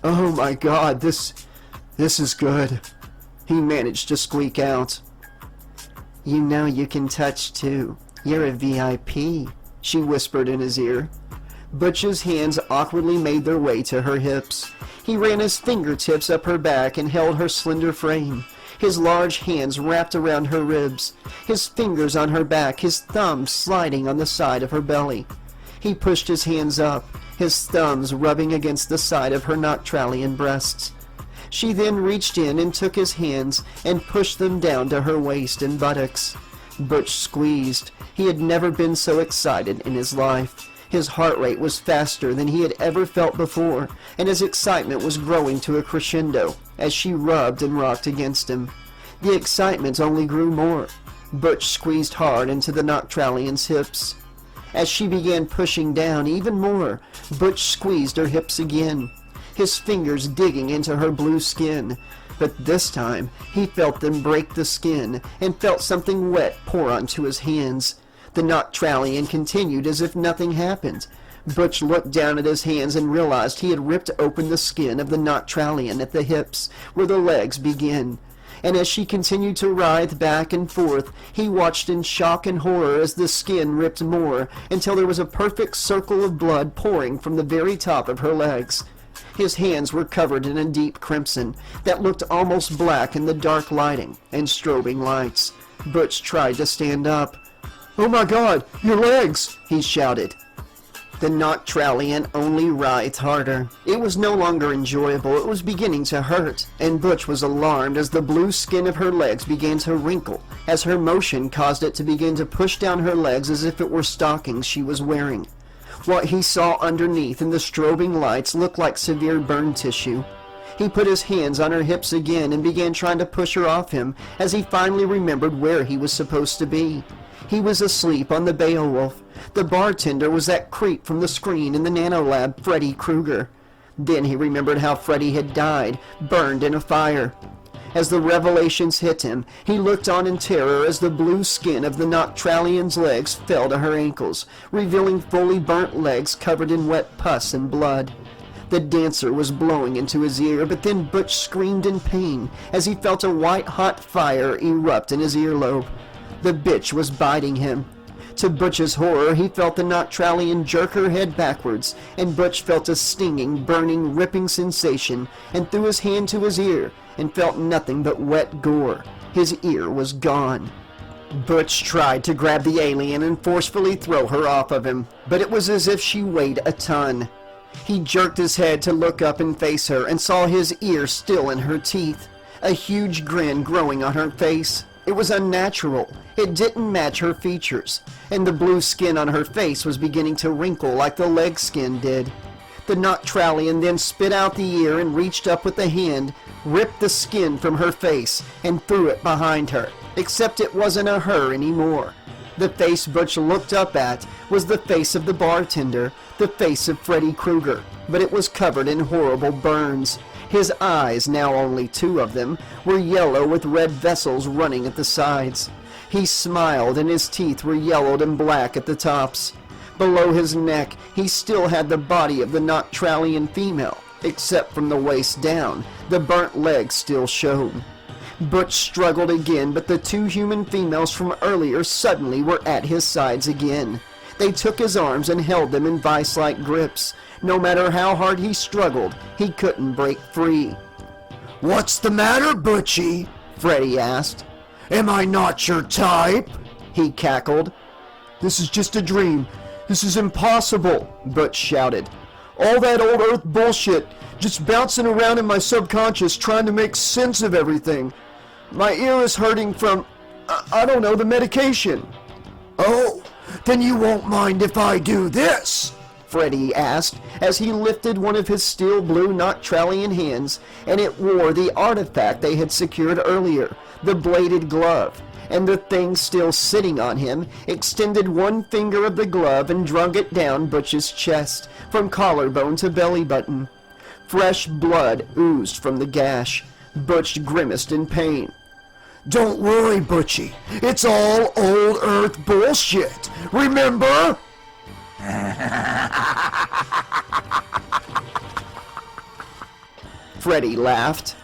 Oh my God, this is good," he managed to squeak out. "You know you can touch too. You're a VIP," she whispered in his ear. Butch's hands awkwardly made their way to her hips. He ran his fingertips up her back and held her slender frame. His large hands wrapped around her ribs, his fingers on her back, his thumbs sliding on the side of her belly. He pushed his hands up, his thumbs rubbing against the side of her Noctralian breasts. She then reached in and took his hands and pushed them down to her waist and buttocks. Butch squeezed. He had never been so excited in his life. His heart rate was faster than he had ever felt before, and his excitement was growing to a crescendo as she rubbed and rocked against him. The excitement only grew more. Butch squeezed hard into the Noctralian's hips. As she began pushing down even more, Butch squeezed her hips again, his fingers digging into her blue skin. But this time, he felt them break the skin and felt something wet pour onto his hands. The Noctralian continued as if nothing happened. Butch looked down at his hands and realized he had ripped open the skin of the Noctralian at the hips, where the legs begin. And as she continued to writhe back and forth, he watched in shock and horror as the skin ripped more, until there was a perfect circle of blood pouring from the very top of her legs. His hands were covered in a deep crimson that looked almost black in the dark lighting and strobing lights. Butch tried to stand up. "Oh my God, your legs!" he shouted. The Noctralian only writhed harder. It was no longer enjoyable, it was beginning to hurt, and Butch was alarmed as the blue skin of her legs began to wrinkle, as her motion caused it to begin to push down her legs as if it were stockings she was wearing. What he saw underneath in the strobing lights looked like severe burn tissue. He put his hands on her hips again and began trying to push her off him as he finally remembered where he was supposed to be. He was asleep on the Beowulf. The bartender was that creep from the screen in the nanolab, Freddy Krueger. Then he remembered how Freddy had died, burned in a fire. As the revelations hit him, he looked on in terror as the blue skin of the Noctralian's legs fell to her ankles, revealing fully burnt legs covered in wet pus and blood. The dancer was blowing into his ear, but then Butch screamed in pain as he felt a white-hot fire erupt in his earlobe. The bitch was biting him. To Butch's horror, he felt the Noctralian jerk her head backwards, and Butch felt a stinging, burning, ripping sensation, and threw his hand to his ear, and felt nothing but wet gore. His ear was gone. Butch tried to grab the alien and forcefully throw her off of him, but it was as if she weighed a ton. He jerked his head to look up and face her, and saw his ear still in her teeth, a huge grin growing on her face. It was unnatural. It didn't match her features, and the blue skin on her face was beginning to wrinkle like the leg skin did. The Noctralian then spit out the ear and reached up with a hand, ripped the skin from her face, and threw it behind her, except it wasn't a her anymore. The face Butch looked up at was the face of the bartender, the face of Freddy Krueger, but it was covered in horrible burns. His eyes, now only 2 of them, were yellow with red vessels running at the sides. He smiled, and his teeth were yellowed and black at the tops. Below his neck, he still had the body of the Noctralian female, except from the waist down, the burnt legs still showed. Butch struggled again, but the 2 human females from earlier suddenly were at his sides again. They took his arms and held them in vice-like grips. No matter how hard he struggled, he couldn't break free. "What's the matter, Butchie?" Freddy asked. "Am I not your type?" He cackled. "This is just a dream. This is impossible," Butch shouted. "All that old Earth bullshit, just bouncing around in my subconscious trying to make sense of everything. My ear is hurting from, I don't know, the medication." "Oh, then you won't mind if I do this?" Freddy asked as he lifted one of his steel blue Noctralian hands, and it wore the artifact they had secured earlier, the bladed glove, and the thing still sitting on him extended one finger of the glove and drug it down Butch's chest, from collarbone to belly button. Fresh blood oozed from the gash. Butch grimaced in pain. "Don't worry, Butchie. It's all old Earth bullshit. Remember?" Freddy laughed.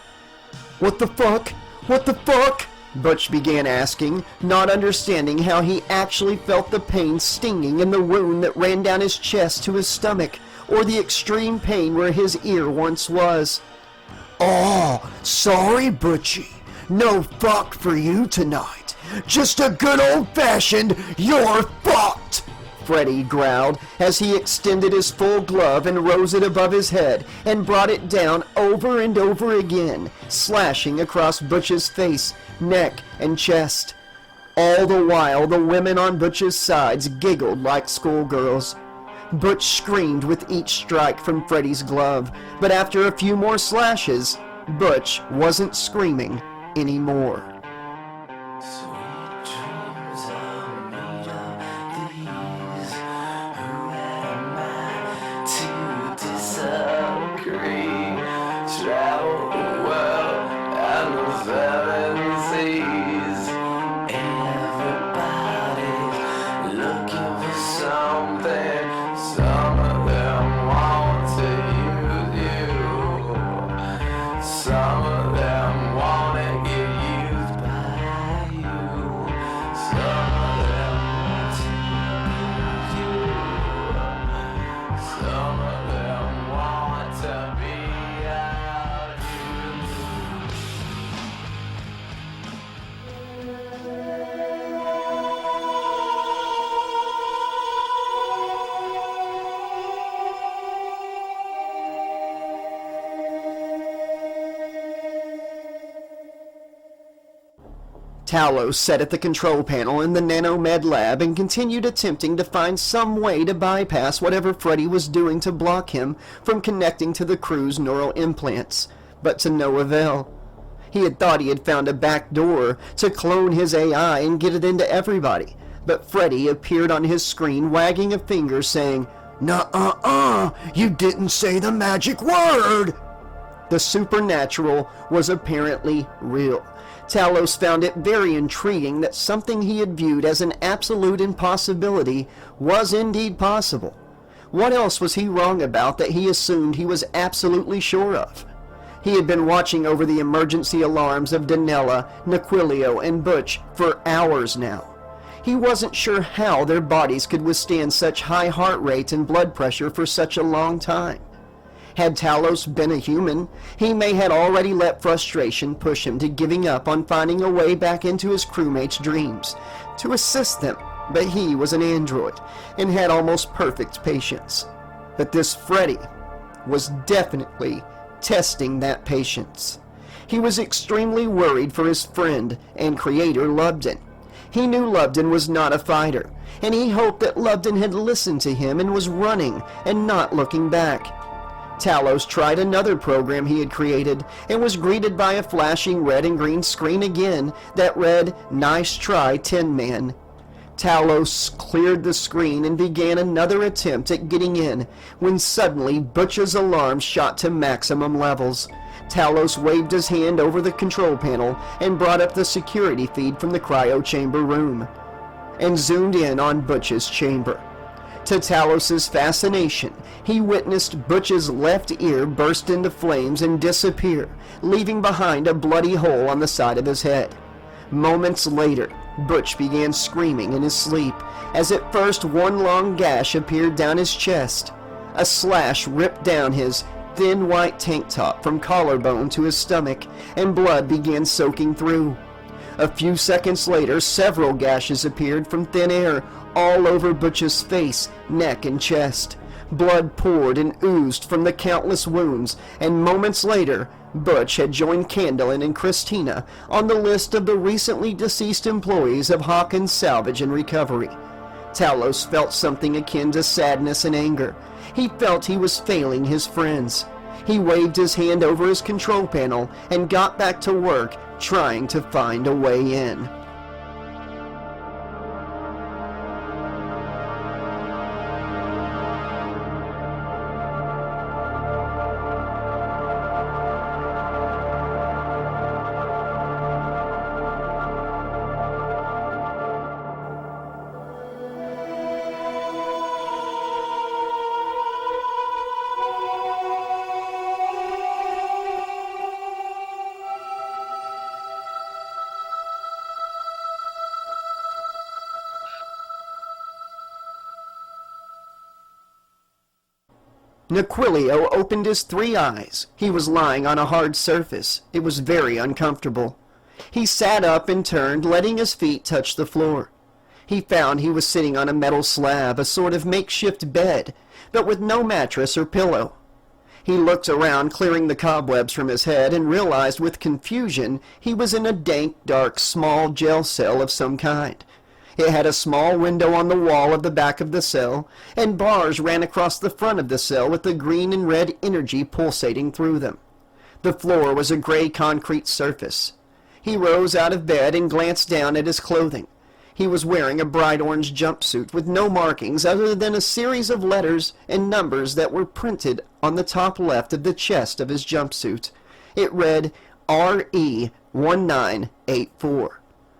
What the fuck? What the fuck?" Butch began asking, not understanding how he actually felt the pain stinging in the wound that ran down his chest to his stomach, or the extreme pain where his ear once was. "Oh, sorry, Butchie. No fuck for you tonight. Just a good old-fashioned, you're fucked," Freddy growled as he extended his full glove and rose it above his head and brought it down over and over again, slashing across Butch's face, neck, and chest. All the while, the women on Butch's sides giggled like schoolgirls. Butch screamed with each strike from Freddy's glove, but after a few more slashes, Butch wasn't screaming anymore. Some of them wanna get used Talos sat at the control panel in the nanomed lab and continued attempting to find some way to bypass whatever Freddy was doing to block him from connecting to the crew's neural implants, but to no avail. He had thought he had found a back door to clone his AI and get it into everybody, but Freddy appeared on his screen wagging a finger saying, "Nuh-uh-uh, you didn't say the magic word!" The supernatural was apparently real. Talos found it very intriguing that something he had viewed as an absolute impossibility was indeed possible. What else was he wrong about that he assumed he was absolutely sure of? He had been watching over the emergency alarms of Danella, Naquilio, and Butch for hours now. He wasn't sure how their bodies could withstand such high heart rate and blood pressure for such a long time. Had Talos been a human, he may had already let frustration push him to giving up on finding a way back into his crewmates' dreams, to assist them, but he was an android, and had almost perfect patience. But this Freddy was definitely testing that patience. He was extremely worried for his friend and creator Lubden. He knew Lubden was not a fighter, and he hoped that Lubden had listened to him and was running and not looking back. Talos tried another program he had created and was greeted by a flashing red and green screen again that read, "Nice try, Tin Man." Talos cleared the screen and began another attempt at getting in, when suddenly Butch's alarm shot to maximum levels. Talos waved his hand over the control panel and brought up the security feed from the cryo chamber room, and zoomed in on Butch's chamber. To Talos' fascination, he witnessed Butch's left ear burst into flames and disappear, leaving behind a bloody hole on the side of his head. Moments later, Butch began screaming in his sleep, as at first one long gash appeared down his chest. A slash ripped down his thin white tank top from collarbone to his stomach, and blood began soaking through. A few seconds later, several gashes appeared from thin air all over Butch's face, neck, and chest. Blood poured and oozed from the countless wounds, and moments later, Butch had joined Candlin and Christina on the list of the recently deceased employees of Hawkins Salvage and Recovery. Talos felt something akin to sadness and anger. He felt he was failing his friends. He waved his hand over his control panel and got back to work, trying to find a way in. Naquilio opened his 3 eyes. He was lying on a hard surface. It was very uncomfortable. He sat up and turned, letting his feet touch the floor. He found he was sitting on a metal slab, a sort of makeshift bed, but with no mattress or pillow. He looked around, clearing the cobwebs from his head, and realized with confusion he was in a dank, dark, small jail cell of some kind. It had a small window on the wall of the back of the cell, and bars ran across the front of the cell with the green and red energy pulsating through them. The floor was a gray concrete surface. He rose out of bed and glanced down at his clothing. He was wearing a bright orange jumpsuit with no markings other than a series of letters and numbers that were printed on the top left of the chest of his jumpsuit. It read RE1984.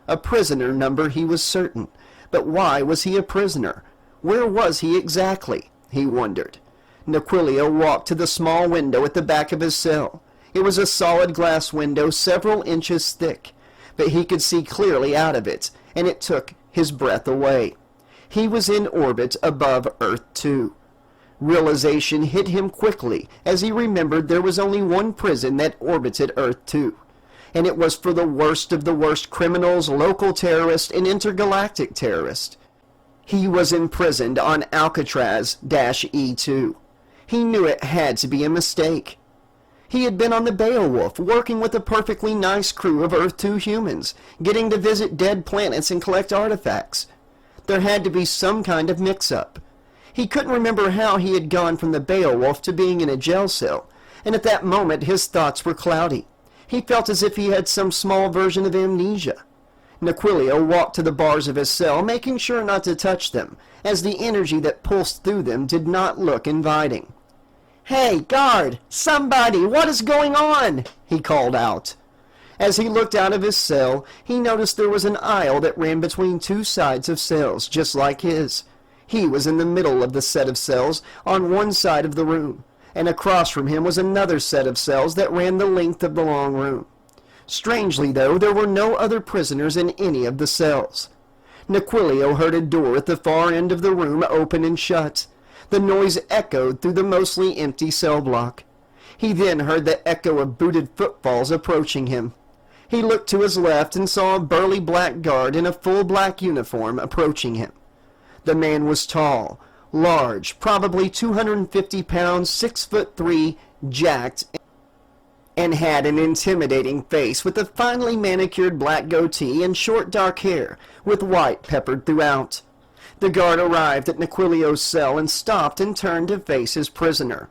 A prisoner number, he was certain. But why was he a prisoner? Where was he exactly? He wondered. Naquilio walked to the small window at the back of his cell. It was a solid glass window several inches thick, but he could see clearly out of it, and it took his breath away. He was in orbit above Earth 2. Realization hit him quickly as he remembered there was only one prison that orbited Earth 2. And it was for the worst of the worst criminals, local terrorists, and intergalactic terrorists. He was imprisoned on Alcatraz-E2. He knew it had to be a mistake. He had been on the Beowulf, working with a perfectly nice crew of Earth 2 humans, getting to visit dead planets and collect artifacts. There had to be some kind of mix-up. He couldn't remember how he had gone from the Beowulf to being in a jail cell, and at that moment his thoughts were cloudy. He felt as if he had some small version of amnesia. Naquilio walked to the bars of his cell, making sure not to touch them, as the energy that pulsed through them did not look inviting. "Hey, guard! Somebody! What is going on?" he called out. As he looked out of his cell, he noticed there was an aisle that ran between two sides of cells, just like his. He was in the middle of the set of cells on one side of the room, and across from him was another set of cells that ran the length of the long room. Strangely, though, there were no other prisoners in any of the cells. Naquilio heard a door at the far end of the room open and shut. The noise echoed through the mostly empty cell block. He then heard the echo of booted footfalls approaching him. He looked to his left and saw a burly black guard in a full black uniform approaching him. The man was tall, large, probably 250 pounds, 6'3", jacked, and had an intimidating face with a finely manicured black goatee and short dark hair, with white peppered throughout. The guard arrived at Naquilio's cell and stopped and turned to face his prisoner.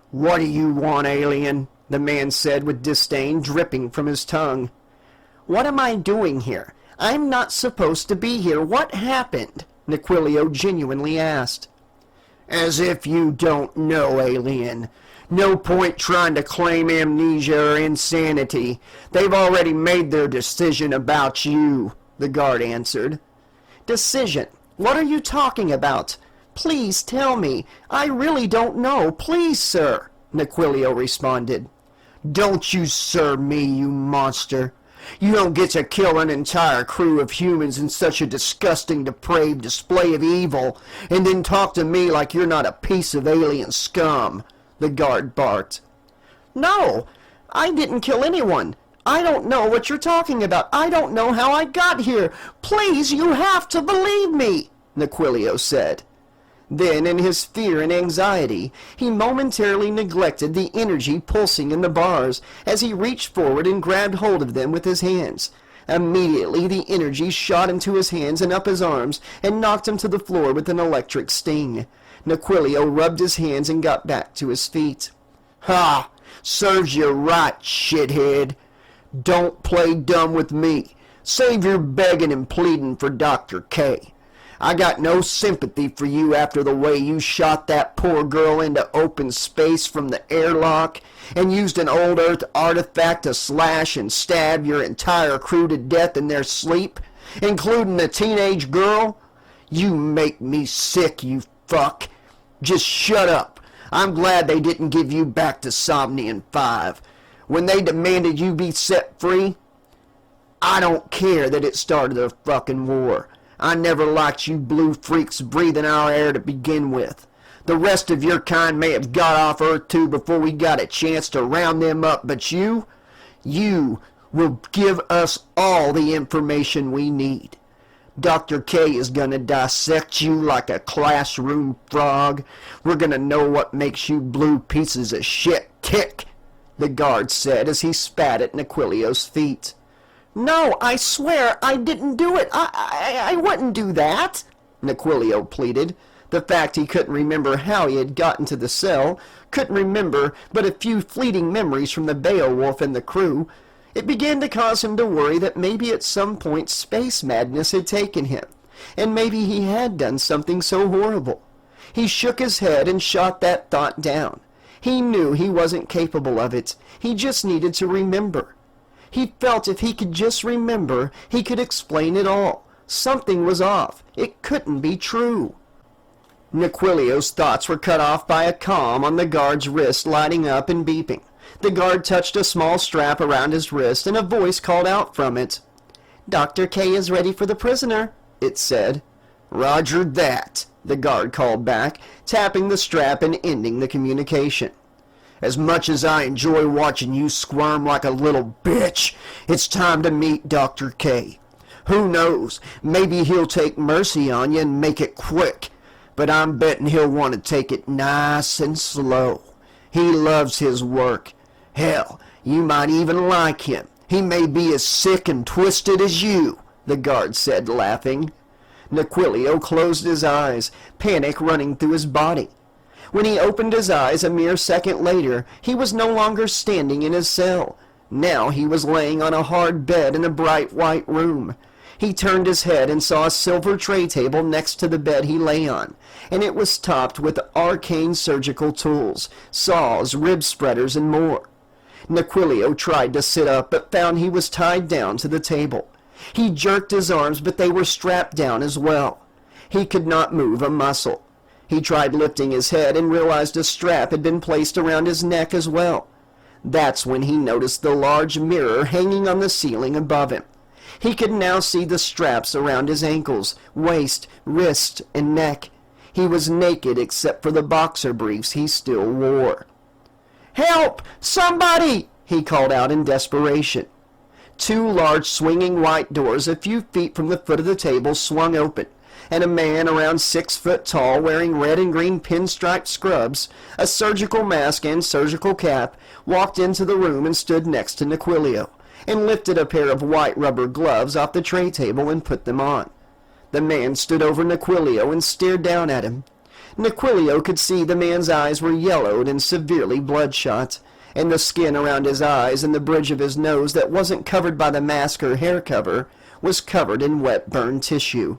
"What do you want, alien?" the man said with disdain dripping from his tongue. "What am I doing here? I'm not supposed to be here. What happened?" Naquilio genuinely asked. "As if you don't know, alien. No point trying to claim amnesia or insanity. They've already made their decision about you," the guard answered. "Decision? What are you talking about? Please tell me. I really don't know. Please, sir," Naquilio responded. "Don't you sir me, you monster. You don't get to kill an entire crew of humans in such a disgusting, depraved display of evil, and then talk to me like you're not a piece of alien scum," the guard barked. "No, I didn't kill anyone. I don't know what you're talking about. I don't know how I got here. Please, you have to believe me," Naquilio said. Then, in his fear and anxiety, he momentarily neglected the energy pulsing in the bars as he reached forward and grabbed hold of them with his hands. Immediately, the energy shot into his hands and up his arms and knocked him to the floor with an electric sting. Naquilio rubbed his hands and got back to his feet. "Ha! Serves you right, shithead. Don't play dumb with me. Save your begging and pleading for Dr. K. I got no sympathy for you after the way you shot that poor girl into open space from the airlock and used an old Earth artifact to slash and stab your entire crew to death in their sleep, including the teenage girl. You make me sick, you fuck. Just shut up. I'm glad they didn't give you back to Somnian 5. When they demanded you be set free, I don't care that it started a fucking war. I never liked you blue freaks breathing our air to begin with. The rest of your kind may have got off Earth 2 before we got a chance to round them up, but you will give us all the information we need. Dr. K is gonna dissect you like a classroom frog. We're gonna know what makes you blue pieces of shit tick," the guard said as he spat at Naquilio's feet. "No, I swear I didn't do it. I wouldn't do that," Naquilio pleaded. The fact he couldn't remember how he had gotten to the cell, couldn't remember but a few fleeting memories from the Beowulf and the crew, it began to cause him to worry that maybe at some point space madness had taken him, and maybe he had done something so horrible. He shook his head and shot that thought down. He knew he wasn't capable of it. He just needed to remember. He felt if he could just remember, he could explain it all. Something was off. It couldn't be true. Naquilio's thoughts were cut off by a comm on the guard's wrist lighting up and beeping. The guard touched a small strap around his wrist, and a voice called out from it. "Dr. K is ready for the prisoner," it said. "Roger that," the guard called back, tapping the strap and ending the communication. "As much as I enjoy watching you squirm like a little bitch, it's time to meet Dr. K. Who knows, maybe he'll take mercy on you and make it quick, but I'm betting he'll want to take it nice and slow. He loves his work. Hell, you might even like him. He may be as sick and twisted as you, the guard said, laughing. Naquilio closed his eyes, panic running through his body. When he opened his eyes a mere second later, he was no longer standing in his cell. Now he was laying on a hard bed in a bright white room. He turned his head and saw a silver tray table next to the bed he lay on, and it was topped with arcane surgical tools, saws, rib spreaders, and more. Naquilio tried to sit up, but found he was tied down to the table. He jerked his arms, but they were strapped down as well. He could not move a muscle. He tried lifting his head and realized a strap had been placed around his neck as well. That's when he noticed the large mirror hanging on the ceiling above him. He could now see the straps around his ankles, waist, wrist, and neck. He was naked except for the boxer briefs he still wore. "Help! Somebody!" he called out in desperation. Two large swinging white doors a few feet from the foot of the table swung open, and a man around 6 foot tall, wearing red and green pinstriped scrubs, a surgical mask and surgical cap, walked into the room and stood next to Naquilio, and lifted a pair of white rubber gloves off the tray table and put them on. The man stood over Naquilio and stared down at him. Naquilio could see the man's eyes were yellowed and severely bloodshot, and the skin around his eyes and the bridge of his nose that wasn't covered by the mask or hair cover was covered in wet burned tissue.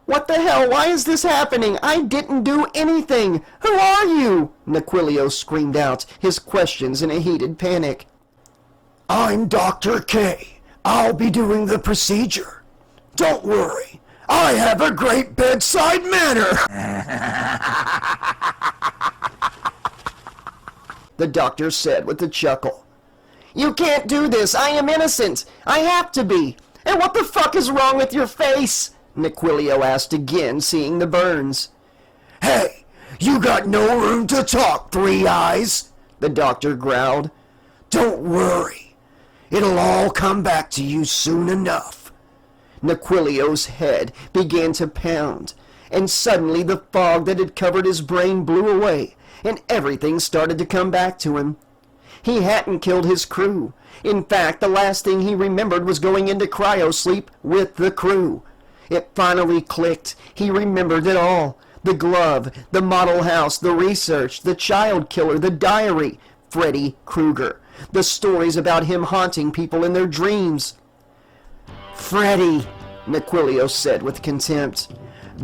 "What the hell? Why is this happening? I didn't do anything! Who are you?" Naquilio screamed out, his questions in a heated panic. "I'm Dr. K. I'll be doing the procedure. Don't worry, I have a great bedside manner." The doctor said with a chuckle. "You can't do this. I am innocent. I have to be. And what the fuck is wrong with your face?" Naquilio asked again, seeing the burns. "Hey, you got no room to talk, Three Eyes," the doctor growled. "Don't worry. It'll all come back to you soon enough." Naquilio's head began to pound, and suddenly the fog that had covered his brain blew away, and everything started to come back to him. He hadn't killed his crew. In fact, the last thing he remembered was going into cryo sleep with the crew. It finally clicked. He remembered it all. The glove, the model house, the research, the child killer, the diary, Freddy Krueger, the stories about him haunting people in their dreams. "Freddy," Naquilio said with contempt.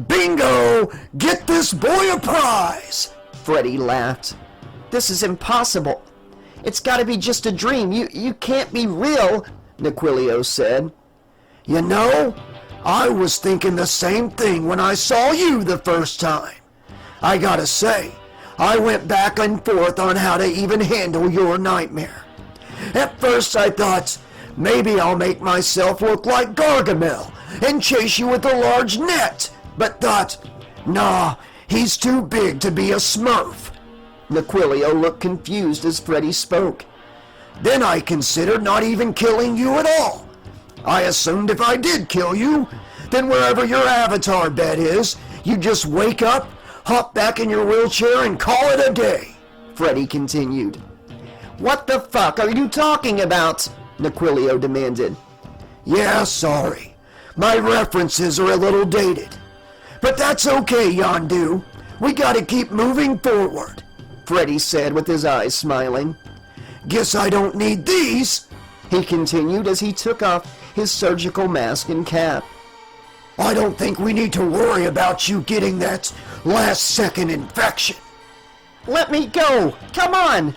"Bingo! Get this boy a prize!" Freddy laughed. "This is impossible. It's got to be just a dream. You can't be real," Naquilio said. "You know, I was thinking the same thing when I saw you the first time. I gotta say, I went back and forth on how to even handle your nightmare. At first I thought, maybe I'll make myself look like Gargamel and chase you with a large net, but thought, nah, he's too big to be a Smurf." Naquilio looked confused as Freddy spoke. "Then I considered not even killing you at all. I assumed if I did kill you, then wherever your avatar bed is, you just wake up, hop back in your wheelchair, and call it a day," Freddy continued. "What the fuck are you talking about?" Naquilio demanded. "Yeah, sorry. My references are a little dated. But that's okay, Yondu. We gotta keep moving forward," Freddy said with his eyes smiling. "Guess I don't need these," he continued as he took off his surgical mask and cap. "I don't think we need to worry about you getting that last-second infection." "Let me go! Come on!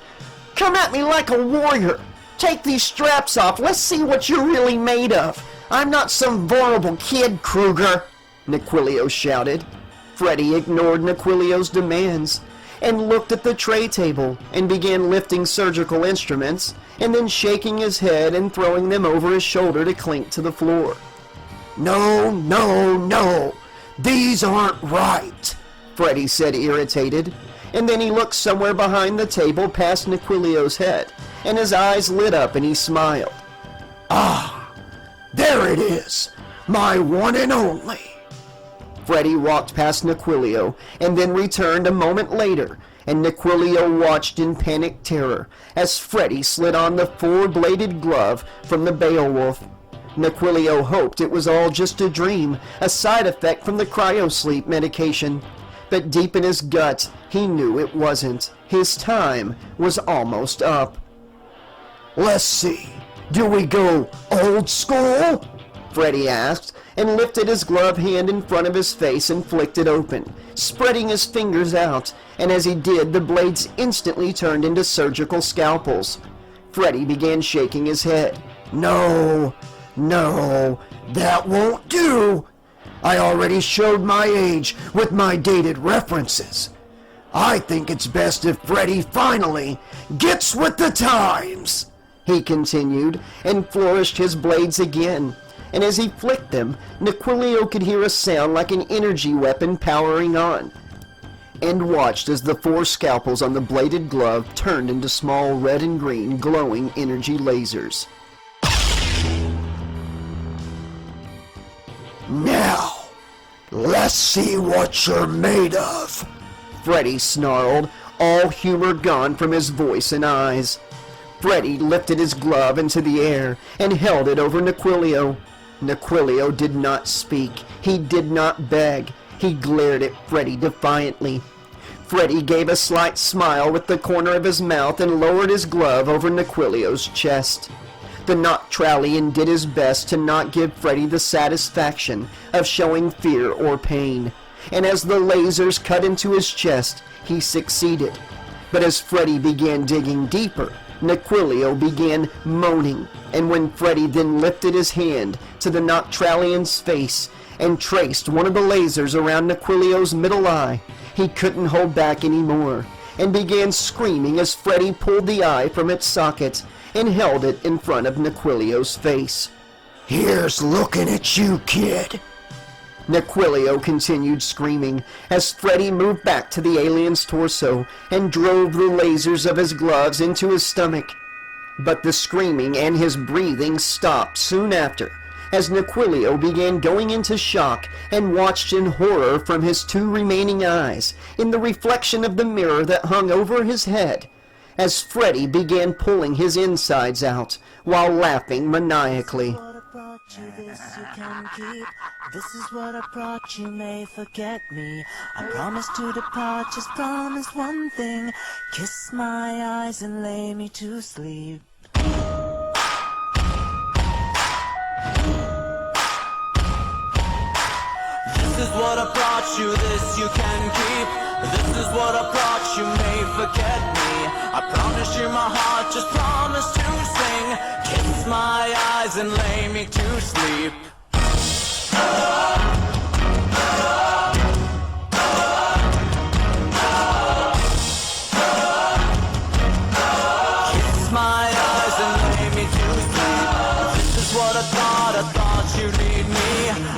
Come at me like a warrior! Take these straps off! Let's see what you're really made of! I'm not some vulnerable kid, Krueger!" Naquilio shouted. Freddy ignored Naquilio's demands and looked at the tray table and began lifting surgical instruments and then shaking his head and throwing them over his shoulder to clink to the floor. "No, no, no! These aren't right!" Freddy said, irritated, and then he looked somewhere behind the table past Naquilio's head, and his eyes lit up and he smiled. "Ah, there it is! My one and only!" Freddy walked past Naquilio and then returned a moment later and Nequilio watched in panic terror as Freddy slid on the four-bladed glove from the Beowulf. Nequilio hoped it was all just a dream, a side effect from the cryo-sleep medication. But deep in his gut, he knew it wasn't. His time was almost up. Let's see. Do we go old school? Freddy asked, and lifted his glove hand in front of his face and flicked it open, spreading his fingers out, and as he did, the blades instantly turned into surgical scalpels. Freddy began shaking his head. No, that won't do. I already showed my age with my dated references. I think it's best if Freddy finally gets with the times, he continued, and flourished his blades again. And as he flicked them, Nequilio could hear a sound like an energy weapon powering on, and watched as the four scalpels on the bladed glove turned into small red and green glowing energy lasers. Now, let's see what you're made of, Freddy snarled, all humor gone from his voice and eyes. Freddy lifted his glove into the air and held it over Nequilio. Nequilio did not speak. He did not beg. He glared at Freddy defiantly. Freddy gave a slight smile with the corner of his mouth and lowered his glove over Nequilio's chest. The Noctralian did his best to not give Freddy the satisfaction of showing fear or pain, and as the lasers cut into his chest, he succeeded. But as Freddy began digging deeper, Nequilio began moaning, and when Freddy then lifted his hand to the Noctralian's face and traced one of the lasers around Nequilio's middle eye, he couldn't hold back anymore, and began screaming as Freddy pulled the eye from its socket and held it in front of Nequilio's face. Here's looking at you, kid. Nequilio continued screaming as Freddy moved back to the alien's torso and drove the lasers of his gloves into his stomach. But the screaming and his breathing stopped soon after, as Nequilio began going into shock and watched in horror from his two remaining eyes in the reflection of the mirror that hung over his head, as Freddy began pulling his insides out while laughing maniacally. This is what I brought you, may forget me. I promise to depart, just promise one thing. Kiss my eyes and lay me to sleep. This is what I brought you, this you can keep. This is what I brought you, may forget me. I promise you my heart, just promise to sing. Kiss my eyes and lay me to sleep. Kiss my eyes and lay me to sleep. This is what I thought you'd need me.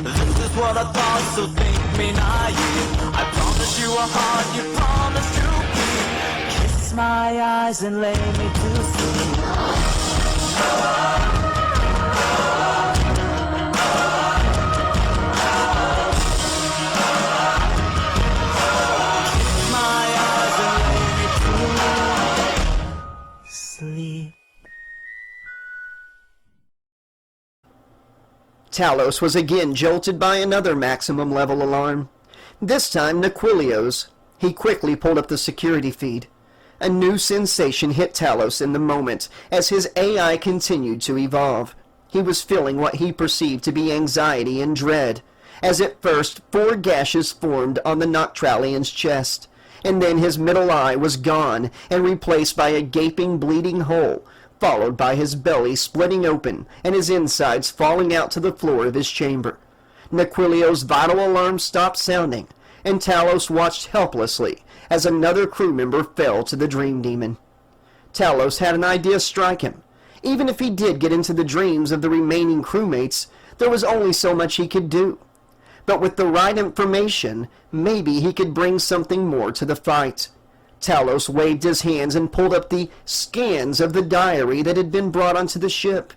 This is what I thought, so think me naive. I promise you a heart you promise to keep. Kiss my eyes and lay me to sleep. Sleep. Talos was again jolted by another maximum level alarm. This time Nequilio's. He quickly pulled up the security feed. A new sensation hit Talos in the moment as his AI continued to evolve. He was feeling what he perceived to be anxiety and dread, as at first 4 gashes formed on the Noctralian's chest, and then his middle eye was gone and replaced by a gaping, bleeding hole, followed by his belly splitting open and his insides falling out to the floor of his chamber. Nequilio's vital alarm stopped sounding, and Talos watched helplessly as another crew member fell to the Dream Demon. Talos had an idea strike him. Even if he did get into the dreams of the remaining crewmates, there was only so much he could do. But with the right information, maybe he could bring something more to the fight. Talos waved his hands and pulled up the scans of the diary that had been brought onto the ship.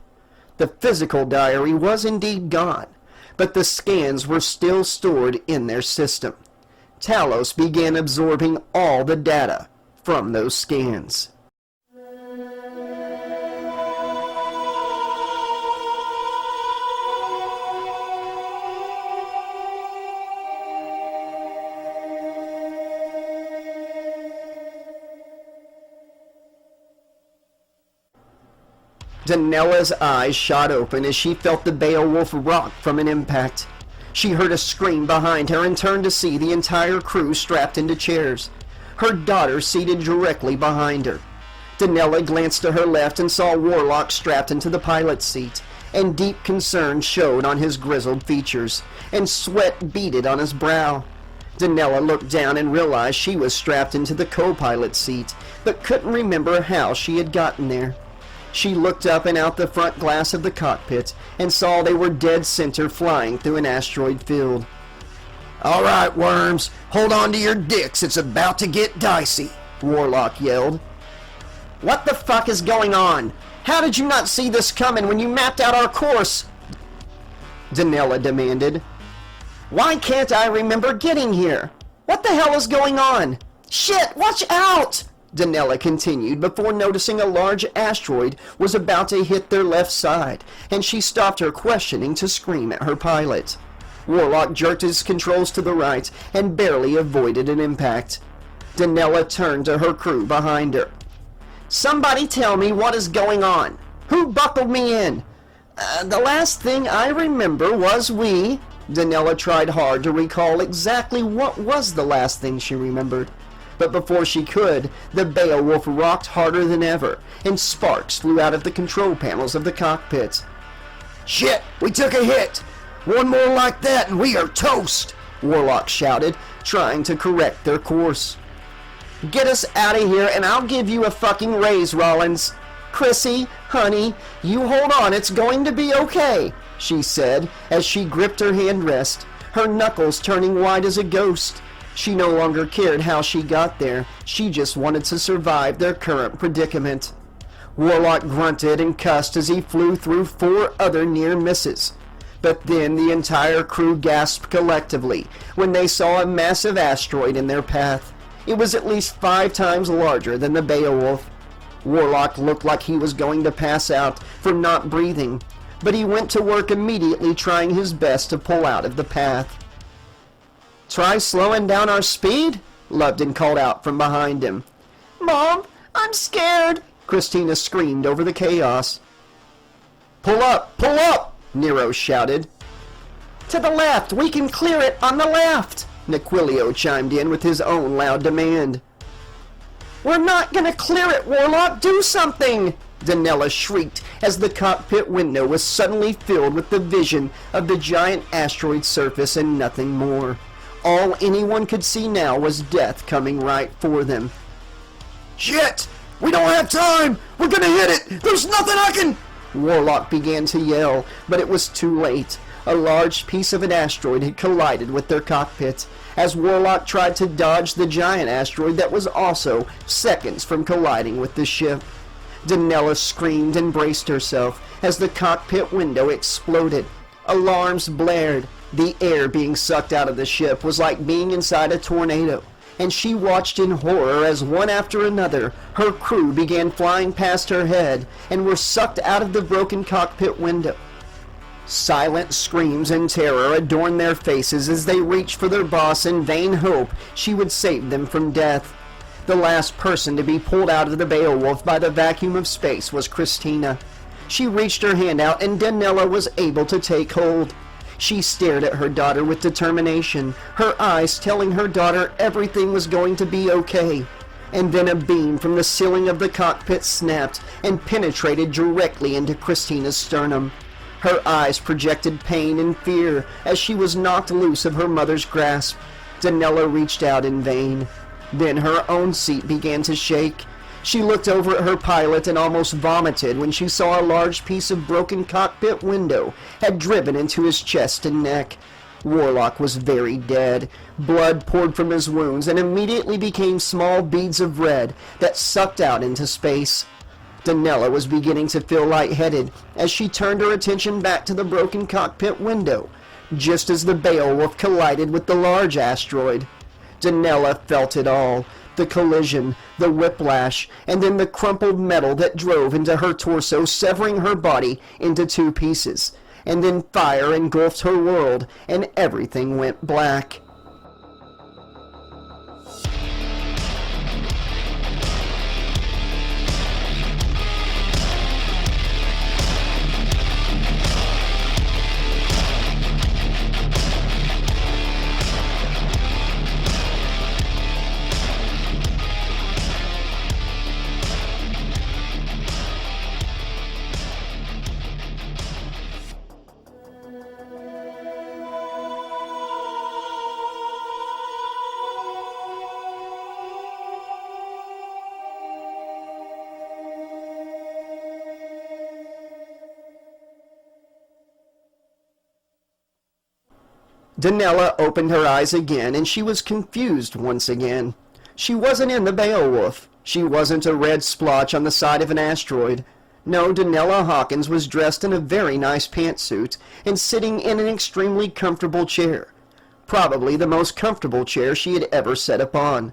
The physical diary was indeed gone, but the scans were still stored in their system. Talos began absorbing all the data, from those scans. Danella's eyes shot open as she felt the Beowulf rock from an impact. She heard a scream behind her and turned to see the entire crew strapped into chairs, her daughter seated directly behind her. Danella glanced to her left and saw Warlock strapped into the pilot's seat, and deep concern showed on his grizzled features, and sweat beaded on his brow. Danella looked down and realized she was strapped into the co-pilot's seat, but couldn't remember how she had gotten there. She looked up and out the front glass of the cockpit and saw they were dead center flying through an asteroid field. "All right, worms, hold on to your dicks, it's about to get dicey," Warlock yelled. "What the fuck is going on? How did you not see this coming when you mapped out our course?" Danella demanded. "Why can't I remember getting here? What the hell is going on? Shit, watch out!" Danella continued before noticing a large asteroid was about to hit their left side, and she stopped her questioning to scream at her pilot. Warlock jerked his controls to the right and barely avoided an impact. Danella turned to her crew behind her. "Somebody tell me what is going on. Who buckled me in?" The last thing I remember was we..." Danella tried hard to recall exactly what was the last thing she remembered. But before she could, the Beowulf rocked harder than ever, and sparks flew out of the control panels of the cockpit. "Shit, we took a hit! One more like that and we are toast!" Warlock shouted, trying to correct their course. "Get us out of here and I'll give you a fucking raise, Rollins. Chrissy, honey, you hold on, it's going to be okay," she said as she gripped her handrest, her knuckles turning white as a ghost. She no longer cared how she got there. She just wanted to survive their current predicament. Warlock grunted and cussed as he flew through 4 other near misses. But then the entire crew gasped collectively when they saw a massive asteroid in their path. It was at least 5 times larger than the Beowulf. Warlock looked like he was going to pass out from not breathing, but he went to work immediately trying his best to pull out of the path. "Try slowing down our speed?" Lubden called out from behind him. "Mom, I'm scared!" Christina screamed over the chaos. "Pull up! Pull up!" Nero shouted. "To the left! We can clear it on the left!" Nequilio chimed in with his own loud demand. "We're not gonna clear it, Warlock! Do something!" Danella shrieked as the cockpit window was suddenly filled with the vision of the giant asteroid surface and nothing more. All anyone could see now was death coming right for them. "Shit! We don't have time! We're gonna hit it! There's nothing I can..." Warlock began to yell, but it was too late. A large piece of an asteroid had collided with their cockpit, as Warlock tried to dodge the giant asteroid that was also seconds from colliding with the ship. Danella screamed and braced herself as the cockpit window exploded. Alarms blared. The air being sucked out of the ship was like being inside a tornado, and she watched in horror as one after another her crew began flying past her head and were sucked out of the broken cockpit window. Silent screams and terror adorned their faces as they reached for their boss in vain hope she would save them from death. The last person to be pulled out of the Beowulf by the vacuum of space was Christina. She reached her hand out and Danella was able to take hold. She stared at her daughter with determination, her eyes telling her daughter everything was going to be okay. And then a beam from the ceiling of the cockpit snapped and penetrated directly into Christina's sternum. Her eyes projected pain and fear as she was knocked loose of her mother's grasp. Danella reached out in vain. Then her own seat began to shake. She looked over at her pilot and almost vomited when she saw a large piece of broken cockpit window had driven into his chest and neck. Warlock was very dead. Blood poured from his wounds and immediately became small beads of red that sucked out into space. Danella was beginning to feel lightheaded as she turned her attention back to the broken cockpit window, just as the Beowulf collided with the large asteroid. Danella felt it all, The collision, the whiplash, and then the crumpled metal that drove into her torso, severing her body into two pieces. And then fire engulfed her world, and everything went black. Danella opened her eyes again, and she was confused once again. She wasn't in the Beowulf. She wasn't a red splotch on the side of an asteroid. No, Danella Hawkins was dressed in a very nice pantsuit and sitting in an extremely comfortable chair. Probably the most comfortable chair she had ever sat upon.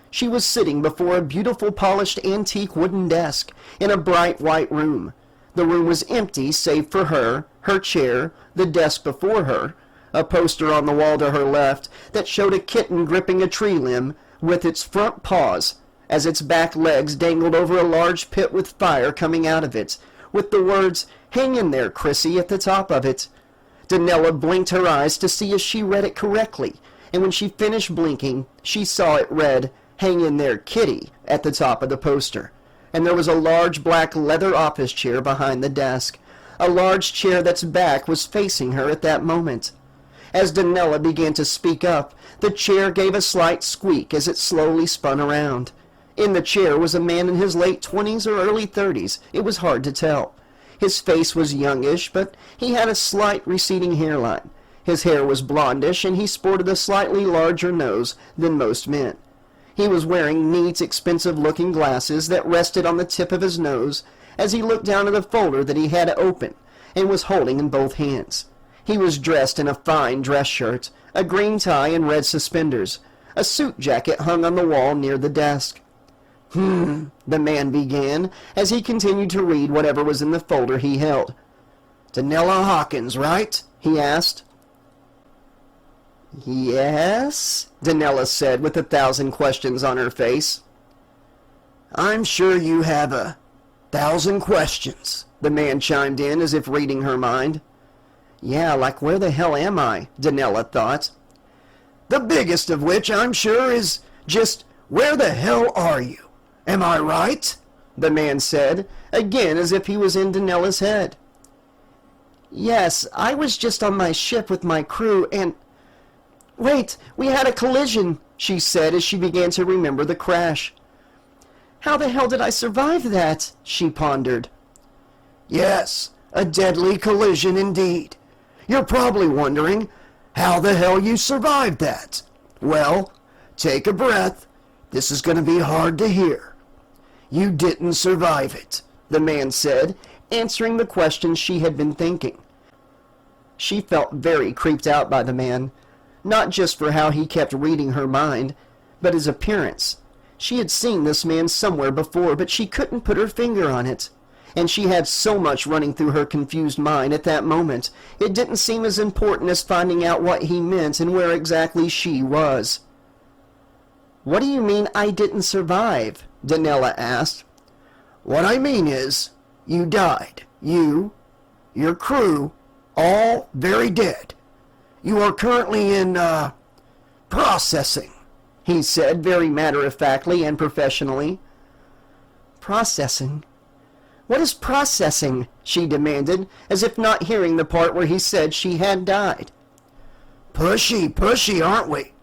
She was sitting before a beautiful polished antique wooden desk in a bright white room. The room was empty save for her, her chair, the desk before her, a poster on the wall to her left that showed a kitten gripping a tree limb with its front paws as its back legs dangled over a large pit with fire coming out of it, with the words, "Hang in there, Chrissy," at the top of it. Danella blinked her eyes to see if she read it correctly, and when she finished blinking, she saw it read, "Hang in there, Kitty," at the top of the poster. And there was a large black leather office chair behind the desk, a large chair that's back was facing her at that moment. As Danella began to speak up, the chair gave a slight squeak as it slowly spun around. In the chair was a man in his late 20s or early 30s. It was hard to tell. His face was youngish, but he had a slight receding hairline. His hair was blondish, and he sported a slightly larger nose than most men. He was wearing neat, expensive-looking glasses that rested on the tip of his nose as he looked down at a folder that he had open and was holding in both hands. He was dressed in a fine dress shirt, a green tie, and red suspenders. A suit jacket hung on the wall near the desk. The man began, as he continued to read whatever was in the folder he held. "Danella Hawkins, right?" he asked. "Yes," Danella said with 1,000 questions on her face. "I'm sure you have 1,000 questions," the man chimed in as if reading her mind. Yeah, like where the hell am I? Danella thought. "The biggest of which, I'm sure, is just, where the hell are you? Am I right?" the man said, again as if he was in Danella's head. "Yes, I was just on my ship with my crew and... Wait, we had a collision," she said as she began to remember the crash. "How the hell did I survive that?" she pondered. "Yes, a deadly collision indeed. You're probably wondering how the hell you survived that. Well, take a breath. This is going to be hard to hear. You didn't survive it," the man said, answering the question she had been thinking. She felt very creeped out by the man, not just for how he kept reading her mind, but his appearance. She had seen this man somewhere before, but she couldn't put her finger on it. And she had so much running through her confused mind at that moment, it didn't seem as important as finding out what he meant and where exactly she was. "What do you mean I didn't survive?" Danella asked. "What I mean is, you died. You, your crew, all very dead. You are currently in, processing," he said very matter-of-factly and professionally. "Processing? What is processing?" she demanded, as if not hearing the part where he said she had died. Pushy, aren't we?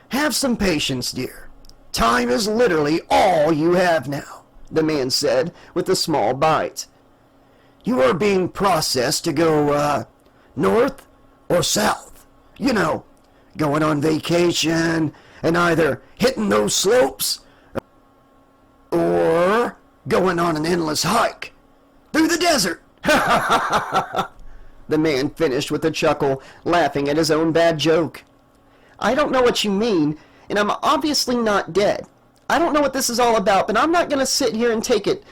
Have some patience, dear. Time is literally all you have now," the man said with a small bite. "You are being processed to go, north or south. You know, going on vacation and either hitting those slopes or going on an endless hike through the desert." The man finished with a chuckle, laughing at his own bad joke. "I don't know what you mean, and I'm obviously not dead. I don't know what this is all about, but I'm not going to sit here and take it.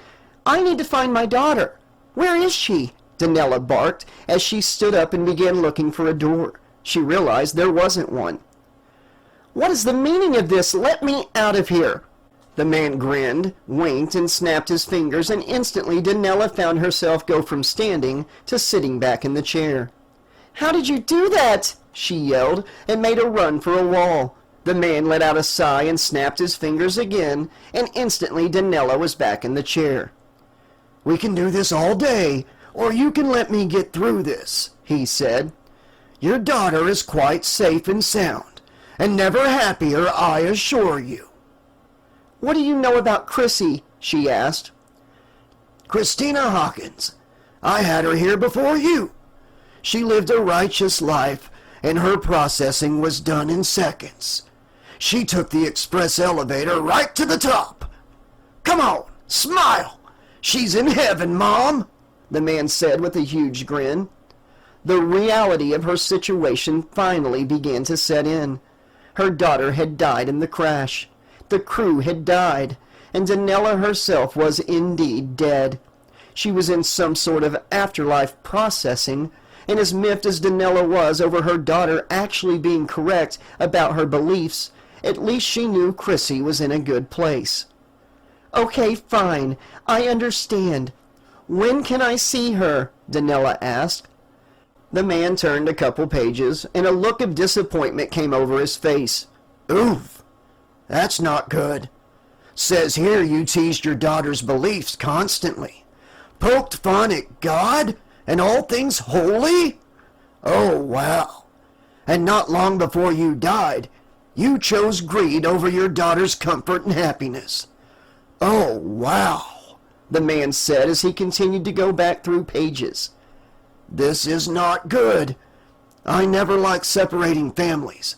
I need to find my daughter. Where is she? Donella barked as she stood up and began looking for a door. She realized there wasn't one. What is the meaning of this? Let me out of here. The man grinned, winked, and snapped his fingers, and instantly Donella found herself go from standing to sitting back in the chair. How did you do that? She yelled, and made a run for a wall. The man let out a sigh and snapped his fingers again, and instantly Donella was back in the chair. We can do this all day, or you can let me get through this, he said. Your daughter is quite safe and sound, and never happier, I assure you. What do you know about Chrissy? She asked. Christina Hawkins. I had her here before you. She lived a righteous life, and her processing was done in seconds. She took the express elevator right to the top. Come on, smile. She's in heaven, Mom, the man said with a huge grin. The reality of her situation finally began to set in. Her daughter had died in the crash. The crew had died, and Donella herself was indeed dead. She was in some sort of afterlife processing, and as miffed as Donella was over her daughter actually being correct about her beliefs, at least she knew Chrissy was in a good place. Okay, fine, I understand. When can I see her? Donella asked. The man turned a couple pages, and a look of disappointment came over his face. Oof. That's not good. Says here you teased your daughter's beliefs constantly. Poked fun at God and all things holy? Oh, wow. And not long before you died, you chose greed over your daughter's comfort and happiness. Oh, wow, the man said as he continued to go back through pages. This is not good. I never liked separating families.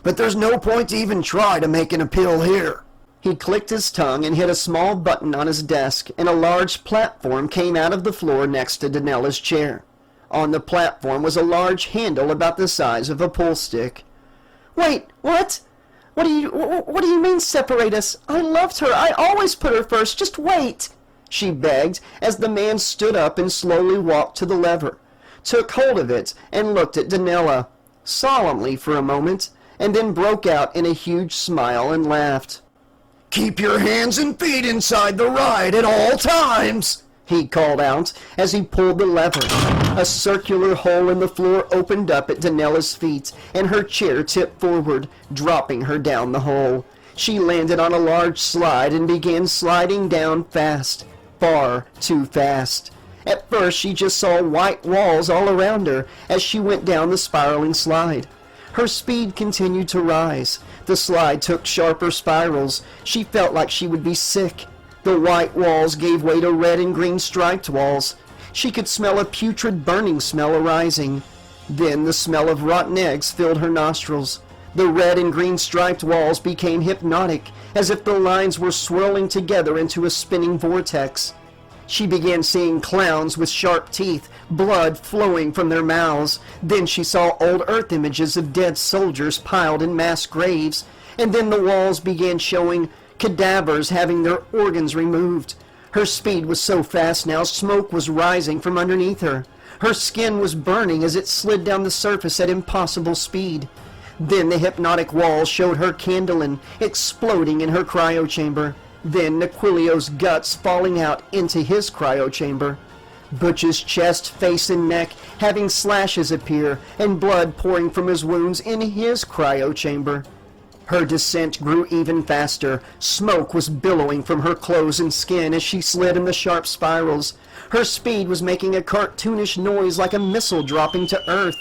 But there's no point to even try to make an appeal here. He clicked his tongue and hit a small button on his desk, and a large platform came out of the floor next to Donella's chair. On the platform was a large handle about the size of a pool stick. Wait, what? What do you mean separate us? I loved her. I always put her first. Just wait, she begged as the man stood up and slowly walked to the lever, took hold of it, and looked at Donella solemnly for a moment, and then broke out in a huge smile and laughed. Keep your hands and feet inside the ride at all times, he called out as he pulled the lever. A circular hole in the floor opened up at Donella's feet, and her chair tipped forward, dropping her down the hole. She landed on a large slide and began sliding down fast, far too fast. At first she just saw white walls all around her as she went down the spiraling slide. Her speed continued to rise. The slide took sharper spirals. She felt like she would be sick. The white walls gave way to red and green striped walls. She could smell a putrid burning smell arising. Then the smell of rotten eggs filled her nostrils. The red and green striped walls became hypnotic, as if the lines were swirling together into a spinning vortex. She began seeing clowns with sharp teeth, blood flowing from their mouths. Then she saw old earth images of dead soldiers piled in mass graves. And then the walls began showing cadavers having their organs removed. Her speed was so fast now, smoke was rising from underneath her. Her skin was burning as it slid down the surface at impossible speed. Then the hypnotic walls showed her Candlin exploding in her cryo chamber. Then Naquilio's guts falling out into his cryo chamber. Butch's chest, face, and neck having slashes appear, and blood pouring from his wounds in his cryo chamber. Her descent grew even faster. Smoke was billowing from her clothes and skin as she slid in the sharp spirals. Her speed was making a cartoonish noise like a missile dropping to earth.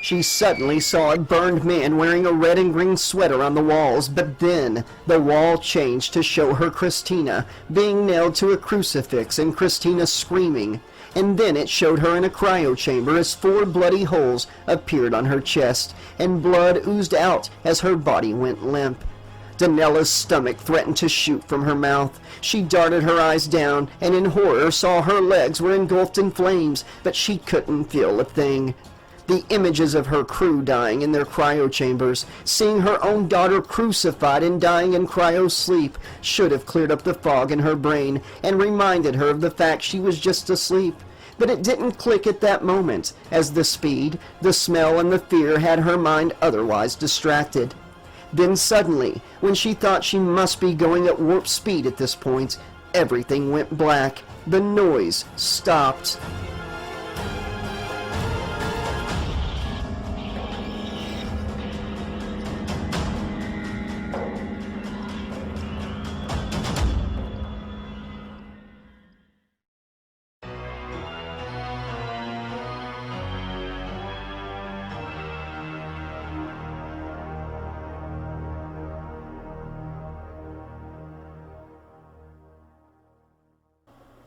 She suddenly saw a burned man wearing a red and green sweater on the walls, but then the wall changed to show her Christina being nailed to a crucifix and Christina screaming, and then it showed her in a cryo chamber as 4 bloody holes appeared on her chest, and blood oozed out as her body went limp. Donella's stomach threatened to shoot from her mouth. She darted her eyes down, and in horror saw her legs were engulfed in flames, but she couldn't feel a thing. The images of her crew dying in their cryo chambers, seeing her own daughter crucified and dying in cryo sleep, should have cleared up the fog in her brain and reminded her of the fact she was just asleep. But it didn't click at that moment, as the speed, the smell, and the fear had her mind otherwise distracted. Then suddenly, when she thought she must be going at warp speed at this point, everything went black. The noise stopped.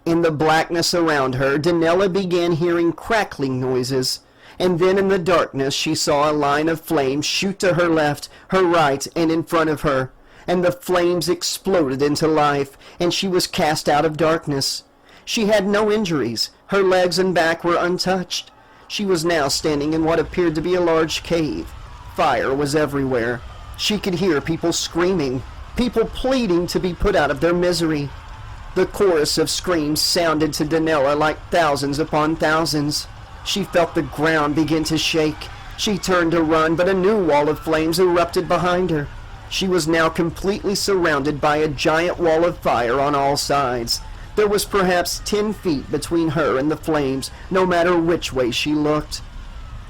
In the blackness around her, Donella began hearing crackling noises, and then in the darkness she saw a line of flames shoot to her left, her right, and in front of her, and the flames exploded into life, and she was cast out of darkness. She had no injuries. Her legs and back were untouched. She was now standing in what appeared to be a large cave. Fire was everywhere. She could hear people screaming, people pleading to be put out of their misery. The chorus of screams sounded to Donella like thousands upon thousands. She felt the ground begin to shake. She turned to run, but a new wall of flames erupted behind her. She was now completely surrounded by a giant wall of fire on all sides. There was perhaps 10 feet between her and the flames, no matter which way she looked.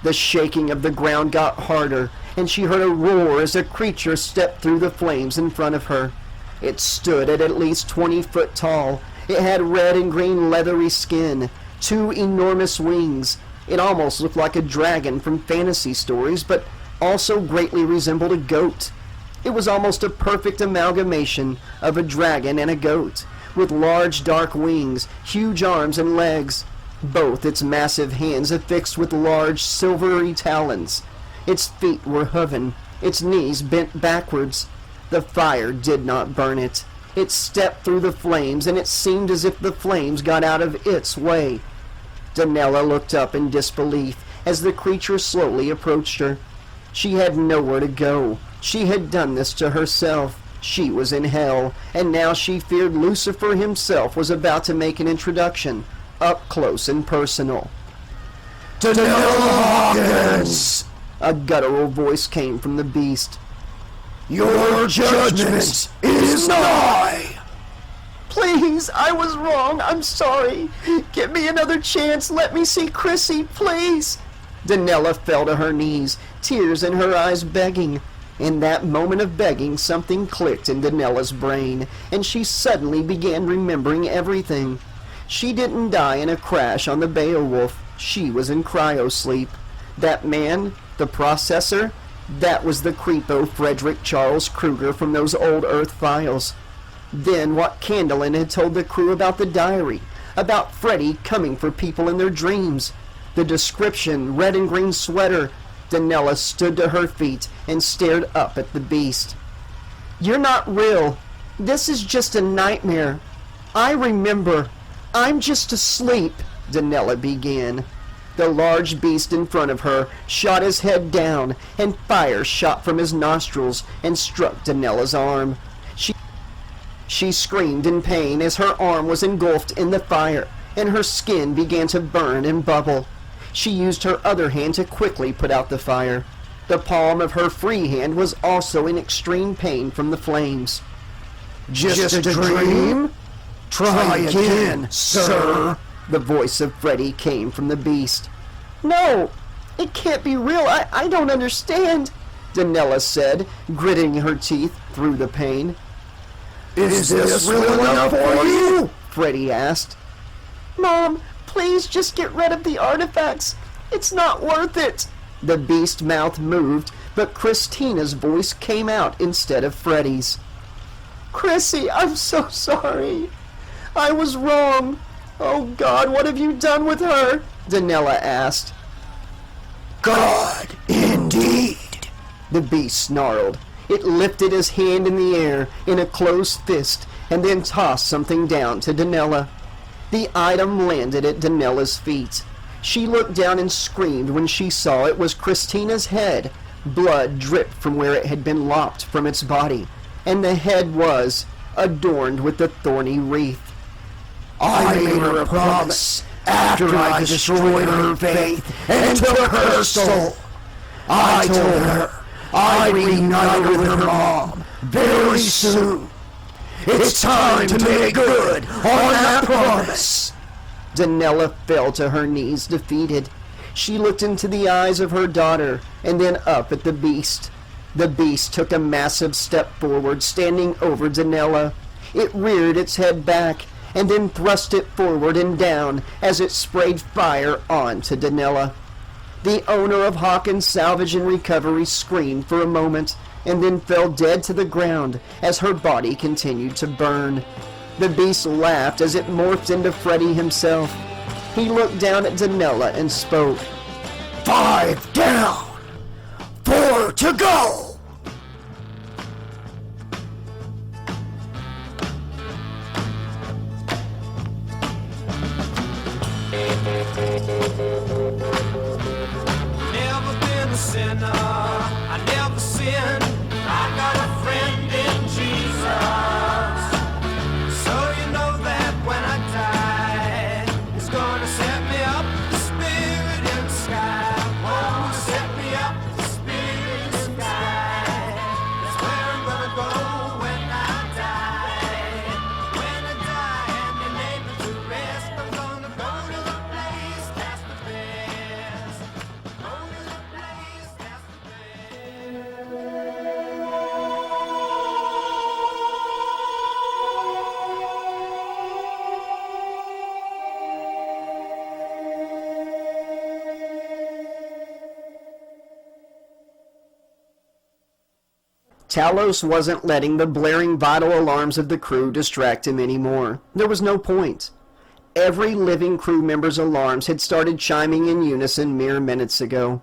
The shaking of the ground got harder, and she heard a roar as a creature stepped through the flames in front of her. It stood at least 20 foot tall. It had red and green leathery skin, 2 enormous wings. It almost looked like a dragon from fantasy stories, but also greatly resembled a goat. It was almost a perfect amalgamation of a dragon and a goat, with large dark wings, huge arms and legs, both its massive hands affixed with large silvery talons. Its feet were hooven, its knees bent backwards. The fire did not burn it. It stepped through the flames, and it seemed as if the flames got out of its way. Donella looked up in disbelief as the creature slowly approached her. She had nowhere to go. She had done this to herself. She was in hell, and now she feared Lucifer himself was about to make an introduction, up close and personal. Donella Hawkins! A guttural voice came from the beast. Your judgment is nigh! Please, I was wrong. I'm sorry. Give me another chance. Let me see Chrissy, please. Donella fell to her knees, tears in her eyes begging. In that moment of begging, something clicked in Donella's brain, and she suddenly began remembering everything. She didn't die in a crash on the Beowulf. She was in cryosleep. That man, the processor, that was the creepo Frederick Charles Kruger from those old Earth files. Then what Candlin had told the crew about the diary, about Freddy coming for people in their dreams. The description, red and green sweater. Donella stood to her feet and stared up at the beast. You're not real. This is just a nightmare. I remember. I'm just asleep, Donella began. The large beast in front of her shot his head down, and fire shot from his nostrils and struck Donella's arm. She screamed in pain as her arm was engulfed in the fire, and her skin began to burn and bubble. She used her other hand to quickly put out the fire. The palm of her free hand was also in extreme pain from the flames. Just a dream? Try again, sir. The voice of Freddy came from the beast. No, it can't be real. I don't understand, Donella said, gritting her teeth through the pain. Is this real enough for you? Freddy asked. Mom, please just get rid of the artifacts. It's not worth it. The beast's mouth moved, but Christina's voice came out instead of Freddy's. Chrissy, I'm so sorry. I was wrong. Oh God, what have you done with her? Donella asked. God, indeed, the beast snarled. It lifted his hand in the air in a closed fist and then tossed something down to Donella. The item landed at Donella's feet. She looked down and screamed when she saw it was Christina's head. Blood dripped from where it had been lopped from its body, and the head was adorned with the thorny wreath. I made her a promise after I destroyed her faith and took her soul. I told her I'd reunite her with her mom very soon. It's time to make good on that promise. Donella fell to her knees, defeated. She looked into the eyes of her daughter, and then up at the beast. The beast took a massive step forward, standing over Donella. It reared its head back, and then thrust it forward and down as it sprayed fire onto Donella. The owner of Hawkins Salvage and Recovery screamed for a moment, and then fell dead to the ground as her body continued to burn. The beast laughed as it morphed into Freddy himself. He looked down at Donella and spoke. 5 down, 4 to go. Never been a sinner, I never sinned. I got a friend in Jesus. So you know that when I die, it's gonna set me up, the spirit in the sky. Oh, set me up, the spirit in the sky. That's where I'm gonna go when I die. When I die and you're able to rest, I'm gonna go to the place that's the best. Go to the place that's the best. Talos wasn't letting the blaring vital alarms of the crew distract him anymore. There was no point. Every living crew member's alarms had started chiming in unison mere minutes ago.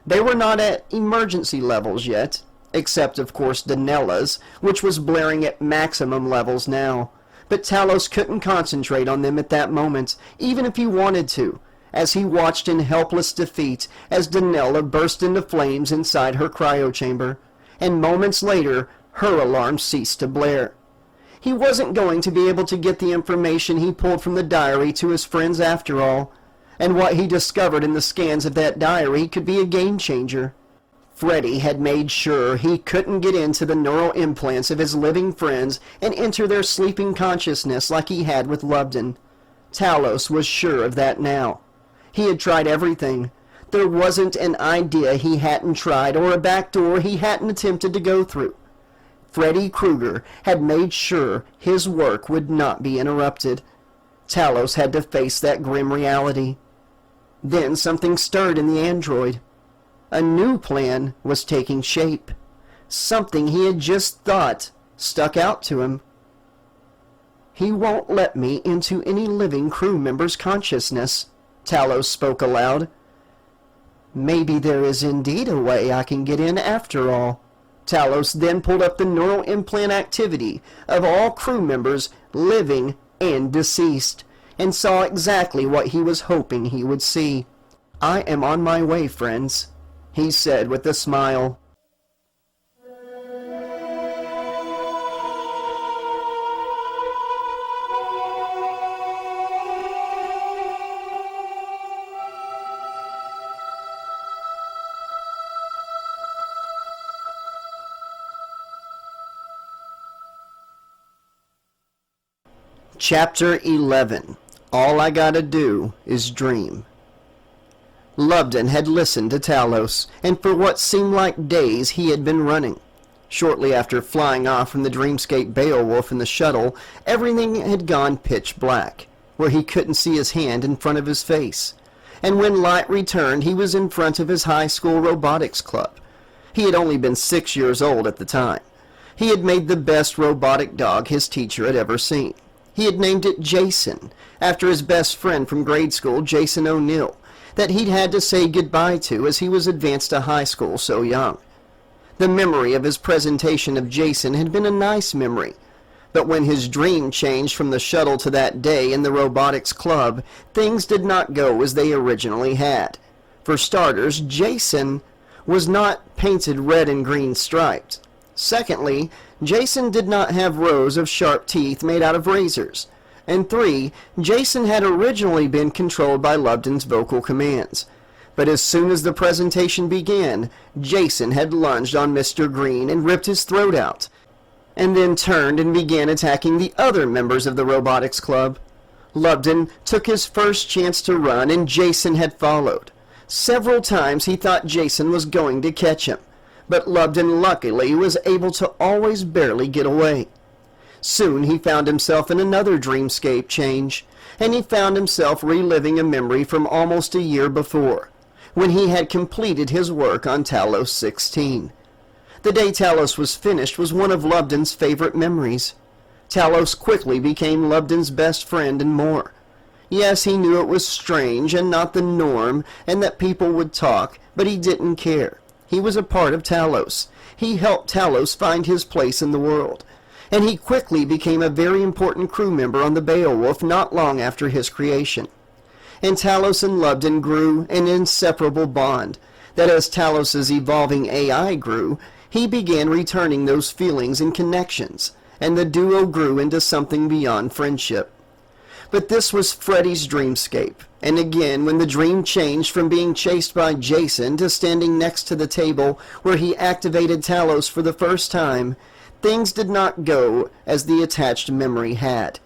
They were not at emergency levels yet, except of course Donella's, which was blaring at maximum levels now. But Talos couldn't concentrate on them at that moment, even if he wanted to, as he watched in helpless defeat as Donella burst into flames inside her cryo chamber. And moments later, her alarm ceased to blare. He wasn't going to be able to get the information he pulled from the diary to his friends after all, and what he discovered in the scans of that diary could be a game changer. Freddy had made sure he couldn't get into the neural implants of his living friends and enter their sleeping consciousness like he had with Lubden. Talos was sure of that now. He had tried everything. There wasn't an idea he hadn't tried or a back door he hadn't attempted to go through. Freddy Krueger had made sure his work would not be interrupted. Talos had to face that grim reality. Then something stirred in the android. A new plan was taking shape. Something he had just thought stuck out to him. He won't let me into any living crew member's consciousness, Talos spoke aloud. Maybe there is indeed a way I can get in after all. Talos then pulled up the neural implant activity of all crew members, living and deceased, and saw exactly what he was hoping he would see. I am on my way, friends, he said with a smile. Chapter 11. All I Gotta Do Is Dream. Lubden had listened to Talos, and for what seemed like days he had been running. Shortly after flying off from the Dreamscape Beowulf in the shuttle, everything had gone pitch black, where he couldn't see his hand in front of his face. And when light returned, he was in front of his high school robotics club. He had only been 6 years old at the time. He had made the best robotic dog his teacher had ever seen. He had named it Jason, after his best friend from grade school, Jason O'Neill, that he'd had to say goodbye to as he was advanced to high school so young. The memory of his presentation of Jason had been a nice memory. But when his dream changed from the shuttle to that day in the robotics club, things did not go as they originally had. For starters, Jason was not painted red and green striped. Secondly, Jason did not have rows of sharp teeth made out of razors. And 3, Jason had originally been controlled by Lubden's vocal commands. But as soon as the presentation began, Jason had lunged on Mr. Green and ripped his throat out, and then turned and began attacking the other members of the robotics club. Lubden took his first chance to run, and Jason had followed. Several times he thought Jason was going to catch him, but Lubden luckily was able to always barely get away. Soon he found himself in another dreamscape change, and he found himself reliving a memory from almost a year before, when he had completed his work on Talos 16. The day Talos was finished was one of Lubden's favorite memories. Talos quickly became Lubden's best friend and more. Yes, he knew it was strange and not the norm, and that people would talk, but he didn't care. He was a part of Talos. He helped Talos find his place in the world. And he quickly became a very important crew member on the Beowulf not long after his creation. And Talos and Lubden grew an inseparable bond, that as Talos's evolving AI grew, he began returning those feelings and connections, and the duo grew into something beyond friendship. But this was Freddy's dreamscape, and again, when the dream changed from being chased by Jason to standing next to the table where he activated Talos for the first time, things did not go as the attached memory had.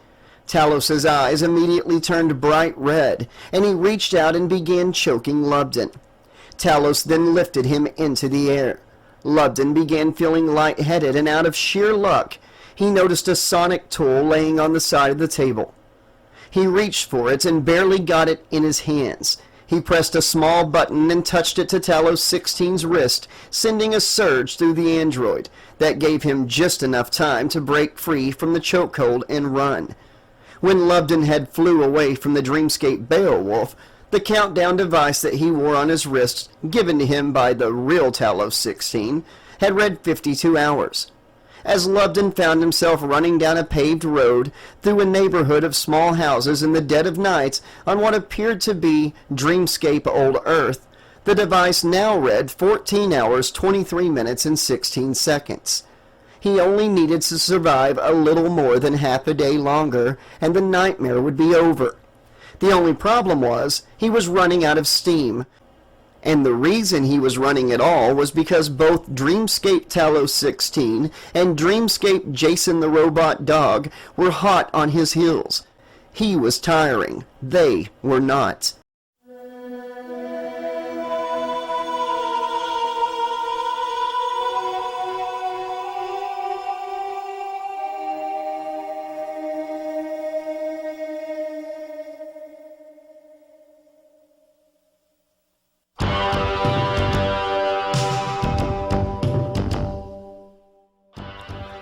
Talos's eyes immediately turned bright red, and he reached out and began choking Lubden. Talos then lifted him into the air. Lubden began feeling lightheaded, and out of sheer luck, he noticed a sonic tool laying on the side of the table. He reached for it and barely got it in his hands. He pressed a small button and touched it to Talos 16's wrist, sending a surge through the android that gave him just enough time to break free from the chokehold and run. When Lubden had flew away from the dreamscape Beowulf, the countdown device that he wore on his wrist, given to him by the real Talos 16, had read 52 hours. As Lubden found himself running down a paved road through a neighborhood of small houses in the dead of night on what appeared to be dreamscape old Earth, the device now read 14 hours, 23 minutes, and 16 seconds. He only needed to survive a little more than half a day longer, and the nightmare would be over. The only problem was, he was running out of steam. And the reason he was running at all was because both Dreamscape Talos 16 and Dreamscape Jason the Robot Dog were hot on his heels. He was tiring. They were not.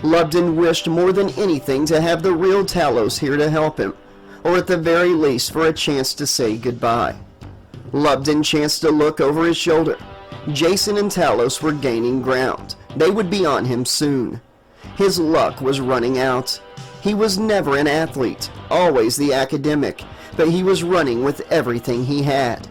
Lubden wished more than anything to have the real Talos here to help him, or at the very least for a chance to say goodbye. Lubden chanced to look over his shoulder. Jason and Talos were gaining ground. They would be on him soon. His luck was running out. He was never an athlete, always the academic, but he was running with everything he had.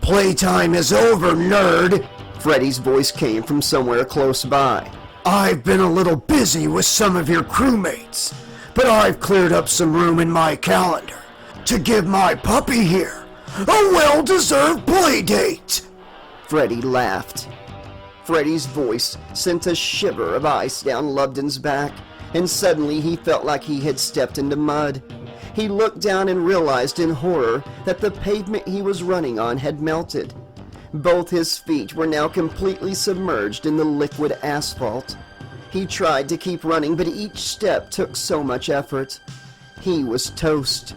Playtime is over, nerd! Freddy's voice came from somewhere close by. I've been a little busy with some of your crewmates, but I've cleared up some room in my calendar to give my puppy here a well-deserved play date. Freddy laughed. Freddy's voice sent a shiver of ice down Lubden's back, and suddenly he felt like he had stepped into mud. He looked down and realized in horror that the pavement he was running on had melted. Both his feet were now completely submerged in the liquid asphalt. He tried to keep running, but each step took so much effort. He was toast.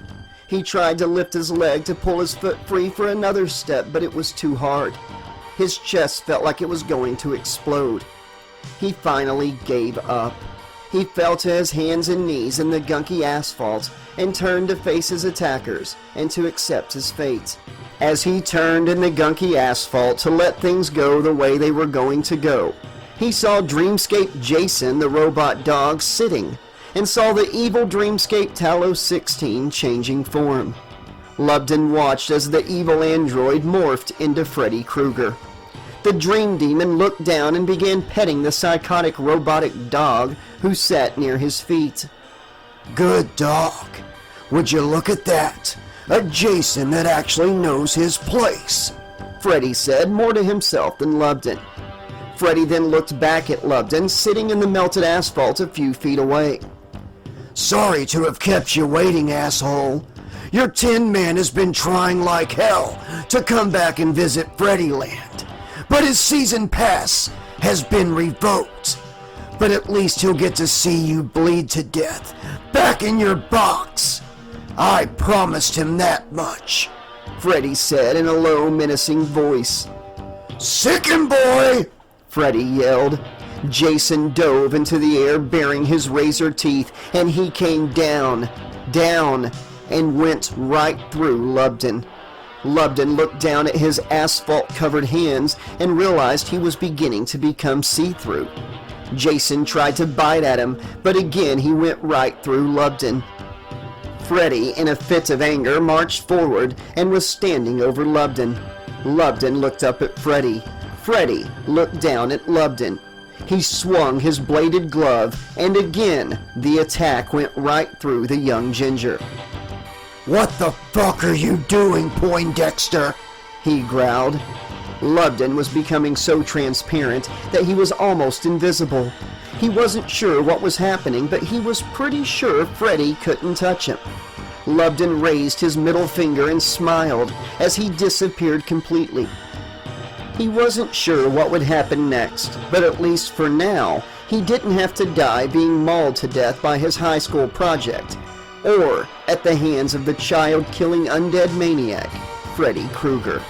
He tried to lift his leg to pull his foot free for another step, but it was too hard. His chest felt like it was going to explode. He finally gave up. He fell to his hands and knees in the gunky asphalt and turned to face his attackers and to accept his fate. As he turned in the gunky asphalt to let things go the way they were going to go, he saw Dreamscape Jason the Robot Dog sitting, and saw the evil dreamscape Talos 16 changing form. Lubden watched as the evil android morphed into Freddy Krueger. The dream demon looked down and began petting the psychotic robotic dog who sat near his feet. Good dog. Would you look at that? A Jason that actually knows his place, Freddy said, more to himself than Lubden. Freddy then looked back at Lubden, sitting in the melted asphalt a few feet away. Sorry to have kept you waiting, asshole. Your Tin Man has been trying like hell to come back and visit Freddyland, but his season pass has been revoked. But at least he'll get to see you bleed to death back in your box. I promised him that much, Freddy said in a low, menacing voice. Sick him, boy! Freddy yelled. Jason dove into the air baring his razor teeth, and he came down, and went right through Lubden. Lubden looked down at his asphalt-covered hands and realized he was beginning to become see-through. Jason tried to bite at him, but again he went right through Lubden. Freddy, in a fit of anger, marched forward and was standing over Lubden. Lubden looked up at Freddy. Freddy looked down at Lubden. He swung his bladed glove, and again the attack went right through the young ginger. What the fuck are you doing, Poindexter? He growled. Lubden was becoming so transparent that he was almost invisible. He wasn't sure what was happening, but he was pretty sure Freddy couldn't touch him. Lubden raised his middle finger and smiled as he disappeared completely. He wasn't sure what would happen next, but at least for now, he didn't have to die being mauled to death by his high school project, or at the hands of the child-killing undead maniac, Freddy Krueger.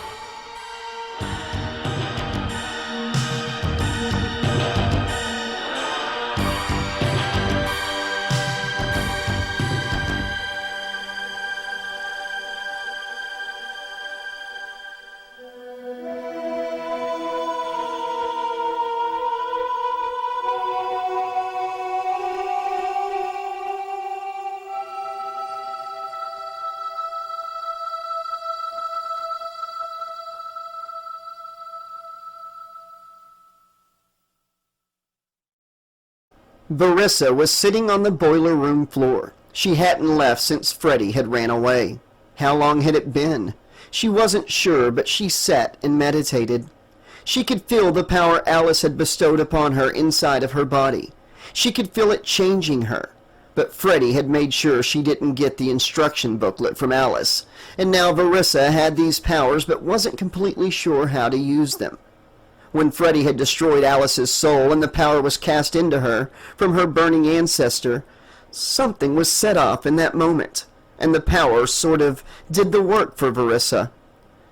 Verissa was sitting on the boiler room floor. She hadn't left since Freddy had ran away. How long had it been? She wasn't sure, but she sat and meditated. She could feel the power Alice had bestowed upon her inside of her body. She could feel it changing her. But Freddy had made sure she didn't get the instruction booklet from Alice, and now Verissa had these powers but wasn't completely sure how to use them. When Freddy had destroyed Alice's soul and the power was cast into her from her burning ancestor, something was set off in that moment, and the power sort of did the work for Verissa.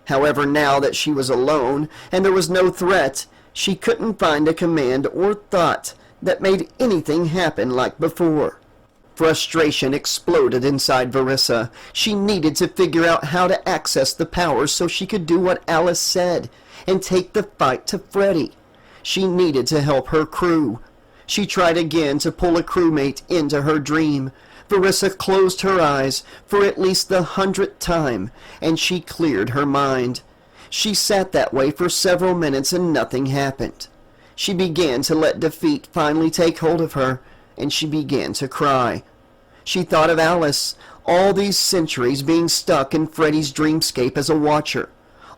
However, now that she was alone and there was no threat, she couldn't find a command or thought that made anything happen like before. Frustration exploded inside Verissa. She needed to figure out how to access the powers so she could do what Alice said and take the fight to Freddy. She needed to help her crew. She tried again to pull a crewmate into her dream. Verissa closed her eyes for at least the 100th time, and she cleared her mind. She sat that way for several minutes and nothing happened. She began to let defeat finally take hold of her, and she began to cry. She thought of Alice, all these centuries being stuck in Freddy's dreamscape as a watcher.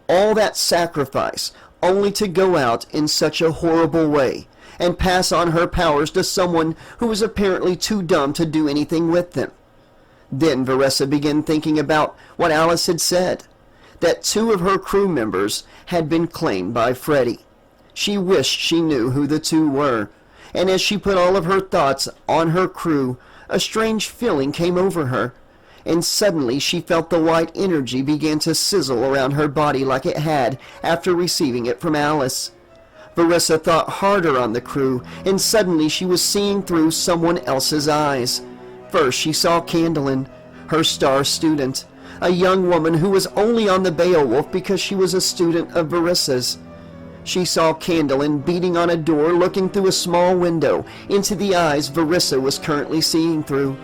All that sacrifice, only to go out in such a horrible way, and pass on her powers to someone who was apparently too dumb to do anything with them. Then Verissa began thinking about what Alice had said, that 2 of her crew members had been claimed by Freddy. She wished she knew who the 2 were, and as she put all of her thoughts on her crew, a strange feeling came over her, and suddenly she felt the white energy begin to sizzle around her body like it had after receiving it from Alice. Verissa thought harder on the crew, and suddenly she was seeing through someone else's eyes. First she saw Candlin, her star student, a young woman who was only on the Beowulf because she was a student of Verissa's. She saw Candlin beating on a door, looking through a small window into the eyes Verissa was currently seeing through.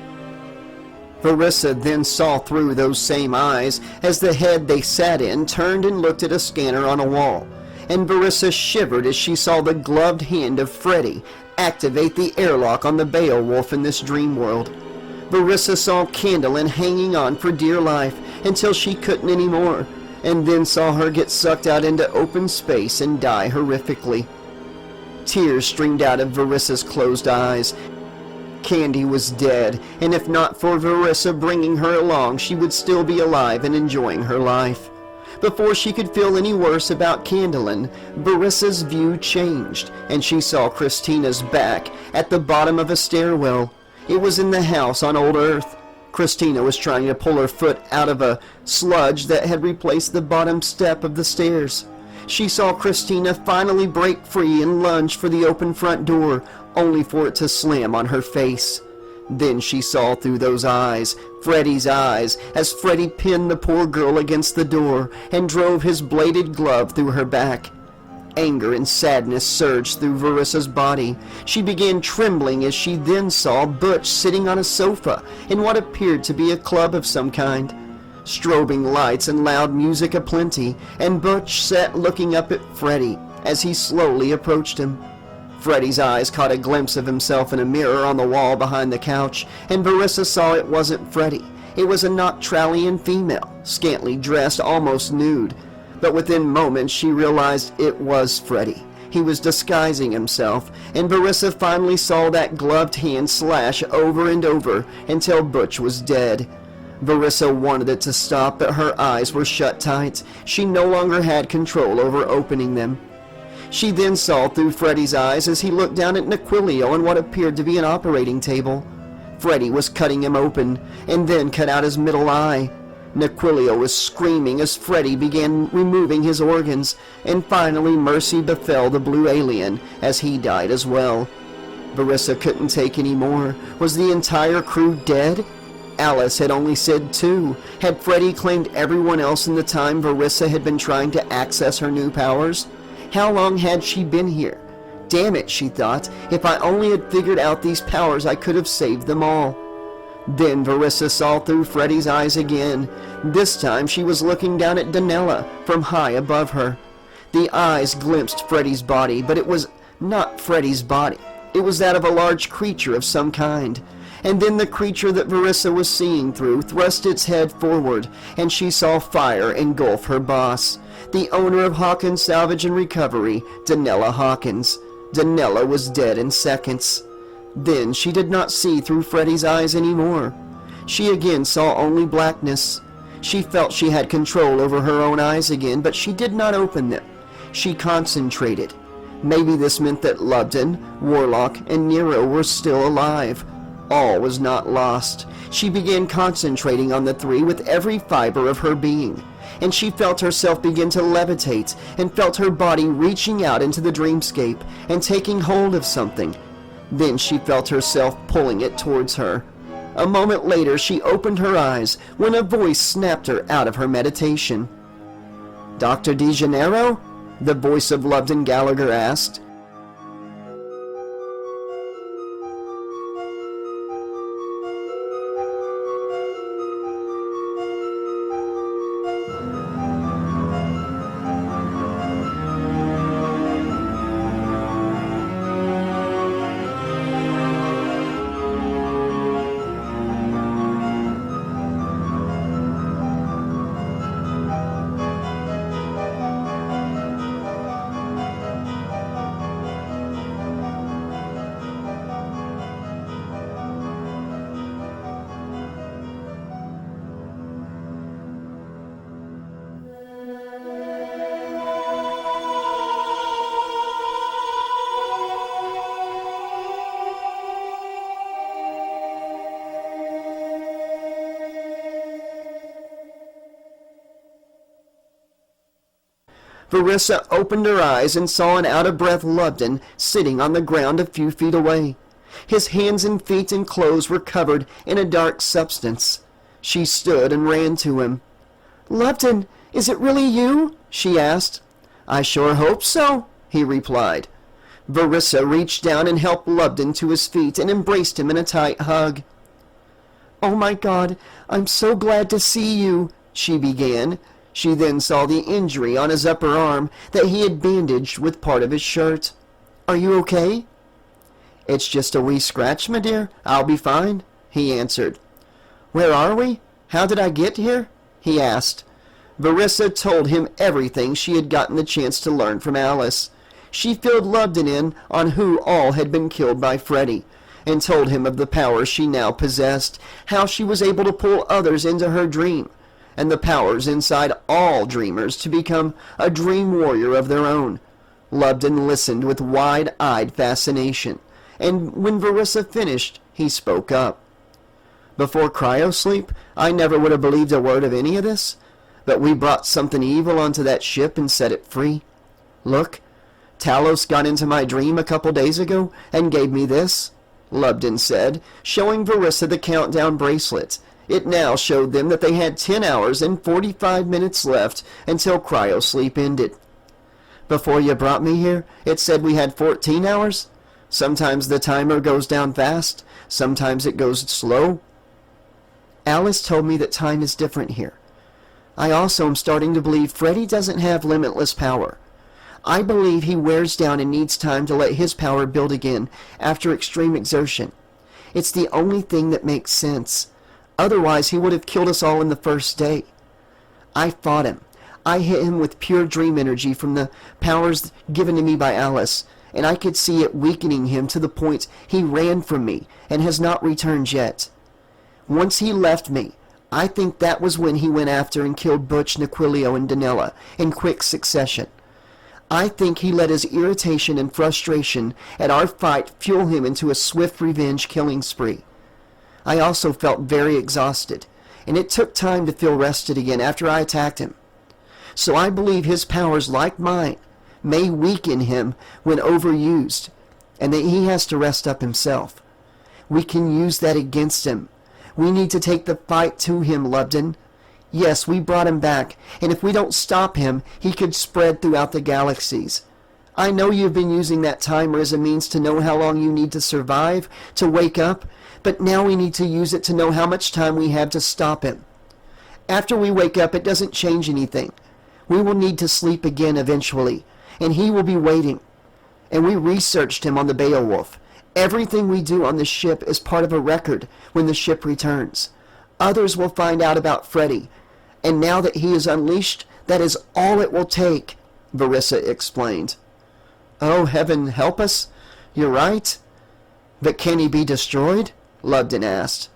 Verissa then saw through those same eyes as the head they sat in turned and looked at a scanner on a wall, and Verissa shivered as she saw the gloved hand of Freddy activate the airlock on the Beowulf in this dream world. Verissa saw Candlin hanging on for dear life until she couldn't anymore, and then saw her get sucked out into open space and die horrifically. Tears streamed out of Verissa's closed eyes. Candy was dead, and if not for Verissa bringing her along, she would still be alive and enjoying her life. Before she could feel any worse about Candlin, Verissa's view changed, and she saw Christina's back at the bottom of a stairwell. It was in the house on Old Earth. Christina was trying to pull her foot out of a sludge that had replaced the bottom step of the stairs. She saw Christina finally break free and lunge for the open front door, only for it to slam on her face. Then she saw through those eyes, Freddy's eyes, as Freddy pinned the poor girl against the door and drove his bladed glove through her back. Anger and sadness surged through Verissa's body. She began trembling as she then saw Butch sitting on a sofa in what appeared to be a club of some kind. Strobing lights and loud music aplenty, and Butch sat looking up at Freddy as he slowly approached him. Freddy's eyes caught a glimpse of himself in a mirror on the wall behind the couch, and Verissa saw it wasn't Freddy. It was a Noctralian female, scantily dressed, almost nude. But within moments she realized it was Freddy. He was disguising himself, and Verissa finally saw that gloved hand slash over and over until Butch was dead. Verissa wanted it to stop, but her eyes were shut tight. She no longer had control over opening them. She then saw through Freddy's eyes as he looked down at Naquilio on what appeared to be an operating table. Freddy was cutting him open, and then cut out his middle eye. Naquilio was screaming as Freddy began removing his organs, and finally mercy befell the blue alien as he died as well. Verissa couldn't take any more. Was the entire crew dead? Alice had only said 2. Had Freddy claimed everyone else in the time Verissa had been trying to access her new powers? How long had she been here? Damn it, she thought. If I only had figured out these powers, I could have saved them all. Then Verissa saw through Freddy's eyes again. This time she was looking down at Donella from high above her. The eyes glimpsed Freddy's body, but it was not Freddy's body. It was that of a large creature of some kind. And then the creature that Verissa was seeing through thrust its head forward, and she saw fire engulf her boss, the owner of Hawkins Salvage and Recovery, Donella Hawkins. Donella was dead in seconds. Then she did not see through Freddy's eyes anymore. She again saw only blackness. She felt she had control over her own eyes again, but she did not open them. She concentrated. Maybe this meant that Lubden, Warlock, and Nero were still alive. All was not lost. She began concentrating on the 3 with every fiber of her being, and she felt herself begin to levitate, and felt her body reaching out into the dreamscape and taking hold of something. Then she felt herself pulling it towards her. A moment later she opened her eyes when a voice snapped her out of her meditation. "Dr. De Janeiro?" the voice of Lubden Gallagher asked. Verissa opened her eyes and saw an out-of-breath Lubden sitting on the ground a few feet away. His hands and feet and clothes were covered in a dark substance. She stood and ran to him. "Lubden, is it really you?" she asked. I sure hope so, he replied. Verissa reached down and helped Lubden to his feet and embraced him in a tight hug. Oh my God, I'm so glad to see you, she began. She then saw the injury on his upper arm that he had bandaged with part of his shirt. Are you okay? It's just a wee scratch, my dear. I'll be fine, he answered. Where are we? How did I get here? He asked. Verissa told him everything she had gotten the chance to learn from Alice. She filled Lubden in on who all had been killed by Freddy, and told him of the powers she now possessed, how she was able to pull others into her dream, and the powers inside all dreamers to become a dream warrior of their own. Lubden listened with wide-eyed fascination, and when Verissa finished, he spoke up. Before cryosleep, I never would have believed a word of any of this, but we brought something evil onto that ship and set it free. Look, Talos got into my dream a couple days ago and gave me this, Lubden said, showing Verissa the countdown bracelet. It now showed them that they had 10 hours and 45 minutes left until cryosleep ended. Before you brought me here, it said we had 14 hours. Sometimes the timer goes down fast, sometimes it goes slow. Alice told me that time is different here. I also am starting to believe Freddy doesn't have limitless power. I believe he wears down and needs time to let his power build again after extreme exertion. It's the only thing that makes sense. Otherwise, he would have killed us all in the first day. I fought him. I hit him with pure dream energy from the powers given to me by Alice, and I could see it weakening him to the point he ran from me and has not returned yet. Once he left me, I think that was when he went after and killed Butch, Naquilio, and Danella in quick succession. I think he let his irritation and frustration at our fight fuel him into a swift revenge killing spree. I also felt very exhausted, and it took time to feel rested again after I attacked him. So I believe his powers, like mine, may weaken him when overused, and that he has to rest up himself. We can use that against him. We need to take the fight to him, Lubden. Yes, we brought him back, and if we don't stop him, he could spread throughout the galaxies. I know you've been using that timer as a means to know how long you need to survive, to wake up, but now we need to use it to know how much time we have to stop him. After we wake up, it doesn't change anything. We will need to sleep again eventually, and he will be waiting. And we researched him on the Beowulf. Everything we do on the ship is part of a record when the ship returns. Others will find out about Freddy, and now that he is unleashed, that is all it will take, Verissa explained. Oh, heaven help us. You're right. But can he be destroyed? Lubden asked.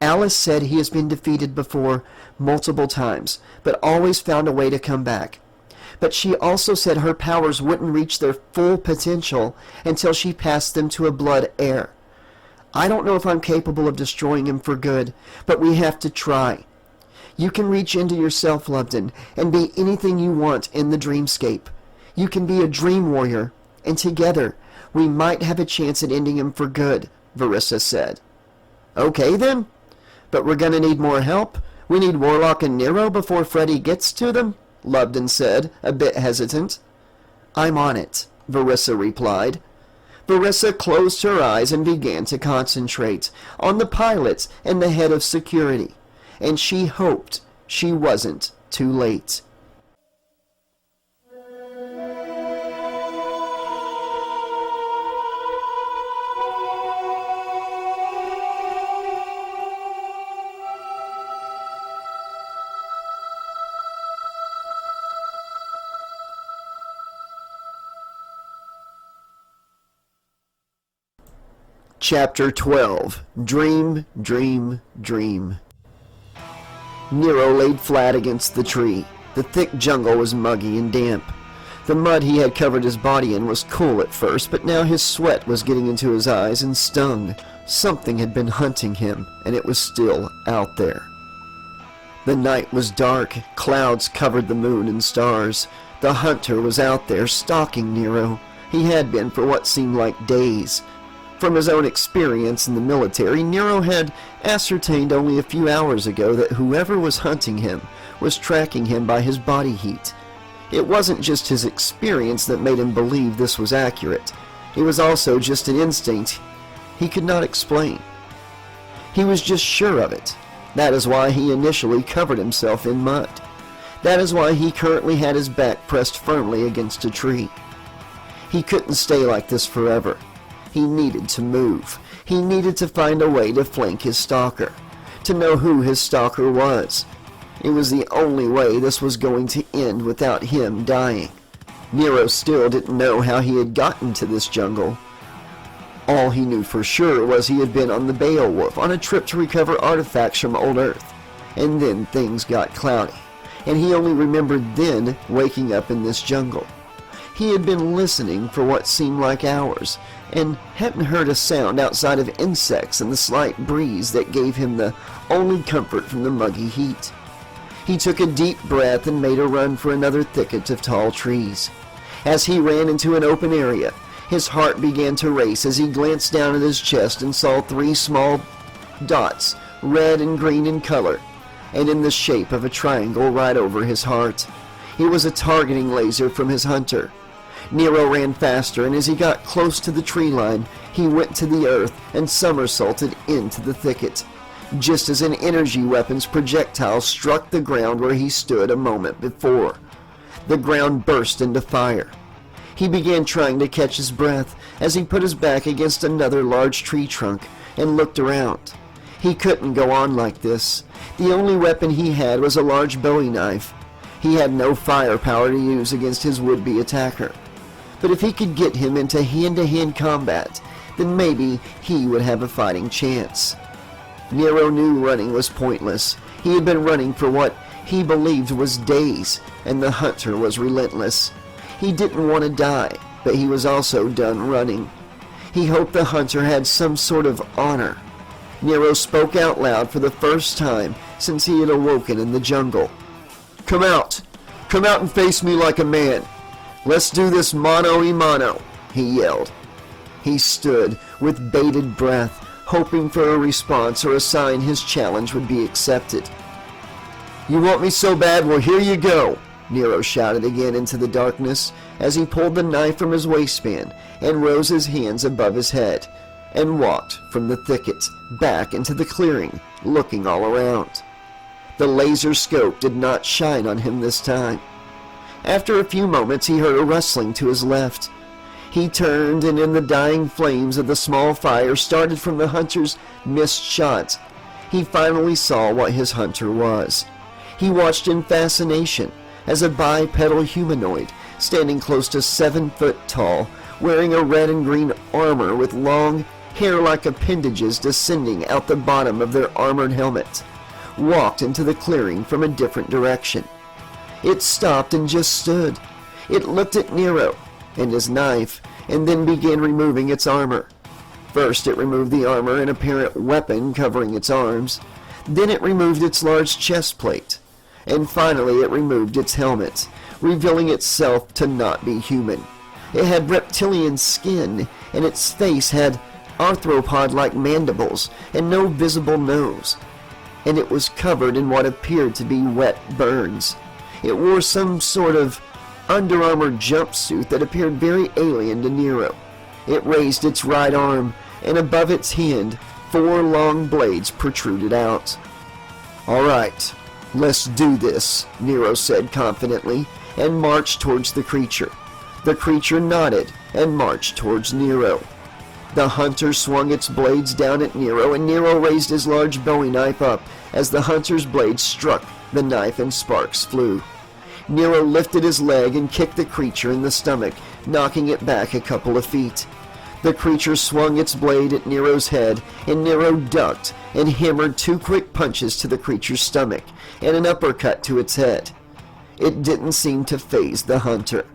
Alice said he has been defeated before, multiple times, but always found a way to come back. But she also said her powers wouldn't reach their full potential until she passed them to a blood heir. I don't know if I'm capable of destroying him for good, but we have to try. You can reach into yourself, Lubden, and be anything you want in the dreamscape. You can be a dream warrior, and together we might have a chance at ending him for good, Verissa said. Okay then, but we're gonna need more help. We need Warlock and Nero before Freddy gets to them, Lubden said, a bit hesitant. I'm on it, Verissa replied. Verissa closed her eyes and began to concentrate on the pilot and the head of security, and she hoped she wasn't too late. Chapter 12. Dream, Dream, Dream. Nero laid flat against the tree. The thick jungle was muggy and damp. The mud he had covered his body in was cool at first, but now his sweat was getting into his eyes and stung. Something had been hunting him, and it was still out there. The night was dark. Clouds covered the moon and stars. The hunter was out there stalking Nero. He had been for what seemed like days. From his own experience in the military, Nero had ascertained only a few hours ago that whoever was hunting him was tracking him by his body heat. It wasn't just his experience that made him believe this was accurate. It was also just an instinct he could not explain. He was just sure of it. That is why he initially covered himself in mud. That is why he currently had his back pressed firmly against a tree. He couldn't stay like this forever. He needed to move. He needed to find a way to flank his stalker, to know who his stalker was. It was the only way this was going to end without him dying. Nero still didn't know how he had gotten to this jungle. All he knew for sure was he had been on the Beowulf on a trip to recover artifacts from old Earth. And then things got cloudy, and he only remembered then waking up in this jungle. He had been listening for what seemed like hours, and hadn't heard a sound outside of insects and the slight breeze that gave him the only comfort from the muggy heat. He took a deep breath and made a run for another thicket of tall trees. As he ran into an open area, his heart began to race as he glanced down at his chest and saw 3 small dots, red and green in color, and in the shape of a triangle right over his heart. It was a targeting laser from his hunter. Nero ran faster, and as he got close to the tree line, he went to the earth and somersaulted into the thicket, just as an energy weapon's projectile struck the ground where he stood a moment before. The ground burst into fire. He began trying to catch his breath as he put his back against another large tree trunk and looked around. He couldn't go on like this. The only weapon he had was a large Bowie knife. He had no firepower to use against his would-be attacker. But if he could get him into hand-to-hand combat, then maybe he would have a fighting chance. Nero knew running was pointless. He had been running for what he believed was days, and the hunter was relentless. He didn't want to die, but he was also done running. He hoped the hunter had some sort of honor. Nero spoke out loud for the first time since he had awoken in the jungle. Come out! Come out and face me like a man! Let's do this mano a mano, he yelled. He stood with bated breath, hoping for a response or a sign his challenge would be accepted. You want me so bad? Well, here you go, Nero shouted again into the darkness as he pulled the knife from his waistband and rose his hands above his head and walked from the thicket back into the clearing, looking all around. The laser scope did not shine on him this time. After a few moments, he heard a rustling to his left. He turned, and in the dying flames of the small fire started from the hunter's missed shot, he finally saw what his hunter was. He watched in fascination as a bipedal humanoid, standing close to 7 foot tall, wearing a red and green armor with long, hair-like appendages descending out the bottom of their armored helmet, walked into the clearing from a different direction. It stopped and just stood. It looked at Nero and his knife, and then began removing its armor. First it removed the armor and apparent weapon covering its arms. Then it removed its large chest plate. And finally it removed its helmet, revealing itself to not be human. It had reptilian skin, and its face had arthropod-like mandibles and no visible nose. And it was covered in what appeared to be wet burns. It wore some sort of Under Armour jumpsuit that appeared very alien to Nero. It raised its right arm, and above its hand, 4 long blades protruded out. All right, let's do this, Nero said confidently, and marched towards the creature. The creature nodded and marched towards Nero. The hunter swung its blades down at Nero, and Nero raised his large Bowie knife up as the hunter's blade struck the knife and sparks flew. Nero lifted his leg and kicked the creature in the stomach, knocking it back a couple of feet. The creature swung its blade at Nero's head, and Nero ducked and hammered 2 quick punches to the creature's stomach and an uppercut to its head. It didn't seem to faze the hunter.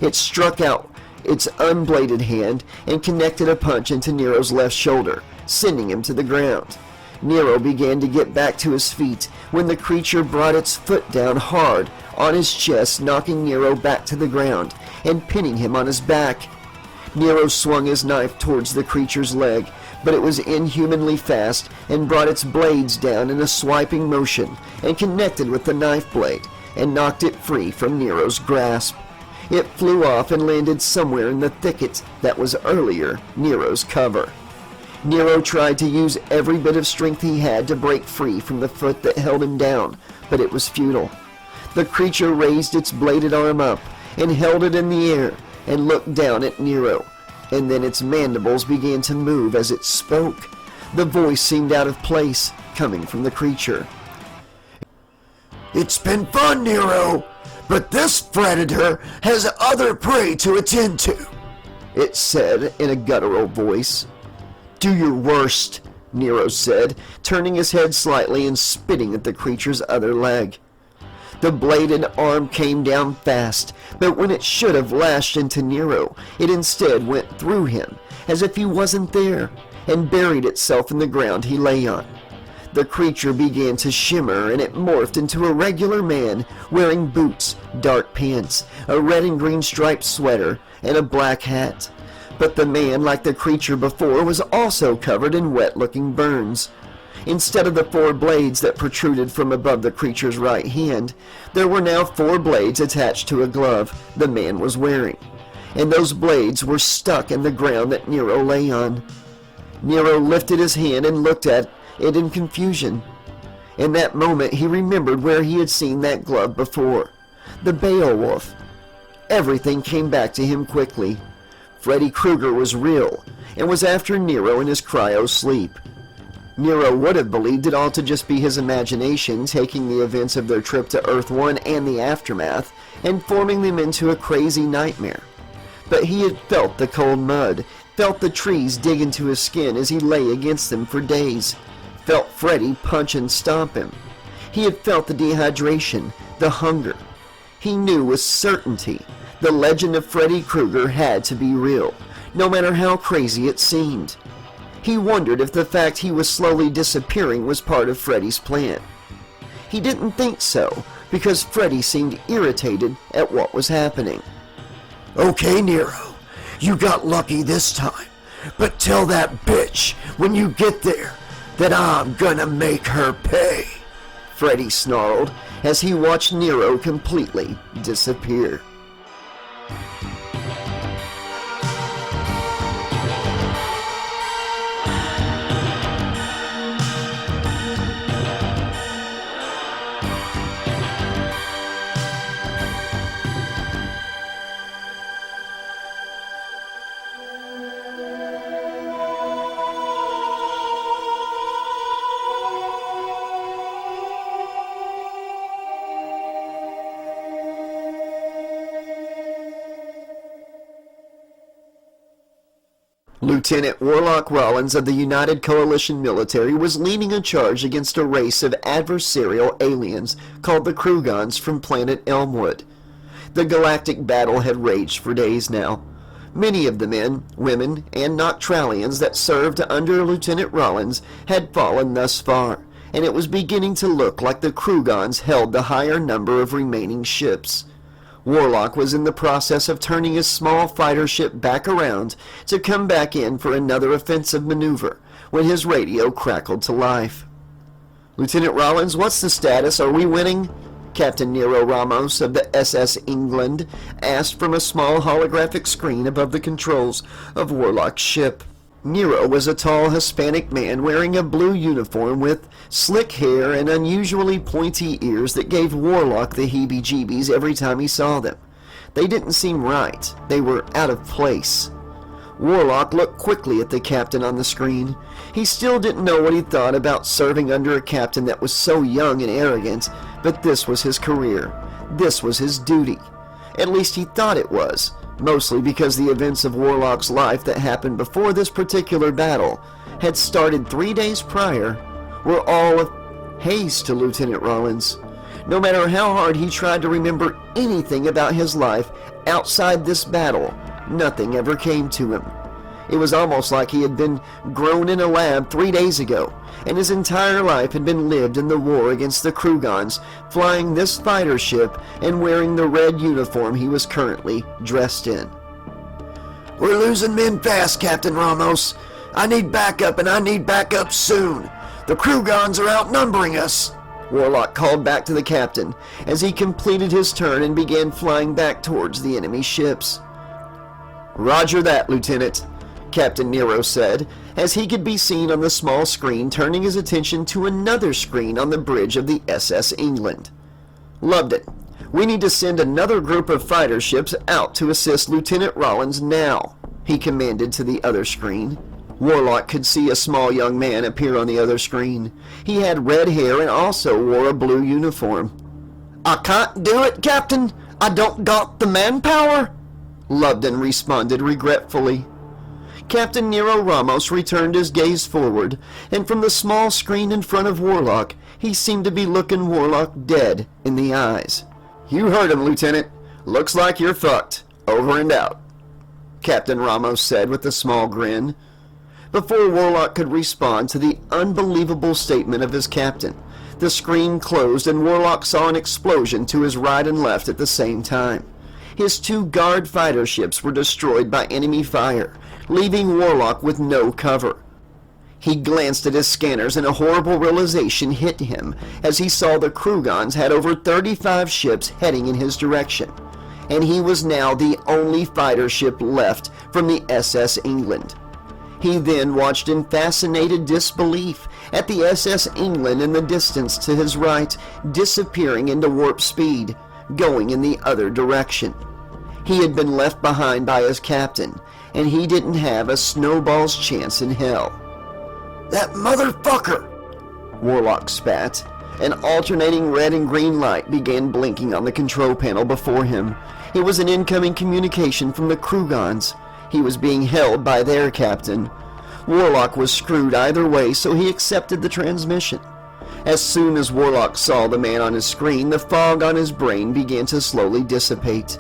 It struck out its unbladed hand and connected a punch into Nero's left shoulder, sending him to the ground. Nero began to get back to his feet when the creature brought its foot down hard on his chest, knocking Nero back to the ground and pinning him on his back. Nero swung his knife towards the creature's leg, but it was inhumanly fast and brought its blades down in a swiping motion and connected with the knife blade, and knocked it free from Nero's grasp. It flew off and landed somewhere in the thicket that was earlier Nero's cover. Nero tried to use every bit of strength he had to break free from the foot that held him down, but it was futile. The creature raised its bladed arm up and held it in the air and looked down at Nero, and then its mandibles began to move as it spoke. The voice seemed out of place, coming from the creature. It's been fun, Nero, but this predator has other prey to attend to, it said in a guttural voice. Do your worst, Nero said, turning his head slightly and spitting at the creature's other leg. The bladed arm came down fast, but when it should have lashed into Nero, it instead went through him, as if he wasn't there, and buried itself in the ground he lay on. The creature began to shimmer, and it morphed into a regular man, wearing boots, dark pants, a red and green striped sweater, and a black hat. But the man, like the creature before, was also covered in wet-looking burns. Instead of the 4 blades that protruded from above the creature's right hand, there were now 4 blades attached to a glove the man was wearing, and those blades were stuck in the ground that Nero lay on. Nero lifted his hand and looked at it in confusion. In that moment, he remembered where he had seen that glove before. The Beowulf. Everything came back to him quickly. Freddy Krueger was real, and was after Nero in his cryo sleep. Nero would have believed it all to just be his imagination taking the events of their trip to Earth-1 and the aftermath, and forming them into a crazy nightmare. But he had felt the cold mud, felt the trees dig into his skin as he lay against them for days, felt Freddy punch and stomp him. He had felt the dehydration, the hunger. He knew with certainty the legend of Freddy Krueger had to be real, no matter how crazy it seemed. He wondered if the fact he was slowly disappearing was part of Freddy's plan. He didn't think so, because Freddy seemed irritated at what was happening. Okay, Nero, you got lucky this time, but tell that bitch when you get there that I'm gonna make her pay, Freddy snarled as he watched Nero completely disappear. Lieutenant Warlock Rollins of the United Coalition military was leading a charge against a race of adversarial aliens called the Krugons from planet Elmwood. The galactic battle had raged for days now. Many of the men, women, and Noctralians that served under Lieutenant Rollins had fallen thus far, and it was beginning to look like the Krugons held the higher number of remaining ships. Warlock was in the process of turning his small fighter ship back around to come back in for another offensive maneuver when his radio crackled to life. Lieutenant Rollins, what's the status? Are we winning? Captain Nero Ramos of the SS England asked from a small holographic screen above the controls of Warlock's ship. Nero was a tall Hispanic man wearing a blue uniform with slick hair and unusually pointy ears that gave Warlock the heebie-jeebies every time he saw them. They didn't seem right. They were out of place. Warlock looked quickly at the captain on the screen. He still didn't know what he thought about serving under a captain that was so young and arrogant, but this was his career. This was his duty. At least he thought it was. Mostly because the events of Warlock's life that happened before this particular battle had started 3 days prior were all of haze to Lieutenant Rollins. No matter how hard he tried to remember anything about his life outside this battle, nothing ever came to him. It was almost like he had been grown in a lab 3 days ago, and his entire life had been lived in the war against the Krugons, flying this fighter ship and wearing the red uniform he was currently dressed in. We're losing men fast, Captain Ramos. I need backup, and I need backup soon. The Krugons are outnumbering us. Warlock called back to the captain as he completed his turn and began flying back towards the enemy ships. "Roger that, Lieutenant," Captain Nero said, as he could be seen on the small screen turning his attention to another screen on the bridge of the SS England. "Lubden, we need to send another group of fighter ships out to assist Lieutenant Rollins now," he commanded to the other screen. Warlock could see a small young man appear on the other screen. He had red hair and also wore a blue uniform. "I can't do it, Captain. I don't got the manpower," Lubden responded regretfully. Captain Nero Ramos returned his gaze forward, and from the small screen in front of Warlock, he seemed to be looking Warlock dead in the eyes. "You heard him, Lieutenant. Looks like you're fucked. Over and out," Captain Ramos said with a small grin. Before Warlock could respond to the unbelievable statement of his captain, the screen closed and Warlock saw an explosion to his right and left at the same time. His 2 guard fighter ships were destroyed by enemy fire, leaving Warlock with no cover. He glanced at his scanners and a horrible realization hit him as he saw the Krugans had over 35 ships heading in his direction, and he was now the only fighter ship left from the SS England. He then watched in fascinated disbelief at the SS England in the distance to his right, disappearing into warp speed, going in the other direction. He had been left behind by his captain, and he didn't have a snowball's chance in hell. "That motherfucker!" Warlock spat. An alternating red and green light began blinking on the control panel before him. It was an incoming communication from the Krugans. He was being held by their captain. Warlock was screwed either way, so he accepted the transmission. As soon as Warlock saw the man on his screen, the fog on his brain began to slowly dissipate.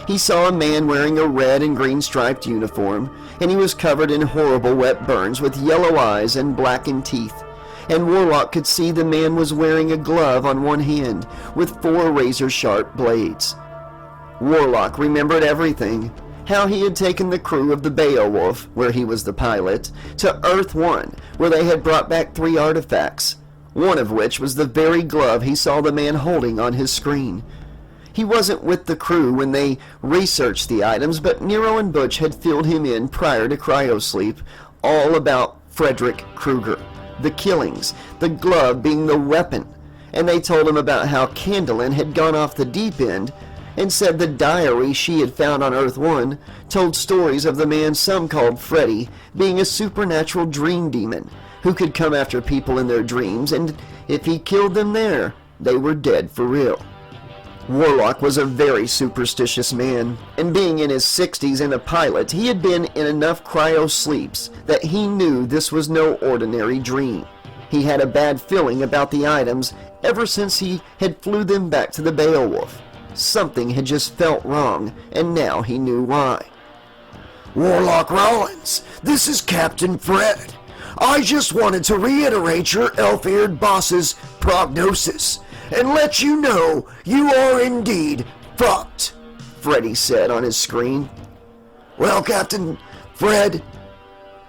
He saw a man wearing a red and green striped uniform, and he was covered in horrible wet burns with yellow eyes and blackened teeth. And Warlock could see the man was wearing a glove on one hand with 4 razor-sharp blades. Warlock remembered everything. How he had taken the crew of the Beowulf, where he was the pilot, to Earth 1, where they had brought back 3 artifacts, one of which was the very glove he saw the man holding on his screen. He wasn't with the crew when they researched the items, but Nero and Butch had filled him in prior to cryosleep, all about Frederick Krueger, the killings, the glove being the weapon, and they told him about how Candlin had gone off the deep end and said the diary she had found on Earth 1 told stories of the man some called Freddy being a supernatural dream demon who could come after people in their dreams, and if he killed them there, they were dead for real. Warlock was a very superstitious man, and being in his 60s and a pilot, he had been in enough cryo sleeps that he knew this was no ordinary dream. He had a bad feeling about the items ever since he had flew them back to the Beowulf. Something had just felt wrong, and now he knew why. "Warlock Rollins, this is Captain Fred. I just wanted to reiterate your elf-eared boss's prognosis and let you know you are indeed fucked," Freddy said on his screen. "Well, Captain Fred,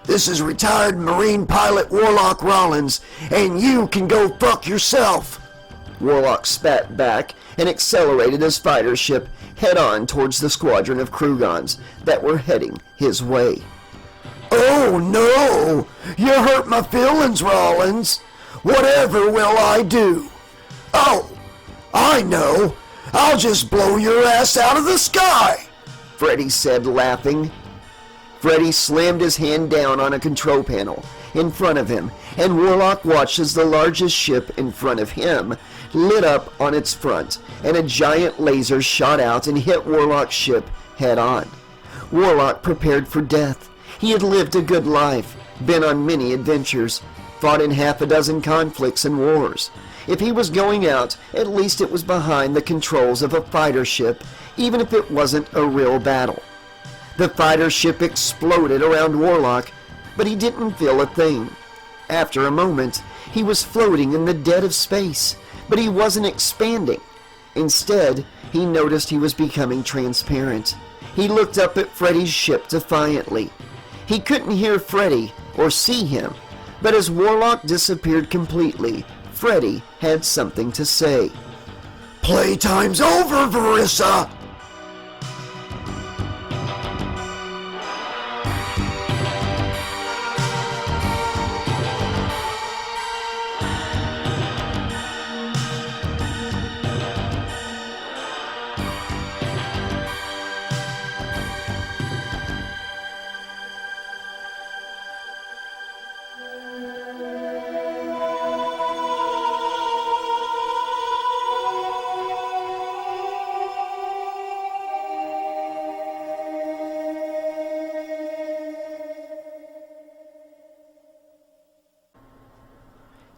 this is retired Marine pilot Warlock Rollins, and you can go fuck yourself." Warlock spat back and accelerated his fighter ship head-on towards the squadron of Krugans that were heading his way. "Oh no! You hurt my feelings, Rollins. Whatever will I do? Oh, I know. I'll just blow your ass out of the sky," Freddy said, laughing. Freddy slammed his hand down on a control panel in front of him, and Warlock watched as the largest ship in front of him lit up on its front, and a giant laser shot out and hit Warlock's ship head-on. Warlock prepared for death. He had lived a good life, been on many adventures, fought in 6 conflicts and wars. If he was going out, at least it was behind the controls of a fighter ship, even if it wasn't a real battle. The fighter ship exploded around Warlock, but he didn't feel a thing. After a moment, he was floating in the dead of space, but he wasn't expanding. Instead, he noticed he was becoming transparent. He looked up at Freddy's ship defiantly. He couldn't hear Freddy or see him, but as Warlock disappeared completely, Freddy had something to say. Playtime's over, Verissa!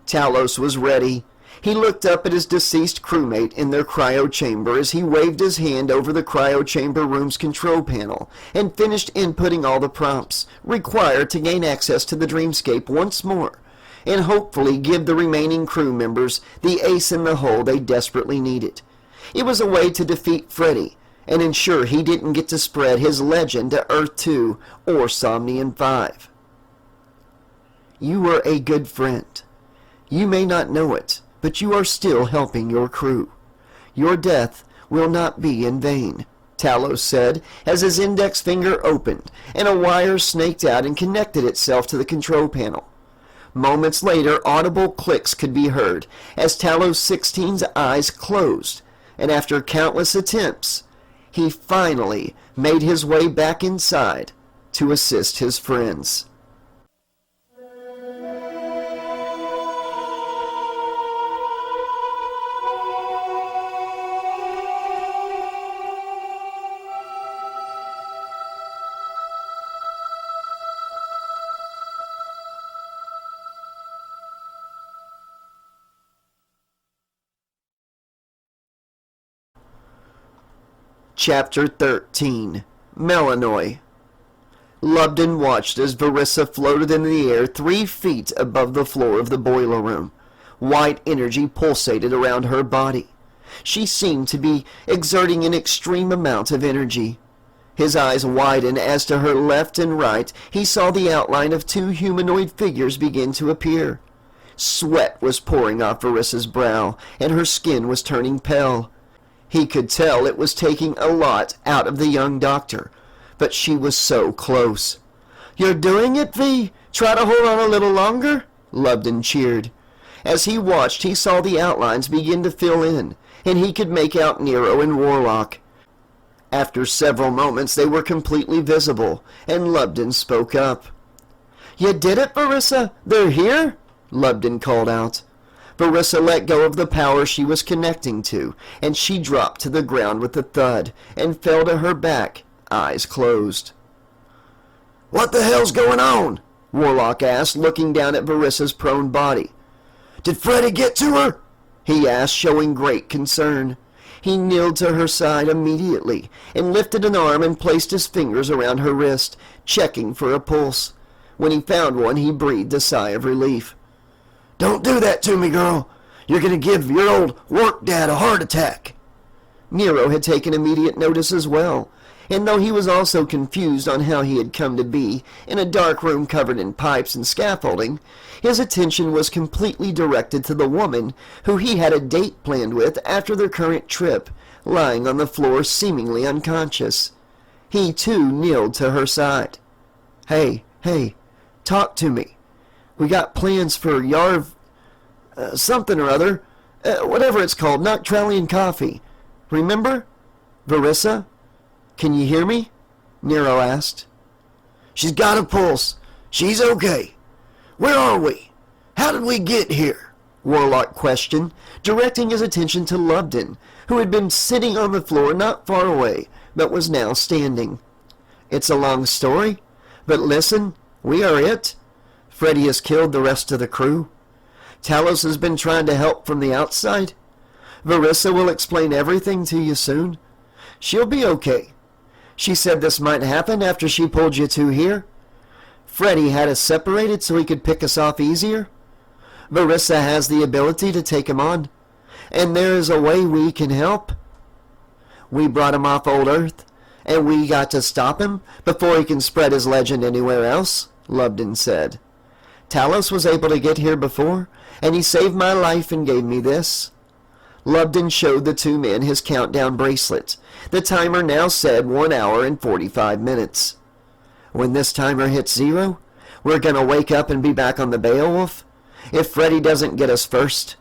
Talos was ready. He looked up at his deceased crewmate in their cryo chamber as he waved his hand over the cryo chamber room's control panel and finished inputting all the prompts required to gain access to the dreamscape once more and hopefully give the remaining crew members the ace in the hole they desperately needed. It was a way to defeat Freddy and ensure he didn't get to spread his legend to Earth-2 or Somnium-5. You were a good friend. You may not know it, but you are still helping your crew. Your death will not be in vain, Talos said as his index finger opened and a wire snaked out and connected itself to the control panel. Moments later, audible clicks could be heard as Talos 16's eyes closed, and after countless attempts, he finally made his way back inside to assist his friends. Chapter 13, Melanoi. Lubden watched as Verissa floated in the air 3 feet above the floor of the boiler room. White energy pulsated around her body. She seemed to be exerting an extreme amount of energy. His eyes widened as to her left and right he saw the outline of 2 humanoid figures begin to appear. Sweat was pouring off Verissa's brow, and her skin was turning pale. He could tell it was taking a lot out of the young doctor, but she was so close. "You're doing it, V. Try to hold on a little longer," Lubden cheered. As he watched, he saw the outlines begin to fill in, and he could make out Nero and Warlock. After several moments, they were completely visible, and Lubden spoke up. "You did it, Verissa! They're here?" Lubden called out. Verissa let go of the power she was connecting to, and she dropped to the ground with a thud and fell to her back, eyes closed. "What the hell's going on?" Warlock asked, looking down at Verissa's prone body. "Did Freddy get to her?" he asked, showing great concern. He kneeled to her side immediately and lifted an arm and placed his fingers around her wrist, checking for a pulse. When he found one, he breathed a sigh of relief. "Don't do that to me, girl. You're going to give your old work dad a heart attack." Nero had taken immediate notice as well, and though he was also confused on how he had come to be in a dark room covered in pipes and scaffolding, his attention was completely directed to the woman who he had a date planned with after their current trip, lying on the floor seemingly unconscious. He too kneeled to her side. Hey, talk to me. We got plans for something or other, whatever it's called, Noctralian coffee. Remember? Verissa? Can you hear me?" Nero asked. "She's got a pulse. She's okay. Where are we? How did we get here?" Warlock questioned, directing his attention to Lubden, who had been sitting on the floor not far away, but was now standing. "It's a long story, but listen, we are it. Freddy has killed the rest of the crew. Talos has been trying to help from the outside. Verissa will explain everything to you soon. She'll be okay. She said this might happen after she pulled you two here. Freddy had us separated so he could pick us off easier. Verissa has the ability to take him on, and there is a way we can help. We brought him off old Earth, and we got to stop him before he can spread his legend anywhere else," Lubden said. Talos was able to get here before, and he saved my life and gave me this." Lubden showed the two men his countdown bracelet. The timer now said 1 hour and 45 minutes. "When this timer hits 0, we're gonna wake up and be back on the Beowulf, if Freddy doesn't get us first.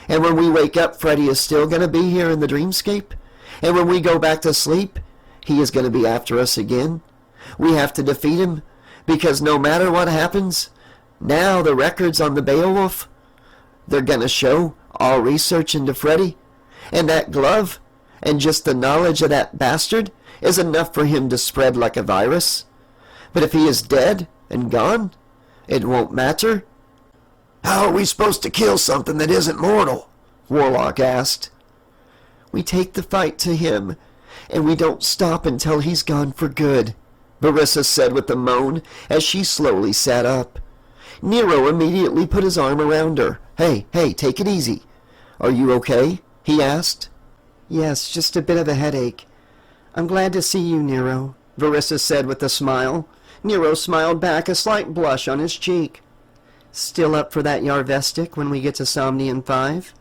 And when we wake up, Freddy is still gonna be here in the dreamscape. And when we go back to sleep, he is gonna be after us again. We have to defeat him, because no matter what happens, now the records on the Beowulf, they're gonna show all research into Freddy. And that glove, and just the knowledge of that bastard, is enough for him to spread like a virus. But if he is dead and gone, it won't matter." "How are we supposed to kill something that isn't mortal?" Warlock asked. "We take the fight to him, and we don't stop until he's gone for good," Barissa said with a moan as she slowly sat up. Nero immediately put his arm around her. Hey, take it easy. "Are you okay?" he asked. "Yes, just a bit of a headache. I'm glad to see you, Nero," Barissa said with a smile. Nero smiled back, a slight blush on his cheek. "Still up for that Yarvestic when we get to Somnium 5?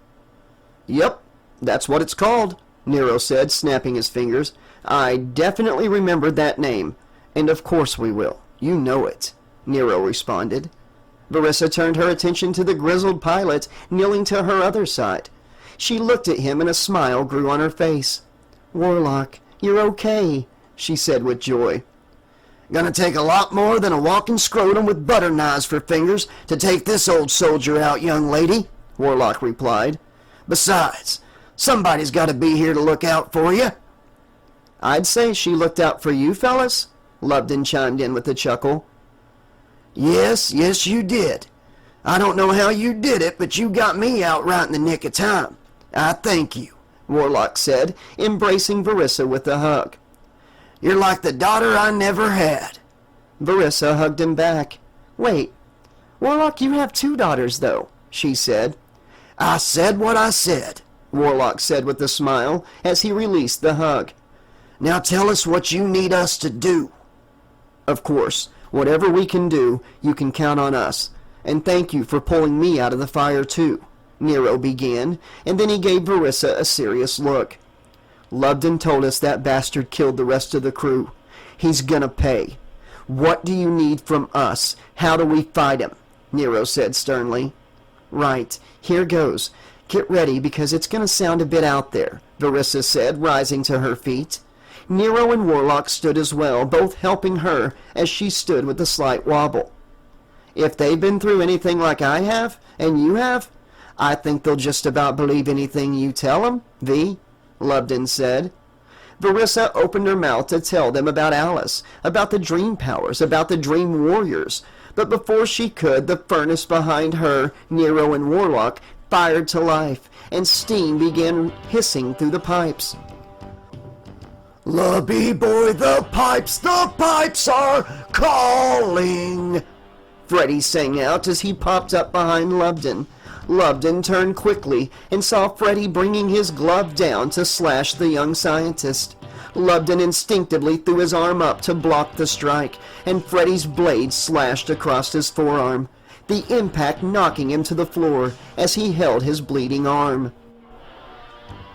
"Yep, that's what it's called," Nero said, snapping his fingers. "I definitely remembered that name. And of course we will. You know it," Nero responded. Barissa turned her attention to the grizzled pilot kneeling to her other side. She looked at him and a smile grew on her face. "Warlock, you're okay," she said with joy. "Gonna take a lot more than a walking scrotum with butter knives for fingers to take this old soldier out, young lady," Warlock replied. "Besides, somebody's got to be here to look out for you." "I'd say she looked out for you, fellas," Lubden chimed in with a chuckle. Yes, you did. I don't know how you did it, but you got me out right in the nick of time. I thank you," Warlock said, embracing Barissa with a hug. "You're like the daughter I never had." Barissa hugged him back. "Wait, Warlock, you have 2 daughters, though," she said. "I said what I said," Warlock said with a smile as he released the hug. "Now tell us what you need us to do." "Of course, whatever we can do, you can count on us. And thank you for pulling me out of the fire, too," Nero began, and then he gave Barissa a serious look. "Lubden told us that bastard killed the rest of the crew. He's gonna pay. What do you need from us? How do we fight him?" Nero said sternly. "Right, here goes. Get ready, because it's gonna sound a bit out there," Barissa said, rising to her feet. Nero and Warlock stood as well, both helping her as she stood with a slight wobble. "If they've been through anything like I have, and you have, I think they'll just about believe anything you tell them, V," Lubden said. Barissa opened her mouth to tell them about Alice, about the dream powers, about the dream warriors, but before she could, the furnace behind her, Nero and Warlock, fired to life, and steam began hissing through the pipes. "Lubby boy, the pipes are calling," Freddy sang out as he popped up behind Lubden. Lubden turned quickly and saw Freddy bringing his glove down to slash the young scientist. Lubden instinctively threw his arm up to block the strike, and Freddy's blade slashed across his forearm, the impact knocking him to the floor as he held his bleeding arm.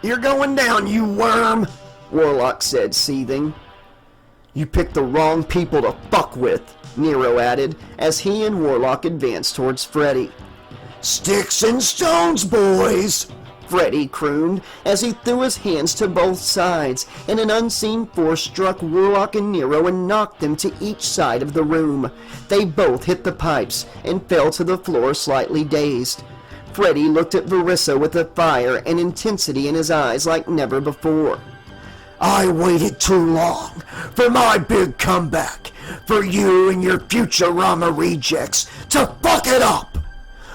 "You're going down, you worm," Warlock said, seething. "You picked the wrong people to fuck with," Nero added as he and Warlock advanced towards Freddy. "Sticks and stones, boys," Freddy crooned as he threw his hands to both sides, and an unseen force struck Warlock and Nero and knocked them to each side of the room. They both hit the pipes and fell to the floor slightly dazed. Freddy looked at Barissa with a fire and intensity in his eyes like never before. "I waited too long for my big comeback, for you and your Futurama rejects to fuck it up.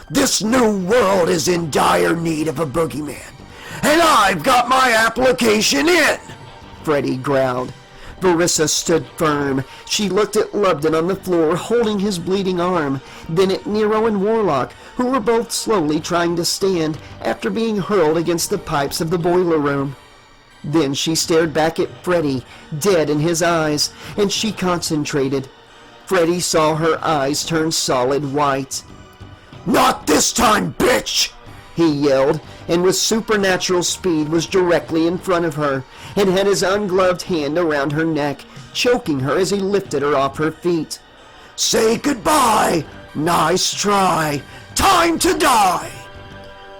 This new world is in dire need of a boogeyman, and I've got my application in," Freddy growled. Barissa stood firm. She looked at Lubden on the floor, holding his bleeding arm, then at Nero and Warlock, who were both slowly trying to stand after being hurled against the pipes of the boiler room. Then she stared back at Freddy, dead in his eyes, and she concentrated. Freddy saw her eyes turn solid white. Not this time, bitch! He yelled, and with supernatural speed was directly in front of her, and had his ungloved hand around her neck, choking her as he lifted her off her feet. Say goodbye! Nice try! Time to die!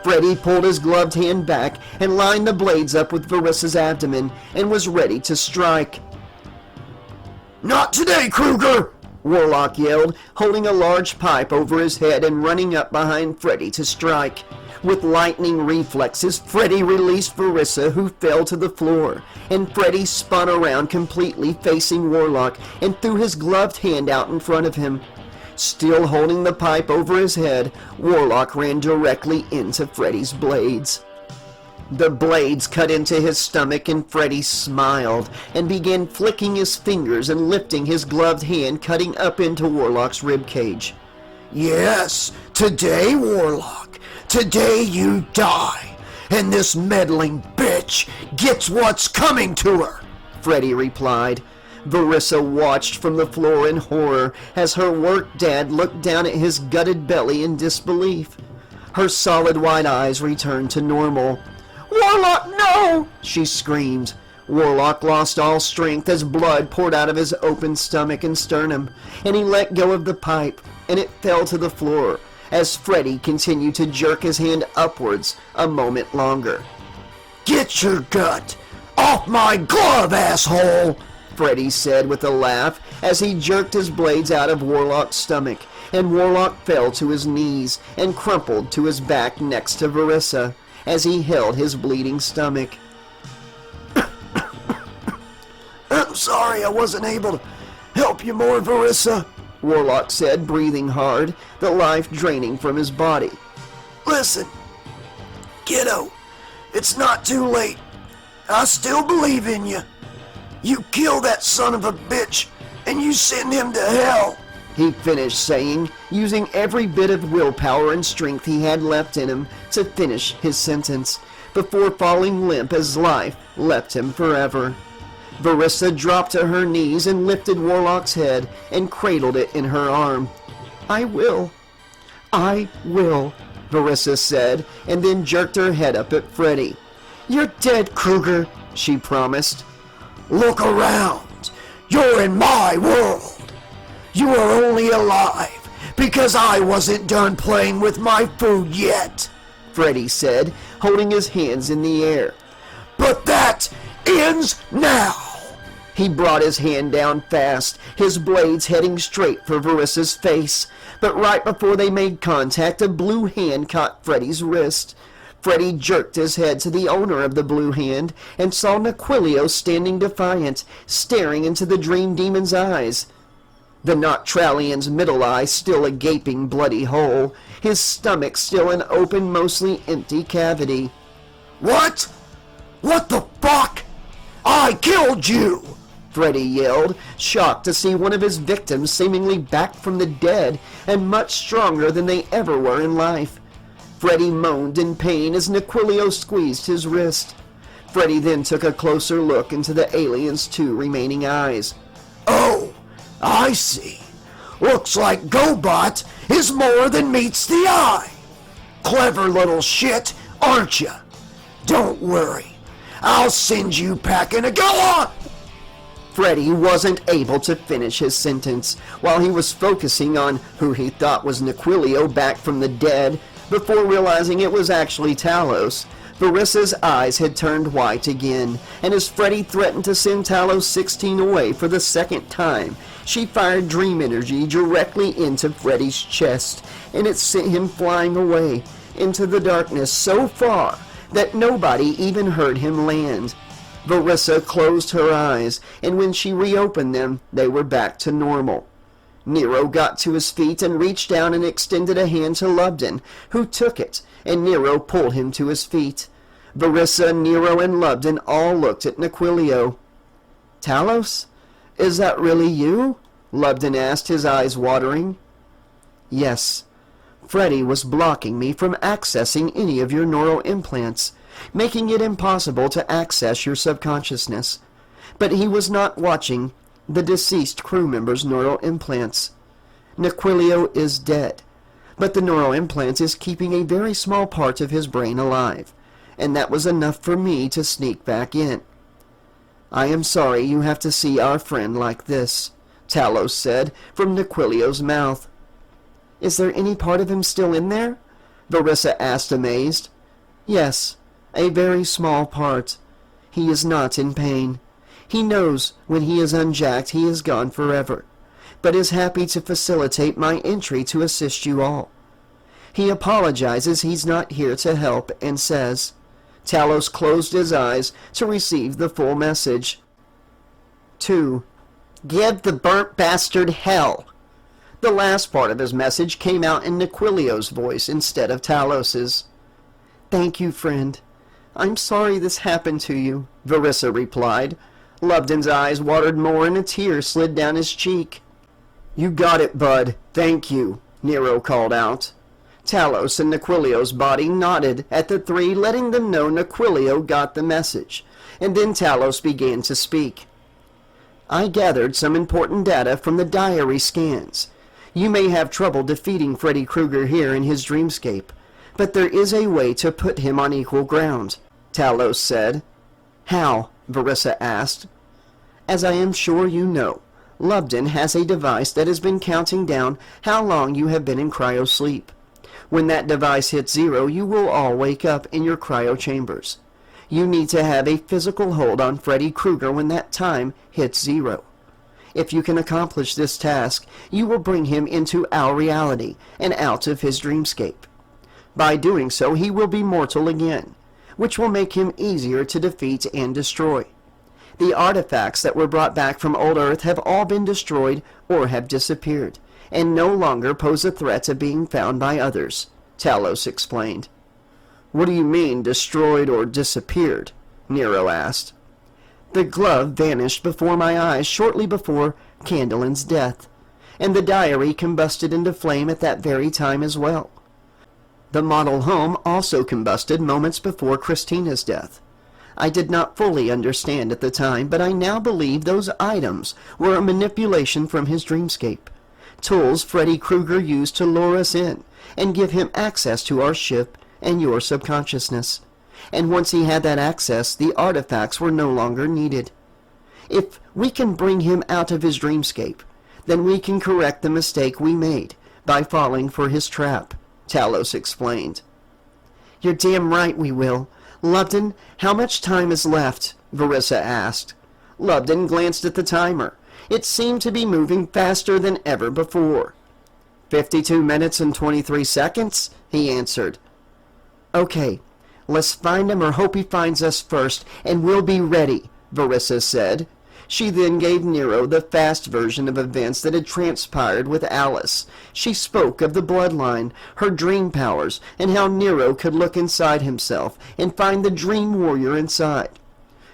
Freddy pulled his gloved hand back and lined the blades up with Varissa's abdomen and was ready to strike. Not today, Kruger! Warlock yelled, holding a large pipe over his head and running up behind Freddy to strike. With lightning reflexes, Freddy released Varissa, who fell to the floor, and Freddy spun around completely facing Warlock and threw his gloved hand out in front of him. Still holding the pipe over his head, Warlock ran directly into Freddy's blades. The blades cut into his stomach, and Freddy smiled and began flicking his fingers and lifting his gloved hand, cutting up into Warlock's ribcage. Yes, today, Warlock. Today you die, and this meddling bitch gets what's coming to her, Freddy replied. Varissa watched from the floor in horror as her work dad looked down at his gutted belly in disbelief. Her solid white eyes returned to normal. Warlock, no! She screamed. Warlock lost all strength as blood poured out of his open stomach and sternum, and he let go of the pipe, and it fell to the floor as Freddy continued to jerk his hand upwards a moment longer. Get your gut off my glove, asshole! Freddy said with a laugh as he jerked his blades out of Warlock's stomach, and Warlock fell to his knees and crumpled to his back next to Varissa as he held his bleeding stomach. I'm sorry I wasn't able to help you more, Varissa, Warlock said, breathing hard, the life draining from his body. Listen, kiddo, it's not too late. I still believe in you. You kill that son of a bitch, and you send him to hell, he finished saying, using every bit of willpower and strength he had left in him to finish his sentence, before falling limp as life left him forever. Varissa dropped to her knees and lifted Warlock's head and cradled it in her arm. I will, Varissa said, and then jerked her head up at Freddy. You're dead, Kruger, she promised. Look around. You're in my world. You are only alive because I wasn't done playing with my food yet, Freddy said, holding his hands in the air. But that ends now. He brought his hand down fast, his blades heading straight for Varissa's face, but right before they made contact, a blue hand caught Freddy's wrist. Freddy jerked his head to the owner of the blue hand and saw Naquilio standing defiant, staring into the Dream Demon's eyes. The Noctralian's middle eye still a gaping bloody hole, his stomach still an open, mostly empty cavity. What? What the fuck? I killed you! Freddy yelled, shocked to see one of his victims seemingly back from the dead and much stronger than they ever were in life. Freddy moaned in pain as Naquilio squeezed his wrist. Freddy then took a closer look into the alien's two remaining eyes. Oh, I see. Looks like GoBot is more than meets the eye. Clever little shit, aren't you? Don't worry. I'll send you packing a go on! Freddy wasn't able to finish his sentence while he was focusing on who he thought was Naquilio back from the dead before realizing it was actually Talos. Varissa's eyes had turned white again, and as Freddy threatened to send Talos 16 away for the second time, she fired dream energy directly into Freddy's chest, and it sent him flying away into the darkness so far that nobody even heard him land. Varissa closed her eyes, and when she reopened them, they were back to normal. Nero got to his feet and reached down and extended a hand to Lubden, who took it, and Nero pulled him to his feet. Varissa, Nero, and Lubden all looked at Naquilio. Talos? Is that really you? Lubden asked, his eyes watering. Yes. Freddy was blocking me from accessing any of your neural implants, making it impossible to access your subconsciousness. But he was not watching the deceased crew member's neural implants. Naquilio is dead. but the neural implant is keeping a very small part of his brain alive, and that was enough for me to sneak back in. I am sorry you have to see our friend like this, Talos said from Nequilio's mouth. Is there any part of him still in there? Verissa asked, amazed. Yes, a very small part. He is not in pain. He knows when he is unjacked he is gone forever, but is happy to facilitate my entry to assist you all. He apologizes he's not here to help and says, Talos closed his eyes to receive the full message. 2. Give the burnt bastard hell. The last part of his message came out in Nequilio's voice instead of Talos's. Thank you, friend. I'm sorry this happened to you, Verissa replied. Lubden's eyes watered more and a tear slid down his cheek. You got it, bud. Thank you, Nero called out. Talos and Nequilio's body nodded at the three, letting them know Nequilio got the message, and then Talos began to speak. I gathered some important data from the diary scans. You may have trouble defeating Freddy Krueger here in his dreamscape, but there is a way to put him on equal ground, Talos said. How? Verissa asked. As I am sure you know, Lubden has a device that has been counting down how long you have been in cryo sleep. When that device hits 0, you will all wake up in your cryo chambers. You need to have a physical hold on Freddy Krueger when that time hits 0. If you can accomplish this task, you will bring him into our reality and out of his dreamscape. By doing so, he will be mortal again, which will make him easier to defeat and destroy. The artifacts that were brought back from old Earth have all been destroyed or have disappeared, and no longer pose a threat of being found by others, Talos explained. What do you mean, destroyed or disappeared? Nero asked. The glove vanished before my eyes shortly before Candolin's death, and the diary combusted into flame at that very time as well. The model home also combusted moments before Christina's death. I did not fully understand at the time, but I now believe those items were a manipulation from his dreamscape. Tools Freddy Krueger used to lure us in and give him access to our ship and your subconsciousness. And once he had that access, the artifacts were no longer needed. If we can bring him out of his dreamscape, then we can correct the mistake we made by falling for his trap, Talos explained. You're damn right we will. Lubden, how much time is left? Verissa asked. Lubden glanced at the timer. It seemed to be moving faster than ever before. 52 minutes and 23 seconds, he answered. Okay, let's find him or hope he finds us first, and we'll be ready, Verissa said. She then gave Nero the fast version of events that had transpired with Alice. She spoke of the bloodline, her dream powers, and how Nero could look inside himself and find the dream warrior inside.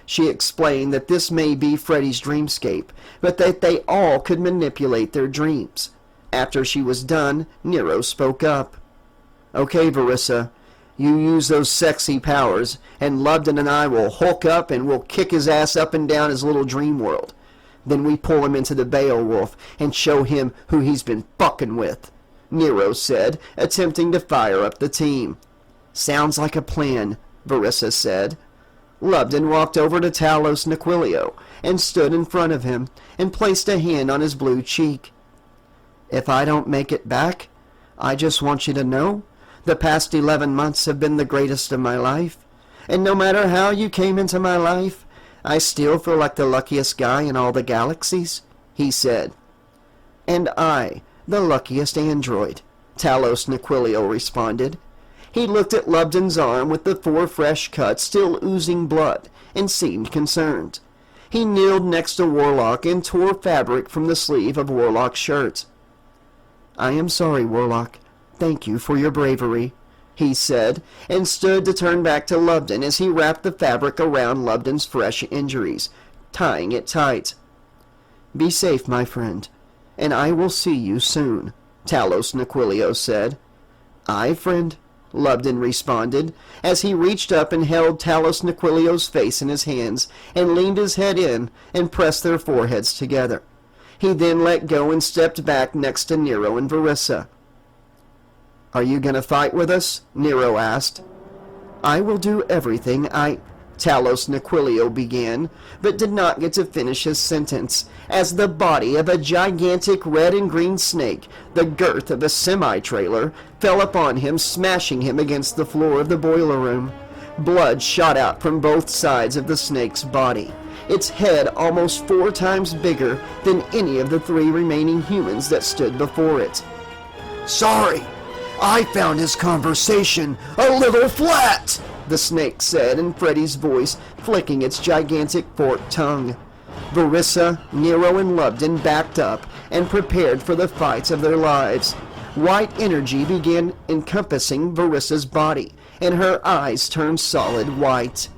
She explained that this may be Freddy's dreamscape, but that they all could manipulate their dreams. After she was done, Nero spoke up. Okay, Verissa, you use those sexy powers, and Lubden and I will hulk up and we'll kick his ass up and down his little dream world. Then we pull him into the Beowulf and show him who he's been fucking with, Nero said, attempting to fire up the team. Sounds like a plan, Verissa said. Lubden walked over to Talos Nequilio and stood in front of him and placed a hand on his blue cheek. If I don't make it back, I just want you to know the past 11 months have been the greatest of my life, and no matter how you came into my life, I still feel like the luckiest guy in all the galaxies, he said. And I, the luckiest android, Talos Nequilio responded. He looked at Lubden's arm with the 4 fresh cuts still oozing blood and seemed concerned. He kneeled next to Warlock and tore fabric from the sleeve of Warlock's shirt. I am sorry, Warlock. Thank you for your bravery, he said, and stood to turn back to Lubden as he wrapped the fabric around Lubden's fresh injuries, tying it tight. Be safe, my friend, and I will see you soon, Talos Nequilio said. Aye, friend, Lubden responded, as he reached up and held Talos Nequilio's face in his hands and leaned his head in and pressed their foreheads together. He then let go and stepped back next to Nero and Verissa. "Are you gonna fight with us?" Nero asked. "I will do everything Talos Nequilio began, but did not get to finish his sentence, as the body of a gigantic red and green snake, the girth of a semi-trailer, fell upon him, smashing him against the floor of the boiler room. Blood shot out from both sides of the snake's body, its head almost 4 times bigger than any of the 3 remaining humans that stood before it. "Sorry, I found his conversation a little flat," the snake said in Freddy's voice, flicking its gigantic forked tongue. Verissa, Nero, and Lubden backed up and prepared for the fights of their lives. White energy began encompassing Verissa's body, and her eyes turned solid white.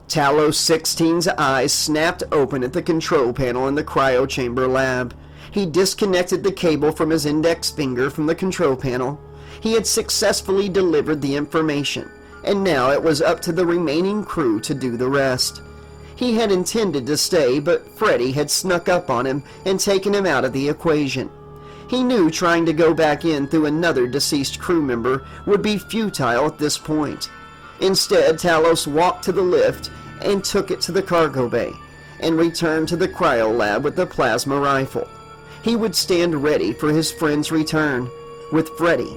Talos 16's eyes snapped open at the control panel in the cryo chamber lab. He disconnected the cable from his index finger from the control panel. He had successfully delivered the information, and now it was up to the remaining crew to do the rest. He had intended to stay, but Freddy had snuck up on him and taken him out of the equation. He knew trying to go back in through another deceased crew member would be futile at this point. Instead, Talos walked to the lift and took it to the cargo bay, and returned to the cryo lab with the plasma rifle. He would stand ready for his friend's return with Freddy,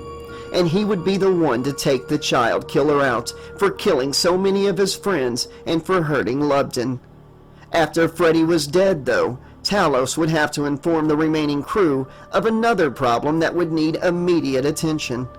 and he would be the one to take the child killer out for killing so many of his friends and for hurting Lubden. After Freddy was dead, though, Talos would have to inform the remaining crew of another problem that would need immediate attention.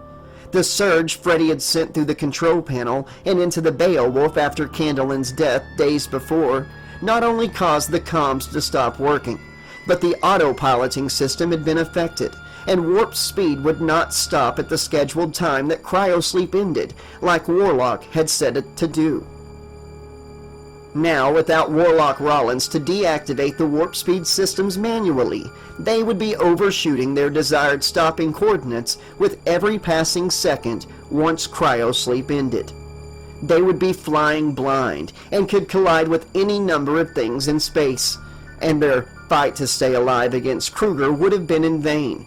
The surge Freddy had sent through the control panel and into the Beowulf after Candelin's death days before not only caused the comms to stop working, but the autopiloting system had been affected, and warp speed would not stop at the scheduled time that cryosleep ended, like Warlock had said it to do. Now, without Warlock Rollins to deactivate the warp speed systems manually, they would be overshooting their desired stopping coordinates with every passing second once cryosleep ended. They would be flying blind and could collide with any number of things in space, and their fight to stay alive against Kruger would have been in vain.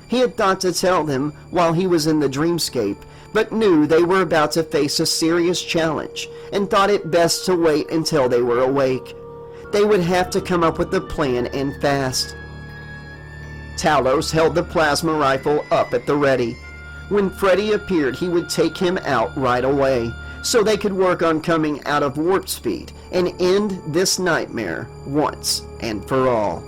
He had thought to tell them while he was in the dreamscape, but knew they were about to face a serious challenge, and thought it best to wait until they were awake. They would have to come up with a plan, and fast. Talos held the plasma rifle up at the ready. When Freddy appeared, he would take him out right away, so they could work on coming out of warp speed and end this nightmare once and for all.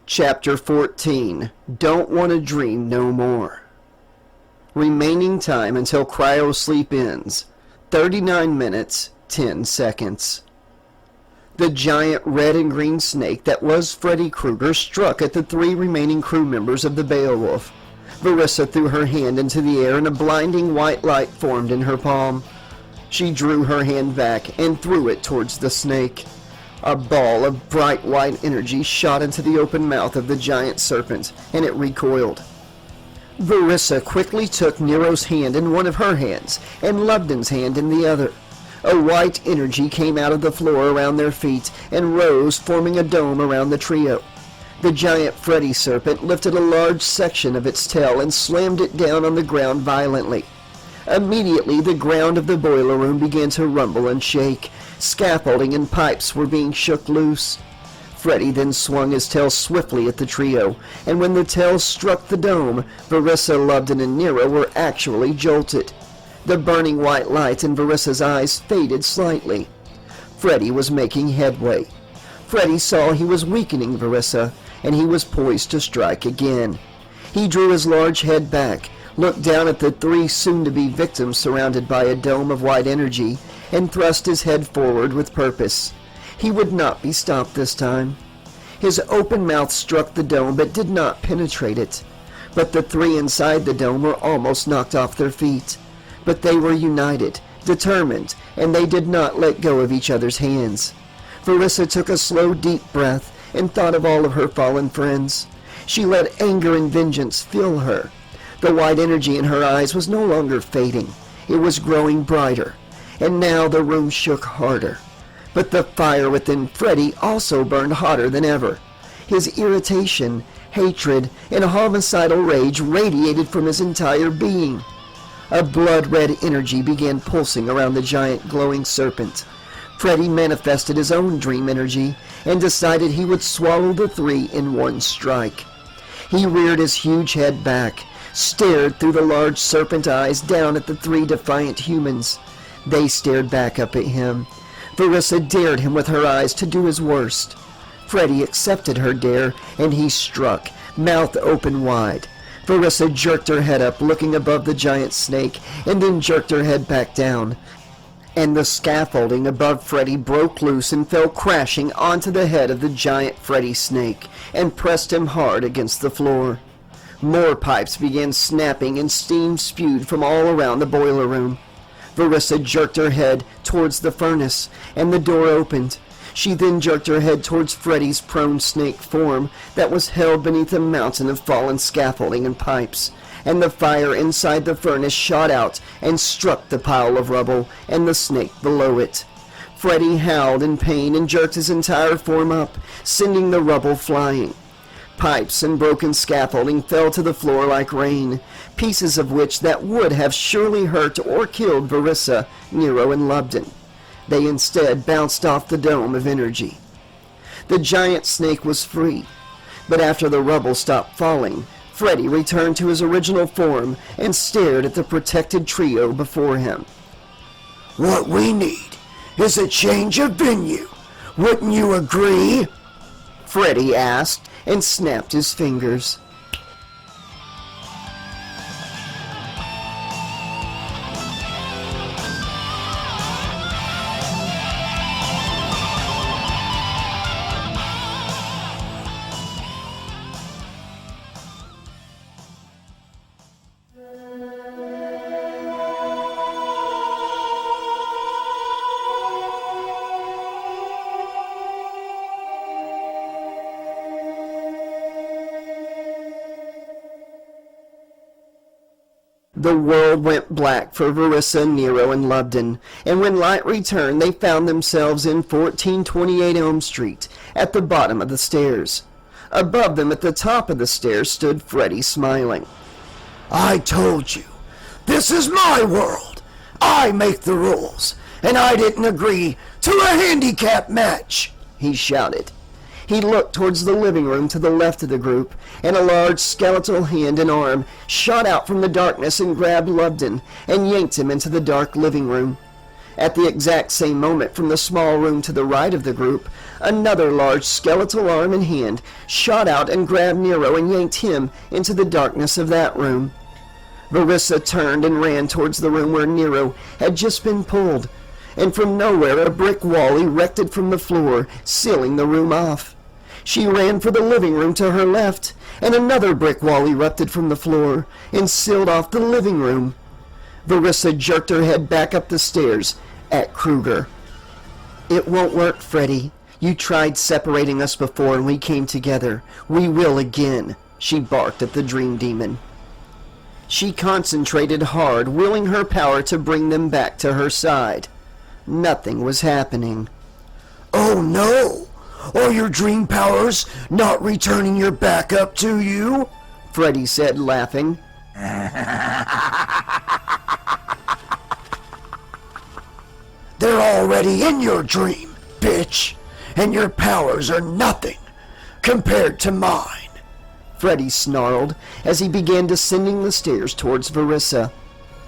Chapter 14. Don't Want to Dream No More. Remaining time until cryosleep ends, 39 minutes, 10 seconds. The giant red and green snake that was Freddy Krueger struck at the 3 remaining crew members of the Beowulf. Verissa threw her hand into the air and a blinding white light formed in her palm. She drew her hand back and threw it towards the snake. A ball of bright white energy shot into the open mouth of the giant serpent, and it recoiled. Verissa quickly took Nero's hand in one of her hands, and Lubden's hand in the other. A white energy came out of the floor around their feet and rose, forming a dome around the trio. The giant Freddy serpent lifted a large section of its tail and slammed it down on the ground violently. Immediately, the ground of the boiler room began to rumble and shake. Scaffolding and pipes were being shook loose. Freddy then swung his tail swiftly at the trio, and when the tail struck the dome, Verissa, Lubden, and Nero were actually jolted. The burning white light in Verissa's eyes faded slightly. Freddy was making headway. Freddy saw he was weakening Verissa, and he was poised to strike again. He drew his large head back, looked down at the 3 soon-to-be victims surrounded by a dome of white energy, and thrust his head forward with purpose. He would not be stopped this time. His open mouth struck the dome but did not penetrate it. But the 3 inside the dome were almost knocked off their feet. But they were united, determined, and they did not let go of each other's hands. Verissa took a slow, deep breath and thought of all of her fallen friends. She let anger and vengeance fill her. The white energy in her eyes was no longer fading. It was growing brighter, and now the room shook harder. But the fire within Freddy also burned hotter than ever. His irritation, hatred, and homicidal rage radiated from his entire being. A blood-red energy began pulsing around the giant glowing serpent. Freddy manifested his own dream energy and decided he would swallow the 3 in one strike. He reared his huge head back, stared through the large serpent eyes down at the 3 defiant humans. They stared back up at him. Verissa dared him with her eyes to do his worst. Freddy accepted her dare, and he struck, mouth open wide. Verissa jerked her head up, looking above the giant snake, and then jerked her head back down. And the scaffolding above Freddy broke loose and fell crashing onto the head of the giant Freddy snake, and pressed him hard against the floor. More pipes began snapping and steam spewed from all around the boiler room. Verissa jerked her head towards the furnace, and the door opened. She then jerked her head towards Freddy's prone snake form that was held beneath a mountain of fallen scaffolding and pipes, and the fire inside the furnace shot out and struck the pile of rubble and the snake below it. Freddy howled in pain and jerked his entire form up, sending the rubble flying. Pipes and broken scaffolding fell to the floor like rain, pieces of which that would have surely hurt or killed Verissa, Nero, and Lubden. They instead bounced off the dome of energy. The giant snake was free, but after the rubble stopped falling, Freddy returned to his original form and stared at the protected trio before him. What we need is a change of venue. Wouldn't you agree? Freddy asked and snapped his fingers. The world went black for Verissa, Nero, and Lubden, and when light returned, they found themselves in 1428 Elm Street, at the bottom of the stairs. Above them, at the top of the stairs, stood Freddy, smiling. I told you, this is my world. I make the rules, and I didn't agree to a handicap match, he shouted. He looked towards the living room to the left of the group, and a large skeletal hand and arm shot out from the darkness and grabbed Lubden and yanked him into the dark living room. At the exact same moment, from the small room to the right of the group, another large skeletal arm and hand shot out and grabbed Nero and yanked him into the darkness of that room. Verissa turned and ran towards the room where Nero had just been pulled. and from nowhere a brick wall erected from the floor, sealing the room off. She ran for the living room to her left, and another brick wall erupted from the floor and sealed off the living room. Verissa jerked her head back up the stairs at Kruger. "It won't work, Freddy. You tried separating us before and we came together. We will again," she barked at the dream demon. She concentrated hard, willing her power to bring them back to her side. Nothing was happening. "Oh no! Are your dream powers not returning your backup to you?" Freddy said, laughing. "They're already in your dream, bitch, and your powers are nothing compared to mine," Freddy snarled as he began descending the stairs towards Verissa.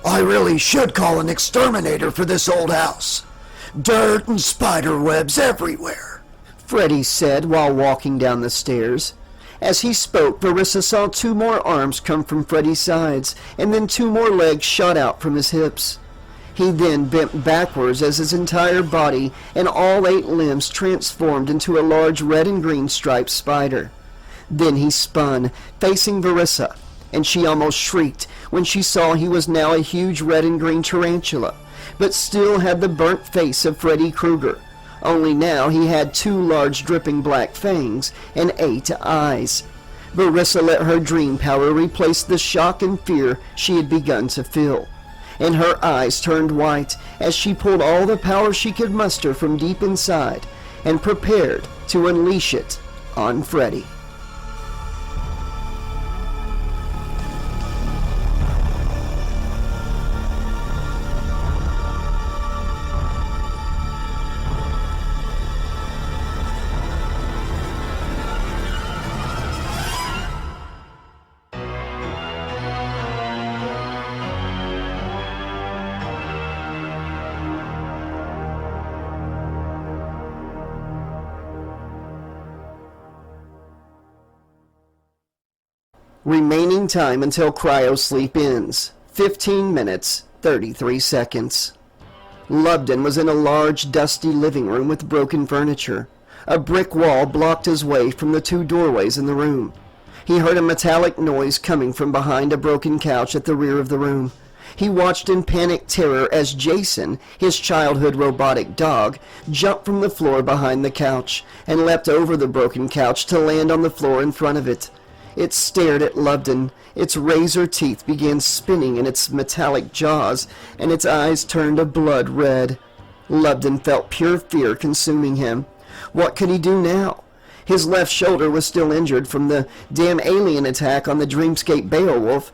"I really should call an exterminator for this old house. Dirt and spider webs everywhere," Freddy said while walking down the stairs. As he spoke, Verissa saw 2 more arms come from Freddy's sides, and then 2 more legs shot out from his hips. He then bent backwards as his entire body and all 8 limbs transformed into a large red and green striped spider. Then he spun, facing Verissa, and she almost shrieked when she saw he was now a huge red and green tarantula, but still had the burnt face of Freddy Krueger. Only now he had 2 large dripping black fangs and 8 eyes. Verissa let her dream power replace the shock and fear she had begun to feel, and her eyes turned white as she pulled all the power she could muster from deep inside and prepared to unleash it on Freddy. Remaining time until cryo sleep ends, 15 minutes, 33 seconds. Lubden was in a large, dusty living room with broken furniture. A brick wall blocked his way from the 2 doorways in the room. He heard a metallic noise coming from behind a broken couch at the rear of the room. He watched in panicked terror as Jason, his childhood robotic dog, jumped from the floor behind the couch and leapt over the broken couch to land on the floor in front of it. It stared at Lubden. Its razor teeth began spinning in its metallic jaws, and its eyes turned a blood red. Lubden felt pure fear consuming him. What could he do now? His left shoulder was still injured from the damn alien attack on the Dreamscape Beowulf,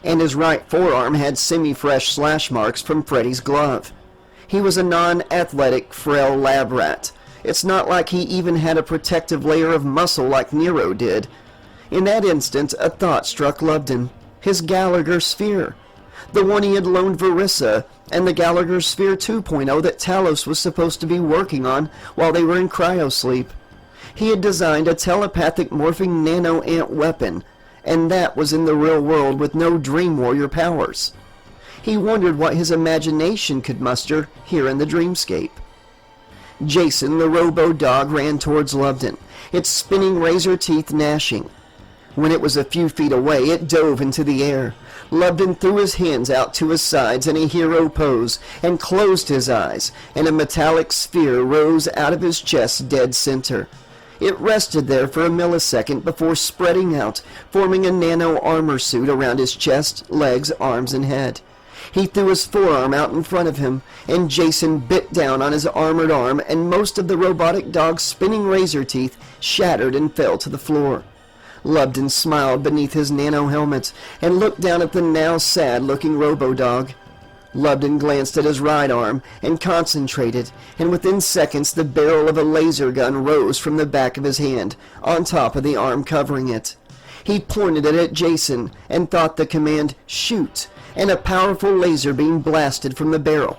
and his right forearm had semi-fresh slash marks from Freddy's glove. He was a non-athletic, frail lab rat. It's not like he even had a protective layer of muscle like Nero did. In that instant, a thought struck Lubden. His Gallagher Sphere. The one he had loaned Verissa, and the Gallagher Sphere 2.0 that Talos was supposed to be working on while they were in cryosleep. He had designed a telepathic morphing nano-ant weapon, and that was in the real world with no Dream Warrior powers. He wondered what his imagination could muster here in the dreamscape. Jason, the robo-dog, ran towards Lubden, its spinning razor teeth gnashing. When it was a few feet away, it dove into the air. Lubden threw his hands out to his sides in a hero pose and closed his eyes, and a metallic sphere rose out of his chest's dead center. It rested there for a millisecond before spreading out, forming a nano armor suit around his chest, legs, arms, and head. He threw his forearm out in front of him, and Jason bit down on his armored arm, and most of the robotic dog's spinning razor teeth shattered and fell to the floor. Lubden smiled beneath his nano-helmet and looked down at the now sad-looking robo-dog. Lubden glanced at his right arm and concentrated, and within seconds the barrel of a laser gun rose from the back of his hand, on top of the arm covering it. He pointed it at Jason and thought the command, "Shoot," and a powerful laser beam blasted from the barrel.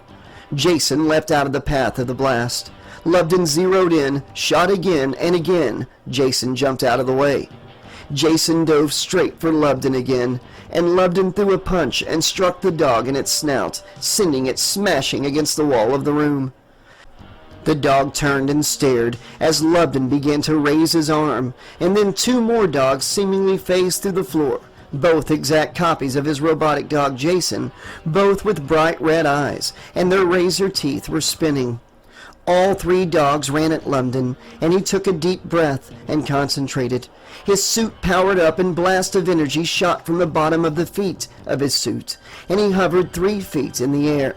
Jason leapt out of the path of the blast. Lubden zeroed in, shot again, and again. Jason jumped out of the way. Jason dove straight for Lubden again, and Lubden threw a punch and struck the dog in its snout, sending it smashing against the wall of the room. The dog turned and stared as Lubden began to raise his arm, and then two more dogs seemingly phased through the floor, both exact copies of his robotic dog Jason, both with bright red eyes, and their razor teeth were spinning. All three dogs ran at Lubden, and he took a deep breath and concentrated. His suit powered up, and blasts of energy shot from the bottom of the feet of his suit, and he hovered 3 feet in the air.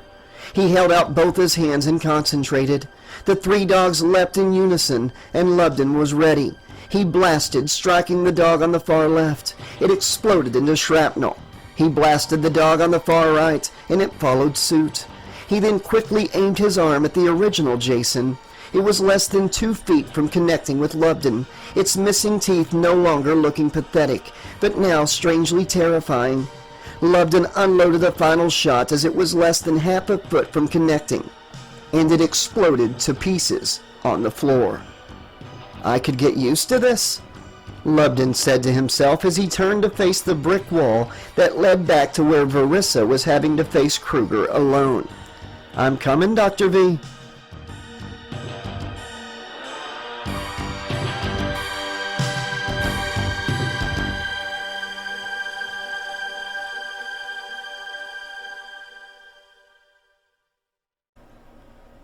He held out both his hands and concentrated. The three dogs leapt in unison, and Lubden was ready. He blasted, striking the dog on the far left. It exploded into shrapnel. He blasted the dog on the far right, and it followed suit. He then quickly aimed his arm at the original Jason. It was less than 2 feet from connecting with Lubden, its missing teeth no longer looking pathetic, but now strangely terrifying. Lubden unloaded a final shot as it was less than half a foot from connecting, and it exploded to pieces on the floor. I could get used to this, Lubden said to himself as he turned to face the brick wall that led back to where Verissa was having to face Kruger alone. I'm coming, Dr. V.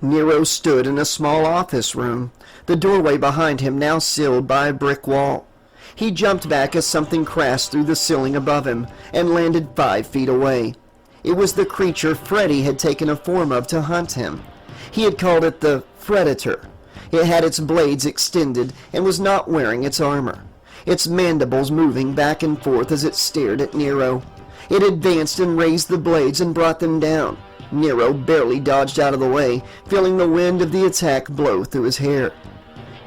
Nero stood in a small office room, the doorway behind him now sealed by a brick wall. He jumped back as something crashed through the ceiling above him and landed 5 feet away. It was the creature Freddy had taken a form of to hunt him. He had called it the Predator. It had its blades extended and was not wearing its armor, its mandibles moving back and forth as it stared at Nero. It advanced and raised the blades and brought them down. Nero barely dodged out of the way, feeling the wind of the attack blow through his hair.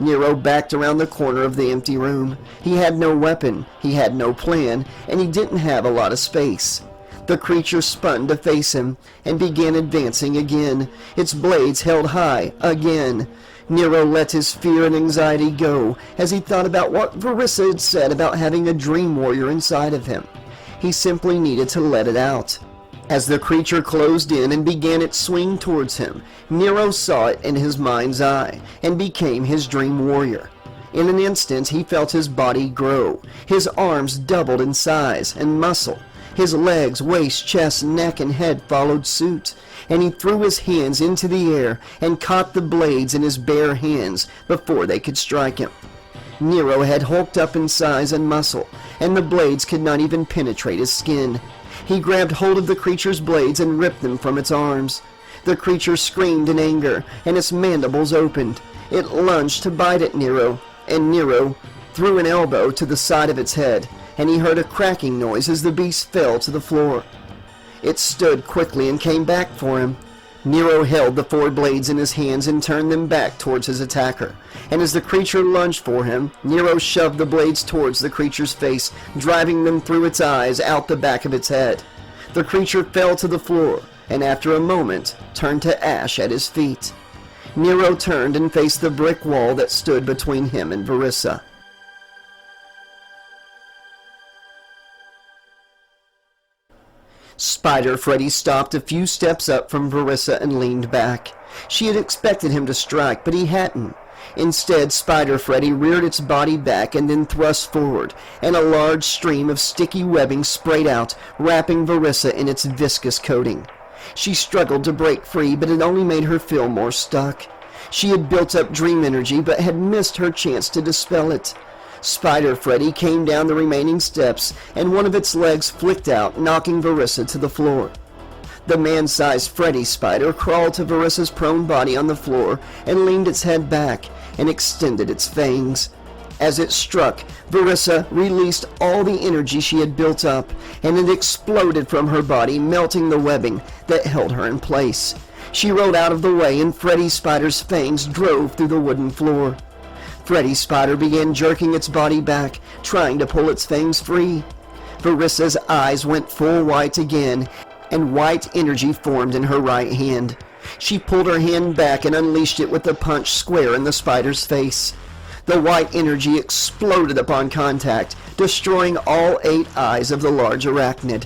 Nero backed around the corner of the empty room. He had no weapon, he had no plan, and he didn't have a lot of space. The creature spun to face him and began advancing again, its blades held high again. Nero let his fear and anxiety go as he thought about what Verissa had said about having a dream warrior inside of him. He simply needed to let it out. As the creature closed in and began its swing towards him, Nero saw it in his mind's eye and became his dream warrior. In an instant he felt his body grow. His arms doubled in size and muscle. His legs, waist, chest, neck, and head followed suit, and he threw his hands into the air and caught the blades in his bare hands before they could strike him. Nero had hulked up in size and muscle, and the blades could not even penetrate his skin. He grabbed hold of the creature's blades and ripped them from its arms. The creature screamed in anger, and its mandibles opened. It lunged to bite at Nero, and Nero threw an elbow to the side of its head, and he heard a cracking noise as the beast fell to the floor. It stood quickly and came back for him. Nero held the 4 blades in his hands and turned them back towards his attacker, and as the creature lunged for him, Nero shoved the blades towards the creature's face, driving them through its eyes out the back of its head. The creature fell to the floor, and after a moment, turned to ash at his feet. Nero turned and faced the brick wall that stood between him and Verissa. Spider Freddy stopped a few steps up from Verissa and leaned back. She had expected him to strike, but he hadn't. Instead, Spider Freddy reared its body back and then thrust forward, and a large stream of sticky webbing sprayed out, wrapping Verissa in its viscous coating. She struggled to break free, but it only made her feel more stuck. She had built up dream energy, but had missed her chance to dispel it. Spider Freddy came down the remaining steps, and one of its legs flicked out, knocking Verissa to the floor. The man-sized Freddy Spider crawled to Verissa's prone body on the floor and leaned its head back and extended its fangs. As it struck, Verissa released all the energy she had built up, and it exploded from her body, melting the webbing that held her in place. She rolled out of the way, and Freddy Spider's fangs drove through the wooden floor. Freddy Spider began jerking its body back, trying to pull its fangs free. Verissa's eyes went full white again, and white energy formed in her right hand. She pulled her hand back and unleashed it with a punch square in the spider's face. The white energy exploded upon contact, destroying all 8 eyes of the large arachnid.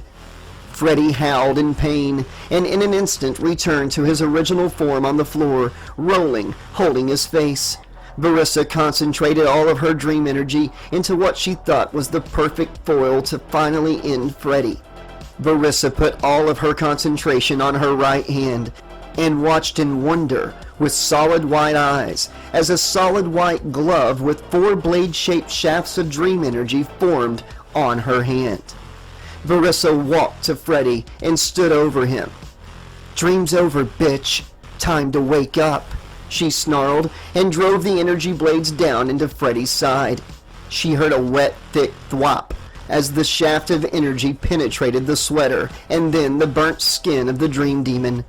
Freddy howled in pain, and in an instant returned to his original form on the floor, rolling, holding his face. Verissa concentrated all of her dream energy into what she thought was the perfect foil to finally end Freddy. Verissa put all of her concentration on her right hand, and watched in wonder with solid white eyes as a solid white glove with 4 blade-shaped shafts of dream energy formed on her hand. Verissa walked to Freddy and stood over him. "Dream's over, bitch. Time to wake up," she snarled, and drove the energy blades down into Freddy's side. She heard a wet, thick thwop as the shaft of energy penetrated the sweater and then the burnt skin of the dream demon.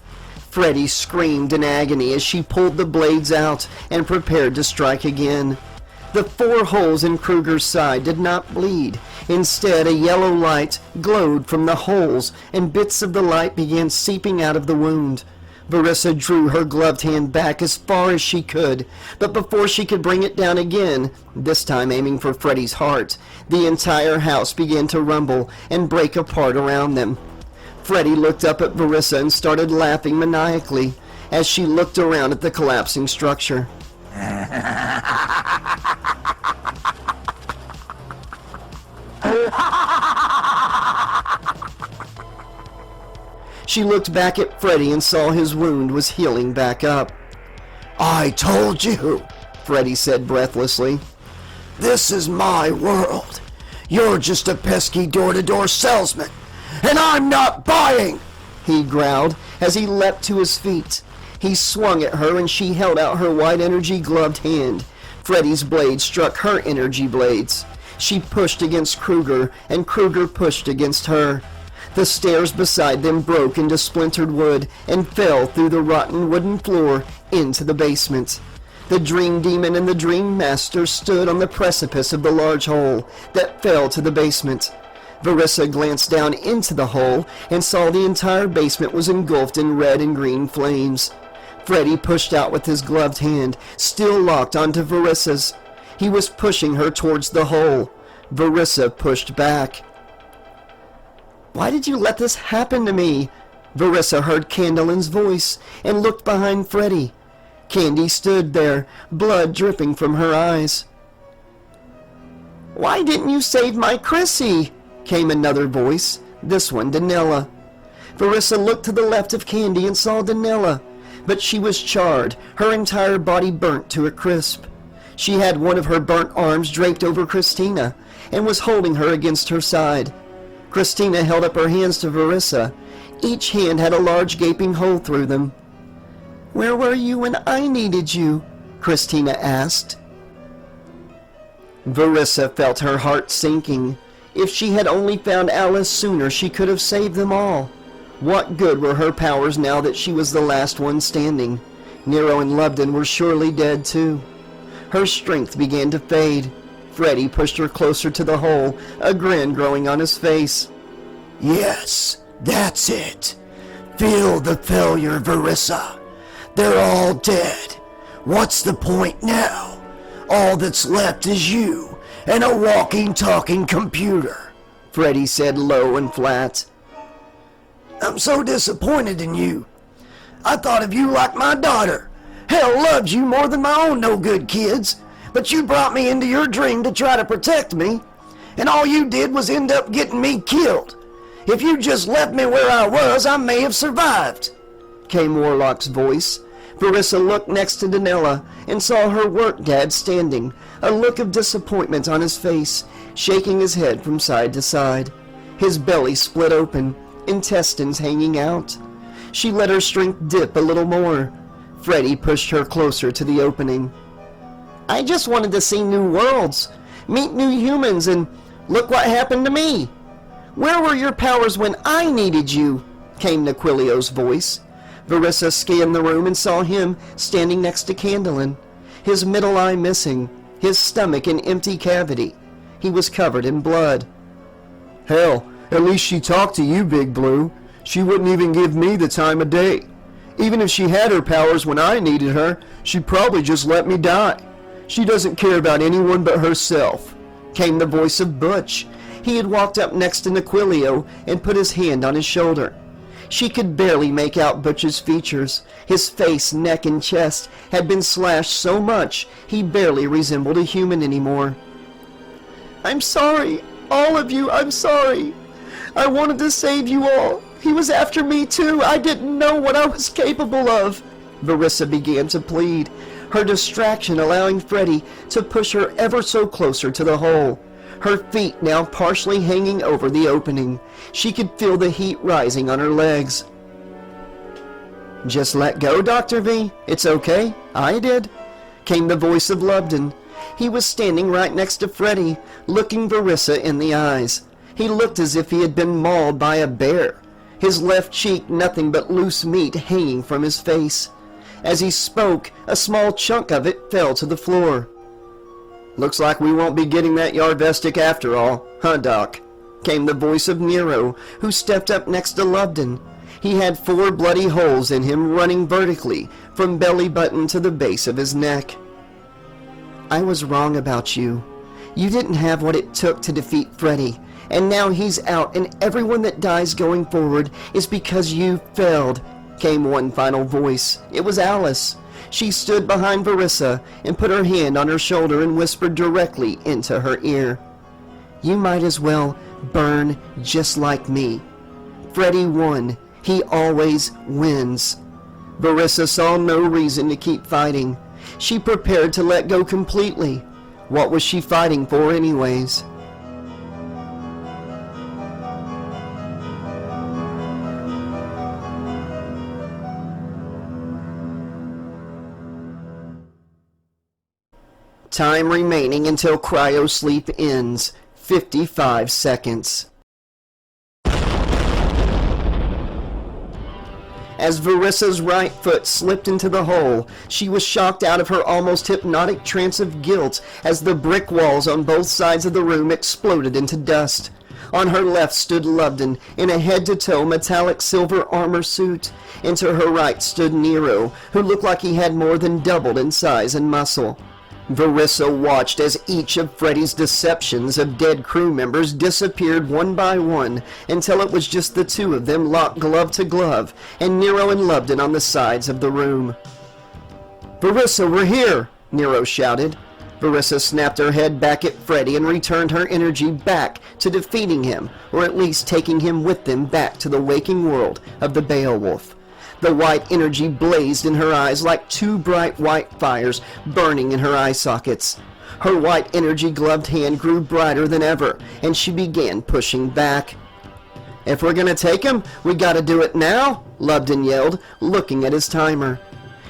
Freddy screamed in agony as she pulled the blades out and prepared to strike again. The 4 holes in Kruger's side did not bleed. Instead, a yellow light glowed from the holes, and bits of the light began seeping out of the wound. Verissa drew her gloved hand back as far as she could, but before she could bring it down again, this time aiming for Freddy's heart, the entire house began to rumble and break apart around them. Freddy looked up at Verissa and started laughing maniacally as she looked around at the collapsing structure. She looked back at Freddy and saw his wound was healing back up. "I told you," Freddy said breathlessly. "This is my world. You're just a pesky door-to-door salesman, and I'm not buying," he growled as he leapt to his feet. He swung at her and she held out her white energy gloved hand. Freddy's blade struck her energy blades. She pushed against Kruger, and Kruger pushed against her. The stairs beside them broke into splintered wood and fell through the rotten wooden floor into the basement. The Dream Demon and the Dream Master stood on the precipice of the large hole that fell to the basement. Verissa glanced down into the hole and saw the entire basement was engulfed in red and green flames. Freddy pushed out with his gloved hand, still locked onto Verissa's. He was pushing her towards the hole. Verissa pushed back. "Why did you let this happen to me?" Verissa heard Candelin's voice and looked behind Freddy. Candy stood there, blood dripping from her eyes. "Why didn't you save my Chrissy?" came another voice, this one Danella. Verissa looked to the left of Candy and saw Danella, but she was charred, her entire body burnt to a crisp. She had one of her burnt arms draped over Christina and was holding her against her side. Christina held up her hands to Verissa. Each hand had a large gaping hole through them. "Where were you when I needed you?" Christina asked. Verissa felt her heart sinking. If she had only found Alice sooner, she could have saved them all. What good were her powers now that she was the last one standing? Nero and Lubden were surely dead too. Her strength began to fade. Freddy pushed her closer to the hole, a grin growing on his face. "Yes, that's it. Feel the failure, Verissa. They're all dead. What's the point now? All that's left is you and a walking, talking computer," Freddy said low and flat. "I'm so disappointed in you. I thought of you like my daughter. Hell, loved you more than my own no-good kids. But you brought me into your dream to try to protect me, and all you did was end up getting me killed. If you just left me where I was, I may have survived," came Warlock's voice. Verissa looked next to Danella and saw her work dad standing, a look of disappointment on his face, shaking his head from side to side. His belly split open, intestines hanging out. She let her strength dip a little more. Freddy pushed her closer to the opening. "I just wanted to see new worlds, meet new humans, and look what happened to me. Where were your powers when I needed you?" came Naquilio's voice. Verissa scanned the room and saw him standing next to Candlin, his middle eye missing, his stomach an empty cavity. He was covered in blood. "Hell, at least she talked to you, Big Blue. She wouldn't even give me the time of day. Even if she had her powers when I needed her, she'd probably just let me die. She doesn't care about anyone but herself, came the voice of Butch. He had walked up next to Naquilio and put his hand on his shoulder. She could barely make out Butch's features. His face, neck, and chest had been slashed so much he barely resembled a human anymore. I'm sorry, all of you, I'm sorry. I wanted to save you all. He was after me too. I didn't know what I was capable of. Verissa began to plead, her distraction allowing Freddy to push her ever so closer to the hole. Her feet now partially hanging over the opening. She could feel the heat rising on her legs. Just let go, Dr. V. It's okay. I did, came the voice of Lubden. He was standing right next to Freddy, looking Verissa in the eyes. He looked as if he had been mauled by a bear, his left cheek nothing but loose meat hanging from his face. As he spoke, a small chunk of it fell to the floor. Looks like we won't be getting that Yarvestic after all, huh, Doc? Came the voice of Nero, who stepped up next to Lubden. He had 4 bloody holes in him running vertically from belly button to the base of his neck. I was wrong about you. You didn't have what it took to defeat Freddy, and now he's out, and everyone that dies going forward is because you failed, came one final voice. It was Alice. She stood behind Verissa and put her hand on her shoulder and whispered directly into her ear. You might as well burn just like me. Freddy won. He always wins. Verissa saw no reason to keep fighting. She prepared to let go completely. What was she fighting for anyways? Time remaining until cryo sleep ends, 55 seconds. As Verissa's right foot slipped into the hole, she was shocked out of her almost hypnotic trance of guilt as the brick walls on both sides of the room exploded into dust. On her left stood Lubden in a head-to-toe metallic silver armor suit, and to her right stood Nero, who looked like he had more than doubled in size and muscle. Verissa watched as each of Freddy's deceptions of dead crew members disappeared one by one until it was just the 2 of them locked glove to glove, and Nero and Lubden on the sides of the room. Verissa, we're here! Nero shouted. Verissa snapped her head back at Freddy and returned her energy back to defeating him, or at least taking him with them back to the waking world of the Beowulf. The white energy blazed in her eyes like 2 bright white fires burning in her eye sockets. Her white energy gloved hand grew brighter than ever, and she began pushing back. If we're gonna take him, we gotta do it now, Lubden yelled, looking at his timer.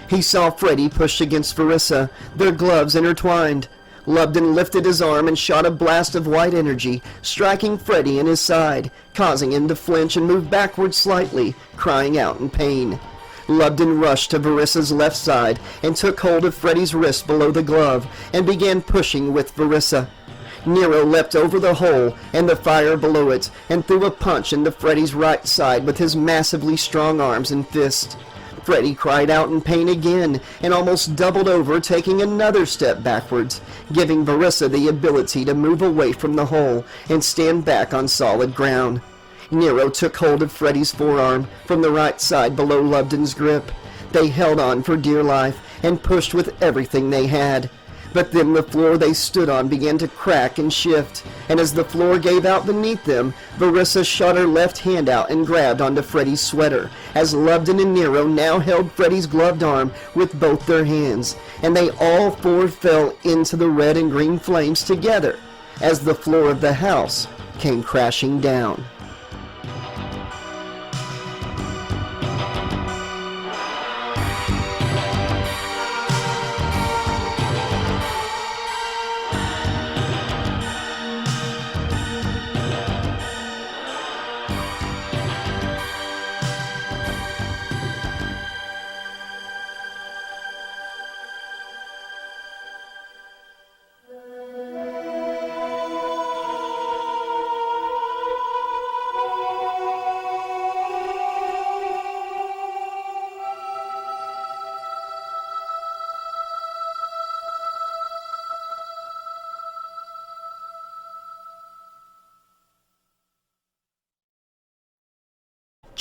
He saw Freddy push against Verissa, their gloves intertwined. Lubden lifted his arm and shot a blast of white energy, striking Freddy in his side, causing him to flinch and move backward slightly, crying out in pain. Lubden rushed to Verissa's left side and took hold of Freddy's wrist below the glove and began pushing with Verissa. Nero leapt over the hole and the fire below it and threw a punch into Freddy's right side with his massively strong arms and fist. Freddy cried out in pain again and almost doubled over, taking another step backwards, giving Verissa the ability to move away from the hole and stand back on solid ground. Nero took hold of Freddy's forearm from the right side below Lubden's grip. They held on for dear life and pushed with everything they had. But then the floor they stood on began to crack and shift, and as the floor gave out beneath them, Verissa shot her left hand out and grabbed onto Freddy's sweater, as Lubden and Nero now held Freddy's gloved arm with both their hands, and they all 4 fell into the red and green flames together, as the floor of the house came crashing down.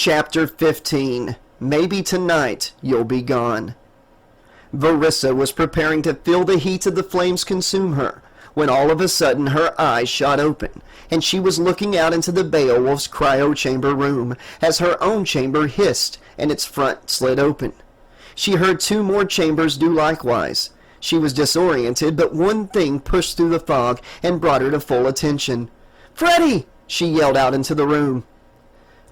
Chapter 15. Maybe tonight you'll be gone. Verissa was preparing to feel the heat of the flames consume her, when all of a sudden her eyes shot open, and she was looking out into the Beowulf's cryo chamber room, as her own chamber hissed and its front slid open. She heard 2 more chambers do likewise. She was disoriented, but one thing pushed through the fog and brought her to full attention. "Freddy!" she yelled out into the room.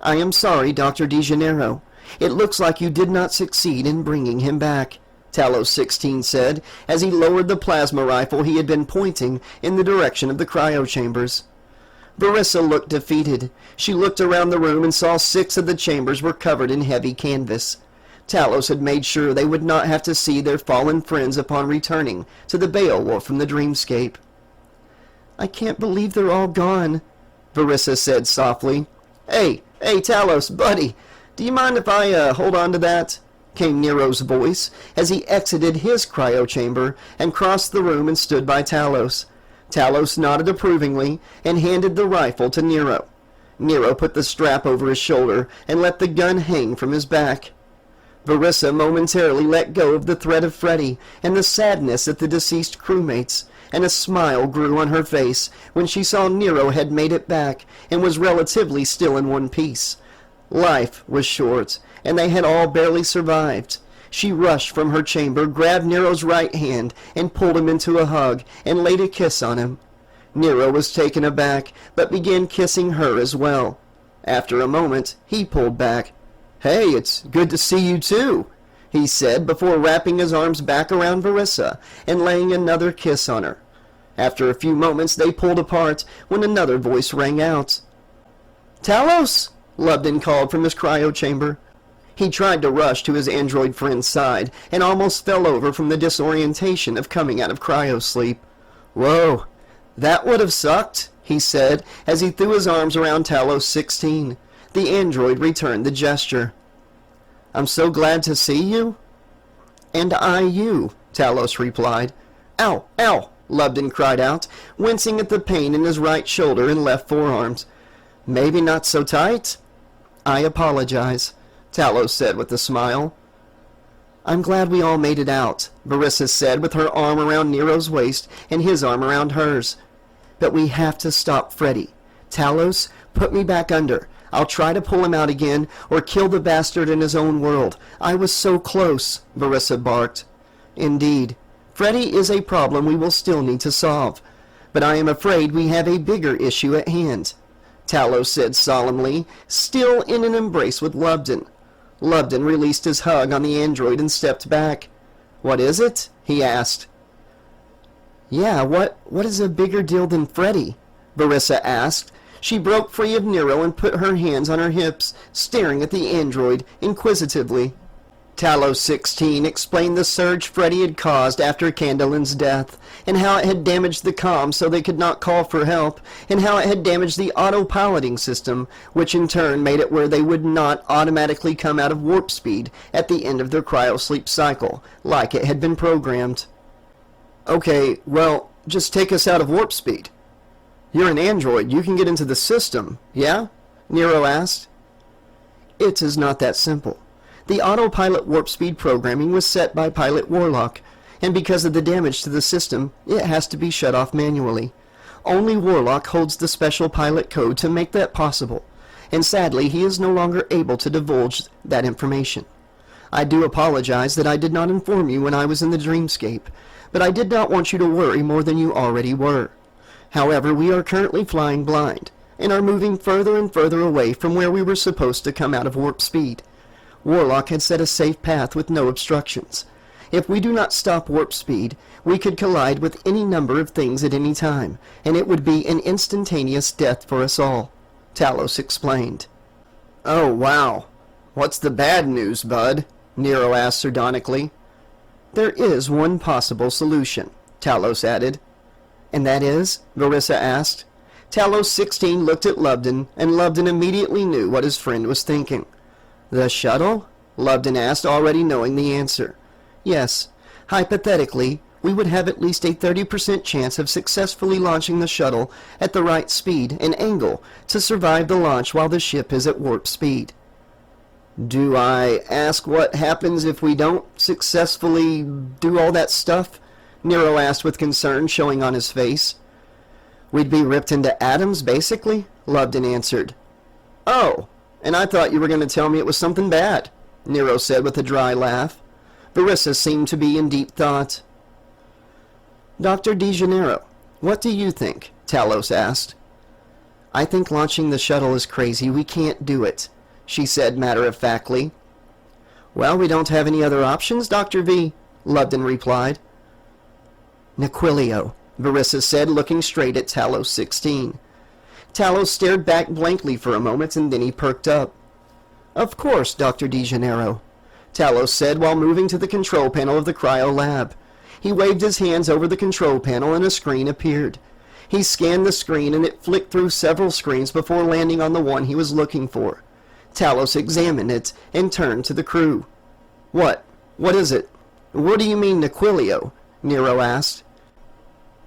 "I am sorry, Dr. De Janeiro. It looks like you did not succeed in bringing him back," Talos 16 said, as he lowered the plasma rifle he had been pointing in the direction of the cryo chambers. Verissa looked defeated. She looked around the room and saw 6 of the chambers were covered in heavy canvas. Talos had made sure they would not have to see their fallen friends upon returning to the Beowulf from the dreamscape. "I can't believe they're all gone," Verissa said softly. Hey, Talos, buddy, do you mind if I hold on to that?" came Nero's voice as he exited his cryo chamber and crossed the room and stood by Talos. Talos nodded approvingly and handed the rifle to Nero. Nero put the strap over his shoulder and let the gun hang from his back. Verissa momentarily let go of the threat of Freddy and the sadness at the deceased crewmates, and a smile grew on her face when she saw Nero had made it back and was relatively still in one piece. Life was short, and they had all barely survived. She rushed from her chamber, grabbed Nero's right hand, and pulled him into a hug, and laid a kiss on him. Nero was taken aback, but began kissing her as well. After a moment, he pulled back. "Hey, it's good to see you too," he said before wrapping his arms back around Verissa and laying another kiss on her. After a few moments, they pulled apart when another voice rang out. "Talos!" Lubden called from his cryo chamber. He tried to rush to his android friend's side and almost fell over from the disorientation of coming out of cryo sleep. "Whoa, that would have sucked," he said as he threw his arms around Talos 16. The android returned the gesture. "I'm so glad to see you." "And I you," Talos replied. "Ow, ow," Lubden cried out, wincing at the pain in his right shoulder and left forearms. "Maybe not so tight?" "I apologize," Talos said with a smile. "I'm glad we all made it out," Verissa said with her arm around Nero's waist and his arm around hers. "But we have to stop Freddy. Talos, put me back under. I'll try to pull him out again or kill the bastard in his own world. I was so close," Verissa barked. "Indeed. Freddy is a problem we will still need to solve. But I am afraid we have a bigger issue at hand," Talos said solemnly, still in an embrace with Lubden. Lubden released his hug on the android and stepped back. "What is it?" he asked. "Yeah, what is a bigger deal than Freddy?" Verissa asked. She broke free of Nero and put her hands on her hips, staring at the android inquisitively. Talos 16 explained the surge Freddy had caused after Candelin's death, and how it had damaged the comm so they could not call for help, and how it had damaged the autopiloting system, which in turn made it where they would not automatically come out of warp speed at the end of their cryosleep cycle, like it had been programmed. "Okay, well, just take us out of warp speed." "You're an android. You can get into the system, yeah?" Nero asked. "It is not that simple. The autopilot warp speed programming was set by Pilot Warlock, and because of the damage to the system, it has to be shut off manually. Only Warlock holds the special pilot code to make that possible, and sadly he is no longer able to divulge that information. I do apologize that I did not inform you when I was in the dreamscape, but I did not want you to worry more than you already were. However, we are currently flying blind, and are moving further and further away from where we were supposed to come out of warp speed. Warlock had set a safe path with no obstructions. If we do not stop warp speed, we could collide with any number of things at any time, and it would be an instantaneous death for us all," Talos explained. "Oh, wow. What's the bad news, bud?" Nero asked sardonically. "There is one possible solution," Talos added. "And that is?" Verissa asked. Talos 16 looked at Lubden, and Lubden immediately knew what his friend was thinking. "The shuttle?" Lubden asked, already knowing the answer. "Yes. Hypothetically, we would have at least a 30% chance of successfully launching the shuttle at the right speed and angle to survive the launch while the ship is at warp speed." Do I ask what happens if we don't successfully do all that stuff? Nero asked with concern showing on his face. We'd be ripped into atoms, basically, Lubden answered. Oh, and I thought you were going to tell me it was something bad, Nero said with a dry laugh. Verissa seemed to be in deep thought. Dr. De Janeiro, what do you think? Talos asked. I think launching the shuttle is crazy. We can't do it, she said matter-of-factly. Well, we don't have any other options, Dr. V, Lubden replied. Naquilio, Verissa said, looking straight at Talos 16. Talos stared back blankly for a moment, and then he perked up. Of course, Dr. De Janeiro, Talos said while moving to the control panel of the cryo lab. He waved his hands over the control panel, and a screen appeared. He scanned the screen, and it flicked through several screens before landing on the one he was looking for. Talos examined it and turned to the crew. What is it? What do you mean, Naquilio? Nero asked.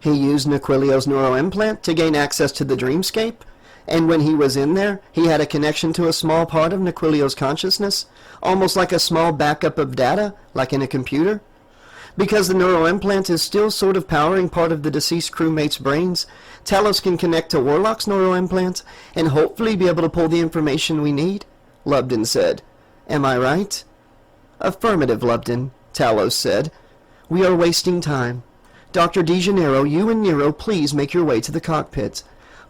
He used Naquilio's neuroimplant to gain access to the dreamscape, and when he was in there, he had a connection to a small part of Naquilio's consciousness, almost like a small backup of data, like in a computer. Because the neuroimplant is still sort of powering part of the deceased crewmates' brains, Talos can connect to Warlock's neuroimplant and hopefully be able to pull the information we need, Lubden said. Am I right? Affirmative, Lubden, Talos said. We are wasting time. Dr. De Janeiro, you and Nero, please make your way to the cockpit.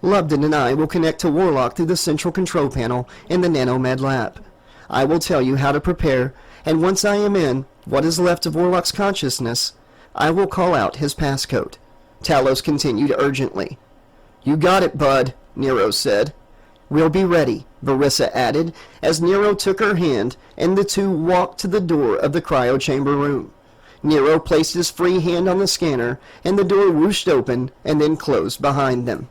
Lubden and I will connect to Warlock through the central control panel in the Nanomed lab. I will tell you how to prepare, and once I am in what is left of Warlock's consciousness, I will call out his passcode. Talos continued urgently. You got it, bud, Nero said. We'll be ready, Verissa added, as Nero took her hand and the two walked to the door of the cryo chamber room. Nero placed his free hand on the scanner, and the door whooshed open and then closed behind them.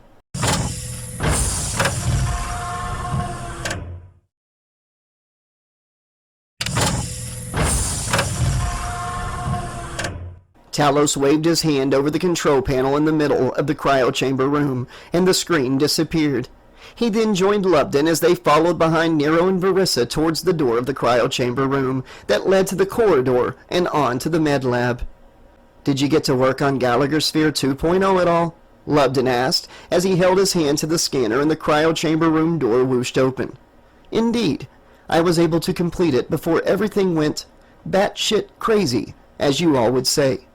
Talos waved his hand over the control panel in the middle of the cryo chamber room, and the screen disappeared. He then joined Lubden as they followed behind Nero and Verissa towards the door of the cryo chamber room that led to the corridor and on to the med lab. Did you get to work on Gallagher Sphere 2.0 at all? Lubden asked as he held his hand to the scanner and the cryo chamber room door whooshed open. Indeed, I was able to complete it before everything went batshit crazy, as you all would say.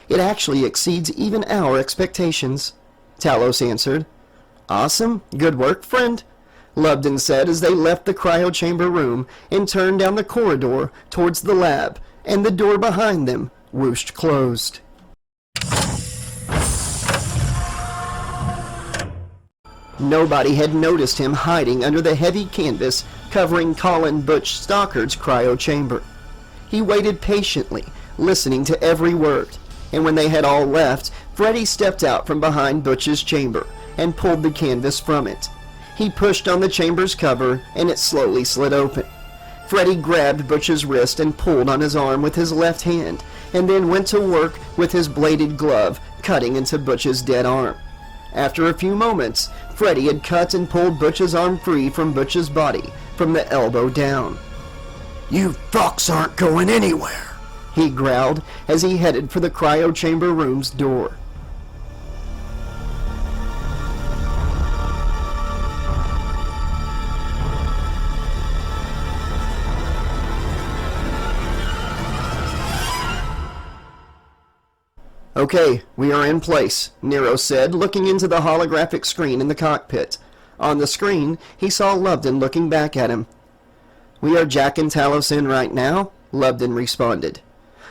It actually exceeds even our expectations, Talos answered. Awesome. Good work, friend, Lubden said as they left the cryo chamber room and turned down the corridor towards the lab, and the door behind them whooshed closed. Nobody had noticed him hiding under the heavy canvas covering Colin Butch Stockard's cryo chamber. He waited patiently, listening to every word, and when they had all left, Freddy stepped out from behind Butch's chamber and pulled the canvas from it. He pushed on the chamber's cover, and it slowly slid open. Freddy grabbed Butch's wrist and pulled on his arm with his left hand, and then went to work with his bladed glove, cutting into Butch's dead arm. After a few moments, Freddy had cut and pulled Butch's arm free from Butch's body, from the elbow down. You fucks aren't going anywhere, he growled as he headed for the cryo chamber room's door. Okay, we are in place, Nero said, looking into the holographic screen in the cockpit. On the screen, he saw Lubden looking back at him. We are jacking Talos in right now, Lubden responded.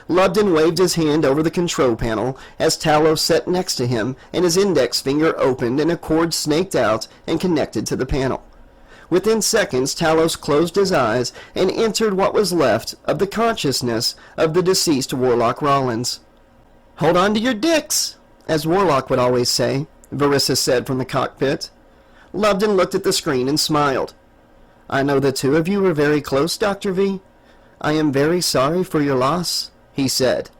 Lubden waved his hand over the control panel as Talos sat next to him, and his index finger opened and a cord snaked out and connected to the panel. Within seconds, Talos closed his eyes and entered what was left of the consciousness of the deceased Warlock Rollins. Hold on to your dicks, as Warlock would always say, Verissa said from the cockpit. Lubden looked at the screen and smiled. I know the two of you were very close, Dr. V. I am very sorry for your loss, he said.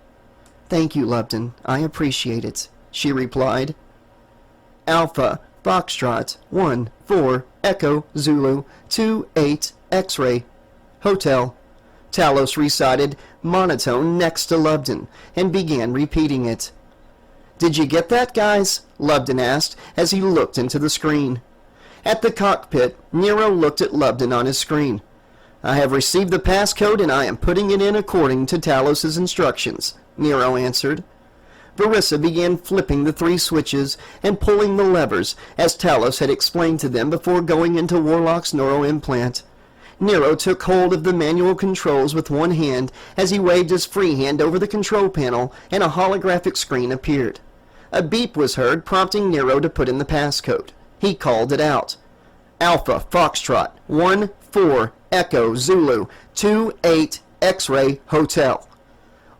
Thank you, Lubden. I appreciate it, she replied. Alpha, Foxtrot, 1, 4, Echo, Zulu, 2, 8, X-Ray. Hotel. Talos recited, monotone next to Lubden, and began repeating it. Did you get that, guys? Lubden asked as he looked into the screen. At the cockpit, Nero looked at Lubden on his screen. I have received the passcode and I am putting it in according to Talos' instructions, Nero answered. Verissa began flipping the 3 switches and pulling the levers, as Talos had explained to them before going into Warlock's neuroimplant. Nero took hold of the manual controls with one hand as he waved his free hand over the control panel, and a holographic screen appeared. A beep was heard, prompting Nero to put in the passcode. He called it out. Alpha Foxtrot 1-4 Echo Zulu 2-8 X-Ray Hotel.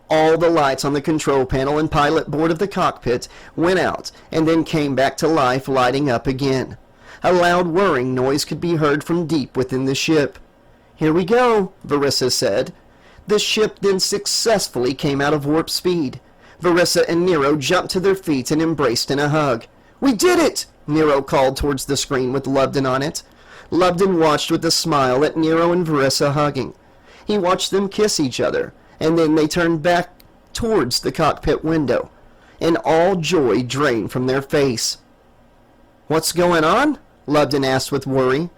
All the lights on the control panel and pilot board of the cockpit went out and then came back to life, lighting up again. A loud whirring noise could be heard from deep within the ship. Here we go, Verissa said. The ship then successfully came out of warp speed. Verissa and Nero jumped to their feet and embraced in a hug. We did it! Nero called towards the screen with Lubden on it. Lubden watched with a smile at Nero and Verissa hugging. He watched them kiss each other, and then they turned back towards the cockpit window, and all joy drained from their face. What's going on? Lubden asked with worry.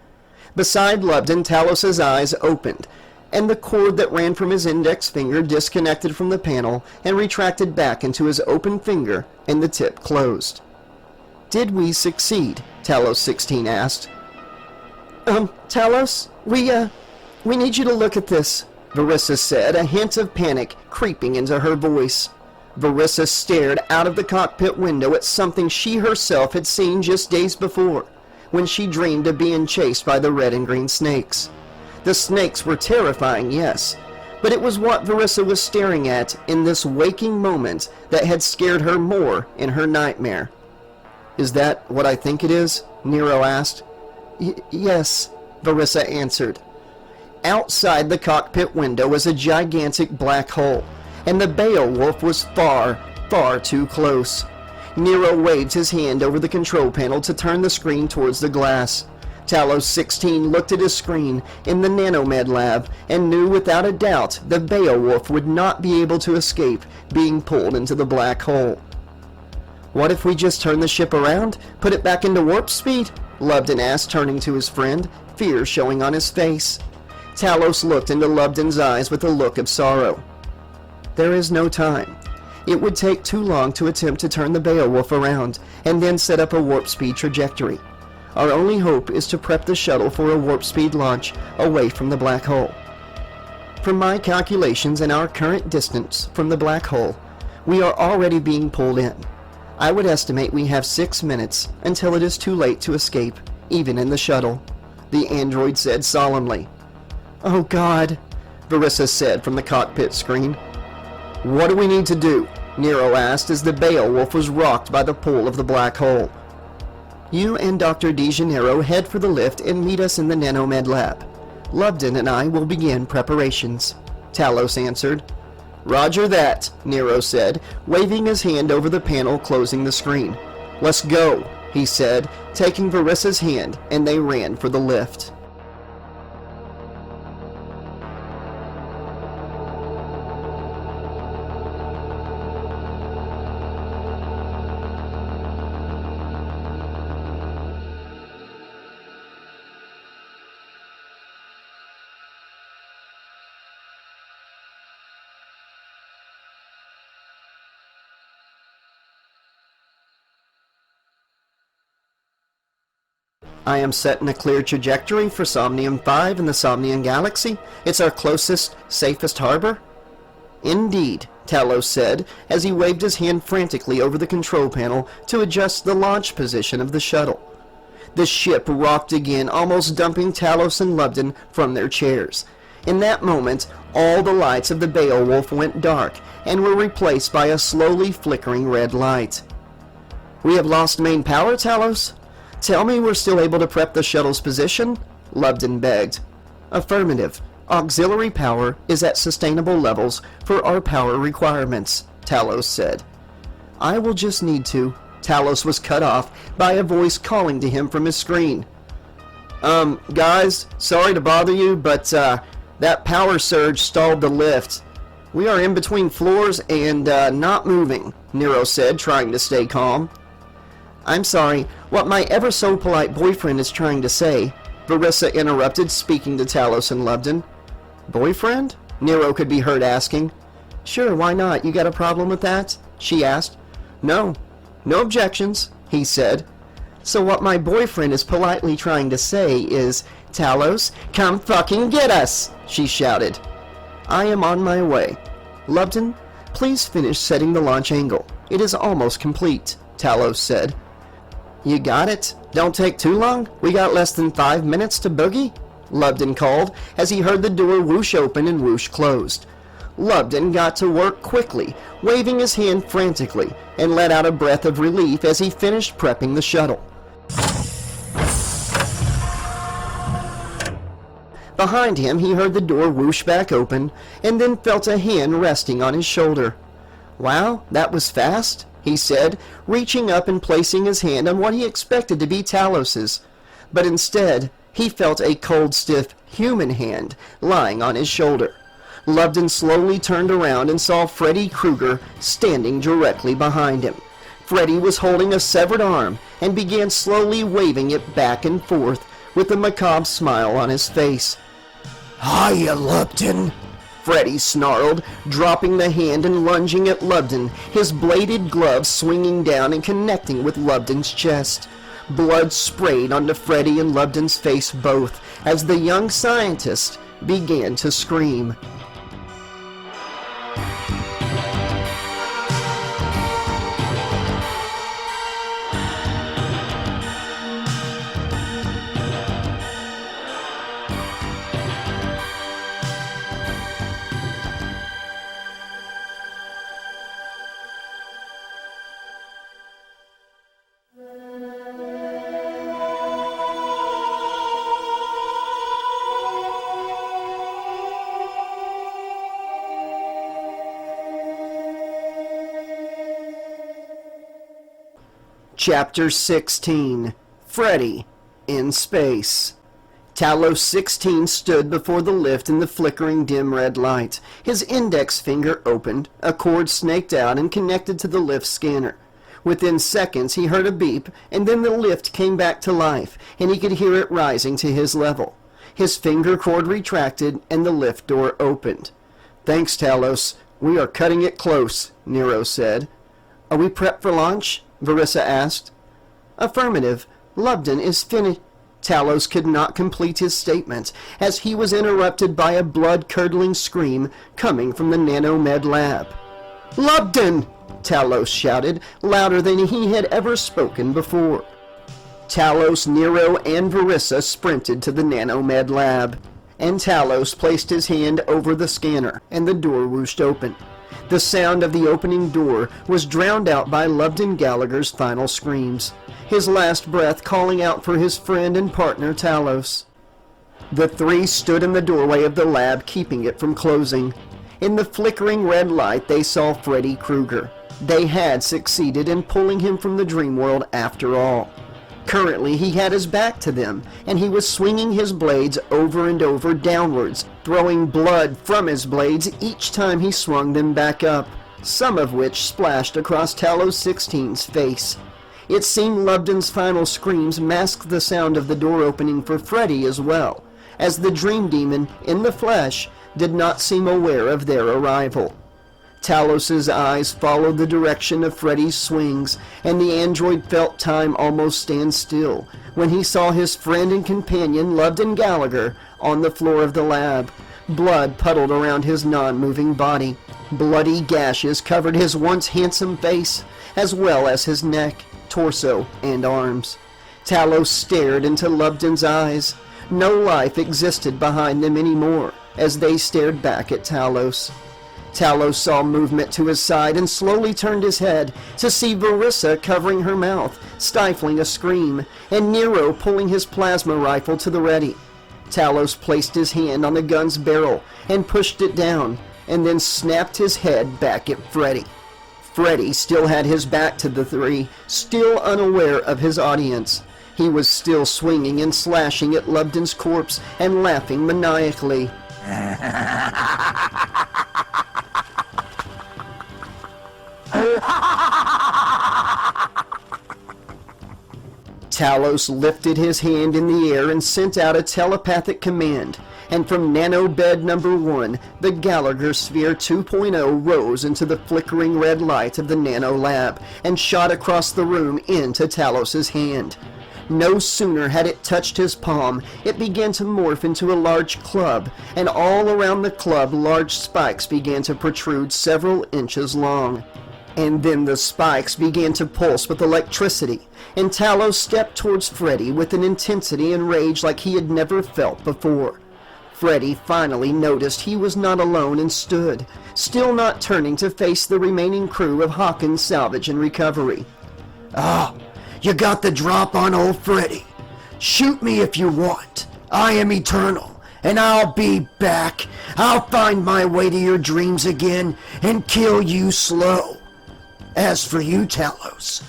Beside Lubden, Talos' eyes opened, and the cord that ran from his index finger disconnected from the panel and retracted back into his open finger, and the tip closed. Did we succeed? Talos 16 asked. Talos, we need you to look at this, Verissa said, a hint of panic creeping into her voice. Verissa stared out of the cockpit window at something she herself had seen just days before, when she dreamed of being chased by the red and green snakes. The snakes were terrifying, yes, but it was what Verissa was staring at in this waking moment that had scared her more in her nightmare. Is that what I think it is? Nero asked. Yes, Verissa answered. Outside the cockpit window was a gigantic black hole, and the Beowulf was far, far too close. Nero waved his hand over the control panel to turn the screen towards the glass. Talos 16 looked at his screen in the Nanomed lab and knew without a doubt the Beowulf would not be able to escape being pulled into the black hole. What if we just turn the ship around, put it back into warp speed? Lubden asked, turning to his friend, fear showing on his face. Talos looked into Lubden's eyes with a look of sorrow. There is no time. It would take too long to attempt to turn the Beowulf around and then set up a warp speed trajectory. Our only hope is to prep the shuttle for a warp speed launch away from the black hole. From my calculations and our current distance from the black hole, we are already being pulled in. I would estimate we have 6 minutes until it is too late to escape, even in the shuttle, the android said solemnly. Oh God, Verissa said from the cockpit screen. What do we need to do? Nero asked as the Beowulf was rocked by the pull of the black hole. You and Dr. De Janeiro head for the lift and meet us in the Nanomed lab. Lubden and I will begin preparations, Talos answered. Roger that, Nero said, waving his hand over the panel closing the screen. Let's go, he said, taking Verissa's hand, and they ran for the lift. I am setting a clear trajectory for Somnium 5 in the Somnian Galaxy. It's our closest, safest harbor. Indeed, Talos said, as he waved his hand frantically over the control panel to adjust the launch position of the shuttle. The ship rocked again, almost dumping Talos and Lubden from their chairs. In that moment, all the lights of the Beowulf went dark and were replaced by a slowly flickering red light. We have lost main power, Talos? Tell me we're still able to prep the shuttle's position? Lubden begged. Affirmative. Auxiliary power is at sustainable levels for our power requirements, Talos said. I will just need to. Talos was cut off by a voice calling to him from his screen. Guys, sorry to bother you, but, That power surge stalled the lift. We are in between floors and not moving, Nero said, trying to stay calm. I'm sorry, what my ever-so-polite boyfriend is trying to say, Verissa interrupted, speaking to Talos and Lubden. Boyfriend? Nero could be heard asking. Sure, why not? You got a problem with that? She asked. No objections, he said. So what my boyfriend is politely trying to say is, Talos, come fucking get us, she shouted. I am on my way. Lubden, please finish setting the launch angle. It is almost complete, Talos said. You got it? Don't take too long? We got less than 5 minutes to boogie? Lubden called as he heard the door whoosh open and whoosh closed. Lubden got to work quickly, waving his hand frantically, and let out a breath of relief as he finished prepping the shuttle. Behind him, he heard the door whoosh back open, and then felt a hand resting on his shoulder. Wow, that was fast, he said, reaching up and placing his hand on what he expected to be Talos's. But instead, he felt a cold, stiff, human hand lying on his shoulder. Lubden slowly turned around and saw Freddy Krueger standing directly behind him. Freddy was holding a severed arm and began slowly waving it back and forth with a macabre smile on his face. Hiya, Lubden, Freddy snarled, dropping the hand and lunging at Lubden, his bladed glove swinging down and connecting with Lubden's chest. Blood sprayed onto Freddy and Lubden's face both as the young scientist began to scream. Chapter 16, Freddy in Space. Talos 16 stood before the lift in the flickering dim red light. His index finger opened, a cord snaked out and connected to the lift scanner. Within seconds he heard a beep, and then the lift came back to life, and he could hear it rising to his level. His finger cord retracted, and the lift door opened. Thanks, Talos. We are cutting it close, Nero said. Are we prepped for launch? Verissa asked. Affirmative. Lubden is finished. Talos could not complete his statement, as he was interrupted by a blood-curdling scream coming from the Nanomed lab. Lubden! Talos shouted, louder than he had ever spoken before. Talos, Nero, and Verissa sprinted to the Nanomed lab, and Talos placed his hand over the scanner, and the door whooshed open. The sound of the opening door was drowned out by Lubden Gallagher's final screams, his last breath calling out for his friend and partner Talos. The three stood in the doorway of the lab, keeping it from closing. In the flickering red light, they saw Freddy Krueger. They had succeeded in pulling him from the dream world after all. Currently, he had his back to them, and he was swinging his blades over and over downwards, throwing blood from his blades each time he swung them back up, some of which splashed across Talos 16's face. It seemed Lubden's final screams masked the sound of the door opening for Freddy as well, as the dream demon, in the flesh, did not seem aware of their arrival. Talos's eyes followed the direction of Freddy's swings, and the android felt time almost stand still when he saw his friend and companion Lubden Gallagher on the floor of the lab. Blood puddled around his non-moving body. Bloody gashes covered his once handsome face, as well as his neck, torso, and arms. Talos stared into Lubden's eyes. No life existed behind them anymore as they stared back at Talos. Talos saw movement to his side and slowly turned his head to see Verissa covering her mouth, stifling a scream, and Nero pulling his plasma rifle to the ready. Talos placed his hand on the gun's barrel and pushed it down, and then snapped his head back at Freddy. Freddy still had his back to the three, still unaware of his audience. He was still swinging and slashing at Lubden's corpse and laughing maniacally. Talos lifted his hand in the air and sent out a telepathic command, and from nanobed number 1, the Gallagher Sphere 2.0 rose into the flickering red light of the nano lab and shot across the room into Talos's hand. No sooner had it touched his palm, it began to morph into a large club, and all around the club large spikes began to protrude several inches long. And then the spikes began to pulse with electricity, and Talos stepped towards Freddy with an intensity and rage like he had never felt before. Freddy finally noticed he was not alone and stood, still not turning to face the remaining crew of Hawkins' salvage and recovery. "Ah, you got the drop on old Freddy. Shoot me if you want. I am eternal, and I'll be back. I'll find my way to your dreams again and kill you slow. As for you, Talos,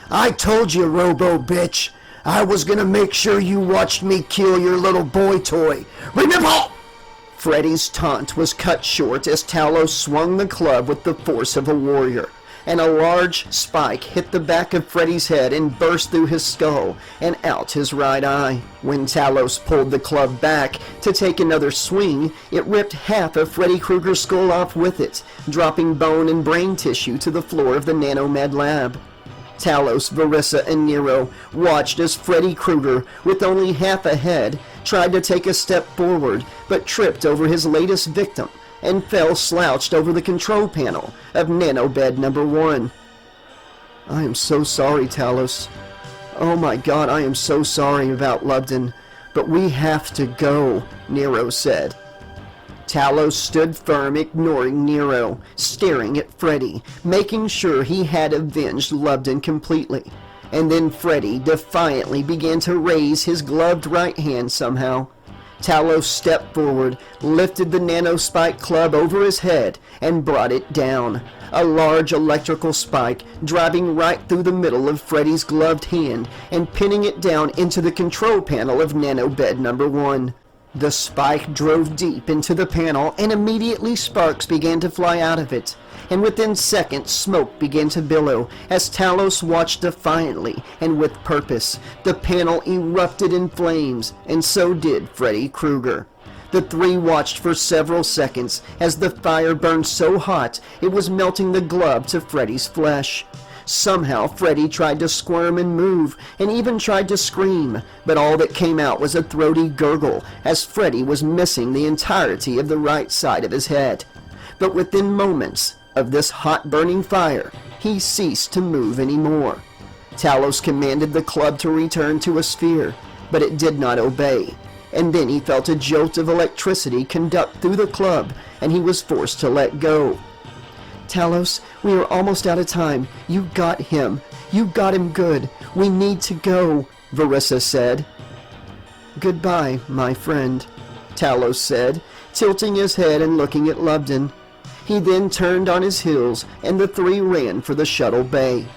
I told you, robo-bitch, I was gonna make sure you watched me kill your little boy toy. Remember?" Freddy's taunt was cut short as Talos swung the club with the force of a warrior, and a large spike hit the back of Freddy's head and burst through his skull and out his right eye. When Talos pulled the club back to take another swing, it ripped half of Freddy Krueger's skull off with it, dropping bone and brain tissue to the floor of the nanomed lab. Talos, Verissa, and Nero watched as Freddy Krueger, with only half a head, tried to take a step forward, but tripped over his latest victim and fell slouched over the control panel of nanobed number 1. "I am so sorry, Talos. Oh my God, I am so sorry about Lubden, but we have to go," Nero said. Talos stood firm, ignoring Nero, staring at Freddy, making sure he had avenged Lubden completely. And then Freddy defiantly began to raise his gloved right hand somehow. Talos stepped forward, lifted the nanospike club over his head, and brought it down. A large electrical spike driving right through the middle of Freddy's gloved hand and pinning it down into the control panel of nanobed number 1. The spike drove deep into the panel, and immediately sparks began to fly out of it. And within seconds, smoke began to billow as Talos watched defiantly and with purpose. The panel erupted in flames, and so did Freddy Krueger. The three watched for several seconds as the fire burned so hot it was melting the glove to Freddy's flesh. Somehow Freddy tried to squirm and move, and even tried to scream, but all that came out was a throaty gurgle, as Freddy was missing the entirety of the right side of his head. But within moments of this hot burning fire, he ceased to move anymore. Talos commanded the club to return to a sphere, but it did not obey, and then he felt a jolt of electricity conduct through the club, and he was forced to let go. "Talos, we are almost out of time. You got him. You got him good. We need to go," Verissa said. "Goodbye, my friend," Talos said, tilting his head and looking at Lubden. He then turned on his heels, and the three ran for the shuttle bay.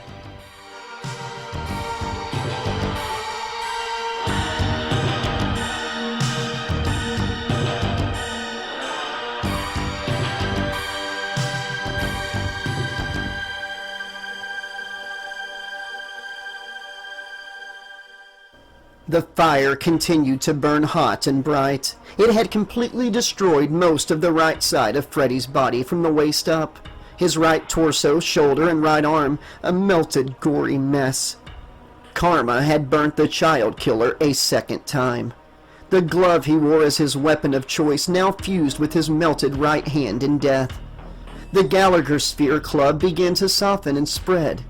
The fire continued to burn hot and bright. It had completely destroyed most of the right side of Freddy's body from the waist up. His right torso, shoulder, and right arm, a melted, gory mess. Karma had burnt the child killer a second time. The glove he wore as his weapon of choice now fused with his melted right hand in death. The Gallagher Sphere club began to soften and spread.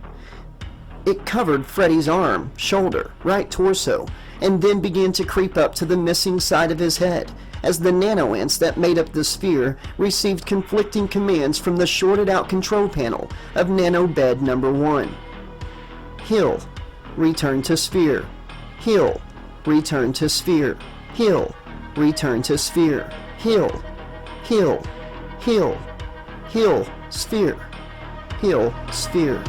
It covered Freddy's arm, shoulder, right torso, and then began to creep up to the missing side of his head, as the nano-ants that made up the sphere received conflicting commands from the shorted-out control panel of nanobed number 1. Heal. Return to sphere. Heal. Return to sphere. Heal. Return to sphere. Heal. Heal. Heal. Heal. Sphere. Heal. Sphere.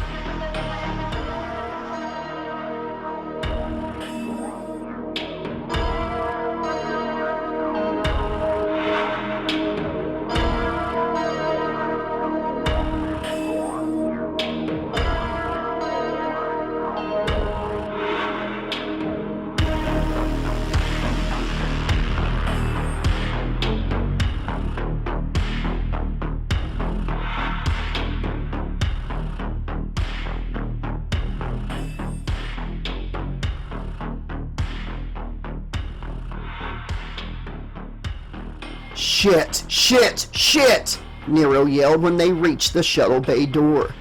Shit, shit, shit! Nero yelled when they reached the shuttle bay door.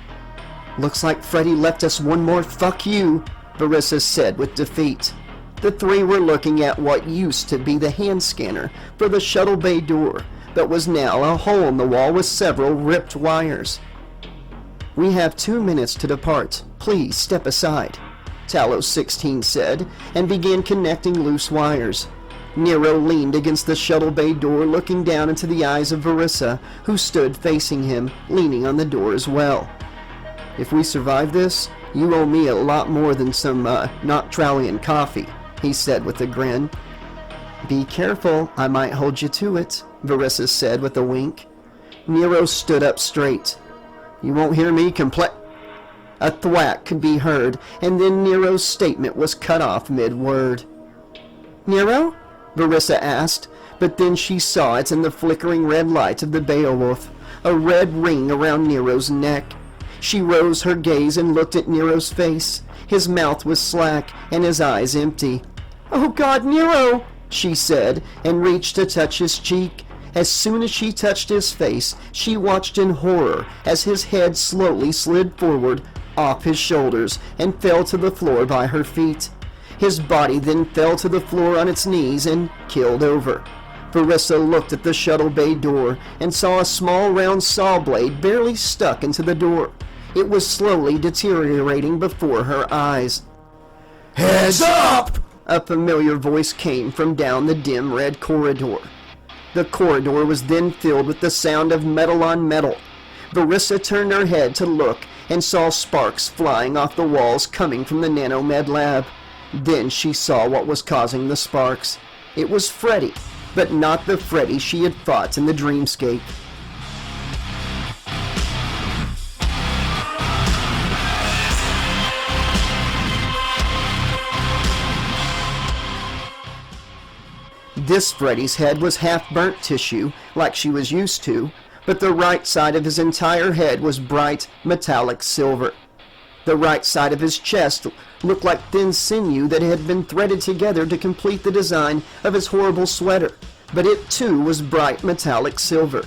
Looks like Freddy left us one more fuck you, Verissa said with defeat. The three were looking at what used to be the hand scanner for the shuttle bay door, but was now a hole in the wall with several ripped wires. We have 2 minutes to depart. Please step aside, Talos 16 said, and began connecting loose wires. Nero leaned against the shuttle bay door, looking down into the eyes of Verissa, who stood facing him, leaning on the door as well. If we survive this, you owe me a lot more than some, Noctralian coffee, he said with a grin. Be careful, I might hold you to it, Verissa said with a wink. Nero stood up straight. You won't hear me A thwack could be heard, and then Nero's statement was cut off mid-word. Nero? Verissa asked, but then she saw it in the flickering red light of the Beowulf, a red ring around Nero's neck. She rose her gaze and looked at Nero's face. His mouth was slack and his eyes empty. Oh God, Nero, she said, and reached to touch his cheek. As soon as she touched his face, she watched in horror as his head slowly slid forward off his shoulders and fell to the floor by her feet. His body then fell to the floor on its knees and keeled over. Verissa looked at the shuttle bay door and saw a small round saw blade barely stuck into the door. It was slowly deteriorating before her eyes. Heads up! A familiar voice came from down the dim red corridor. The corridor was then filled with the sound of metal on metal. Verissa turned her head to look and saw sparks flying off the walls coming from the Nanomed lab. Then she saw what was causing the sparks. It was Freddy, but not the Freddy she had fought in the dreamscape. This Freddy's head was half burnt tissue, like she was used to, but the right side of his entire head was bright, metallic silver. The right side of his chest looked like thin sinew that had been threaded together to complete the design of his horrible sweater, but it too was bright metallic silver.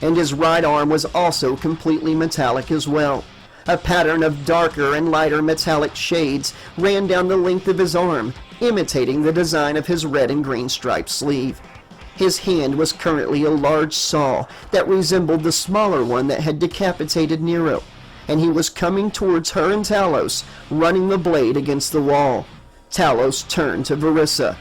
And his right arm was also completely metallic as well. A pattern of darker and lighter metallic shades ran down the length of his arm, imitating the design of his red and green striped sleeve. His hand was currently a large saw that resembled the smaller one that had decapitated Nero, and he was coming towards her and Talos, running the blade against the wall. Talos turned to Verissa.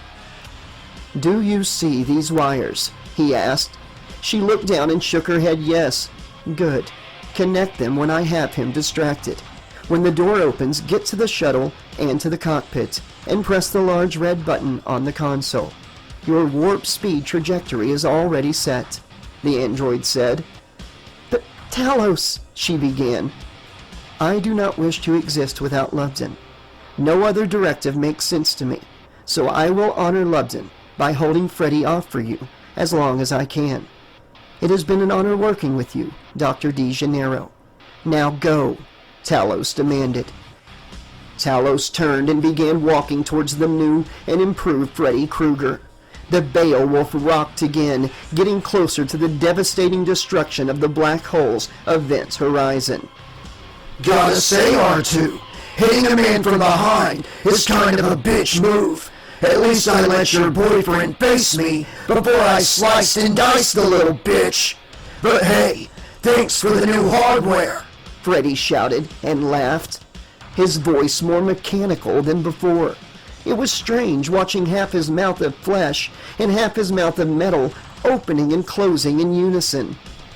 Do you see these wires? He asked. She looked down and shook her head yes. Good. Connect them when I have him distracted. When the door opens, get to the shuttle and to the cockpit, and press the large red button on the console. Your warp speed trajectory is already set, the android said. But Talos, she began. I do not wish to exist without Lubden. No other directive makes sense to me, so I will honor Lubden by holding Freddy off for you as long as I can. It has been an honor working with you, Dr. De Janeiro. Now go, Talos demanded. Talos turned and began walking towards the new and improved Freddy Krueger. The Beowulf rocked again, getting closer to the devastating destruction of the black hole's event horizon. Gotta say, R2, hitting a man from behind is kind of a bitch move. At least I let your boyfriend face me before I sliced and diced the little bitch. But hey, thanks for the new hardware, Freddy shouted and laughed, his voice more mechanical than before. It was strange watching half his mouth of flesh and half his mouth of metal opening and closing in unison.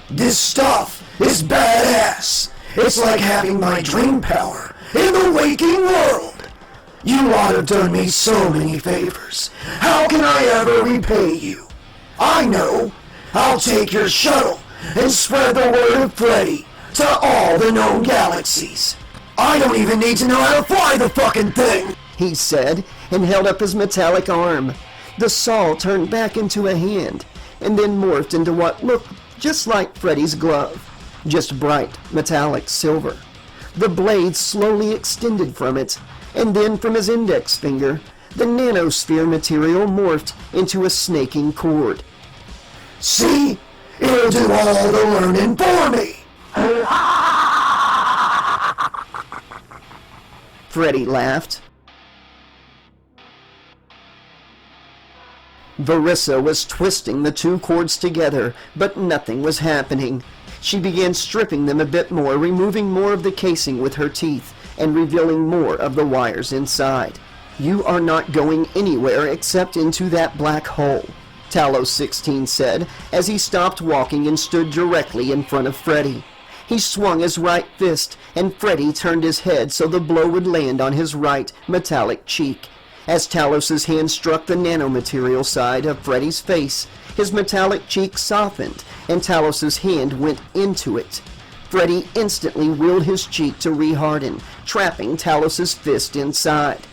This stuff is badass. It's like having my dream power in the waking world. You lot have done me so many favors. How can I ever repay you? I know. I'll take your shuttle and spread the word of Freddy to all the known galaxies. I don't even need to know how to fly the fucking thing, he said, and held up his metallic arm. The saw turned back into a hand, and then morphed into what looked just like Freddy's glove, just bright, metallic silver. The blade slowly extended from it, and then from his index finger, the nanosphere material morphed into a snaking cord. See? It'll do all the learning for me. Freddy laughed. Verissa was twisting the two cords together, but nothing was happening. She began stripping them a bit more, removing more of the casing with her teeth, and revealing more of the wires inside. "You are not going anywhere except into that black hole," Talos 16 said, as he stopped walking and stood directly in front of Freddy. He swung his right fist, and Freddy turned his head so the blow would land on his right metallic cheek. As Talos's hand struck the nanomaterial side of Freddy's face, his metallic cheek softened, and Talos's hand went into it. Freddy instantly willed his cheek to reharden, trapping Talos's fist inside.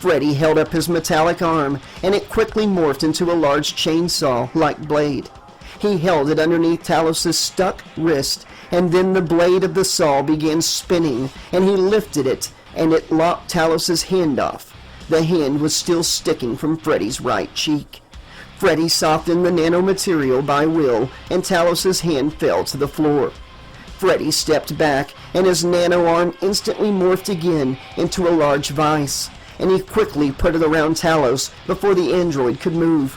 Freddy held up his metallic arm, and it quickly morphed into a large chainsaw-like blade. He held it underneath Talos's stuck wrist, and then the blade of the saw began spinning, and he lifted it, and it lopped Talos's hand off. The hand was still sticking from Freddy's right cheek. Freddy softened the nanomaterial by will, and Talos's hand fell to the floor. Freddy stepped back, and his nano-arm instantly morphed again into a large vise, and he quickly put it around Talos before the android could move.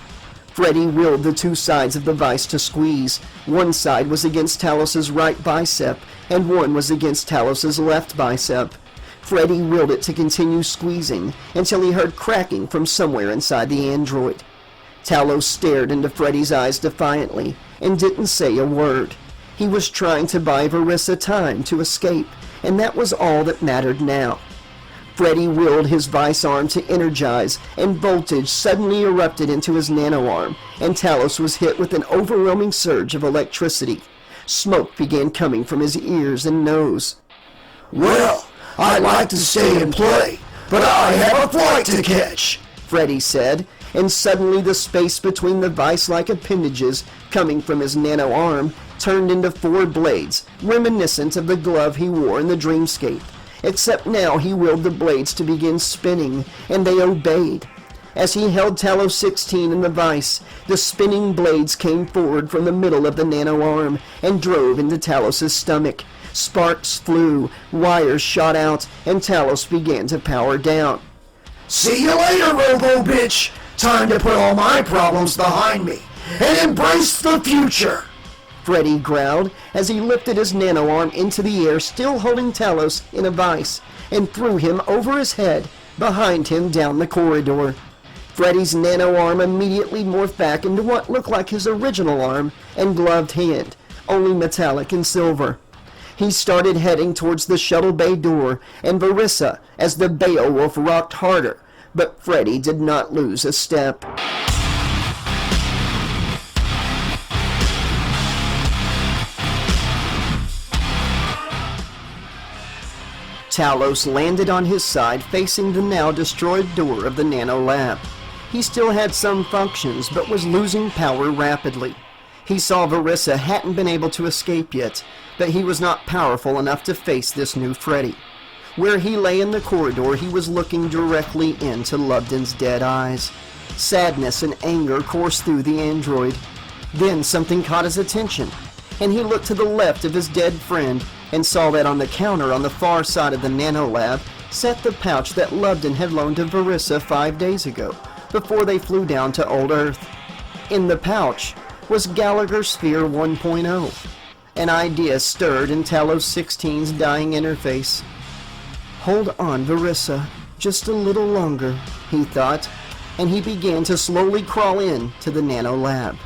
Freddy willed the two sides of the vise to squeeze. One side was against Talos's right bicep, and one was against Talos's left bicep. Freddy willed it to continue squeezing until he heard cracking from somewhere inside the android. Talos stared into Freddy's eyes defiantly and didn't say a word. He was trying to buy Verissa time to escape, and that was all that mattered now. Freddy willed his vice arm to energize, and voltage suddenly erupted into his nano-arm, and Talos was hit with an overwhelming surge of electricity. Smoke began coming from his ears and nose. "Well, I'd like to stay and play, but I have a flight to catch," Freddy said, and suddenly the space between the vice-like appendages coming from his nano-arm turned into 4 blades, reminiscent of the glove he wore in the dreamscape. Except now he willed the blades to begin spinning, and they obeyed. As he held Talos 16 in the vise, the spinning blades came forward from the middle of the nano-arm and drove into Talos's stomach. Sparks flew, wires shot out, and Talos began to power down. "See you later, Robo-Bitch! Time to put all my problems behind me and embrace the future!" Freddy growled as he lifted his nano-arm into the air, still holding Talos in a vise, and threw him over his head, behind him down the corridor. Freddy's nano-arm immediately morphed back into what looked like his original arm and gloved hand, only metallic and silver. He started heading towards the shuttle bay door and Verissa as the Beowulf rocked harder, but Freddy did not lose a step. Talos landed on his side facing the now destroyed door of the nano lab. He still had some functions, but was losing power rapidly. He saw Verissa hadn't been able to escape yet, but he was not powerful enough to face this new Freddy. Where he lay in the corridor, he was looking directly into Lubden's dead eyes. Sadness and anger coursed through the android. Then something caught his attention, and he looked to the left of his dead friend and saw that on the counter on the far side of the nano lab sat the pouch that Lubden had loaned to Verissa 5 days ago, before they flew down to Old Earth. In the pouch was Gallagher Sphere 1.0. An idea stirred in Talos 16's dying interface. "Hold on, Verissa, just a little longer," he thought, and he began to slowly crawl in to the nano lab.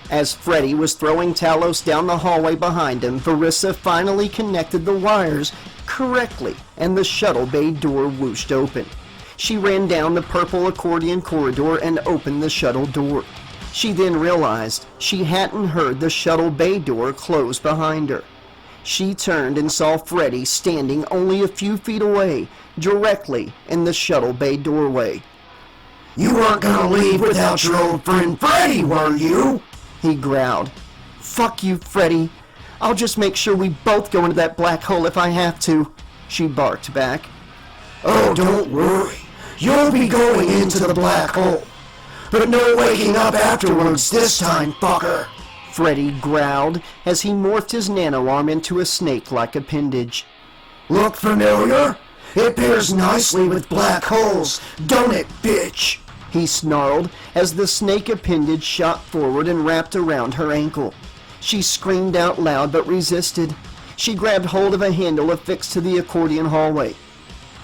As Freddy was throwing Talos down the hallway behind him, Verissa finally connected the wires correctly, and the shuttle bay door whooshed open. She ran down the purple accordion corridor and opened the shuttle door. She then realized she hadn't heard the shuttle bay door close behind her. She turned and saw Freddy standing only a few feet away, directly in the shuttle bay doorway. "You weren't gonna leave without your old friend Freddy, were you?" he growled. "Fuck you, Freddy. I'll just make sure we both go into that black hole if I have to," she barked back. Oh, don't worry. You'll be going into the black hole. But no waking up afterwards this time, fucker. Freddy growled as he morphed his nano-arm into a snake-like appendage. Look familiar? It pairs nicely with black holes, don't it, bitch? He snarled as the snake appendage shot forward and wrapped around her ankle. She screamed out loud but resisted. She grabbed hold of a handle affixed to the accordion hallway.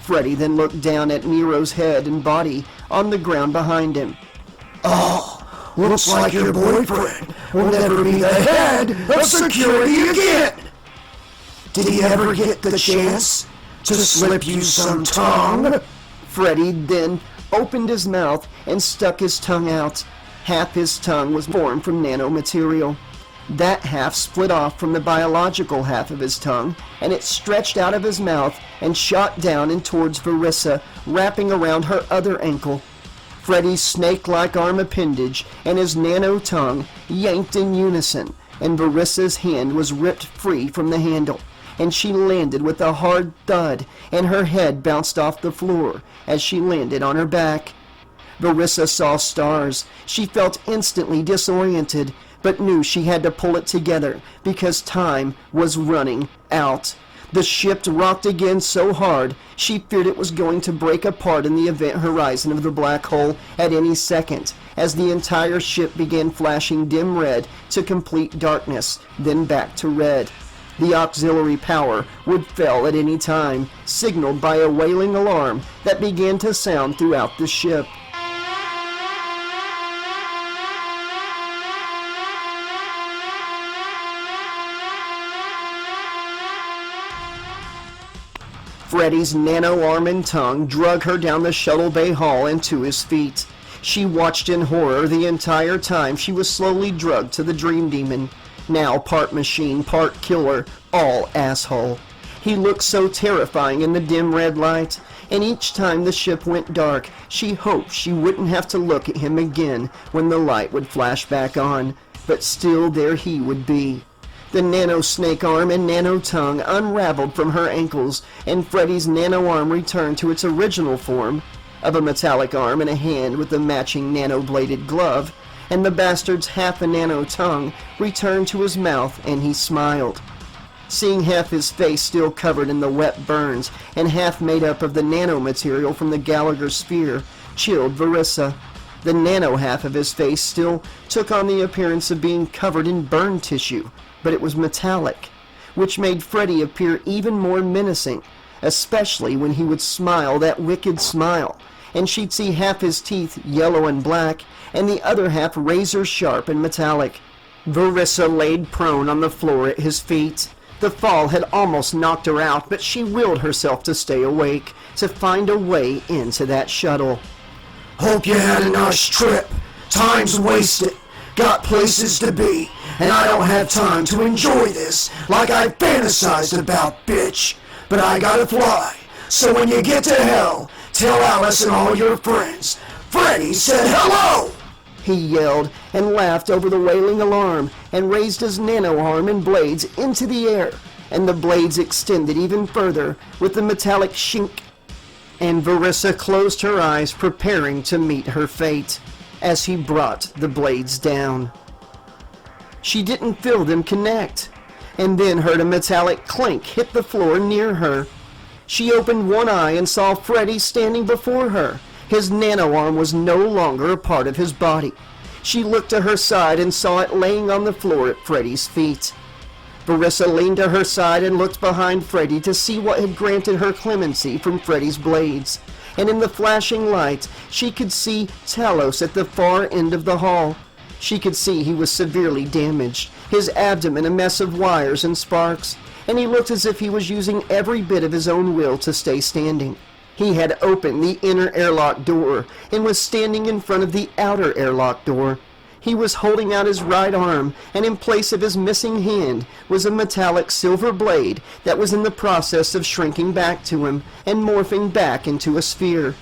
Freddy then looked down at Nero's head and body on the ground behind him. Oh, looks like your boyfriend will never be the head of security again. Did he ever get the chance to slip you some tongue? Freddy then opened his mouth and stuck his tongue out. Half his tongue was formed from nanomaterial. That half split off from the biological half of his tongue, and it stretched out of his mouth and shot down and towards Verissa, wrapping around her other ankle. Freddy's snake-like arm appendage and his nano-tongue yanked in unison, and Verissa's hand was ripped free from the handle, and she landed with a hard thud, and her head bounced off the floor as she landed on her back. Verissa saw stars. She felt instantly disoriented, but knew she had to pull it together because time was running out. The ship rocked again so hard she feared it was going to break apart in the event horizon of the black hole at any second, as the entire ship began flashing dim red to complete darkness, then back to red. The auxiliary power would fail at any time, signaled by a wailing alarm that began to sound throughout the ship. Freddy's nano-arm and tongue drug her down the shuttle bay hall and to his feet. She watched in horror the entire time she was slowly drugged to the Dream Demon. Now part machine, part killer, all asshole. He looked so terrifying in the dim red light, and each time the ship went dark, she hoped she wouldn't have to look at him again when the light would flash back on. But still there he would be. The nano-snake arm and nano-tongue unraveled from her ankles, and Freddy's nano-arm returned to its original form of a metallic arm and a hand with a matching nano-bladed glove, and the bastard's half a nano-tongue returned to his mouth, and he smiled. Seeing half his face still covered in the wet burns and half made up of the nanomaterial from the Gallagher sphere chilled Verissa. The nano half of his face still took on the appearance of being covered in burn tissue, but it was metallic, which made Freddy appear even more menacing, especially when he would smile that wicked smile, and she'd see half his teeth yellow and black, and the other half razor sharp and metallic. Verissa laid prone on the floor at his feet. The fall had almost knocked her out, but she willed herself to stay awake, to find a way into that shuttle. Hope you had a nice trip. Time's wasted. Got places to be, and I don't have time to enjoy this like I fantasized about, bitch. But I gotta fly, so when you get to hell, tell Alice and all your friends, Freddy said hello! He yelled and laughed over the wailing alarm and raised his nano-arm and blades into the air, and the blades extended even further with the metallic shink. And Verissa closed her eyes, preparing to meet her fate, as he brought the blades down. She didn't feel them connect, and then heard a metallic clink hit the floor near her. She opened one eye and saw Freddy standing before her. His nano-arm was no longer a part of his body. She looked to her side and saw it laying on the floor at Freddy's feet. Verissa leaned to her side and looked behind Freddy to see what had granted her clemency from Freddy's blades, and in the flashing light she could see Talos at the far end of the hall. She could see he was severely damaged, his abdomen a mess of wires and sparks, and he looked as if he was using every bit of his own will to stay standing. He had opened the inner airlock door and was standing in front of the outer airlock door. He was holding out his right arm, and in place of his missing hand was a metallic silver blade that was in the process of shrinking back to him and morphing back into a sphere.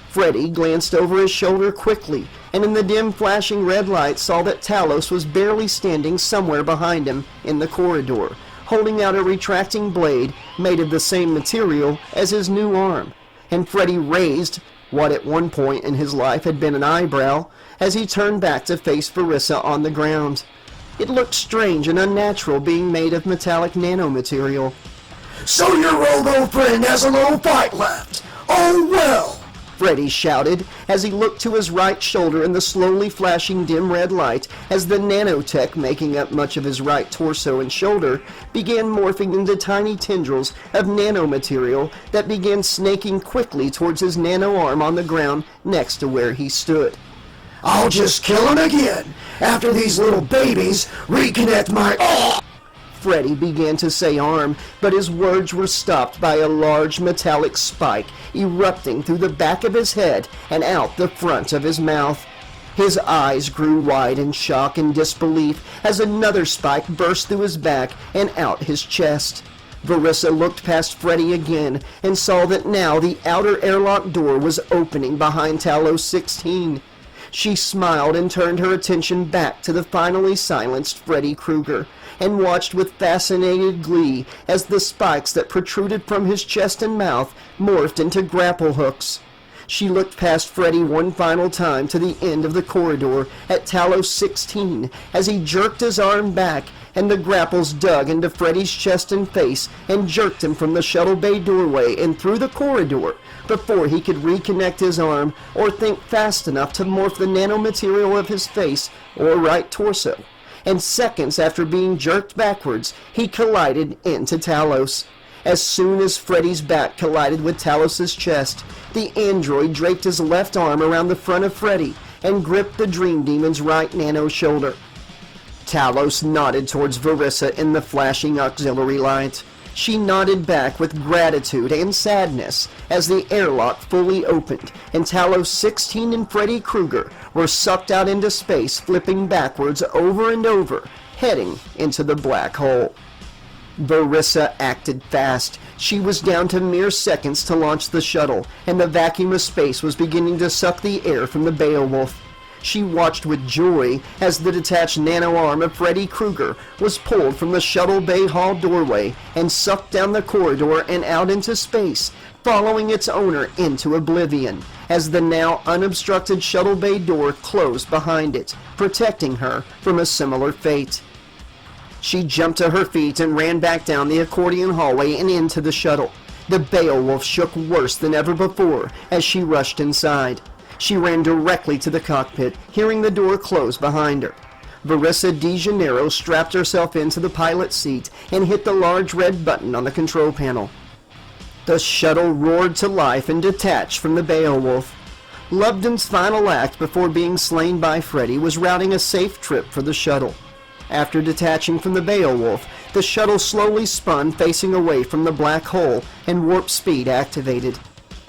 Freddy glanced over his shoulder quickly, and in the dim flashing red light saw that Talos was barely standing somewhere behind him in the corridor, holding out a retracting blade made of the same material as his new arm, and Freddy raised what at one point in his life had been an eyebrow as he turned back to face Verissa on the ground. It looked strange and unnatural being made of metallic nanomaterial. So your robo friend has a little fight left. Oh well! Freddy shouted as he looked to his right shoulder in the slowly flashing dim red light as the nanotech making up much of his right torso and shoulder began morphing into tiny tendrils of nanomaterial that began snaking quickly towards his nano arm on the ground next to where he stood. I'll just kill him again after these little babies reconnect my... Freddy began to say arm, but his words were stopped by a large metallic spike erupting through the back of his head and out the front of his mouth. His eyes grew wide in shock and disbelief as another spike burst through his back and out his chest. Verissa looked past Freddy again and saw that now the outer airlock door was opening behind Talos 16. She smiled and turned her attention back to the finally silenced Freddy Krueger, and watched with fascinated glee as the spikes that protruded from his chest and mouth morphed into grapple hooks. She looked past Freddy one final time to the end of the corridor at Talos 16 as he jerked his arm back and the grapples dug into Freddy's chest and face and jerked him from the shuttle bay doorway and through the corridor before he could reconnect his arm or think fast enough to morph the nanomaterial of his face or right torso. And seconds after being jerked backwards, he collided into Talos. As soon as Freddy's back collided with Talos' chest, the android draped his left arm around the front of Freddy and gripped the Dream Demon's right nano shoulder. Talos nodded towards Verissa in the flashing auxiliary light. She nodded back with gratitude and sadness as the airlock fully opened, and Talos 16 and Freddy Krueger were sucked out into space, flipping backwards over and over, heading into the black hole. Verissa acted fast. She was down to mere seconds to launch the shuttle, and the vacuum of space was beginning to suck the air from the Beowulf. She watched with joy as the detached nano-arm of Freddy Krueger was pulled from the shuttle bay hall doorway and sucked down the corridor and out into space, following its owner into oblivion, as the now unobstructed shuttle bay door closed behind it, protecting her from a similar fate. She jumped to her feet and ran back down the accordion hallway and into the shuttle. The Beowulf shook worse than ever before as she rushed inside. She ran directly to the cockpit, hearing the door close behind her. Verissa de Janeiro strapped herself into the pilot's seat and hit the large red button on the control panel. The shuttle roared to life and detached from the Beowulf. Lubden's final act before being slain by Freddy was routing a safe trip for the shuttle. After detaching from the Beowulf, the shuttle slowly spun facing away from the black hole and warp speed activated.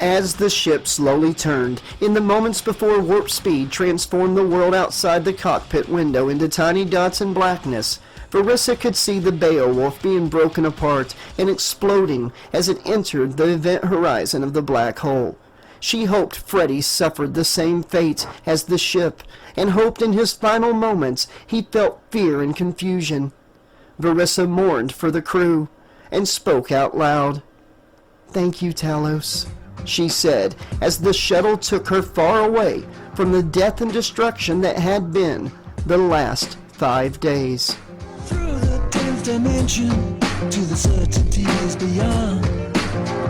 As the ship slowly turned, in the moments before warp speed transformed the world outside the cockpit window into tiny dots and blackness, Verissa could see the Beowulf being broken apart and exploding as it entered the event horizon of the black hole. She hoped Freddy suffered the same fate as the ship, and hoped in his final moments he felt fear and confusion. Verissa mourned for the crew, and spoke out loud. "Thank you, Talos," she said, as the shuttle took her far away from the death and destruction that had been the last 5 days. Through the 10th dimension to the certainties beyond,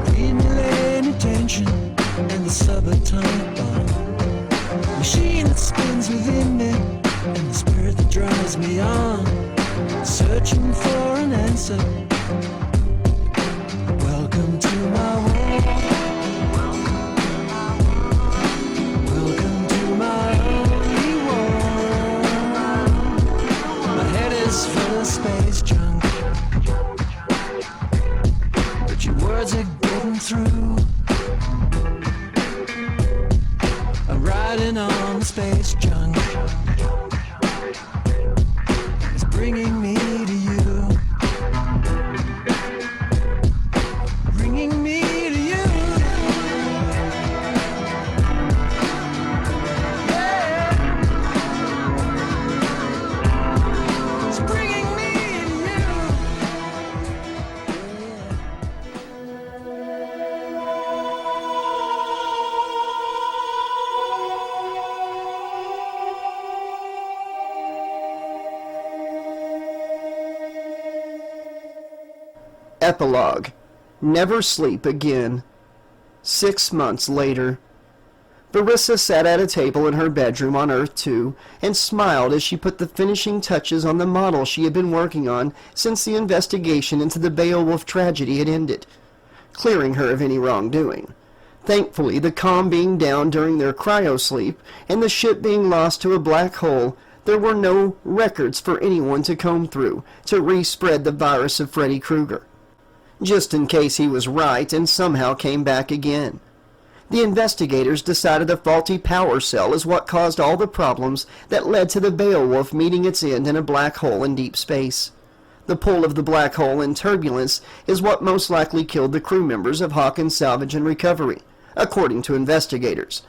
accumulating tension and the subatomic bomb. Machine that spins within me and the spirit that drives me on, searching for an answer. Welcome to my world. Welcome to my only world. My head is full of space junk, but your words are getting through. I'm riding on the space junk. It's bringing me to you. Bringing me to you. Yeah. It's bringing me to you. Yeah. Epilogue. Never sleep again. 6 months later. Larissa sat at a table in her bedroom on Earth 2 and smiled as she put the finishing touches on the model she had been working on since the investigation into the Beowulf tragedy had ended, clearing her of any wrongdoing. Thankfully, the calm being down during their cryo sleep and the ship being lost to a black hole, there were no records for anyone to comb through to respread the virus of Freddy Krueger, just in case he was right and somehow came back again. The investigators decided a faulty power cell is what caused all the problems that led to the Beowulf meeting its end in a black hole in deep space. The pull of the black hole and turbulence is what most likely killed the crew members of Hawkins' salvage and recovery, according to investigators.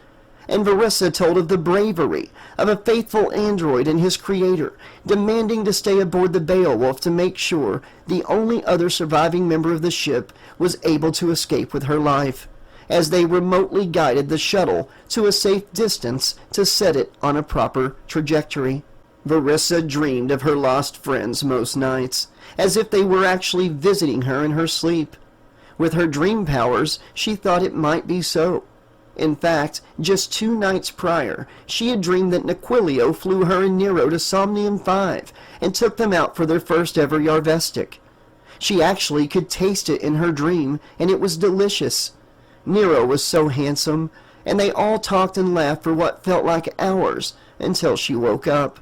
And Larissa told of the bravery of a faithful android and his creator, demanding to stay aboard the Beowulf to make sure the only other surviving member of the ship was able to escape with her life, as they remotely guided the shuttle to a safe distance to set it on a proper trajectory. Larissa dreamed of her lost friends most nights, as if they were actually visiting her in her sleep. With her dream powers, she thought it might be so. In fact, just 2 nights prior, she had dreamed that Naquilio flew her and Nero to Somnium 5 and took them out for their first ever Yarvestic. She actually could taste it in her dream, and it was delicious. Nero was so handsome, and they all talked and laughed for what felt like hours until she woke up.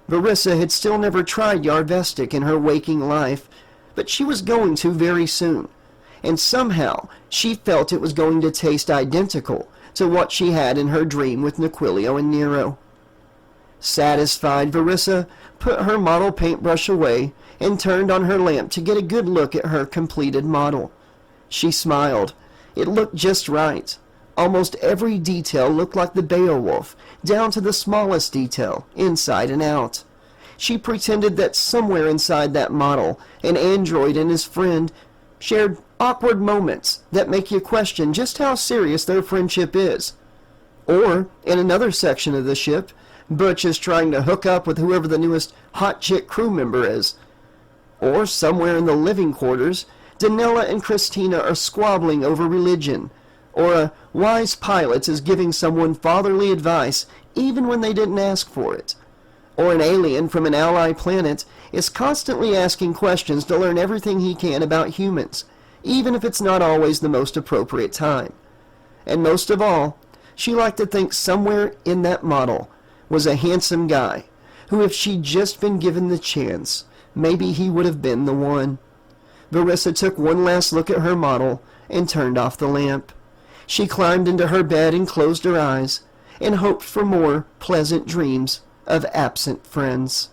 Larissa had still never tried Yarvestic in her waking life, but she was going to very soon, and somehow she felt it was going to taste identical to what she had in her dream with Naquilio and Nero. Satisfied, Larissa put her model paintbrush away and turned on her lamp to get a good look at her completed model. She smiled. It looked just right. Almost every detail looked like the Beowulf, down to the smallest detail, inside and out. She pretended that somewhere inside that model, an android and his friend shared awkward moments that make you question just how serious their friendship is. Or, in another section of the ship, Butch is trying to hook up with whoever the newest hot chick crew member is. Or, somewhere in the living quarters, Danella and Christina are squabbling over religion, or a wise pilot is giving someone fatherly advice even when they didn't ask for it, or an alien from an ally planet is constantly asking questions to learn everything he can about humans, even if it's not always the most appropriate time. And most of all, she liked to think somewhere in that model was a handsome guy, who if she'd just been given the chance, maybe he would have been the one. Larissa took one last look at her model and turned off the lamp. She climbed into her bed and closed her eyes and hoped for more pleasant dreams of absent friends.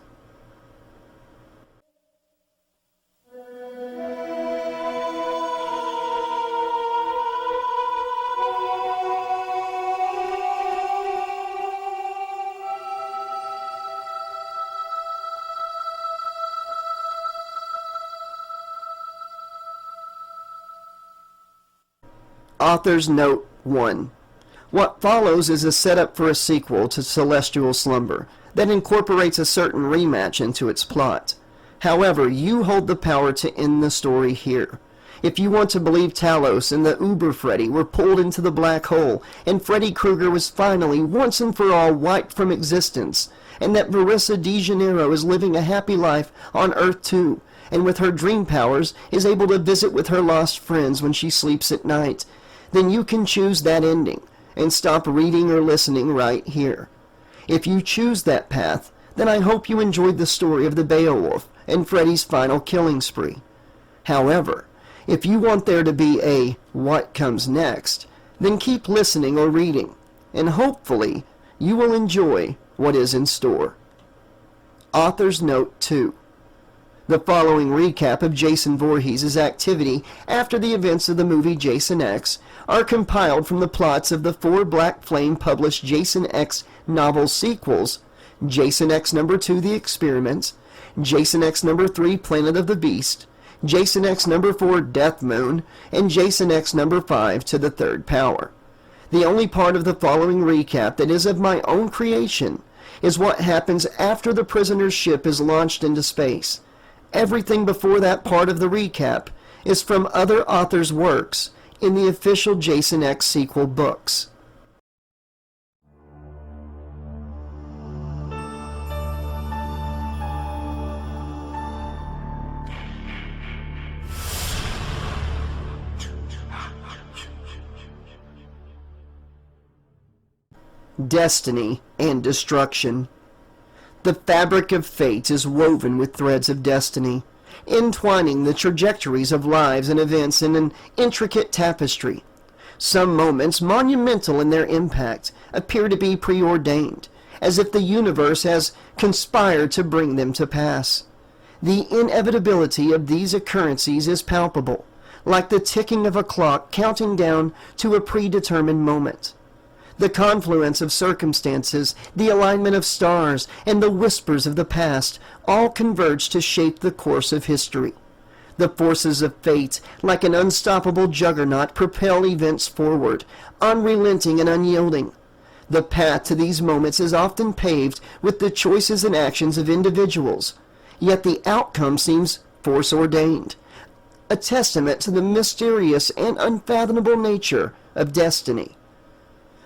Author's Note 1. What follows is a setup for a sequel to Celestial Slumber that incorporates a certain rematch into its plot. However, you hold the power to end the story here. If you want to believe Talos and the Uber Freddy were pulled into the black hole, and Freddy Krueger was finally once and for all wiped from existence, and that Larissa de Janeiro is living a happy life on Earth 2, and with her dream powers is able to visit with her lost friends when she sleeps at night, then you can choose that ending and stop reading or listening right here. If you choose that path, then I hope you enjoyed the story of the Beowulf and Freddy's final killing spree. However, if you want there to be a what comes next, then keep listening or reading, and hopefully you will enjoy what is in store. Author's Note 2. The following recap of Jason Voorhees' activity after the events of the movie Jason X are compiled from the plots of the 4 Black Flame published Jason X novel sequels, Jason X No. 2 The Experiment, Jason X No. 3 Planet of the Beast, Jason X No. 4 Death Moon, and Jason X No. 5 To the Third Power. The only part of the following recap that is of my own creation is what happens after the prisoner's ship is launched into space. Everything before that part of the recap is from other authors' works in the official Jason X sequel books. Destiny and destruction. The fabric of fate is woven with threads of destiny, entwining the trajectories of lives and events in an intricate tapestry. Some moments, monumental in their impact, appear to be preordained, as if the universe has conspired to bring them to pass. The inevitability of these occurrences is palpable, like the ticking of a clock counting down to a predetermined moment. The confluence of circumstances, the alignment of stars, and the whispers of the past all converge to shape the course of history. The forces of fate, like an unstoppable juggernaut, propel events forward, unrelenting and unyielding. The path to these moments is often paved with the choices and actions of individuals, yet the outcome seems foreordained, a testament to the mysterious and unfathomable nature of destiny.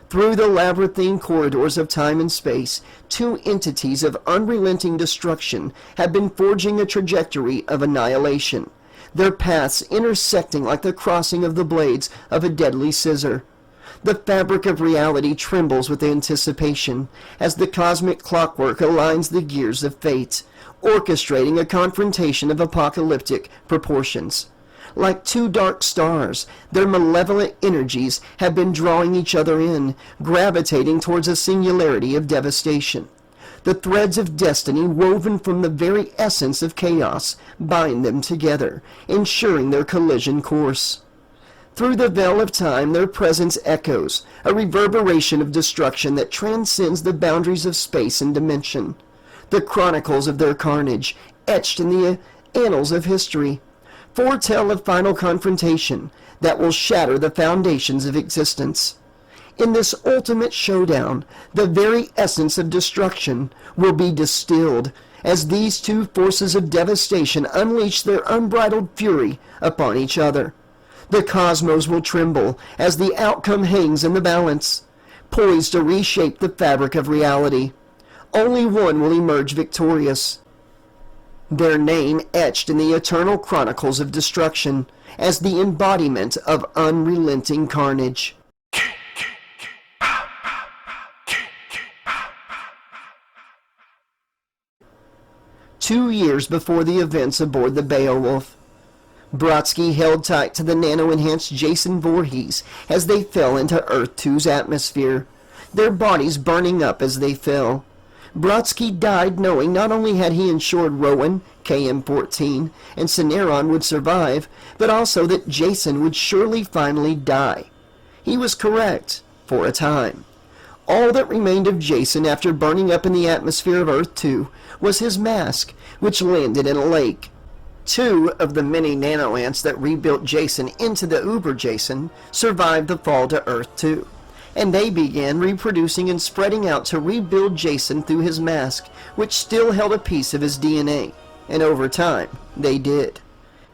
Through the labyrinthine corridors of time and space, two entities of unrelenting destruction have been forging a trajectory of annihilation, their paths intersecting like the crossing of the blades of a deadly scissor. The fabric of reality trembles with anticipation as the cosmic clockwork aligns the gears of fate, orchestrating a confrontation of apocalyptic proportions. Like two dark stars, their malevolent energies have been drawing each other in, gravitating towards a singularity of devastation. The threads of destiny woven from the very essence of chaos bind them together, ensuring their collision course. Through the veil of time, their presence echoes, a reverberation of destruction that transcends the boundaries of space and dimension. The chronicles of their carnage, etched in the annals of history, foretell a final confrontation that will shatter the foundations of existence. In this ultimate showdown, the very essence of destruction will be distilled as these two forces of devastation unleash their unbridled fury upon each other. The cosmos will tremble as the outcome hangs in the balance, poised to reshape the fabric of reality. Only one will emerge victorious, their name etched in the eternal chronicles of destruction as the embodiment of unrelenting carnage. 2 years before the events aboard the Beowulf, Brodsky held tight to the nano-enhanced Jason Voorhees as they fell into Earth-2's atmosphere, their bodies burning up as they fell. Brodsky died knowing not only had he ensured Rowan, KM-14, and Cineron would survive, but also that Jason would surely finally die. He was correct, for a time. All that remained of Jason after burning up in the atmosphere of Earth-2 was his mask, which landed in a lake. 2 of the many nanoants that rebuilt Jason into the Uber Jason survived the fall to Earth-2, and they began reproducing and spreading out to rebuild Jason through his mask, which still held a piece of his DNA, and over time, they did.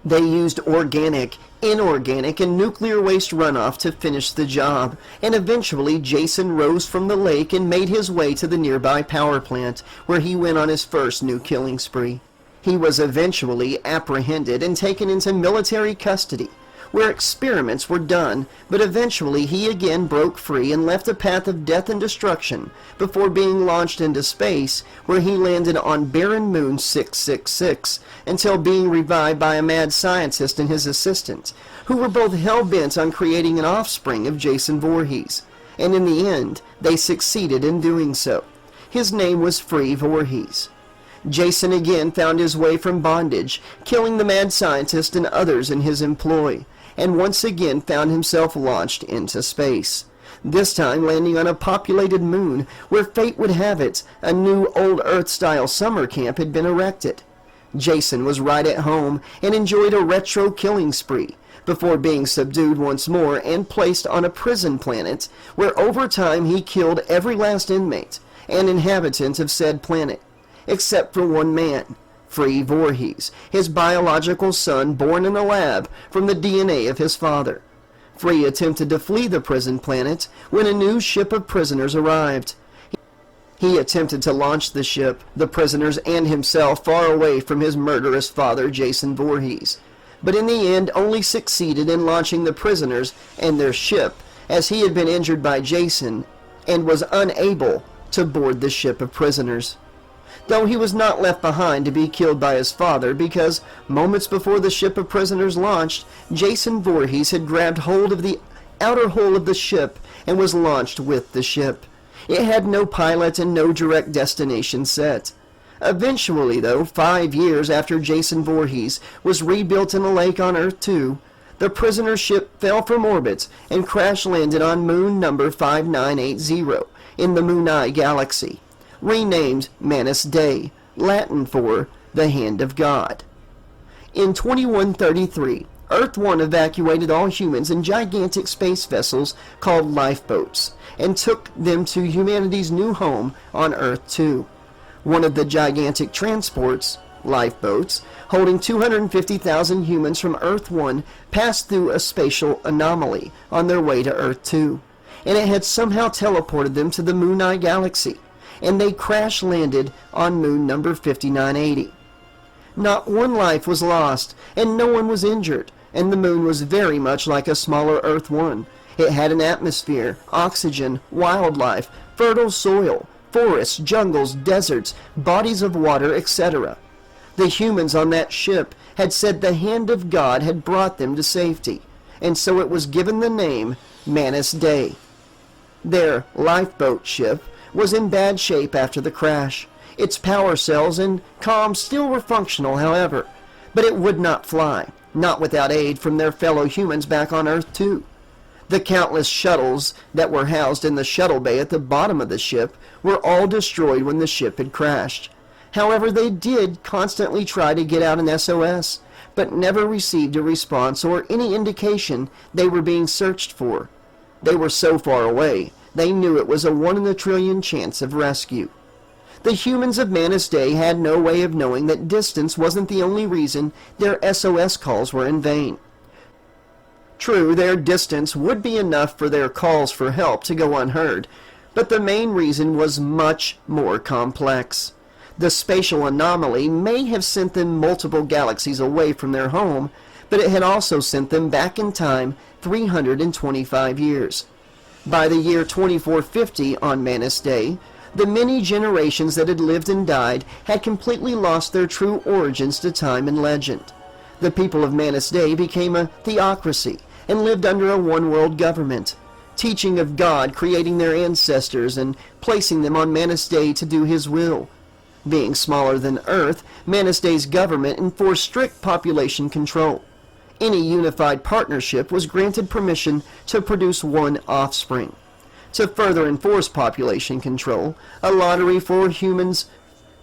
They used organic, inorganic, and nuclear waste runoff to finish the job, and eventually Jason rose from the lake and made his way to the nearby power plant, where he went on his first new killing spree. He was eventually apprehended and taken into military custody, where experiments were done, but eventually he again broke free and left a path of death and destruction before being launched into space, where he landed on barren moon 666 until being revived by a mad scientist and his assistant, who were both hell-bent on creating an offspring of Jason Voorhees, and in the end they succeeded in doing so. His name was Free Voorhees. Jason again found his way from bondage, killing the mad scientist and others in his employ, and once again found himself launched into space, this time landing on a populated moon where fate would have it, a new old Earth-style summer camp had been erected. Jason was right at home and enjoyed a retro killing spree, before being subdued once more and placed on a prison planet, where over time he killed every last inmate and inhabitant of said planet, except for one man, Freddy Voorhees, his biological son born in a lab from the DNA of his father. Freddy attempted to flee the prison planet when a new ship of prisoners arrived. He attempted to launch the ship, the prisoners and himself far away from his murderous father, Jason Voorhees, but in the end only succeeded in launching the prisoners and their ship, as he had been injured by Jason and was unable to board the ship of prisoners. Though he was not left behind to be killed by his father, because moments before the ship of prisoners launched, Jason Voorhees had grabbed hold of the outer hull of the ship and was launched with the ship. It had no pilot and no direct destination set. Eventually, though, 5 years after Jason Voorhees was rebuilt in a lake on Earth 2, the prisoner ship fell from orbit and crash-landed on moon number 5980 in the Moonai Galaxy, renamed Manus Dei, Latin for the Hand of God. In 2133, Earth 1 evacuated all humans in gigantic space vessels called lifeboats and took them to humanity's new home on Earth 2. One of the gigantic transports, lifeboats, holding 250,000 humans from Earth 1 passed through a spatial anomaly on their way to Earth 2, and it had somehow teleported them to the Moonai Galaxy, and they crash-landed on moon number 5980. Not one life was lost, and no one was injured, and the moon was very much like a smaller Earth 1. It had an atmosphere, oxygen, wildlife, fertile soil, forests, jungles, deserts, bodies of water, etc. The humans on that ship had said the hand of God had brought them to safety, and so it was given the name Manus Dei. Their lifeboat ship was in bad shape after the crash. Its power cells and comms still were functional, however, but it would not fly, not without aid from their fellow humans back on Earth 2. The countless shuttles that were housed in the shuttle bay at the bottom of the ship were all destroyed when the ship had crashed. However, they did constantly try to get out an SOS, but never received a response or any indication they were being searched for. They were so far away, they knew it was a 1 in a trillion chance of rescue. The humans of Manus Dei had no way of knowing that distance wasn't the only reason their SOS calls were in vain. True, their distance would be enough for their calls for help to go unheard, but the main reason was much more complex. The spatial anomaly may have sent them multiple galaxies away from their home, but it had also sent them back in time 325 years. By the year 2450 on Manus Dei, the many generations that had lived and died had completely lost their true origins to time and legend. The people of Manus Dei became a theocracy and lived under a one-world government, teaching of God creating their ancestors and placing them on Manus Dei to do his will. Being smaller than Earth, Manus Dei's government enforced strict population control. Any unified partnership was granted permission to produce one offspring. To further enforce population control, a lottery for humans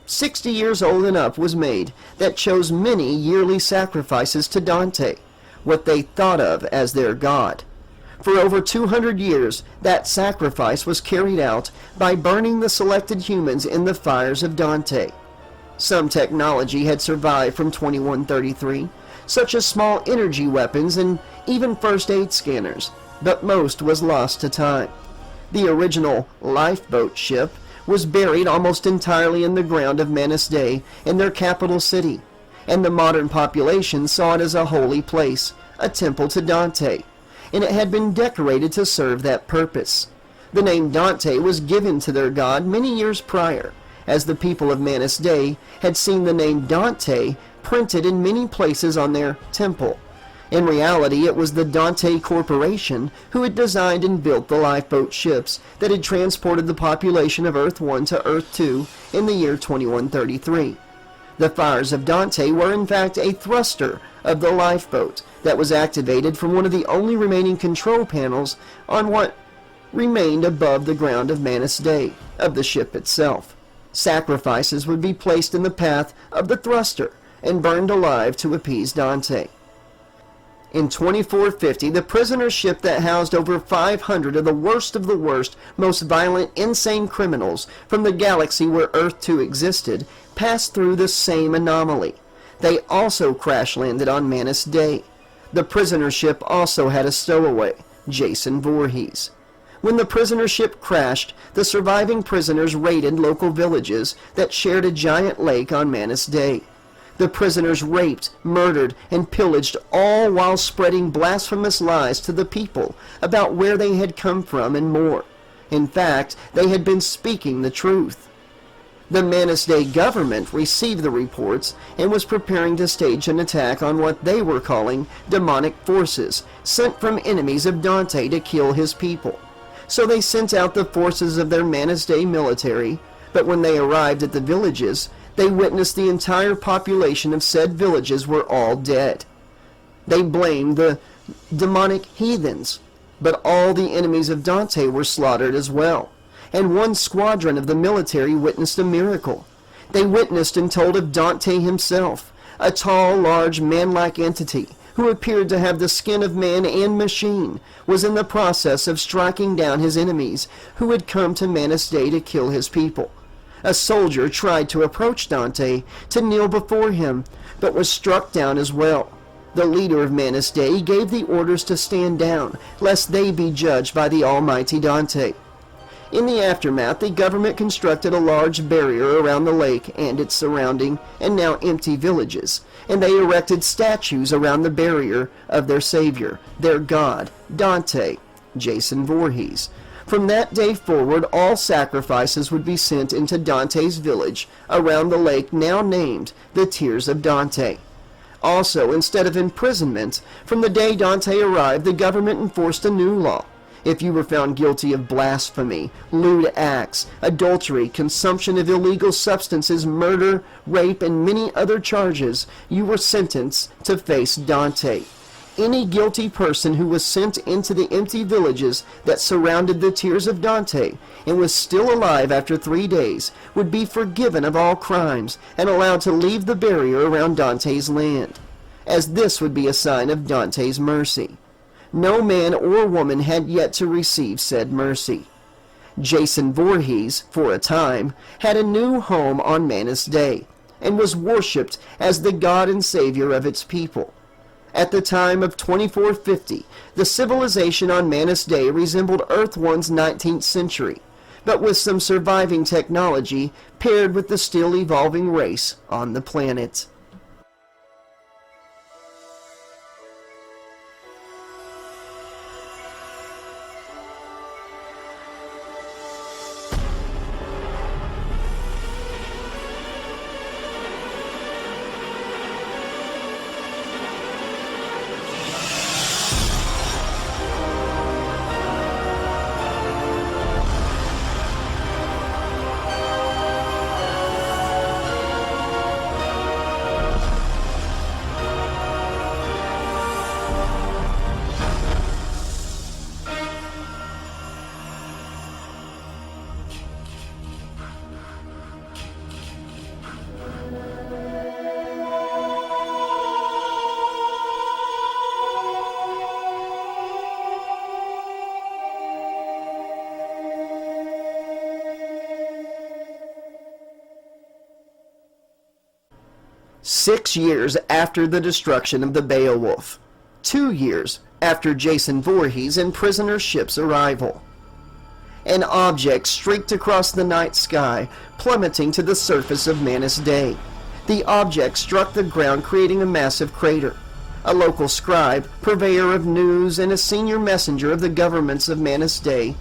60 years old and up was made that chose many yearly sacrifices to Dante, what they thought of as their god. For over 200 years, that sacrifice was carried out by burning the selected humans in the fires of Dante. Some technology had survived from 2133, such as small energy weapons and even first aid scanners, but most was lost to time. The original lifeboat ship was buried almost entirely in the ground of Manus Dei in their capital city, and the modern population saw it as a holy place, a temple to Dante, and it had been decorated to serve that purpose. The name Dante was given to their god many years prior, as the people of Manus Dei had seen the name Dante printed in many places on their temple. In reality, it was the Dante Corporation who had designed and built the lifeboat ships that had transported the population of Earth 1 to Earth 2 in the year 2133. The fires of Dante were in fact a thruster of the lifeboat that was activated from one of the only remaining control panels on what remained above the ground of Manus Dei, of the ship itself. Sacrifices would be placed in the path of the thruster and burned alive to appease Dante. In 2450, the prisoner ship that housed over 500 of the worst, most violent, insane criminals from the galaxy where Earth 2 existed passed through the same anomaly. They also crash-landed on Manus Day. The prisoner ship also had a stowaway, Jason Voorhees. When the prisoner ship crashed, the surviving prisoners raided local villages that shared a giant lake on Manus Day. The prisoners raped, murdered, and pillaged, all while spreading blasphemous lies to the people about where they had come from and more. In fact, they had been speaking the truth. The Manus Day government received the reports and was preparing to stage an attack on what they were calling demonic forces sent from enemies of Dante to kill his people. So they sent out the forces of their Manus Day military, but when they arrived at the villages, they witnessed the entire population of said villages were all dead. They blamed the demonic heathens, but all the enemies of Dante were slaughtered as well. And one squadron of the military witnessed a miracle. They witnessed and told of Dante himself, a tall, large, man-like entity who appeared to have the skin of man and machine, was in the process of striking down his enemies who had come to Manus Day to kill his people. A soldier tried to approach Dante to kneel before him, but was struck down as well. The leader of Manus Day gave the orders to stand down, lest they be judged by the almighty Dante. In the aftermath, the government constructed a large barrier around the lake and its surrounding and now empty villages, and they erected statues around the barrier of their savior, their god, Dante, Jason Voorhees. From that day forward, all sacrifices would be sent into Dante's village around the lake now named the Tears of Dante. Also, instead of imprisonment, from the day Dante arrived, the government enforced a new law. If you were found guilty of blasphemy, lewd acts, adultery, consumption of illegal substances, murder, rape, and many other charges, you were sentenced to face Dante. Any guilty person who was sent into the empty villages that surrounded the Tears of Dante and was still alive after 3 days would be forgiven of all crimes and allowed to leave the barrier around Dante's land, as this would be a sign of Dante's mercy. No man or woman had yet to receive said mercy. Jason Voorhees, for a time, had a new home on Manus Day, and was worshipped as the God and Savior of its people. At the time of 2450, the civilization on Manus Day resembled Earth 1's 19th century, but with some surviving technology paired with the still evolving race on the planet. "6 years after the destruction of the Beowulf. 2 years after Jason Voorhees and prisoner ship's arrival. An object streaked across the night sky, plummeting to the surface of Manus Day. The object struck the ground, creating a massive crater. A local scribe, purveyor of news, and a senior messenger of the governments of Manus Day,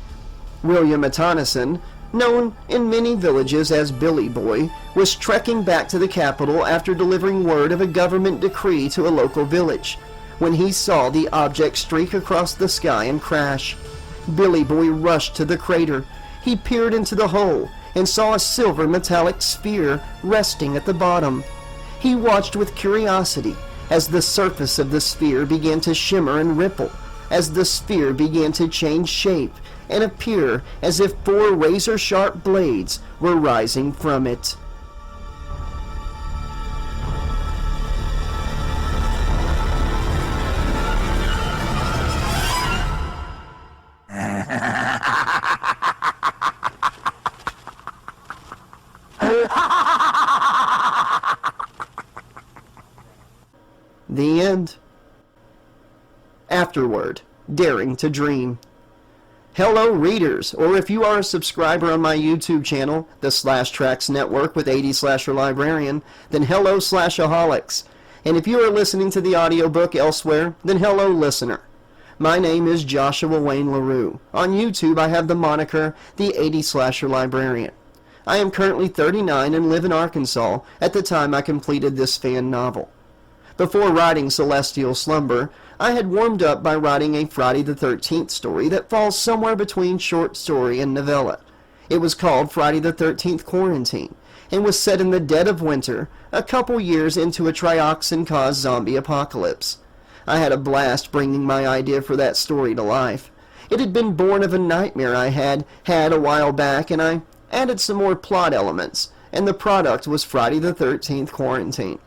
William Atonison, known in many villages as Billy Boy, was trekking back to the capital after delivering word of a government decree to a local village, when he saw the object streak across the sky and crash. Billy Boy rushed to the crater. He peered into the hole and saw a silver metallic sphere resting at the bottom. He watched with curiosity as the surface of the sphere began to shimmer and ripple, as the sphere began to change shape and appear as if 4 razor-sharp blades were rising from it. And afterward, daring to dream. Hello readers, or if you are a subscriber on my YouTube channel, the Slash Tracks Network with 80 Slasher Librarian, then hello Slashaholics. And if you are listening to the audiobook elsewhere, then hello listener. My name is Joshua Wayne LaRue. On YouTube I have the moniker the 80 Slasher Librarian. I am currently 39 and live in Arkansas at the time I completed this fan novel. Before writing Celestial Slumber, I had warmed up by writing a Friday the 13th story that falls somewhere between short story and novella. It was called Friday the 13th Quarantine, and was set in the dead of winter, a couple years into a trioxin-caused zombie apocalypse. I had a blast bringing my idea for that story to life. It had been born of a nightmare I had a while back, and I added some more plot elements, and the product was Friday the 13th Quarantine.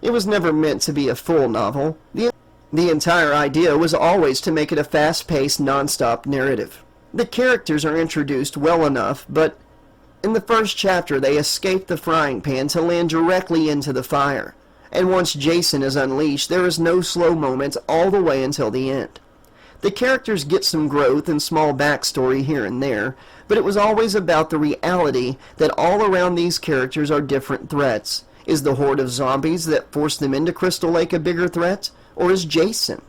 It was never meant to be a full novel. The entire idea was always to make it a fast-paced, non-stop narrative. The characters are introduced well enough, but in the first chapter they escape the frying pan to land directly into the fire. And once Jason is unleashed, there is no slow moments all the way until the end. The characters get some growth and small backstory here and there, but it was always about the reality that all around these characters are different threats. Is the horde of zombies that forced them into Crystal Lake a bigger threat? Or is Jason?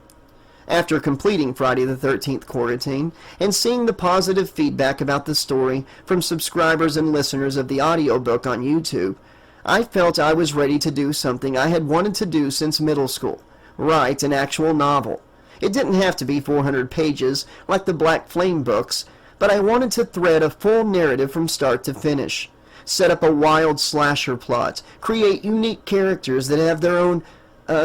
After completing Friday the 13th Quarantine, and seeing the positive feedback about the story from subscribers and listeners of the audiobook on YouTube, I felt I was ready to do something I had wanted to do since middle school, write an actual novel. It didn't have to be 400 pages like the Black Flame books, but I wanted to thread a full narrative from start to finish. Set up a wild slasher plot, create unique characters that have their own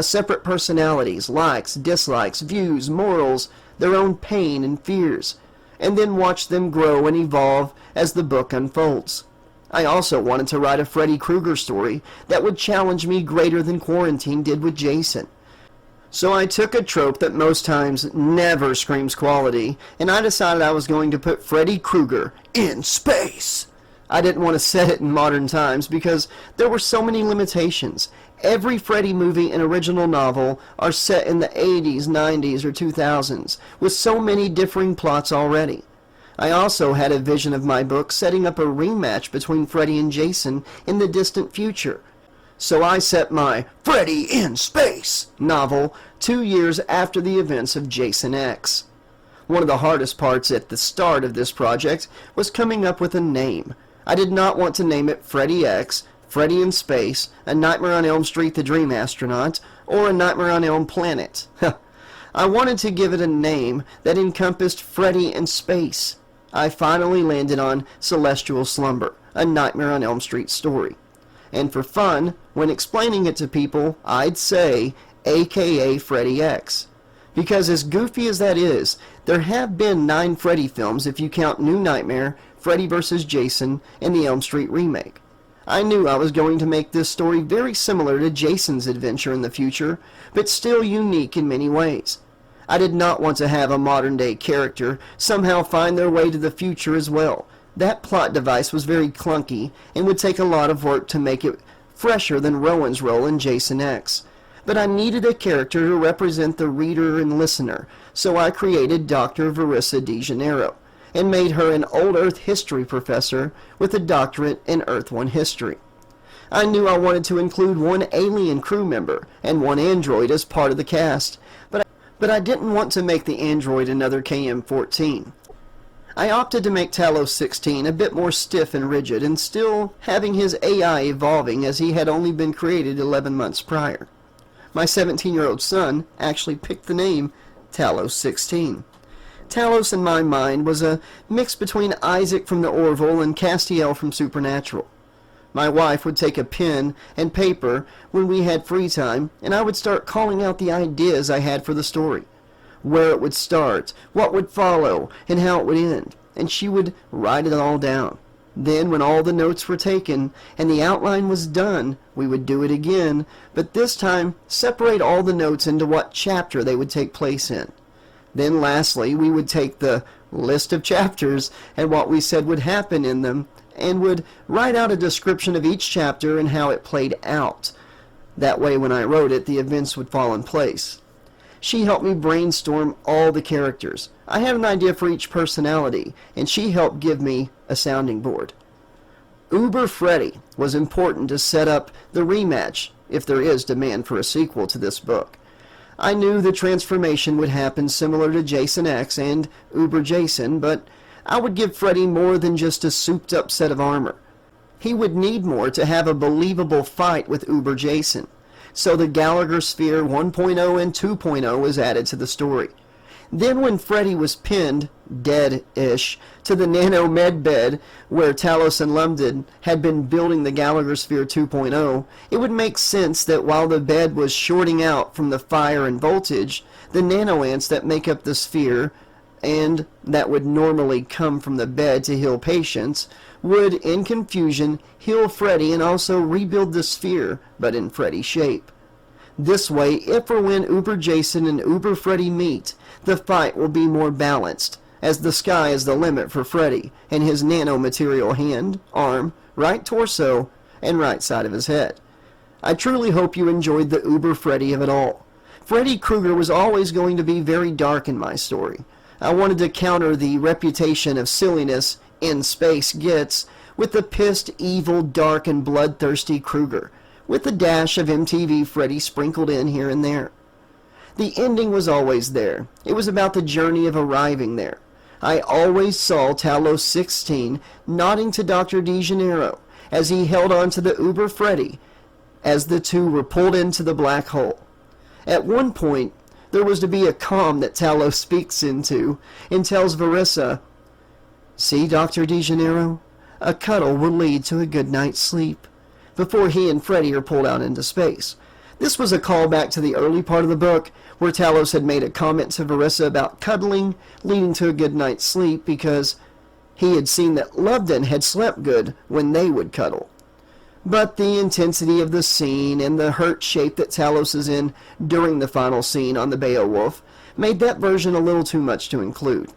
separate personalities, likes, dislikes, views, morals, their own pain and fears, and then watch them grow and evolve as the book unfolds. I also wanted to write a Freddy Krueger story that would challenge me greater than Quarantine did with Jason. So I took a trope that most times never screams quality, and I decided I was going to put Freddy Krueger in space. I didn't want to set it in modern times because there were so many limitations. Every Freddy movie and original novel are set in the 80s, 90s, or 2000s, with so many differing plots already. I also had a vision of my book setting up a rematch between Freddy and Jason in the distant future. So I set my Freddy in Space novel 2 years after the events of Jason X. One of the hardest parts at the start of this project was coming up with a name. I did not want to name it Freddy X, Freddy in Space, A Nightmare on Elm Street, The Dream Astronaut, or A Nightmare on Elm Planet. I wanted to give it a name that encompassed Freddy in Space. I finally landed on Celestial Slumber, A Nightmare on Elm Street story. And for fun, when explaining it to people, I'd say, AKA Freddy X. Because as goofy as that is, there have been 9 Freddy films if you count New Nightmare, Freddy vs. Jason, and the Elm Street remake. I knew I was going to make this story very similar to Jason's adventure in the future, but still unique in many ways. I did not want to have a modern-day character somehow find their way to the future as well. That plot device was very clunky and would take a lot of work to make it fresher than Rowan's role in Jason X. But I needed a character to represent the reader and listener, so I created Dr. Verissa De Janeiro, and made her an old Earth history professor with a doctorate in Earth 1 history. I knew I wanted to include 1 alien crew member and 1 android as part of the cast, but I didn't want to make the android another KM-14. I opted to make Talos 16 a bit more stiff and rigid, and still having his AI evolving as he had only been created 11 months prior. My 17-year-old son actually picked the name Talos 16. Talos in my mind was a mix between Isaac from the Orville and Castiel from Supernatural. My wife would take a pen and paper when we had free time, and I would start calling out the ideas I had for the story. Where it would start, what would follow, and how it would end, and she would write it all down. Then, when all the notes were taken and the outline was done, we would do it again, but this time separate all the notes into what chapter they would take place in. Then lastly, we would take the list of chapters and what we said would happen in them, and would write out a description of each chapter and how it played out. That way when I wrote it, the events would fall in place. She helped me brainstorm all the characters. I had an idea for each personality, and she helped give me a sounding board. Uber Freddy was important to set up the rematch, if there is demand for a sequel to this book. I knew the transformation would happen similar to Jason X and Uber Jason, but I would give Freddy more than just a souped-up set of armor. He would need more to have a believable fight with Uber Jason, so the Gallagher Sphere 1.0 and 2.0 was added to the story. Then when Freddy was pinned, dead-ish, to the nano-med bed where Talos and London had been building the Gallagher Sphere 2.0, it would make sense that while the bed was shorting out from the fire and voltage, the nano-ants that make up the sphere, and that would normally come from the bed to heal patients, would, in confusion, heal Freddy and also rebuild the sphere, but in Freddy shape. This way, if or when Uber Jason and Uber Freddy meet, the fight will be more balanced, as the sky is the limit for Freddy and his nanomaterial hand, arm, right torso, and right side of his head. I truly hope you enjoyed the Uber Freddy of it all. Freddy Krueger was always going to be very dark in my story. I wanted to counter the reputation of silliness in space gets with the pissed, evil, dark, and bloodthirsty Krueger, with a dash of MTV Freddy sprinkled in here and there. The ending was always there. It was about the journey of arriving there. I always saw Talos 16 nodding to Dr. DeGeneiro as he held on to the Uber Freddy as the two were pulled into the black hole. At one point, there was to be a calm that Talos speaks into and tells Verissa, "See, Dr. DeGeneiro, a cuddle will lead to a good night's sleep," before he and Freddy are pulled out into space. This was a callback to the early part of the book where Talos had made a comment to Verissa about cuddling leading to a good night's sleep because he had seen that London had slept good when they would cuddle. But the intensity of the scene and the hurt shape that Talos is in during the final scene on the Beowulf made that version a little too much to include.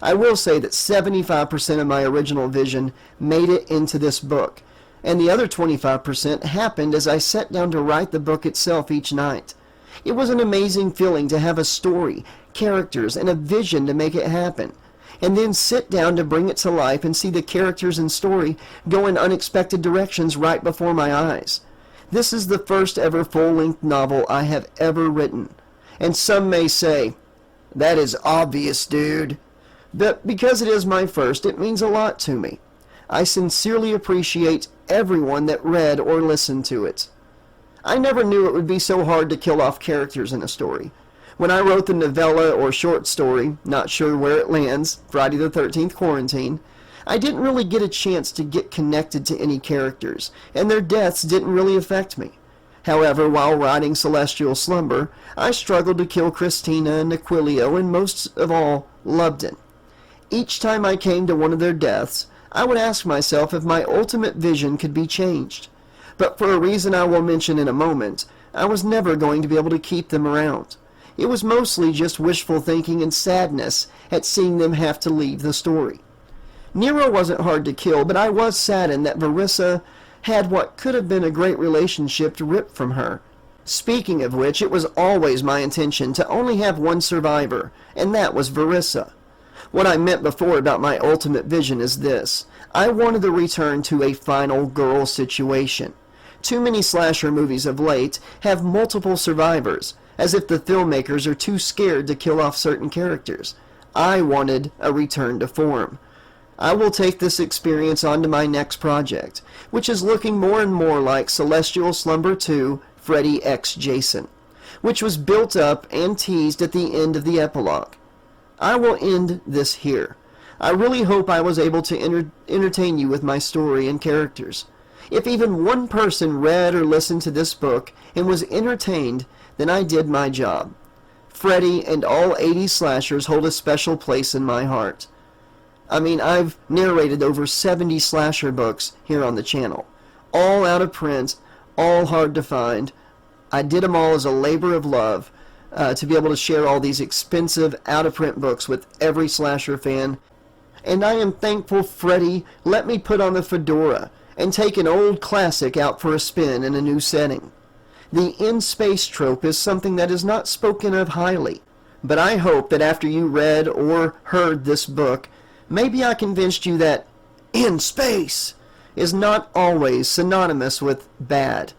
I will say that 75% of my original vision made it into this book, and the other 25% happened as I sat down to write the book itself each night. It was an amazing feeling to have a story, characters, and a vision to make it happen, and then sit down to bring it to life and see the characters and story go in unexpected directions right before my eyes. This is the first ever full-length novel I have ever written, and some may say, "That is obvious, dude." But because it is my first, it means a lot to me. I sincerely appreciate everyone that read or listened to it. I never knew it would be so hard to kill off characters in a story. When I wrote the novella or short story, not sure where it lands, Friday the 13th Quarantine, I didn't really get a chance to get connected to any characters, and their deaths didn't really affect me. However, while writing Celestial Slumber, I struggled to kill Christina and Aquilio and most of all, Lubden. Each time I came to one of their deaths, I would ask myself if my ultimate vision could be changed. But for a reason I will mention in a moment, I was never going to be able to keep them around. It was mostly just wishful thinking and sadness at seeing them have to leave the story. Nero wasn't hard to kill, but I was saddened that Verissa had what could have been a great relationship ripped from her. Speaking of which, it was always my intention to only have one survivor, and that was Verissa. What I meant before about my ultimate vision is this. I wanted to return to a final girl situation. Too many slasher movies of late have multiple survivors, as if the filmmakers are too scared to kill off certain characters. I wanted a return to form. I will take this experience on to my next project, which is looking more and more like Celestial Slumber 2, Freddy X Jason, which was built up and teased at the end of the epilogue. I will end this here. I really hope I was able to entertain you with my story and characters. If even one person read or listened to this book and was entertained, then I did my job. Freddy and all 80 slashers hold a special place in my heart. I mean, I've narrated over 70 slasher books here on the channel. All out of print, all hard to find. I did them all as a labor of love. To be able to share all these expensive out-of-print books with every slasher fan. And I am thankful Freddy let me put on the fedora and take an old classic out for a spin in a new setting. The in-space trope is something that is not spoken of highly, but I hope that after you read or heard this book, maybe I convinced you that in space is not always synonymous with bad.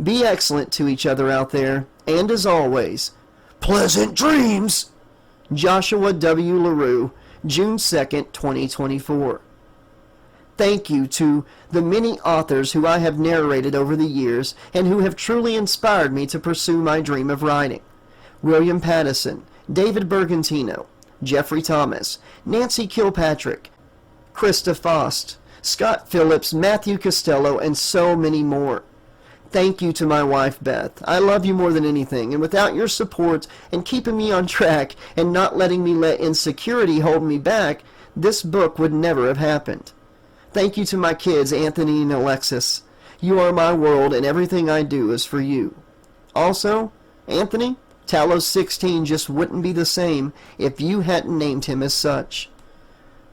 Be excellent to each other out there, and as always, pleasant dreams! Joshua W. LaRue, June 2nd, 2024. Thank you to the many authors who I have narrated over the years and who have truly inspired me to pursue my dream of writing. William Pattison, David Bergantino, Jeffrey Thomas, Nancy Kilpatrick, Krista Faust, Scott Phillips, Matthew Costello, and so many more. Thank you to my wife, Beth. I love you more than anything, and without your support and keeping me on track and not letting me let insecurity hold me back, this book would never have happened. Thank you to my kids, Anthony and Alexis. You are my world, and everything I do is for you. Also, Anthony, Talos 16 just wouldn't be the same if you hadn't named him as such.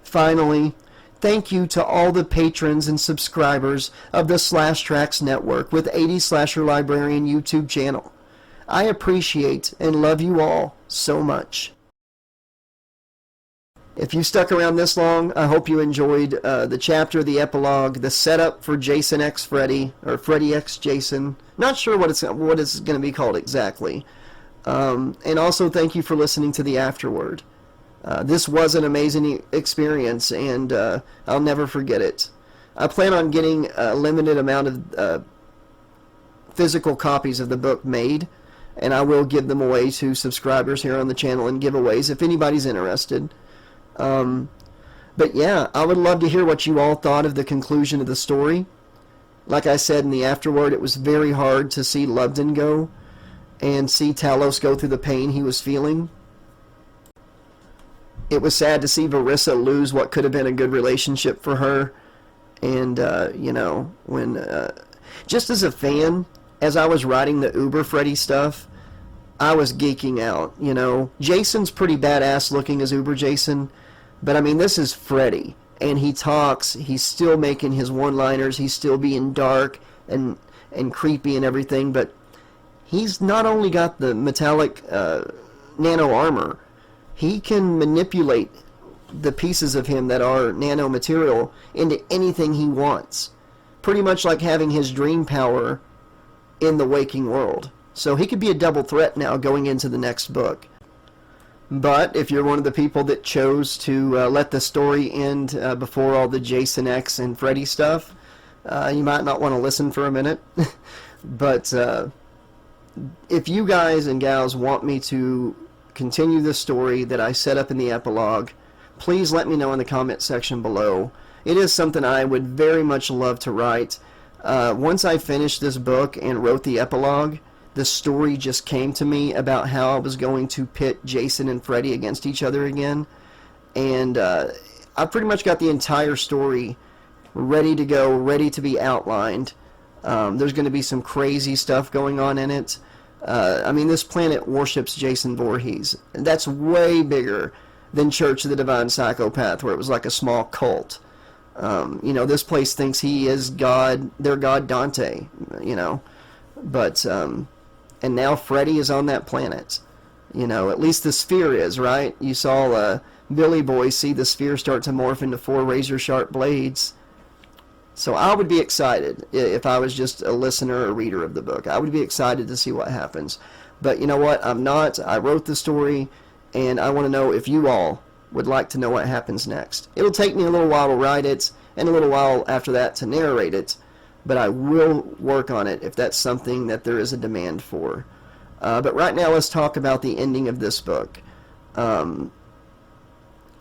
Finally, thank you to all the patrons and subscribers of the Slash Tracks Network with 80 Slasher Librarian YouTube channel. I appreciate and love you all so much. If you stuck around this long, I hope you enjoyed the chapter, the epilogue, the setup for Jason X Freddy, or Freddy X Jason. Not sure what it's going to be called exactly. And also thank you for listening to the afterword. This was an amazing experience, and I'll never forget it. I plan on getting a limited amount of physical copies of the book made, and I will give them away to subscribers here on the channel in giveaways if anybody's interested. But yeah, I would love to hear what you all thought of the conclusion of the story. Like I said in the afterword, it was very hard to see Loveton go and see Talos go through the pain he was feeling. It was sad to see Verissa lose what could have been a good relationship for her. And, you know, when, just as a fan, as I was writing the Uber Freddy stuff, I was geeking out, you know. Jason's pretty badass looking as Uber Jason, but I mean, this is Freddy, and he talks, he's still making his one-liners, he's still being dark and creepy and everything, but he's not only got the metallic nano armor, he can manipulate the pieces of him that are nano material into anything he wants. Pretty much like having his dream power in the waking world. So he could be a double threat now going into the next book. But if you're one of the people that chose to let the story end before all the Jason X and Freddy stuff, you might not want to listen for a minute. But if you guys and gals want me to continue the story that I set up in the epilogue, please let me know in the comment section below. It is something I would very much love to write. Once I finished this book and wrote the epilogue, the story just came to me about how I was going to pit Jason and Freddy against each other again. And I pretty much got the entire story ready to go, ready to be outlined. There's going to be some crazy stuff going on in it. I mean, this planet worships Jason Voorhees. That's way bigger than Church of the Divine Psychopath, where it was like a small cult. You know, this place thinks he is God, their God Dante, you know. But, and now Freddy is on that planet. You know, at least the sphere is, right? You saw Billy Boy see the sphere start to morph into 4 razor-sharp blades. So I would be excited if I was just a listener or reader of the book. I would be excited to see what happens. But you know what? I'm not. I wrote the story, and I want to know if you all would like to know what happens next. It'll take me a little while to write it, and a little while after that to narrate it. But I will work on it if that's something that there is a demand for. But right now, let's talk about the ending of this book.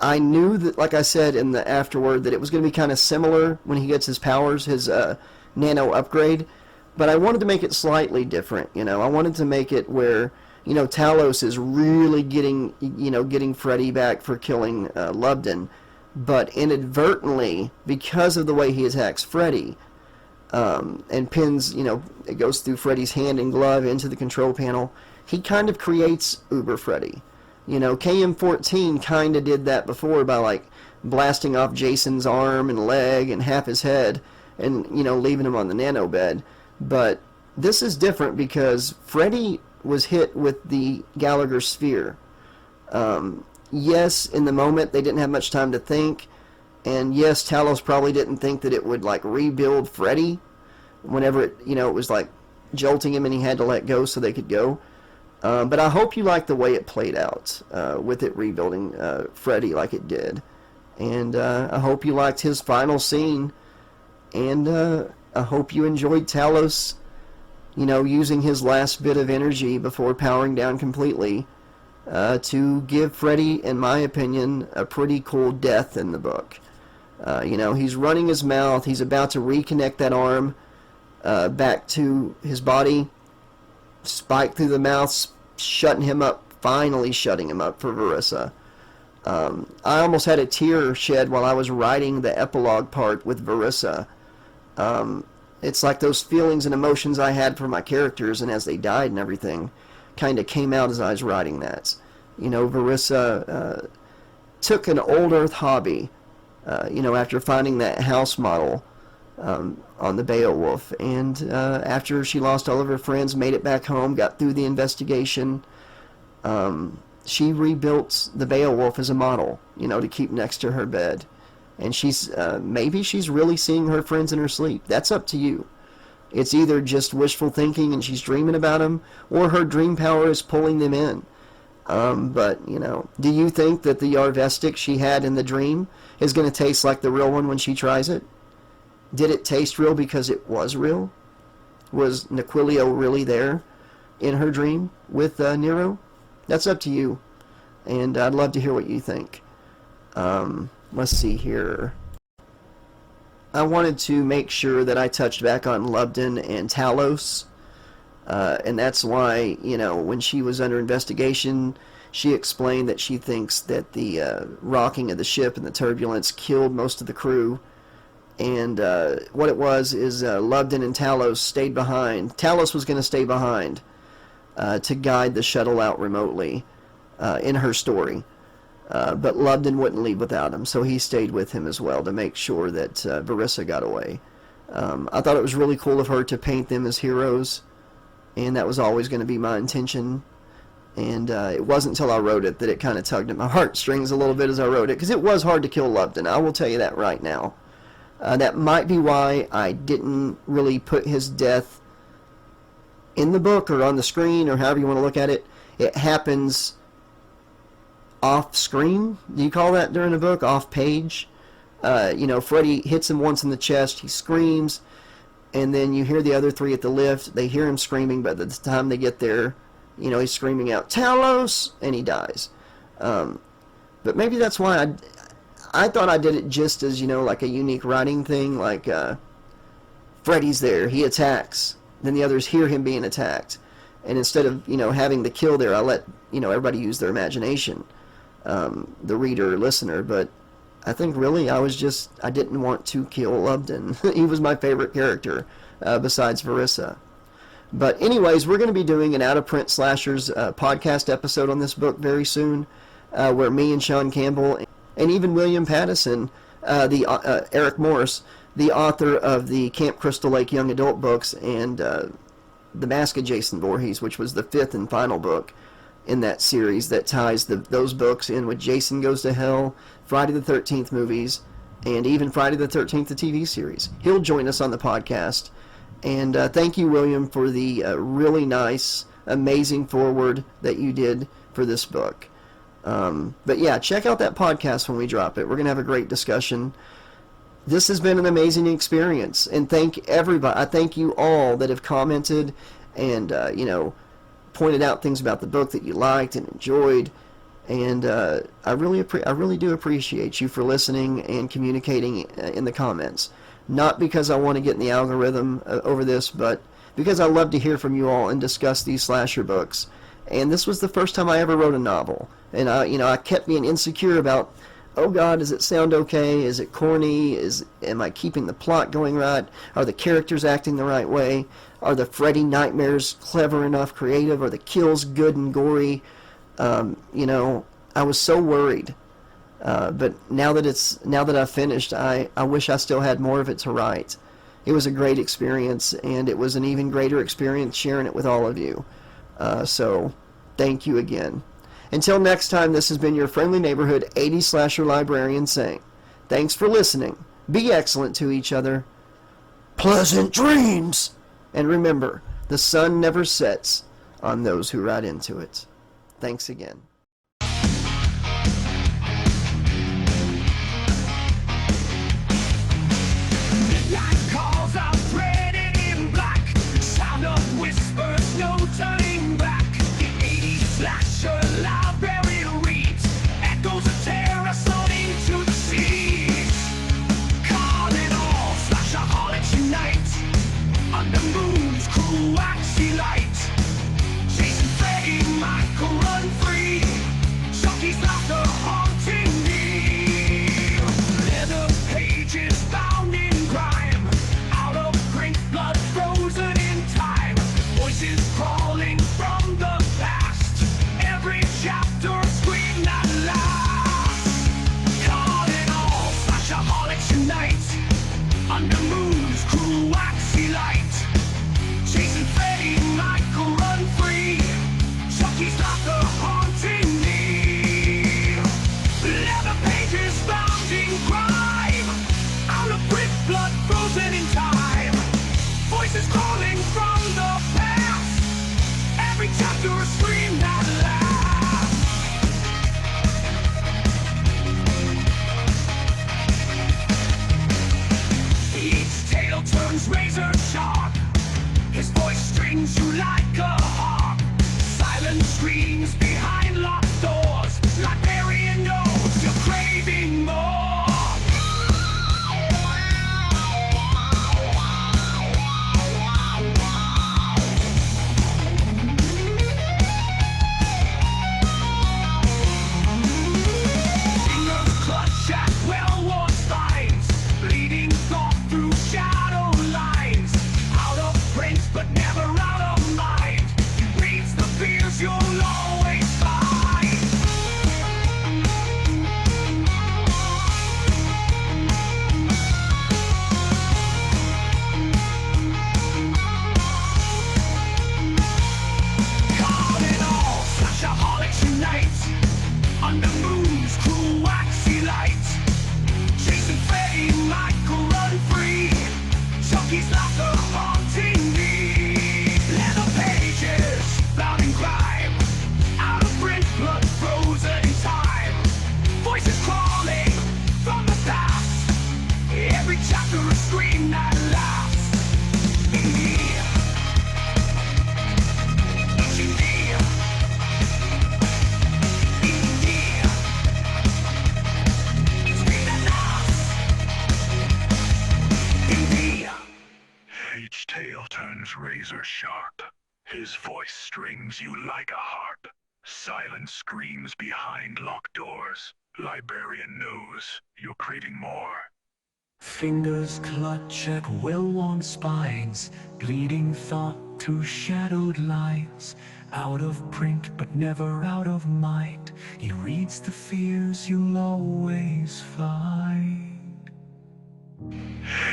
I knew that, like I said in the afterword, that it was going to be kind of similar when he gets his powers, his nano upgrade. But I wanted to make it slightly different. You know, I wanted to make it where, you know, Talos is really getting Freddy back for killing Loveton, but inadvertently, because of the way he attacks Freddy. And pins, you know, it goes through Freddy's hand and glove into the control panel. He kind of creates Uber Freddy. You know, KM14 kind of did that before by, like, blasting off Jason's arm and leg and half his head and, you know, leaving him on the nano bed. But this is different because Freddy was hit with the Gallagher sphere. Yes, in the moment they didn't have much time to think, and yes, Talos probably didn't think that it would like rebuild Freddy whenever it, it was like jolting him and he had to let go so they could go. But I hope you liked the way it played out with it rebuilding Freddy like it did. And I hope you liked his final scene. And I hope you enjoyed Talos, using his last bit of energy before powering down completely to give Freddy, in my opinion, a pretty cool death in the book. He's running his mouth. He's about to reconnect that arm back to his body. Spike through the mouth, shutting him up, finally shutting him up for Verissa. I almost had a tear shed while I was writing the epilogue part with Verissa. It's like those feelings and emotions I had for my characters and as they died and everything kind of came out as I was writing that. Verissa took an old Earth hobby, after finding that house model on the Beowulf, and after she lost all of her friends, made it back home, got through the investigation, she rebuilt the Beowulf as a model, to keep next to her bed. And maybe she's really seeing her friends in her sleep. That's up to you. It's either just wishful thinking and she's dreaming about them, or her dream power is pulling them in. But, do you think that the Yarvestic she had in the dream is going to taste like the real one when she tries it? Did it taste real because it was real? Was Naquilio really there in her dream with Nero? That's up to you. And I'd love to hear what you think. Let's see here. I wanted to make sure that I touched back on Lubden and Talos. And that's why, when she was under investigation, she explained that she thinks that the rocking of the ship and the turbulence killed most of the crew. And what it was is Lubden and Talos stayed behind. Talos was going to stay behind to guide the shuttle out remotely in her story. But Lubden wouldn't leave without him, so he stayed with him as well to make sure that Verissa got away. I thought it was really cool of her to paint them as heroes, and that was always going to be my intention. And it wasn't until I wrote it that it kind of tugged at my heartstrings a little bit as I wrote it, because it was hard to kill Lubden. I will tell you that right now. That might be why I didn't really put his death in the book or on the screen or however you want to look at it. It happens off screen. Do you call that during the book? Off page? Freddy hits him once in the chest. He screams. And then you hear the other three at the lift. They hear him screaming, but at the time they get there, he's screaming out, Talos! And he dies. But maybe that's why I thought I did it just as, like a unique writing thing. Like, Freddy's there. He attacks. Then the others hear him being attacked. And instead of, having the kill there, I let, everybody use their imagination. The reader or listener. But I think really I didn't want to kill Lubden. He was my favorite character, besides Verissa. But anyways, we're going to be doing an out-of-print slashers podcast episode on this book very soon, where me and Sean Campbell and even William Pattison, Eric Morse, the author of the Camp Crystal Lake young adult books, and The Mask of Jason Voorhees, which was the 5th and final book in that series that ties those books in with Jason Goes to Hell, Friday the 13th movies, and even Friday the 13th, the TV series. He'll join us on the podcast. And thank you, William, for the really nice, amazing foreword that you did for this book. But yeah, check out that podcast when we drop it. We're going to have a great discussion. This has been an amazing experience. And thank everybody. I thank you all that have commented and, pointed out things about the book that you liked and enjoyed. And I really do appreciate you for listening and communicating in the comments. Not because I want to get in the algorithm over this, but because I love to hear from you all and discuss these slasher books. And this was the first time I ever wrote a novel. And I kept being insecure about, oh God, does it sound okay? Is it corny? Am I keeping the plot going right? Are the characters acting the right way? Are the Freddy nightmares clever enough, creative? Are the kills good and gory? I was so worried. But now that I've finished, I wish I still had more of it to write. It was a great experience, and it was an even greater experience sharing it with all of you. So thank you again. Until next time, this has been your friendly neighborhood 80s slasher librarian saying, thanks for listening. Be excellent to each other. Pleasant dreams! And remember, the sun never sets on those who ride into it. Thanks again. Midnight calls out threaded in black. Sound of whispers, no turning back. The 80s slasher librarian reads. Echoes of terror sown into the seas. Calling all slashaholics unite. Under moon's cruel waxy light. Chasing Freddy, Michael, run free. Chucky's laughter haunting me. Leather pages bound in grime. Out of print, blood frozen in time. Voices crawling from the past. Every chapter screamed at last. Calling all slashaholics unite. Under moon's cruel waxy light. Chasing Freddy, Michael, run free. Chucky's laughter haunting me. Leather pages bound in grime. Out of print, blood frozen in time. Voices calling from the past. Every chapter screamed at last. Each tale turns razor sharp. His voice strings you like a harp. Silent screams behind locked doors. Librarian knows you're craving more. Fingers clutch at well-worn spines. Bleeding thought through shadow lines. Out of print but never out of mind. He reads the fears you'll always find. Calling all slashaholics unite. Under moon's cruel waxy light. Chasing Freddy, Michael, run free. Chucky's laughter haunting me. Leather pages bound in grime. Out of print, blood frozen in time. Voices crawling from the past. Every chapter a scream at last. In here. It's in here. In here. It's been at last. In here. Each tale turns razor sharp. His voice strings you like a harp. Silent screams behind locked doors. Librarian knows you're craving more. Fingers clutch at well-worn spines. Bleeding thought through shadowed lines. Out of print but never out of mind. He reads the fears you'll always find.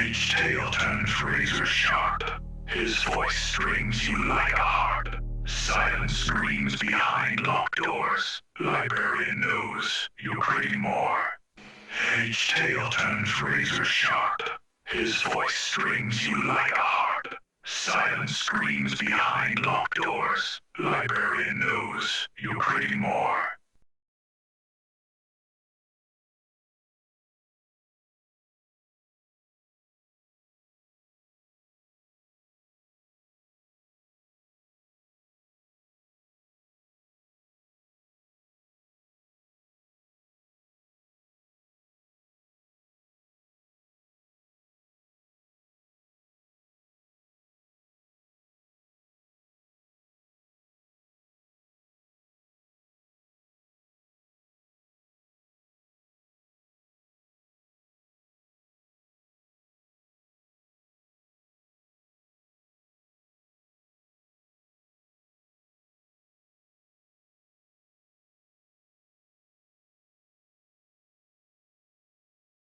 Each tale turns razor sharp. His voice strings you like a harp. Silent screams behind locked doors. Librarian knows you're craving more. Each tale turns razor sharp. His voice strings you like a harp. Silent screams behind locked doors. Librarian knows you're craving more.